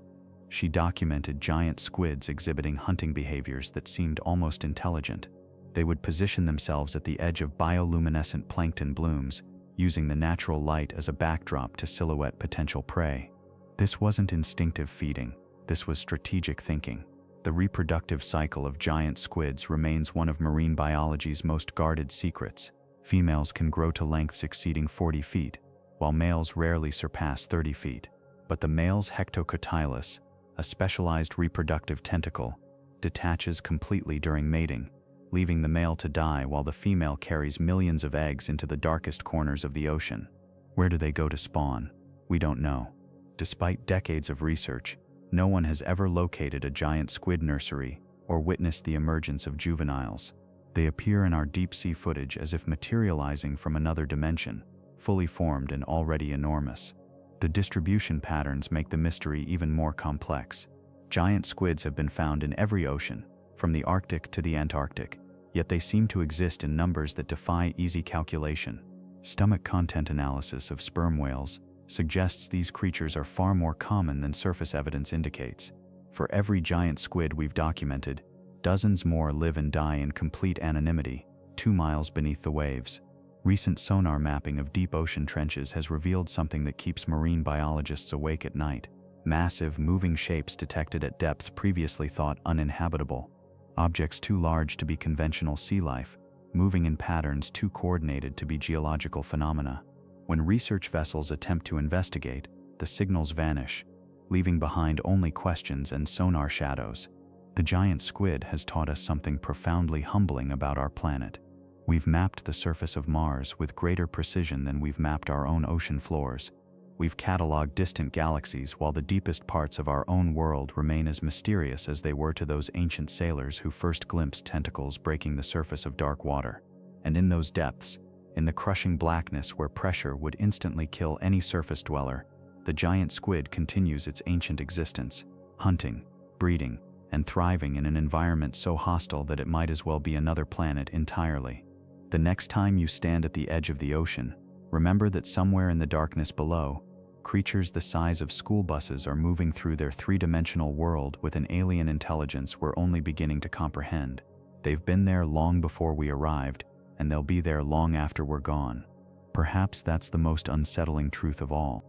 she documented giant squids exhibiting hunting behaviors that seemed almost intelligent. They would position themselves at the edge of bioluminescent plankton blooms, using the natural light as a backdrop to silhouette potential prey. This wasn't instinctive feeding, this was strategic thinking. The reproductive cycle of giant squids remains one of marine biology's most guarded secrets. Females can grow to lengths exceeding 40 feet, while males rarely surpass 30 feet. But the male's hectocotylus, a specialized reproductive tentacle, detaches completely during mating, leaving the male to die while the female carries millions of eggs into the darkest corners of the ocean. Where do they go to spawn? We don't know. Despite decades of research, No one has ever located a giant squid nursery or witnessed the emergence of juveniles. They appear in our deep-sea footage as if materializing from another dimension, fully formed and already enormous. The distribution patterns make the mystery even more complex. Giant squids have been found in every ocean, from the Arctic to the Antarctic, yet they seem to exist in numbers that defy easy calculation. Stomach content analysis of sperm whales suggests these creatures are far more common than surface evidence indicates. For every giant squid we've documented, dozens more live and die in complete anonymity, 2 miles beneath the waves. Recent sonar mapping of deep ocean trenches has revealed something that keeps marine biologists awake at night. Massive, moving shapes detected at depths previously thought uninhabitable. Objects too large to be conventional sea life, moving in patterns too coordinated to be geological phenomena. When research vessels attempt to investigate, the signals vanish, leaving behind only questions and sonar shadows. The giant squid has taught us something profoundly humbling about our planet. We've mapped the surface of Mars with greater precision than we've mapped our own ocean floors. We've cataloged distant galaxies while the deepest parts of our own world remain as mysterious as they were to those ancient sailors who first glimpsed tentacles breaking the surface of dark water. And in those depths, in the crushing blackness where pressure would instantly kill any surface dweller, the giant squid continues its ancient existence, hunting, breeding, and thriving in an environment so hostile that it might as well be another planet entirely. The next time you stand at the edge of the ocean, remember that somewhere in the darkness below, creatures the size of school buses are moving through their three-dimensional world with an alien intelligence we're only beginning to comprehend. They've been there long before we arrived, and they'll be there long after we're gone. Perhaps that's the most unsettling truth of all.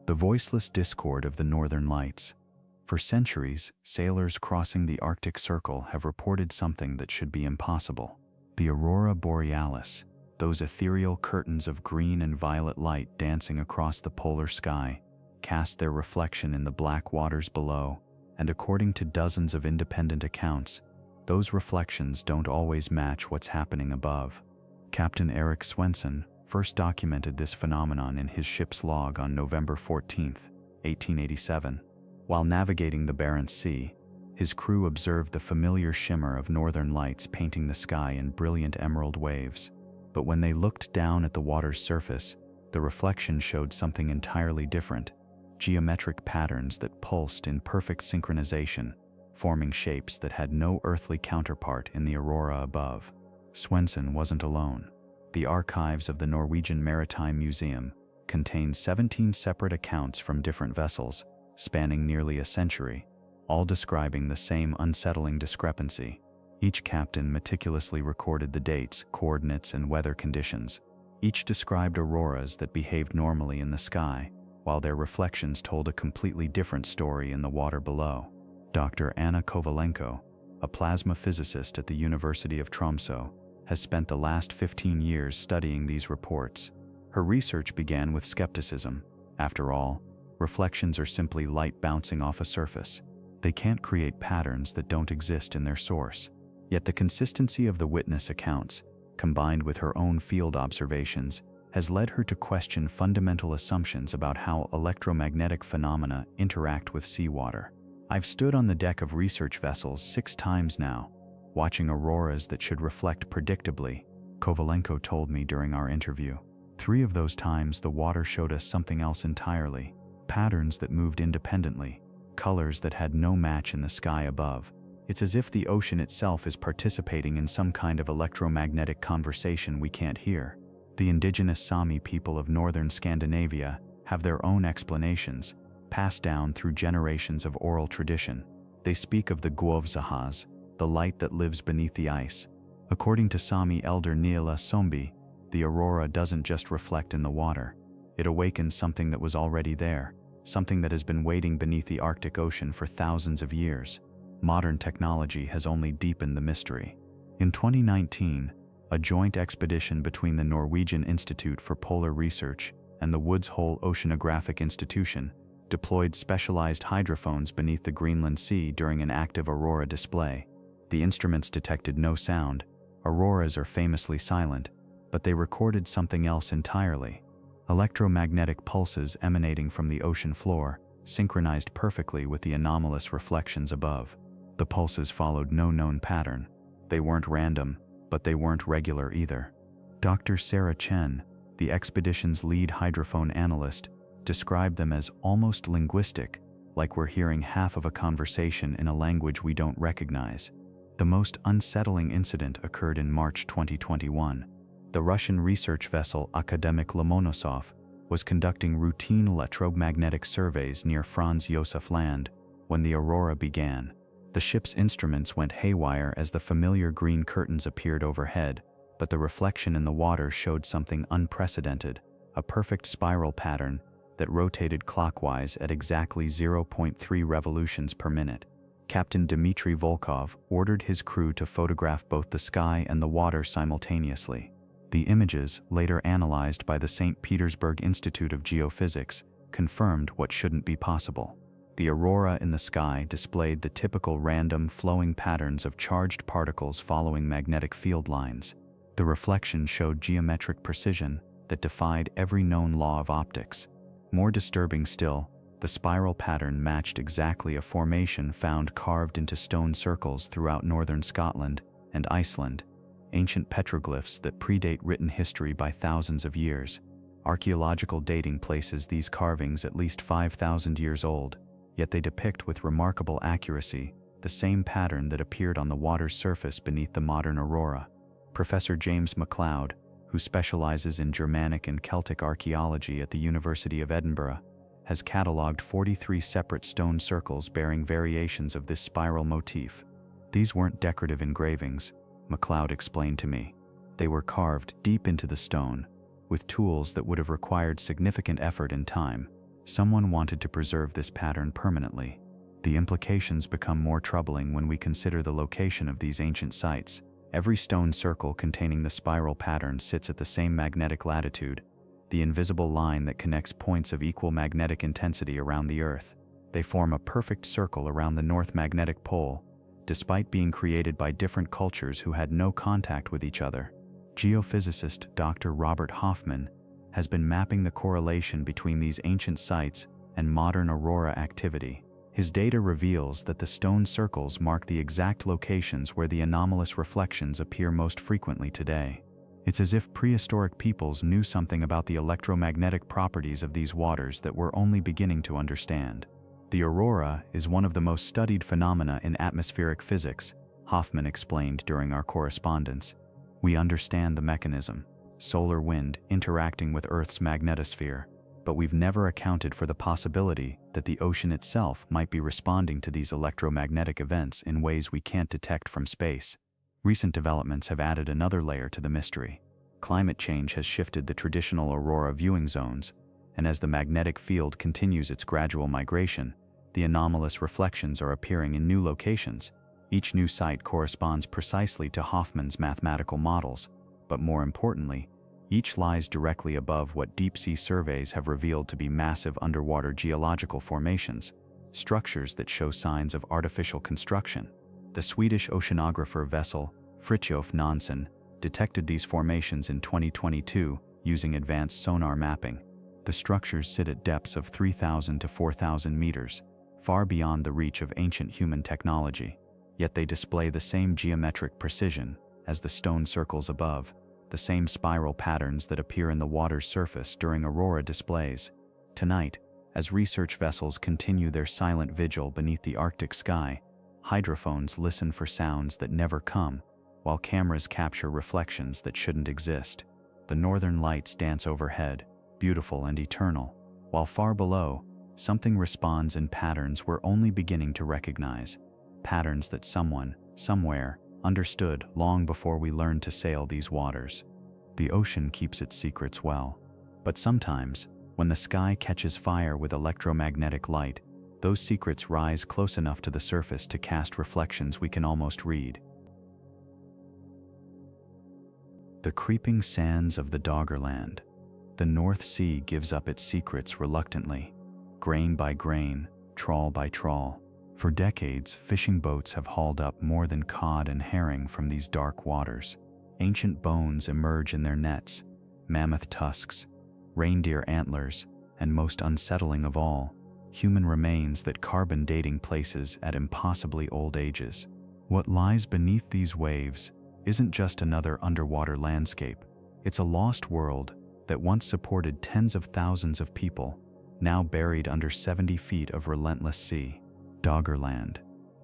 The voiceless discord of the Northern Lights. For centuries, sailors crossing the Arctic Circle have reported something that should be impossible. The aurora borealis, those ethereal curtains of green and violet light dancing across the polar sky, cast their reflection in the black waters below, and according to dozens of independent accounts, those reflections don't always match what's happening above. Captain Erik Swenson first documented this phenomenon in his ship's log on November 14, 1887. While navigating the Barents Sea, his crew observed the familiar shimmer of northern lights painting the sky in brilliant emerald waves. But when they looked down at the water's surface, the reflection showed something entirely different: geometric patterns that pulsed in perfect synchronization, forming shapes that had no earthly counterpart in the aurora above. Swenson wasn't alone. The archives of the Norwegian Maritime Museum contain 17 separate accounts from different vessels, spanning nearly a century, all describing the same unsettling discrepancy. Each captain meticulously recorded the dates, coordinates, and weather conditions. Each described auroras that behaved normally in the sky, while their reflections told a completely different story in the water below. Dr. Anna Kovalenko, a plasma physicist at the University of Tromsø, has spent the last 15 years studying these reports. Her research began with skepticism. After all, reflections are simply light bouncing off a surface. They can't create patterns that don't exist in their source. Yet the consistency of the witness accounts, combined with her own field observations, has led her to question fundamental assumptions about how electromagnetic phenomena interact with seawater. I've stood on the deck of research vessels 6 times now, watching auroras that should reflect predictably, Kovalenko told me during our interview. 3 of those times the water showed us something else entirely: patterns that moved independently, colors that had no match in the sky above. It's as if the ocean itself is participating in some kind of electromagnetic conversation we can't hear. The indigenous Sami people of northern Scandinavia have their own explanations, passed down through generations of oral tradition. They speak of the Guovzahas, the light that lives beneath the ice. According to Sami elder Niela Sombi, the aurora doesn't just reflect in the water. It awakens something that was already there, something that has been waiting beneath the Arctic Ocean for thousands of years. Modern technology has only deepened the mystery. In 2019, a joint expedition between the Norwegian Institute for Polar Research and the Woods Hole Oceanographic Institution deployed specialized hydrophones beneath the Greenland Sea during an active aurora display. The instruments detected no sound. Auroras are famously silent, but they recorded something else entirely: Electromagnetic pulses emanating from the ocean floor, synchronized perfectly with the anomalous reflections above. The pulses followed no known pattern. They weren't random, but they weren't regular either. Dr. Sarah Chen, the expedition's lead hydrophone analyst, described them as almost linguistic, like we're hearing half of a conversation in a language we don't recognize. The most unsettling incident occurred in March 2021. The Russian research vessel Akademik Lomonosov was conducting routine electromagnetic surveys near Franz Josef Land when the aurora began. The ship's instruments went haywire as the familiar green curtains appeared overhead, but the reflection in the water showed something unprecedented, a perfect spiral pattern that rotated clockwise at exactly 0.3 revolutions per minute. Captain Dmitry Volkov ordered his crew to photograph both the sky and the water simultaneously. The images, later analyzed by the St. Petersburg Institute of Geophysics, confirmed what shouldn't be possible. The aurora in the sky displayed the typical random flowing patterns of charged particles following magnetic field lines. The reflection showed geometric precision that defied every known law of optics. More disturbing still, the spiral pattern matched exactly a formation found carved into stone circles throughout northern Scotland and Iceland, ancient petroglyphs that predate written history by thousands of years. Archaeological dating places these carvings at least 5,000 years old, yet they depict with remarkable accuracy the same pattern that appeared on the water's surface beneath the modern aurora. Professor James MacLeod, who specializes in Germanic and Celtic archaeology at the University of Edinburgh, has catalogued 43 separate stone circles bearing variations of this spiral motif. These weren't decorative engravings, MacLeod explained to me. They were carved deep into the stone, with tools that would have required significant effort and time. Someone wanted to preserve this pattern permanently. The implications become more troubling when we consider the location of these ancient sites. Every stone circle containing the spiral pattern sits at the same magnetic latitude, the invisible line that connects points of equal magnetic intensity around the Earth. They form a perfect circle around the North Magnetic Pole, despite being created by different cultures who had no contact with each other. Geophysicist Dr. Robert Hoffman has been mapping the correlation between these ancient sites and modern aurora activity. His data reveals that the stone circles mark the exact locations where the anomalous reflections appear most frequently today. It's as if prehistoric peoples knew something about the electromagnetic properties of these waters that we're only beginning to understand. The aurora is one of the most studied phenomena in atmospheric physics, Hoffman explained during our correspondence. We understand the mechanism, solar wind interacting with Earth's magnetosphere, but we've never accounted for the possibility that the ocean itself might be responding to these electromagnetic events in ways we can't detect from space. Recent developments have added another layer to the mystery. Climate change has shifted the traditional aurora viewing zones, and as the magnetic field continues its gradual migration, the anomalous reflections are appearing in new locations. Each new site corresponds precisely to Hoffman's mathematical models, but more importantly, each lies directly above what deep-sea surveys have revealed to be massive underwater geological formations, structures that show signs of artificial construction. The Swedish oceanographer vessel Fritjof Nansen detected these formations in 2022 using advanced sonar mapping. The structures sit at depths of 3,000 to 4,000 meters, far beyond the reach of ancient human technology, yet they display the same geometric precision as the stone circles above, the same spiral patterns that appear in the water's surface during aurora displays. Tonight, as research vessels continue their silent vigil beneath the Arctic sky, hydrophones listen for sounds that never come, while cameras capture reflections that shouldn't exist. The northern lights dance overhead, beautiful and eternal, while far below, something responds in patterns we're only beginning to recognize, patterns that someone, somewhere, understood long before we learned to sail these waters. The ocean keeps its secrets well, but sometimes, when the sky catches fire with electromagnetic light, those secrets rise close enough to the surface to cast reflections we can almost read. The creeping sands of the Doggerland. The North Sea gives up its secrets reluctantly, grain by grain, trawl by trawl. For decades, fishing boats have hauled up more than cod and herring from these dark waters. Ancient bones emerge in their nets, mammoth tusks, reindeer antlers, and most unsettling of all, human remains that carbon dating places at impossibly old ages. What lies beneath these waves isn't just another underwater landscape. It's a lost world that once supported tens of thousands of people, now buried under 70 feet of relentless sea. Doggerland.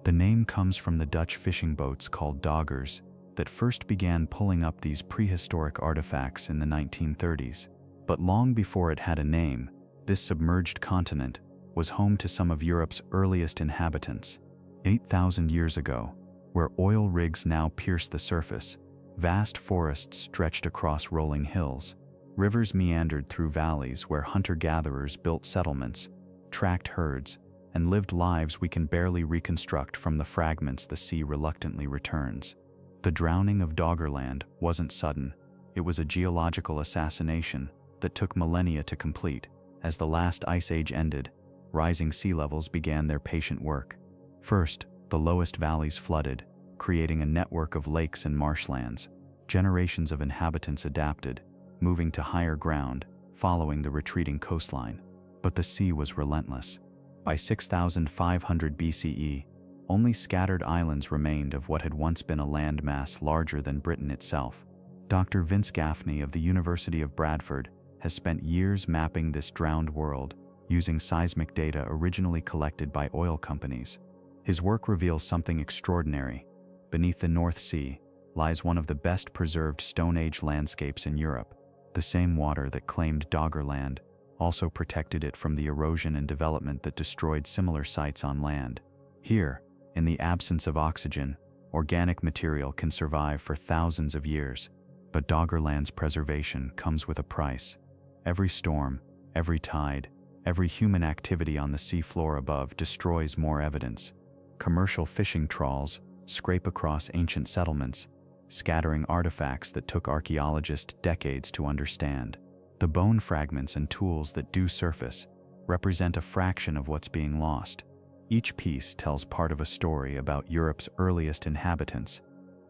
The name comes from the Dutch fishing boats called doggers that first began pulling up these prehistoric artifacts in the 1930s. But long before it had a name, this submerged continent was home to some of Europe's earliest inhabitants. 8,000 years ago, where oil rigs now pierce the surface, vast forests stretched across rolling hills. Rivers meandered through valleys where hunter-gatherers built settlements, tracked herds, and lived lives we can barely reconstruct from the fragments the sea reluctantly returns. The drowning of Doggerland wasn't sudden. It was a geological assassination that took millennia to complete. As the last ice age ended, rising sea levels began their patient work. First, the lowest valleys flooded, creating a network of lakes and marshlands. Generations of inhabitants adapted, moving to higher ground, following the retreating coastline. But the sea was relentless. By 6,500 BCE, only scattered islands remained of what had once been a landmass larger than Britain itself. Dr. Vince Gaffney of the University of Bradford has spent years mapping this drowned world, using seismic data originally collected by oil companies. His work reveals something extraordinary. Beneath the North Sea lies one of the best preserved Stone Age landscapes in Europe. The same water that claimed Doggerland also protected it from the erosion and development that destroyed similar sites on land. Here, in the absence of oxygen, organic material can survive for thousands of years. But Doggerland's preservation comes with a price. Every storm, every tide, every human activity on the seafloor above destroys more evidence. Commercial fishing trawls scrape across ancient settlements, scattering artifacts that took archaeologists decades to understand. The bone fragments and tools that do surface represent a fraction of what's being lost. Each piece tells part of a story about Europe's earliest inhabitants,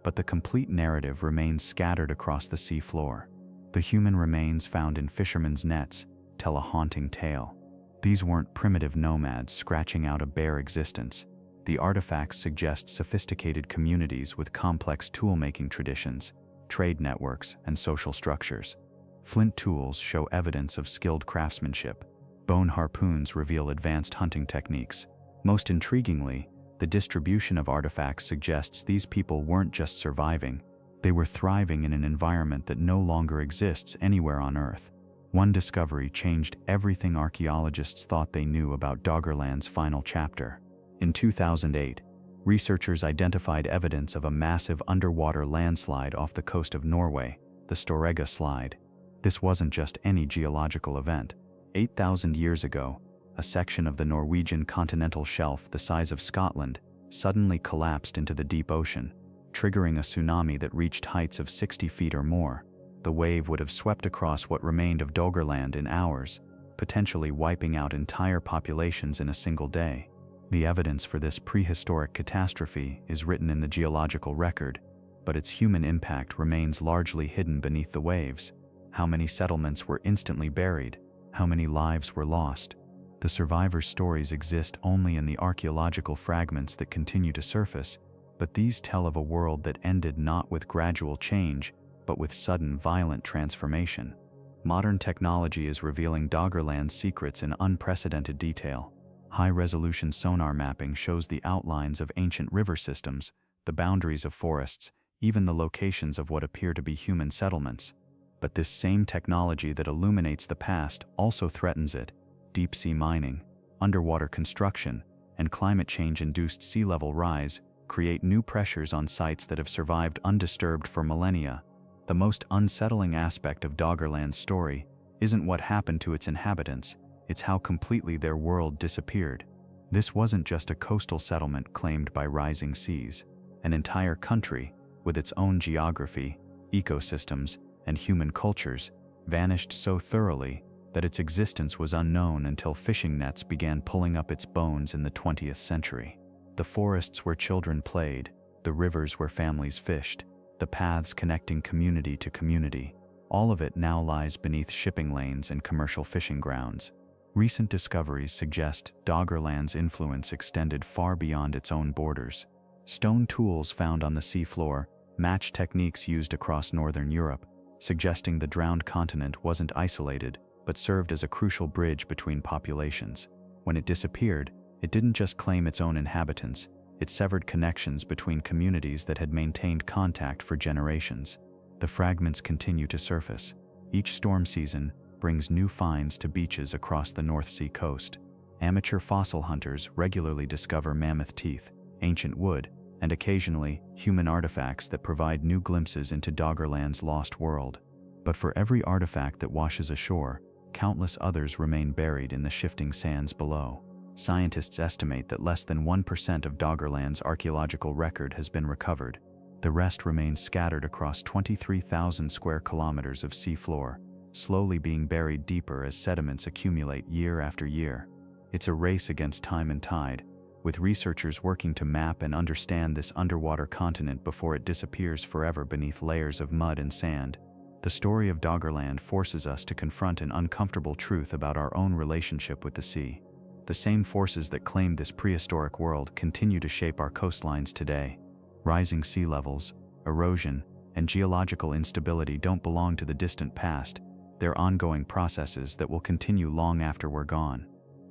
but the complete narrative remains scattered across the seafloor. The human remains found in fishermen's nets tell a haunting tale. These weren't primitive nomads scratching out a bare existence. The artifacts suggest sophisticated communities with complex tool-making traditions, trade networks, and social structures. Flint tools show evidence of skilled craftsmanship. Bone harpoons reveal advanced hunting techniques. Most intriguingly, the distribution of artifacts suggests these people weren't just surviving, they were thriving in an environment that no longer exists anywhere on Earth. One discovery changed everything archaeologists thought they knew about Doggerland's final chapter. In 2008, researchers identified evidence of a massive underwater landslide off the coast of Norway, the Storegga Slide. This wasn't just any geological event. 8,000 years ago, a section of the Norwegian continental shelf the size of Scotland suddenly collapsed into the deep ocean, triggering a tsunami that reached heights of 60 feet or more. The wave would have swept across what remained of Doggerland in hours, potentially wiping out entire populations in a single day. The evidence for this prehistoric catastrophe is written in the geological record, but its human impact remains largely hidden beneath the waves. How many settlements were instantly buried? How many lives were lost? The survivors' stories exist only in the archaeological fragments that continue to surface, but these tell of a world that ended not with gradual change, but with sudden violent transformation. Modern technology is revealing Doggerland's secrets in unprecedented detail. High-resolution sonar mapping shows the outlines of ancient river systems, the boundaries of forests, even the locations of what appear to be human settlements. But this same technology that illuminates the past also threatens it. Deep-sea mining, underwater construction, and climate change-induced sea level rise create new pressures on sites that have survived undisturbed for millennia. The most unsettling aspect of Doggerland's story isn't what happened to its inhabitants, it's how completely their world disappeared. This wasn't just a coastal settlement claimed by rising seas. An entire country, with its own geography, ecosystems, and human cultures, vanished so thoroughly that its existence was unknown until fishing nets began pulling up its bones in the 20th century. The forests where children played, the rivers where families fished, the paths connecting community to community, All of it now lies beneath shipping lanes and commercial fishing grounds. Recent discoveries suggest Doggerland's influence extended far beyond its own borders. Stone tools found on the seafloor match techniques used across northern Europe, suggesting the drowned continent wasn't isolated but served as a crucial bridge between populations. When it disappeared, it didn't just claim its own inhabitants, it severed connections between communities that had maintained contact for generations. The fragments continue to surface. Each storm season brings new finds to beaches across the North Sea coast. Amateur fossil hunters regularly discover mammoth teeth, ancient wood, and occasionally human artifacts that provide new glimpses into Doggerland's lost world. But for every artifact that washes ashore, countless others remain buried in the shifting sands below. Scientists estimate that less than 1% of Doggerland's archaeological record has been recovered. The rest remains scattered across 23,000 square kilometers of seafloor, slowly being buried deeper as sediments accumulate year after year. It's a race against time and tide, with researchers working to map and understand this underwater continent before it disappears forever beneath layers of mud and sand. The story of Doggerland forces us to confront an uncomfortable truth about our own relationship with the sea. The same forces that claimed this prehistoric world continue to shape our coastlines today. Rising sea levels, erosion, and geological instability don't belong to the distant past. They're ongoing processes that will continue long after we're gone.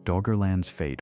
Doggerland's fate